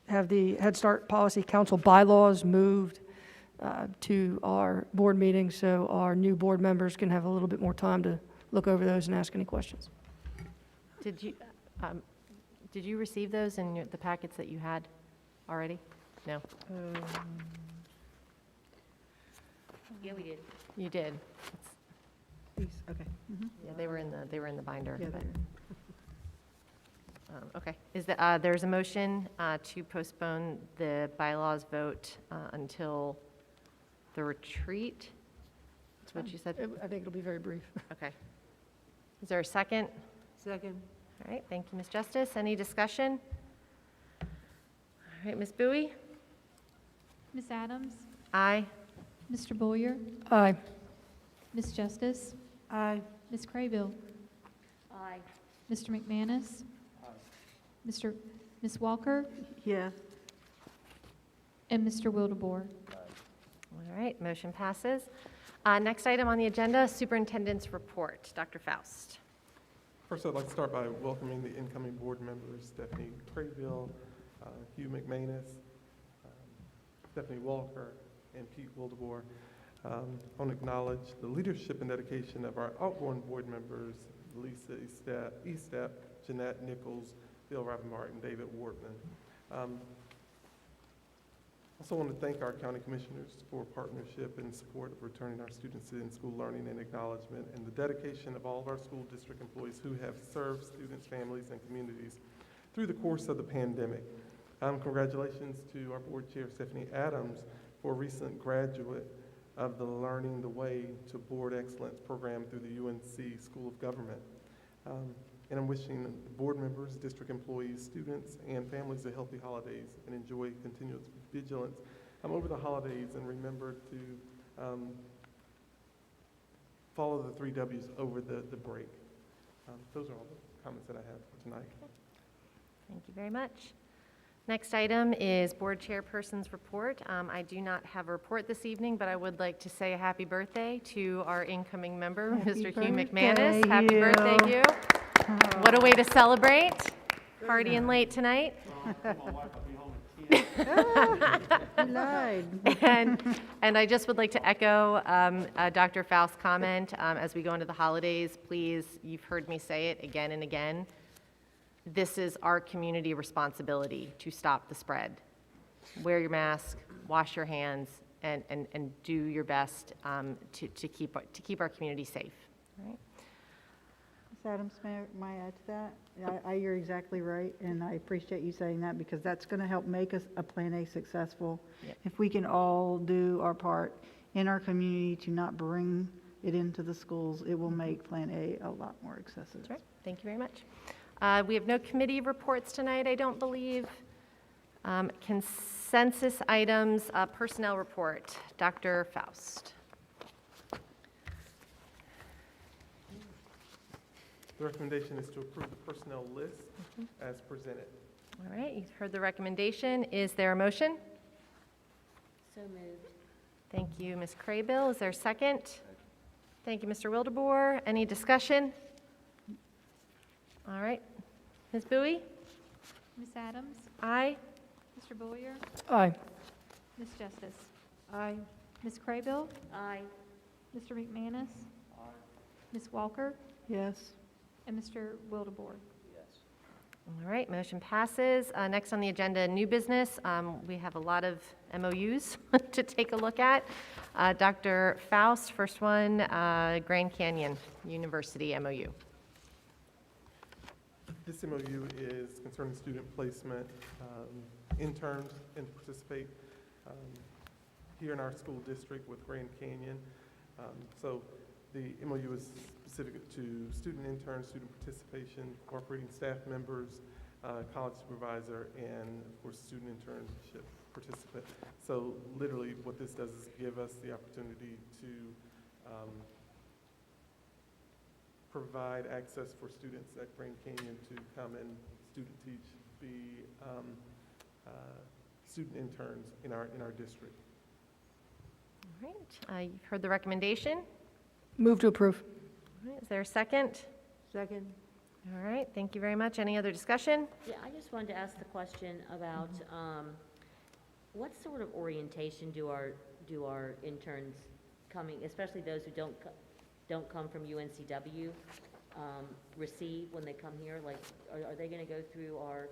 have the Head Start Policy Council bylaws moved to our board meeting so our new board members can have a little bit more time to look over those and ask any questions.
Did you receive those in the packets that you had already? No?
Yeah, we did.
You did.
These, okay.
Yeah, they were in the binder.
Yeah,
but-
they're-
Okay. There's a motion to postpone the bylaws vote until the retreat? That's what you said?
I think it'll be very brief.
Okay. Is there a second?
Second.
All right, thank you, Ms. Justice. Any discussion? All right, Ms. Bowie?
Ms. Adams?
Aye.
Mr. Bollier?
Aye.
Ms. Justice?
Aye.
Ms. Craybill?
Aye.
Mr. McManus? Ms. Walker?
Yeah.
And Mr. Wildebohr?
All right, motion passes. Next item on the agenda, Superintendent's report. Dr. Faust.
First, I'd like to start by welcoming the incoming board members, Stephanie Craybill, Hugh McManus, Stephanie Walker, and Pete Wildebohr. I want to acknowledge the leadership and dedication of our outgoing board members, Lisa Estep, Jeanette Nichols, Bill Martin, David Wortman. Also want to thank our county commissioners for partnership and support of returning our students to in-school learning and acknowledgement, and the dedication of all of our school district employees who have served students, families, and communities through the course of the pandemic. Congratulations to our board chair, Stephanie Adams, for a recent graduate of the Learning the Way to Board Excellence program through the UNC School of Government. And I'm wishing board members, district employees, students, and families a healthy holidays and enjoy continuous vigilance over the holidays, and remember to follow the 3 W's over the break. Those are all the comments that I have for tonight.
Thank you very much. Next item is Board Chairperson's report. I do not have a report this evening, but I would like to say a happy birthday to our incoming member, Mr. Hugh McManus. Happy birthday, Hugh. What a way to celebrate. Partying late tonight. And I just would like to echo Dr. Faust's comment as we go into the holidays. Please, you've heard me say it again and again. This is our community responsibility to stop the spread. Wear your mask, wash your hands, and do your best to keep our community safe. All right?
Ms. Adams, may I add to that? You're exactly right, and I appreciate you saying that, because that's going to help make us a Plan A successful.
Yep.
If we can all do our part in our community to not bring it into the schools, it will make Plan A a lot more accessible.
That's right. Thank you very much. We have no committee reports tonight, I don't believe. Consensus items, personnel report. Dr. Faust.
The recommendation is to approve the personnel list as presented.
All right, you've heard the recommendation. Is there a motion?
So moved.
Thank you, Ms. Craybill. Is there a second? Thank you, Mr. Wildebohr. Any discussion? All right. Ms. Bowie?
Ms. Adams?
Aye.
Mr. Bollier?
Aye.
Ms. Justice?
Aye.
Ms. Craybill?
Aye.
Mr. McManus? Ms. Walker?
Yes.
And Mr. Wildebohr?
All right, motion passes. Next on the agenda, new business. We have a lot of MOUs to take a look at. Dr. Faust, first one, Grand Canyon University MOU.
This MOU is concerning student placement. Interns and participate here in our school district with Grand Canyon. So the MOU is specific to student interns, student participation, cooperating staff members, college supervisor, and of course, student internship participant. So literally what this does is give us the opportunity to provide access for students at Grand Canyon to come and student teach, be student interns in our district.
All right, you've heard the recommendation.
Move to approve.
All right, is there a second?
Second.
All right, thank you very much. Any other discussion?
Yeah, I just wanted to ask the question about what sort of orientation do our interns coming, especially those who don't come from UNCW, receive when they come here? Like, are they going to go through our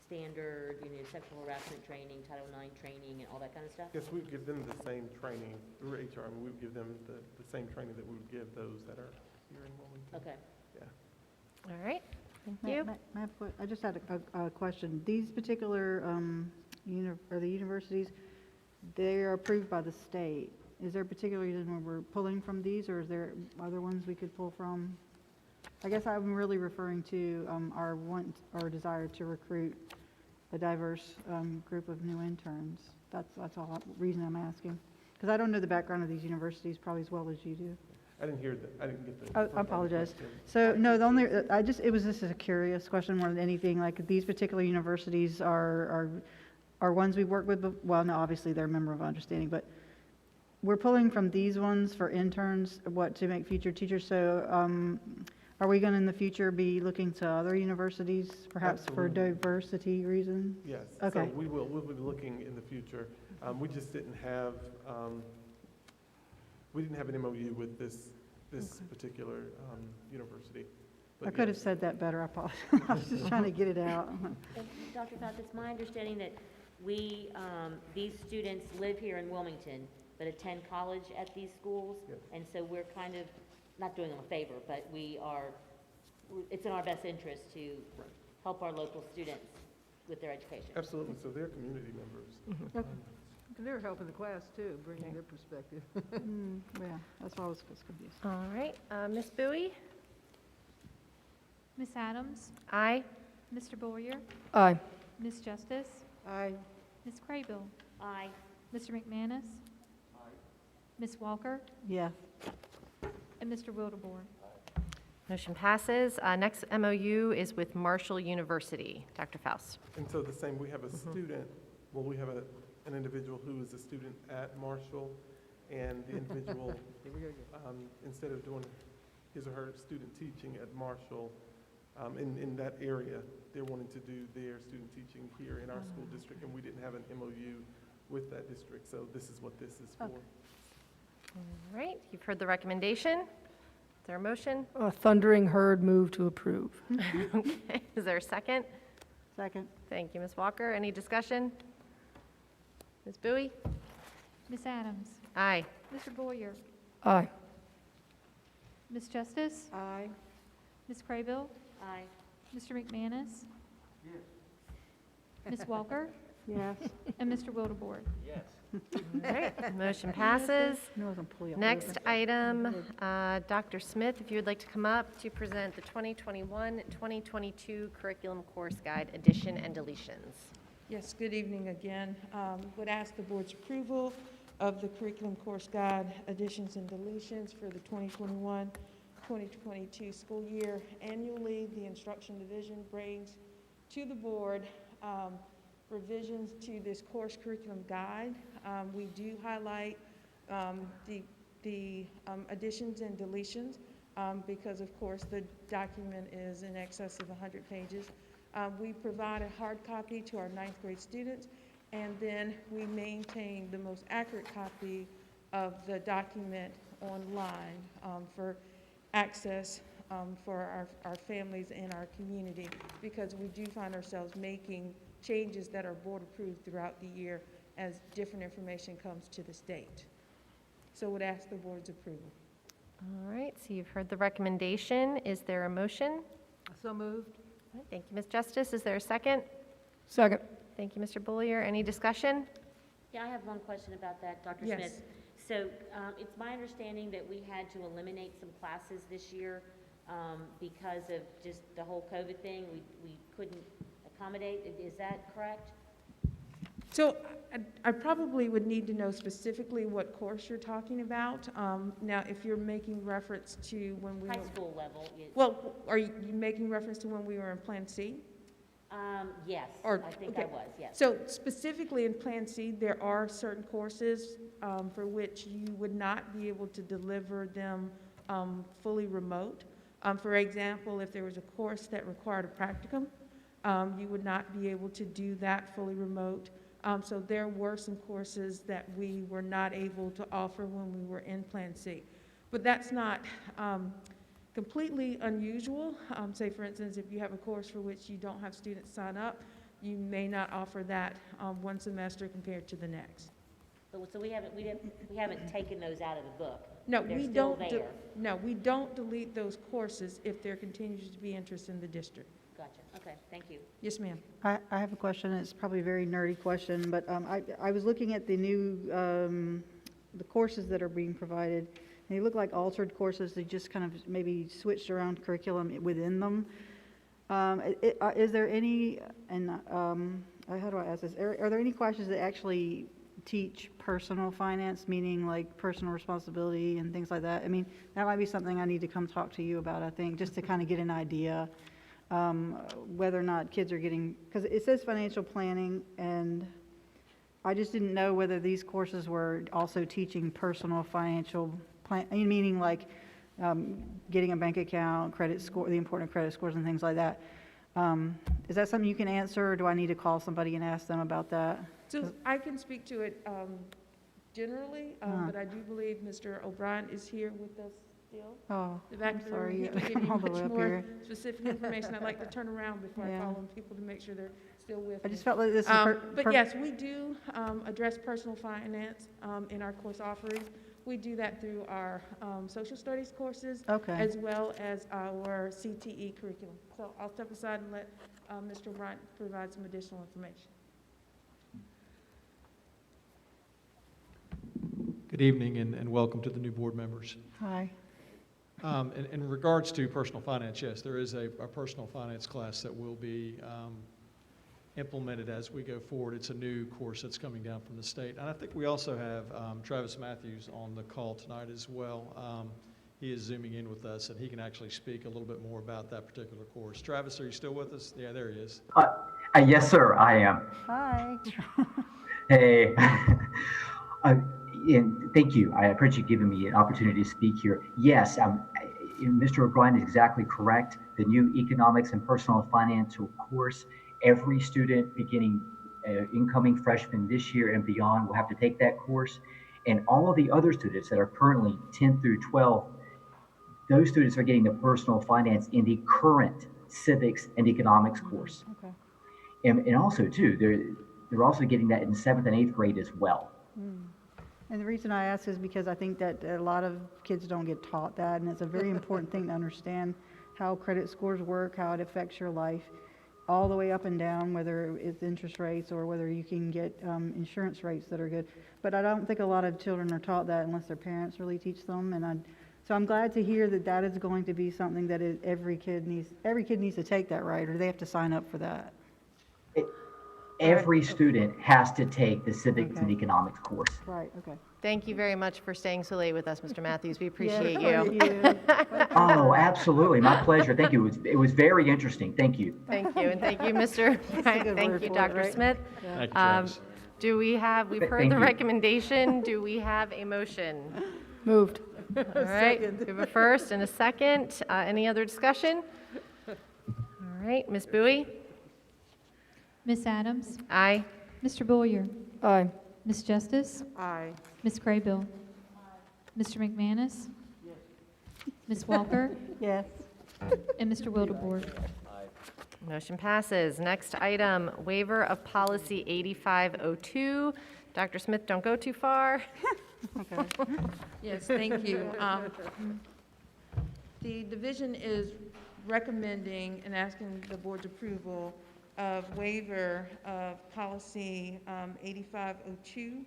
standard, sexual harassment training, Title IX training, and all that kind of stuff?
Yes, we would give them the same training through HR. We would give them the same training that we would give those that are here in Wilmington.
Okay.
Yeah.
All right, thank you.
I just had a question. These particular the universities, they are approved by the state. Is there a particular reason why we're pulling from these, or is there other ones we could pull from? I guess I'm really referring to our desire to recruit a diverse group of new interns. That's all reason I'm asking, because I don't know the background of these universities probably as well as you do.
I didn't get the.
Oh, I apologize. So no, the only it was just a curious question more than anything. Like, these particular universities are ones we work with. Well, no, obviously they're a member of Understanding, but we're pulling from these ones for interns, to make future teachers. So are we going to in the future be looking to other universities, perhaps for diversity reasons?
Yes.
Okay.
So we'll be looking in the future. We just didn't have. We didn't have an MOU with this particular university. But
I could have
yes.
said that better. I apologize. I was just trying to get it out.
Dr. Faust, it's my understanding that these students live here in Wilmington, but attend college at these schools.
Yes.
And so we're kind of not doing them a favor, but it's in our best interest to help our local students with their education.
Absolutely. So they're community members.
Okay.
They're helping the class too, bringing their perspective.
Yeah, that's why I was confused.
All right, Ms. Bowie?
Ms. Adams?
Aye.
Mr. Boyer?
Aye.
Ms. Justice?
Aye.
Ms. Craybill?
Aye.
Mr. McManus? Ms. Walker?
Yes.
And Mr. Wildebohr?
Motion passes. Next MOU is with Marshall University. Dr. Faust.
And so the same, we have a student, we have an individual who is a student at Marshall, and the individual, instead of doing his or her student teaching at Marshall, in that area, they're wanting to do their student teaching here in our school district, and we didn't have an MOU with that district, so this is what this is for.
Okay. All right, you've heard the recommendation. Is there a motion?
Thundering herd, move to approve.
Okay, is there a second?
Second.
Thank you, Ms. Walker. Any discussion? Ms. Bowie?
Ms. Adams?
Aye.
Mr. Boyer?
Aye.
Ms. Justice?
Aye.
Ms. Craybill?
Aye.
Mr. McManus? Ms. Walker?
Yes.
And Mr. Wildebohr?
All right, motion passes. Next item, Dr. Smith, if you would like to come up to present the 2021-2022 Curriculum Course Guide addition and deletions.
Yes, good evening again. Would ask the board's approval of the Curriculum Course Guide additions and deletions for the 2021-2022 school year. Annually, the Instruction Division brings to the board revisions to this course curriculum guide. We do highlight the additions and deletions because, of course, the document is in excess of 100 pages. We provide a hard copy to our 9th grade students, and then we maintain the most accurate copy of the document online for access for our families and our community, because we do find ourselves making changes that are board approved throughout the year as different information comes to the state. So would ask the board's approval.
All right, so you've heard the recommendation. Is there a motion?
So moved.
All right, thank you, Ms. Justice. Is there a second?
Second.
Thank you, Mr. Bullier. Any discussion?
Yeah, I have one question about that, Dr.
Yes.
Smith. So it's my understanding that we had to eliminate some classes this year because of just the whole COVID thing. We couldn't accommodate. Is that correct?
So I probably would need to know specifically what course you're talking about. Now, if you're making reference to when we
High
were,
school level.
well, are you making reference to when we were in Plan C?
Yes,
Or-
I think
okay.
I was, yes.
So specifically in Plan C, there are certain courses for which you would not be able to deliver them fully remote. For example, if there was a course that required a practicum, you would not be able to do that fully remote. So there were some courses that we were not able to offer when we were in Plan C. But that's not completely unusual. Say, for instance, if you have a course for which you don't have students sign up, you may not offer that one semester compared to the next.
So we haven't taken those out of the book.
No,
They're
we
still
don't.
there.
No, we don't delete those courses if there continues to be interest in the district.
Gotcha. Okay, thank you.
Yes, ma'am.
I have a question. It's probably a very nerdy question, but I was looking at the new, the courses that are being provided, and they look like altered courses. They just kind of maybe switched around curriculum within them. Is there any, and how do I ask this? Are there any classes that actually teach personal finance, meaning like personal responsibility and things like that? I mean, that might be something I need to come talk to you about, I think, just to kind of get an idea whether or not kids are getting, because it says financial planning, and I just didn't know whether these courses were also teaching personal financial plan, meaning like getting a bank account, credit score, the important credit scores and things like that. Is that something you can answer, or do I need to call somebody and ask them about that?
So I can speak to it generally, but I do believe Mr. O'Brien is here with us still.
Oh,
The back
I'm
of the room.
sorry.
He can give you
All the way
much
up
more
here.
specific information. I'd like to turn around before I
Yeah.
call on people to make sure they're still with
I
me.
just felt like this is
But yes, we do address personal finance in our course offerings. We do that through our social studies courses,
Okay.
as well as our CTE curriculum. So I'll step aside and let Mr. O'Brien provide some additional information.
Good evening and welcome to the new board members.
Hi.
In regards to personal finance, yes, there is a personal finance class that will be implemented as we go forward. It's a new course that's coming down from the state. And I think we also have Travis Matthews on the call tonight as well. He is zooming in with us, and he can actually speak a little bit more about that particular course. Travis, are you still with us? Yeah, there he is.
Yes, sir, I am.
Hi.
Hey. And thank you. I appreciate you giving me an opportunity to speak here. Yes, Mr. O'Brien is exactly correct. The new economics and personal financial course, every student beginning incoming freshman this year and beyond will have to take that course. And all of the other students that are currently 10 through 12, those students are getting the personal finance in the current civics and economics course.
Okay.
And also too, they're also getting that in 7th and 8th grade as well.
And the reason I ask is because I think that a lot of kids don't get taught that, and it's a very important thing to understand how credit scores work, how it affects your life, all the way up and down, whether it's interest rates or whether you can get insurance rates that are good. But I don't think a lot of children are taught that unless their parents really teach them. So I'm glad to hear that that is going to be something that every kid needs to take that, right? Or they have to sign up for that.
Every student has to take the civics and economics course.
Right, okay.
Thank you very much for staying so late with us, Mr. Matthews. We
Yeah,
appreciate
you.
Oh, absolutely. My pleasure. Thank you. It was very interesting. Thank you.
Thank you, and thank you, Mr. Bryant. Thank you, Dr. Smith.
Thank you, Travis.
We've heard
Thank
the
you.
recommendation. Do we have a motion?
Moved.
All right, we have a first and a second. Any other discussion? All right, Ms. Bowie?
Ms. Adams?
Aye.
Mr. Bullier?
Aye.
Ms. Justice?
Aye.
Ms. Craybill? Mr. McManus? Ms. Walker?
Yes.
And Mr. Wildebohr.
Motion passes. Next item, waiver of policy 8502. Dr. Smith, don't go too far.
Yes, thank you. The division is recommending and asking the board's approval of waiver of policy 8502.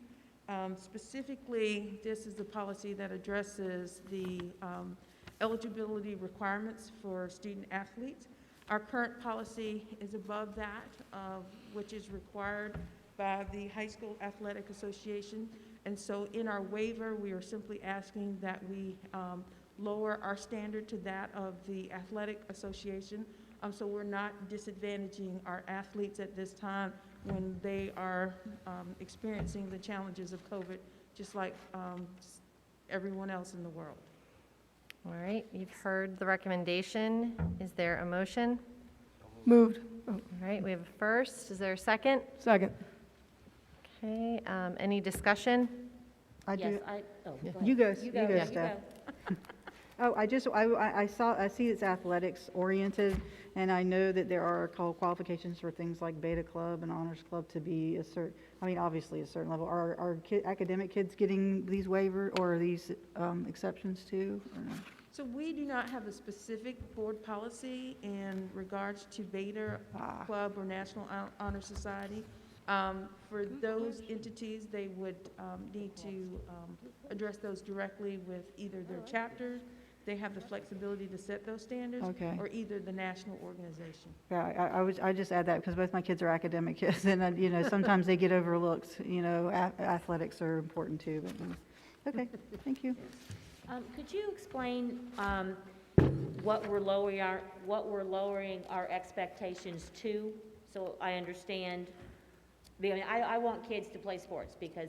Specifically, this is the policy that addresses the eligibility requirements for student athletes. Our current policy is above that, which is required by the High School Athletic Association. And so in our waiver, we are simply asking that we lower our standard to that of the Athletic Association. So we're not disadvantaging our athletes at this time when they are experiencing the challenges of COVID, just like everyone else in the world.
All right, you've heard the recommendation. Is there a motion?
Moved.
All right, we have a first. Is there a second?
Second.
Okay, any discussion?
I
Yes,
do.
go ahead.
You go,
You
you
go,
go,
you
Steph.
go.
Oh, I see it's athletics oriented, and I know that there are qualifications for things like Beta Club and Honors Club to be obviously a certain level. Are academic kids getting these waivers or these exceptions too? Or no?
So we do not have a specific board policy in regards to Beta Club or National Honor Society. For those entities, they would need to address those directly with either their chapters. They have the flexibility to set those standards,
Okay.
or either the national organization.
Yeah, I just add that because both my kids are academic kids, and sometimes they get overlooked. Athletics are important too. But okay, thank you.
Could you explain what we're lowering our expectations to? So I understand. I want kids to play sports because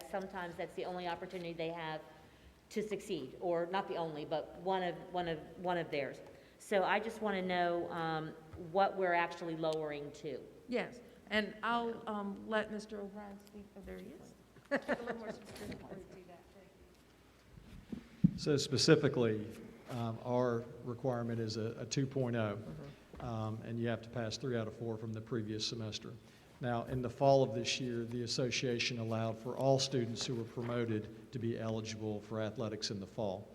sometimes that's the only opportunity they have to succeed, or not the only, but one of theirs. So I just want to know what we're actually lowering to.
Yes, and I'll let Mr. O'Brien speak. Oh, there he is. A little more specifically to that.
So specifically, our requirement is a 2.0, and you have to pass 3 out of 4 from the previous semester. Now, in the fall of this year, the association allowed for all students who were promoted to be eligible for athletics in the fall.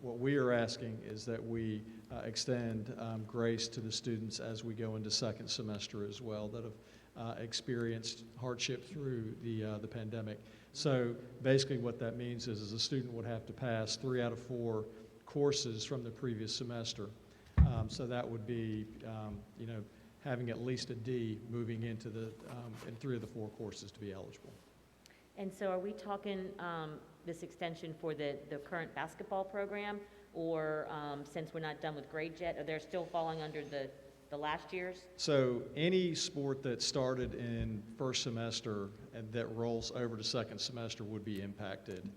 What we are asking is that we extend grace to the students as we go into second semester as well that have experienced hardship through the pandemic. So basically what that means is a student would have to pass 3 out of 4 courses from the previous semester. So that would be, having at least a D moving into in 3 of the 4 courses to be eligible.
And so are we talking this extension for the current basketball program, or since we're not done with grades yet, are they still falling under the last year's?
So any sport that started in first semester and that rolls over to second semester would be impacted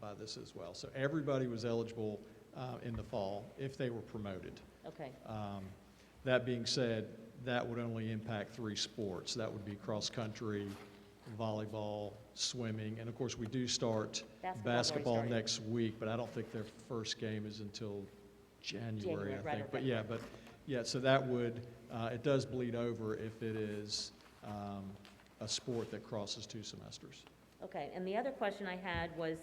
by this as well. So everybody was eligible in the fall if they were promoted.
Okay.
That being said, that would only impact 3 sports. That would be cross country, volleyball, swimming, and of course we do start basketball next week, but I don't think their first game is until January, I think. But so that would, it does bleed over if it is a sport that crosses 2 semesters.
Okay, and the other question I had was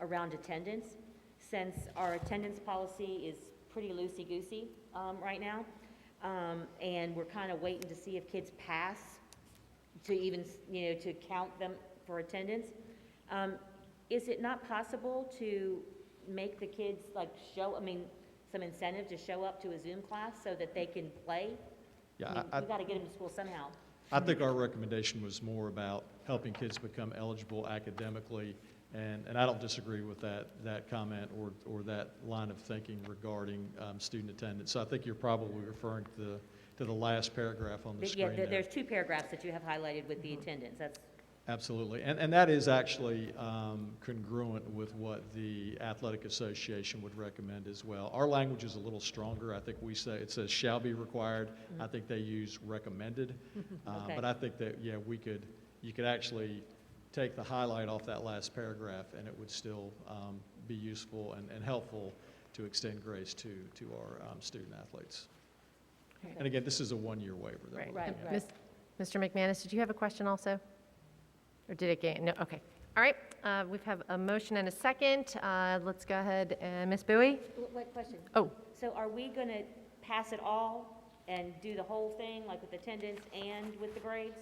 around attendance. Since our attendance policy is pretty loosey-goosey right now, and we're kind of waiting to see if kids pass to even, to count them for attendance. Is it not possible to make the kids some incentive to show up to a Zoom class so that they can play?
Yeah,
we've got to get them to school somehow.
I think our recommendation was more about helping kids become eligible academically, and I don't disagree with that comment or that line of thinking regarding student attendance. So I think you're probably referring to the last paragraph on the screen.
Yeah, there's 2 paragraphs that you have highlighted with the attendance. That's
absolutely, and that is actually congruent with what the Athletic Association would recommend as well. Our language is a little stronger. I think it says shall be required. I think they use recommended,
Okay.
but I think that you could actually take the highlight off that last paragraph, and it would still be useful and helpful to extend grace to our student athletes. And again, this is a one-year waiver. That we're looking at.
Mr. McManus, did you have a question also? Or did it get, no, okay. All right, we have a motion and a second. Let's go ahead and Ms. Bowie?
What question?
Oh.
So are we going to pass it all and do the whole thing, like with attendance and with the grades?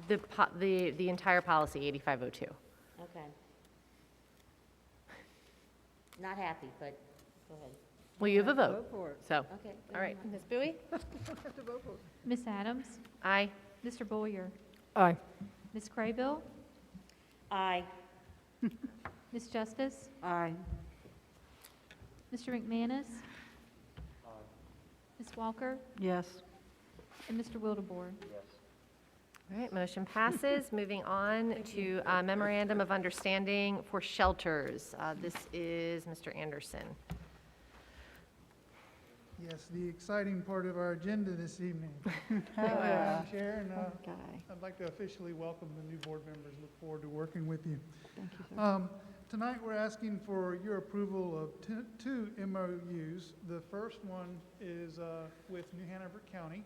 The entire policy, 8502.
Okay. Not happy, but go ahead.
Well, you have a vote.
Vote for it.
So,
Okay.
all right, Ms. Bowie?
Have to vote for it.
Ms. Adams?
Aye.
Mr. Boyer?
Aye.
Ms. Craybill?
Aye.
Ms. Justice?
Aye.
Mr. McManus? Ms. Walker?
Yes.
And Mr. Wildebohr?
All right, motion passes. Moving on to Memorandum of Understanding for Shelters. This is Mr. Anderson.
Yes, the exciting part of our agenda this evening. Thank you, Madam Chair, and I'd like to officially welcome the new board members. Look forward to working with you.
Thank you, sir.
Tonight, we're asking for your approval of two MOUs. The first one is with New Hanover County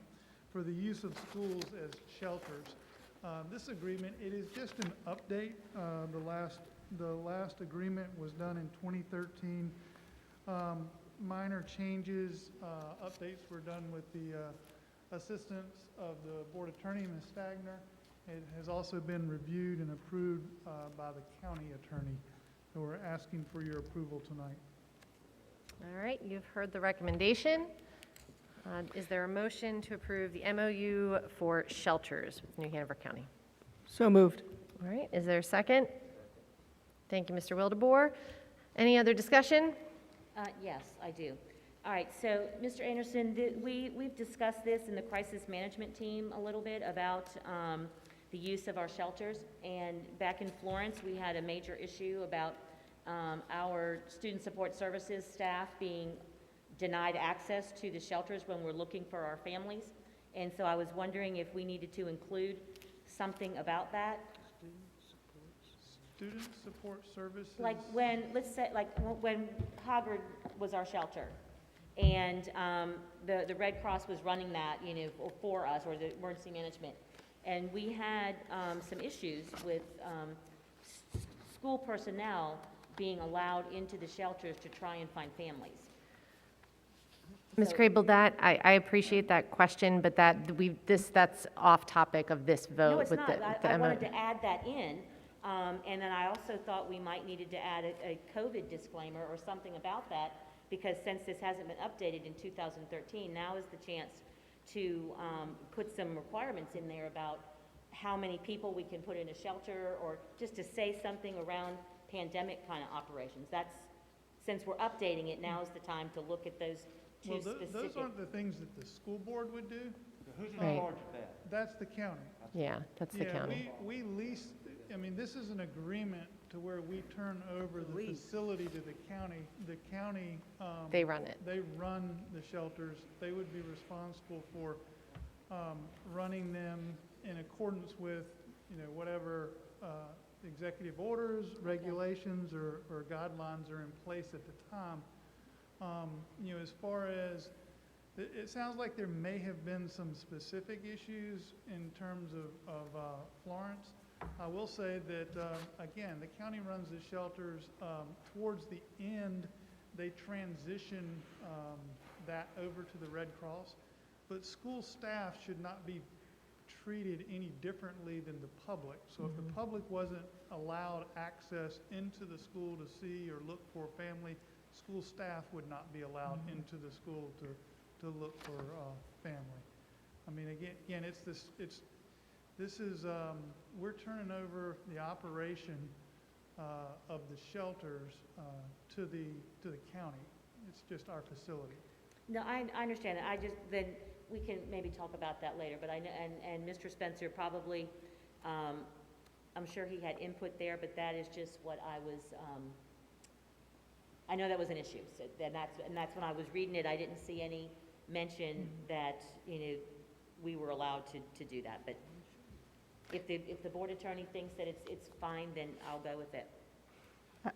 for the use of schools as shelters. This agreement, it is just an update. The last agreement was done in 2013. Minor changes, updates were done with the assistance of the board attorney, Ms. Stagner. It has also been reviewed and approved by the county attorney. So we're asking for your approval tonight.
All right, you've heard the recommendation. Is there a motion to approve the MOU for shelters with New Hanover County?
So moved.
All right, is there a second? Thank you, Mr. Wildebohr. Any other discussion?
Yes, I do. All right, so Mr. Anderson, we've discussed this in the crisis management team a little bit about the use of our shelters. And back in Florence, we had a major issue about our student support services staff being denied access to the shelters when we're looking for our families. And so I was wondering if we needed to include something about that.
Student support services?
Like when, let's say, like when Hoggard was our shelter, and the Red Cross was running that, you know, for us, or the emergency management, and we had some issues with school personnel being allowed into the shelters to try and find families.
Ms. Crable, I appreciate that question, but that's off topic of this vote.
No, it's
with
not.
the
I
MOU.
wanted to add that in. And then I also thought we might needed to add a COVID disclaimer or something about that, because since this hasn't been updated in 2013, now is the chance to put some requirements in there about how many people we can put in a shelter, or just to say something around pandemic kind of operations. That's, since we're updating it, now is the time to look at those two specific.
Those aren't the things that the school board would do.
Who's in
Right.
charge of that?
That's the county.
Yeah, that's the county.
We lease, I mean, this is an agreement to where we turn over the facility to the county. The county.
They run it.
They run the shelters. They would be responsible for running them in accordance with, you know, whatever executive orders, regulations, or guidelines are in place at the time. You know, as far as, it sounds like there may have been some specific issues in terms of Florence. I will say that, again, the county runs the shelters. Towards the end, they transition that over to the Red Cross. But school staff should not be treated any differently than the public. So if the public wasn't allowed access into the school to see or look for a family, school staff would not be allowed into the school to look for family. I mean, again, we're turning over the operation of the shelters to the county. It's just our facility.
No, I understand it. Then we can maybe talk about that later, but I know, and Mr. Spencer probably, I'm sure he had input there, but that is just what I was, I know that was an issue. So and that's when I was reading it, I didn't see any mention that, you know, we were allowed to do that. But if the board attorney thinks that it's fine, then I'll go with it.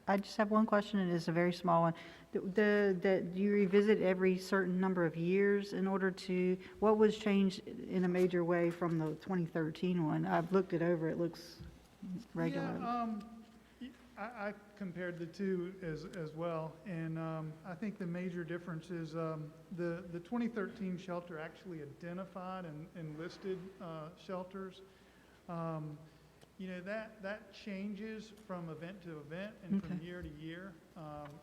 I just have one question, and it's a very small one. Do you revisit every certain number of years in order to, what was changed in a major way from the 2013 one? I've looked it over, it looks regular.
Yeah, I compared the two as well, and I think the major difference is the 2013 shelter actually identified and listed shelters. You know, that changes from event to event and from year to year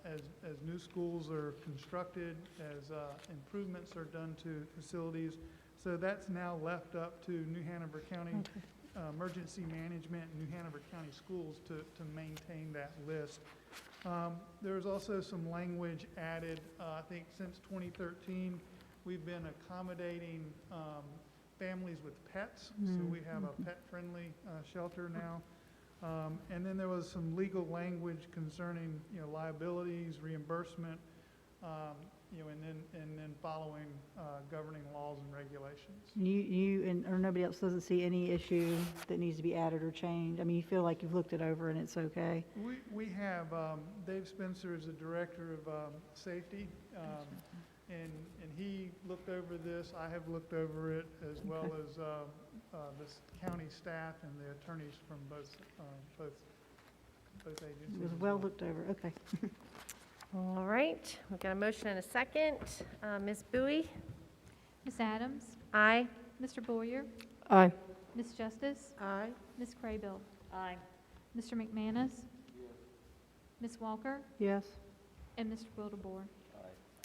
as new schools are constructed, as improvements are done to facilities. So that's now left up to New Hanover County Emergency Management and New Hanover County Schools to maintain that list. There's also some language added. I think since 2013, we've been accommodating families with pets, so we have a pet-friendly shelter now. And then there was some legal language concerning, you know, liabilities, reimbursement, you know, and then following governing laws and regulations.
Or nobody else doesn't see any issue that needs to be added or changed? I mean, you feel like you've looked it over and it's okay?
We have, Dave Spencer is the director of safety, and he looked over this. I have looked over it, as well as the county staff and the attorneys from both agencies.
It was well looked over, okay.
All right, we've got a motion and a second. Ms. Bowie?
Ms. Adams?
Aye.
Mr. Boyer?
Aye.
Ms. Justice?
Aye.
Ms. Craybill?
Aye.
Mr. McManus? Ms. Walker?
Yes.
And Mr. Wildebohr?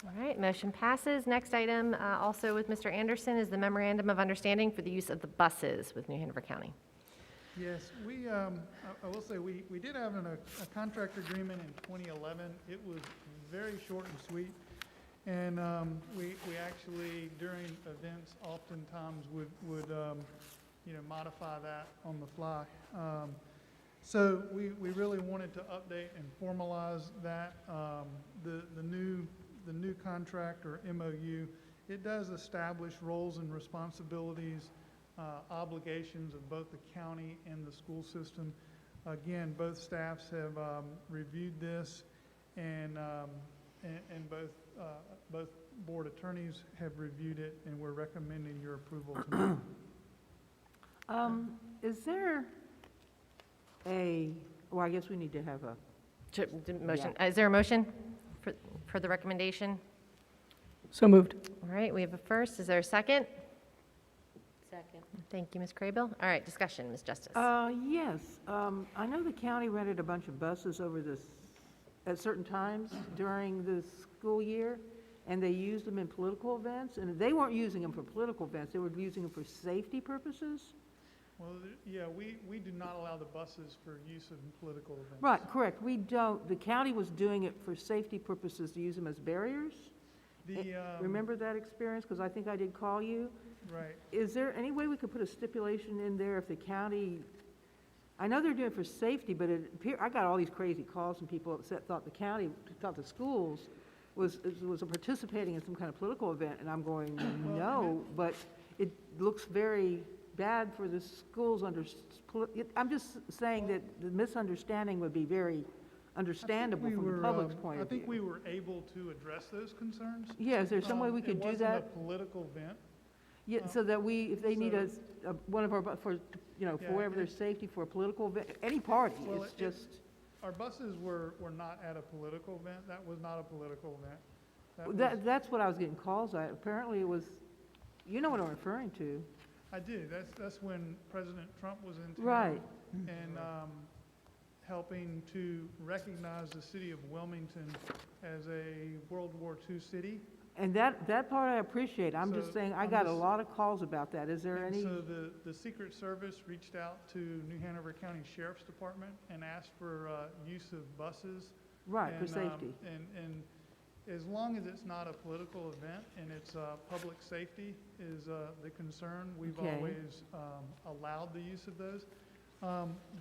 All right, motion passes. Next item, also with Mr. Anderson, is the Memorandum of Understanding for the use of the buses with New Hanover County.
Yes, I will say, we did have a contract agreement in 2011. It was very short and sweet. And we actually, during events, oftentimes would you know, modify that on the fly. So we really wanted to update and formalize that. The new contract, or MOU, it does establish roles and responsibilities, obligations of both the county and the school system. Again, both staffs have reviewed this, and both board attorneys have reviewed it, and we're recommending your approval tonight.
Is there well, I guess we need to have a
motion. Is there a motion for the recommendation?
So moved.
All right, we have a first. Is there a second?
Second.
Thank you, Ms. Craybill. All right, discussion, Ms. Justice.
Yes. I know the county rented a bunch of buses over this, at certain times during the school year, and they used them in political events, and they weren't using them for political events, they were using them for safety purposes?
Well, yeah, we do not allow the buses for use in political events.
Right, correct. We don't. The county was doing it for safety purposes, to use them as barriers. Remember that experience? Because I think I did call you.
Right.
Is there any way we could put a stipulation in there if the county, I know they're doing it for safety, but I got all these crazy calls from people upset, thought the schools was participating in some kind of political event, and I'm going, no, but it looks very bad for the schools I'm just saying that the misunderstanding would be very understandable from the public's point of view.
I think we were able to address those concerns.
Yeah, is there some way we could do that?
It wasn't a political event.
Yeah, so that if they need one of our, for, you know, for whatever their safety for a political event, any party,
Well,
it's just.
Our buses were not at a political event. That was not a political event.
That's what I was getting calls at. Apparently it was, you know what I'm referring to.
I do. That's when President Trump was in town.
Right.
And helping to recognize the city of Wilmington as a World War II city.
And that part I appreciate. I'm just saying, I got a lot of calls about that. Is there any?
So the Secret Service reached out to New Hanover County Sheriff's Department and asked for use of buses.
Right, for safety.
And as long as it's not a political event and it's public safety is the concern, we've always allowed the use of those.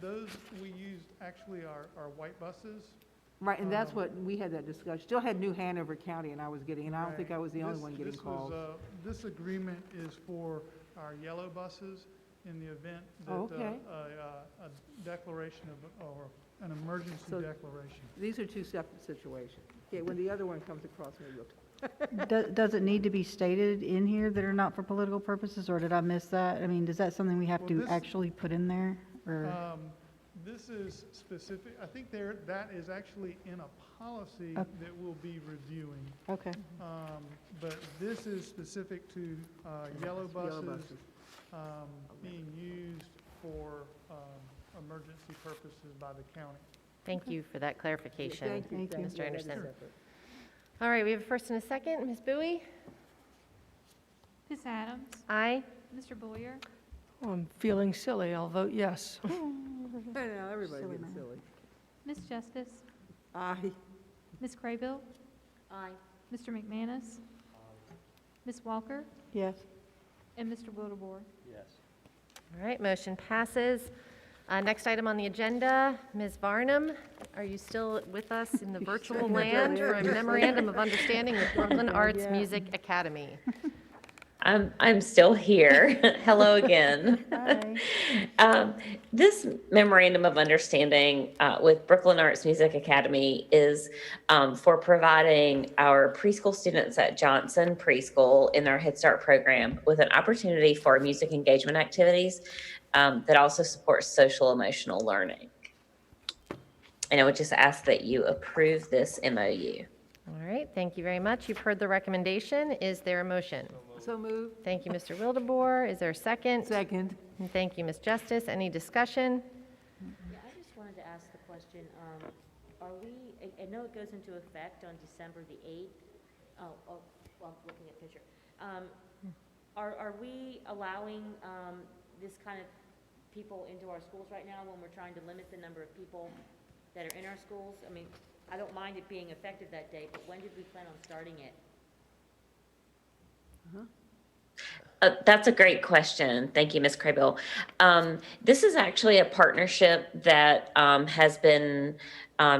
Those we used actually are white buses.
Right, and that's what, we had that discussion. Still had New Hanover County, and I was getting, and I don't think I was the only one getting calls.
This agreement is for our yellow buses in the event that a declaration of, or an emergency
So-
declaration.
These are two separate situations. Okay, when the other one comes across, maybe you'll.
Does it need to be stated in here that are not for political purposes, or did I miss that? I mean, is that something we have
Well,
to
this-
actually put in there, or?
This is specific, I think that is actually in a policy
Okay.
that we'll be reviewing.
Okay.
But this is specific to yellow buses
buses.
being used for emergency purposes by the county.
Thank you for that clarification,
Thank you.
Mr.
Yeah, that is
Anderson.
separate.
All right, we have a first and a second. Ms. Bowie?
Ms. Adams?
Aye.
Mr. Boyer?
I'm feeling silly, I'll vote yes.
I know, everybody's getting silly.
Ms. Justice?
Aye.
Ms. Craybill?
Aye.
Mr. McManus? Ms. Walker?
Yes.
And Mr. Wildebohr?
All right, motion passes. Next item on the agenda, Ms. Varnum, are you still with us in the virtual land for a memorandum of understanding with Brooklyn Arts Music Academy?
I'm still here. Hello again. This memorandum of understanding with Brooklyn Arts Music Academy is for providing our preschool students at Johnson Preschool in their Head Start program with an opportunity for music engagement activities that also supports social emotional learning. And I would just ask that you approve this MOU.
All right, thank you very much. You've heard the recommendation. Is there a motion?
So moved.
Thank you, Mr. Wildebohr. Is there a second?
Second.
And thank you, Ms. Justice. Any discussion?
Yeah, I just wanted to ask the question, are we, I know it goes into effect on December the 8th. Well, I'm looking at the picture. Are we allowing this kind of people into our schools right now when we're trying to limit the number of people that are in our schools? I mean, I don't mind it being effective that day, but when did we plan on starting it?
That's a great question. Thank you, Ms. Craybill. This is actually a partnership that has been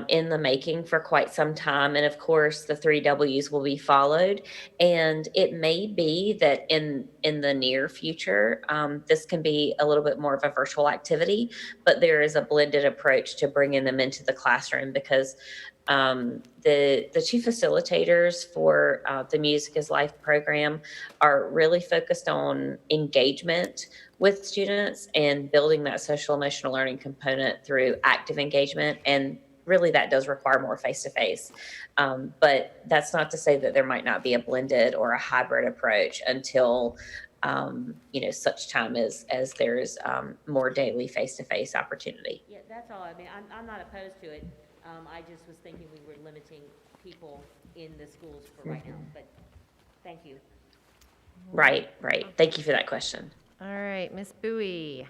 in the making for quite some time. And of course, the 3 Ws will be followed. And it may be that in the near future, this can be a little bit more of a virtual activity, but there is a blended approach to bringing them into the classroom because the two facilitators for the Music is Life program are really focused on engagement with students and building that social emotional learning component through active engagement. And really that does require more face-to-face. But that's not to say that there might not be a blended or a hybrid approach until such time as there's more daily face-to-face opportunity.
Yeah, that's all. I mean, I'm not opposed to it. I just was thinking we were limiting people in the schools for right now, but thank you.
Right. Thank you for that question.
All right, Ms. Bowie.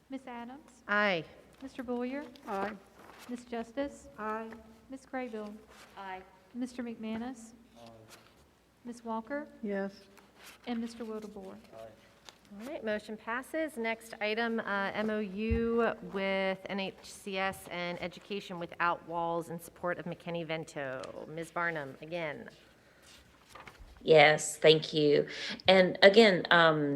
Ms. Adams?
Aye.
Mr. Boyer?
Aye.
Ms. Justice?
Aye.
Ms. Craybill?
Aye.
Mr. McManus? Ms. Walker?
Yes.
And Mr. Wildebohr?
All right, motion passes. Next item, MOU with NHCS and Education Without Walls in support of McKinney-Vento. Ms. Varnum, again.
Yes, thank you. And again,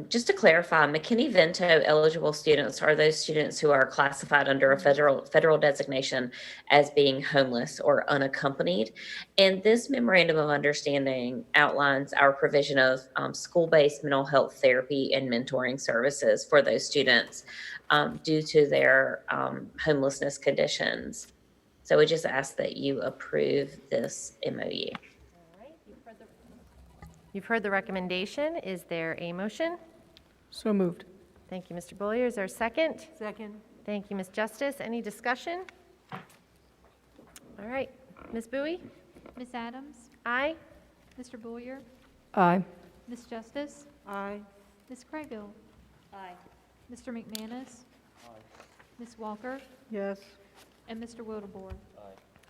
just to clarify, McKinney-Vento eligible students are those students who are classified under a federal designation as being homeless or unaccompanied. And this memorandum of understanding outlines our provision of school-based mental health therapy and mentoring services for those students due to their homelessness conditions. So we just ask that you approve this MOU.
You've heard the recommendation. Is there a motion?
So moved.
Thank you, Mr. Boyer. Is there a second?
Second.
Thank you, Ms. Justice. Any discussion? All right, Ms. Bowie?
Ms. Adams?
Aye.
Mr. Boyer?
Aye.
Ms. Justice?
Aye.
Ms. Craybill?
Aye.
Mr. McManus? Ms. Walker?
Yes.
And Mr. Wildebohr?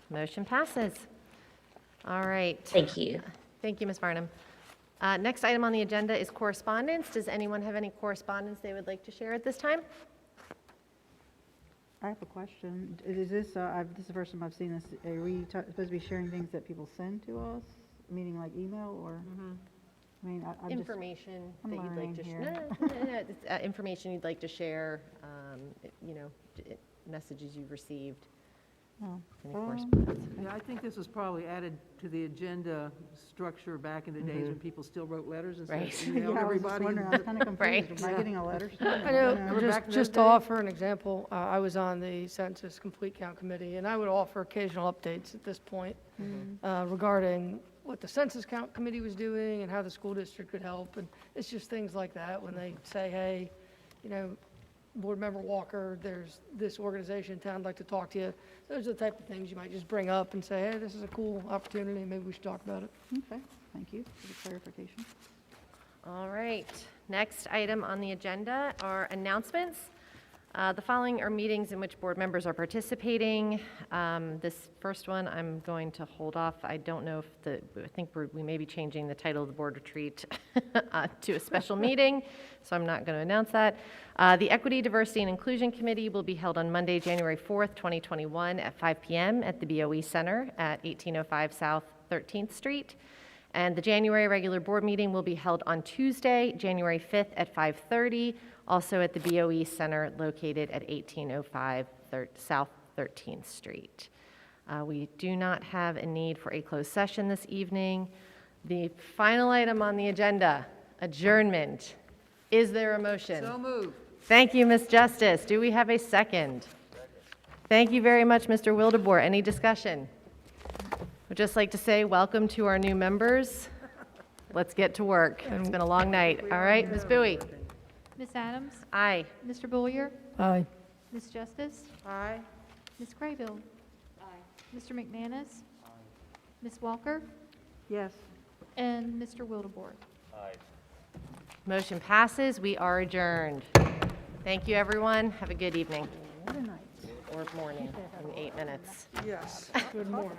Motion passes. All right.
Thank you.
Thank you, Ms. Varnum. Next item on the agenda is correspondence. Does anyone have any correspondence they would like to share at this time?
I have a question. Is this, this is the first time I've seen this, are we supposed to be sharing things that people send to us? Meaning like email or? I mean, I'm just-
Information
I'm
that you'd like
learning
to
here.
share. No, it's, information you'd like to share, messages you've received.
Oh.
Any correspondence?
Yeah, I think this was probably added to the agenda structure back in the days when people still wrote letters and
Right.
said,
Yeah,
emailed
I was just
everybody.
wondering, I was kind of confused.
Right.
Am I getting a letter?
I know,
Remember back in
just
those
to
days?
offer an example, I was on the Census Complete Count Committee, and I would offer occasional updates at this point regarding what the Census Count Committee was doing and how the school district could help. And it's just things like that when they say, hey, you know, Board Member Walker, there's this organization in town I'd like to talk to you. Those are the type of things you might just bring up and say, hey, this is a cool opportunity, maybe we should talk about it.
Okay, thank you for the clarification.
All right, next item on the agenda are announcements. The following are meetings in which board members are participating. This first one, I'm going to hold off. I don't know if I think we may be changing the title of the board retreat to a special meeting, so I'm not going to announce that. The Equity, Diversity, and Inclusion Committee will be held on Monday, January 4th, 2021 at 5 p.m. at the BOE Center at 1805 South 13th Street. And the January regular board meeting will be held on Tuesday, January 5th at 5:30, also at the BOE Center located at 1805 South 13th Street. We do not have a need for a closed session this evening. The final item on the agenda, adjournment. Is there a motion?
So moved.
Thank you, Ms. Justice. Do we have a second? Thank you very much, Mr. Wildebohr. Any discussion? I'd just like to say welcome to our new members. Let's get to work. It's been a long night. All right, Ms. Bowie?
Ms. Adams?
Aye.
Mr. Bowyer?
Aye.
Ms. Justice?
Aye.
Ms. Craybill? Aye. Mr. McManus? Aye. Ms. Walker?
Yes.
And Mr. Wildebohr?
Motion passes. We are adjourned. Thank you, everyone. Have a good evening.
What a night.
Or morning in 8 minutes.
Yes, good morning.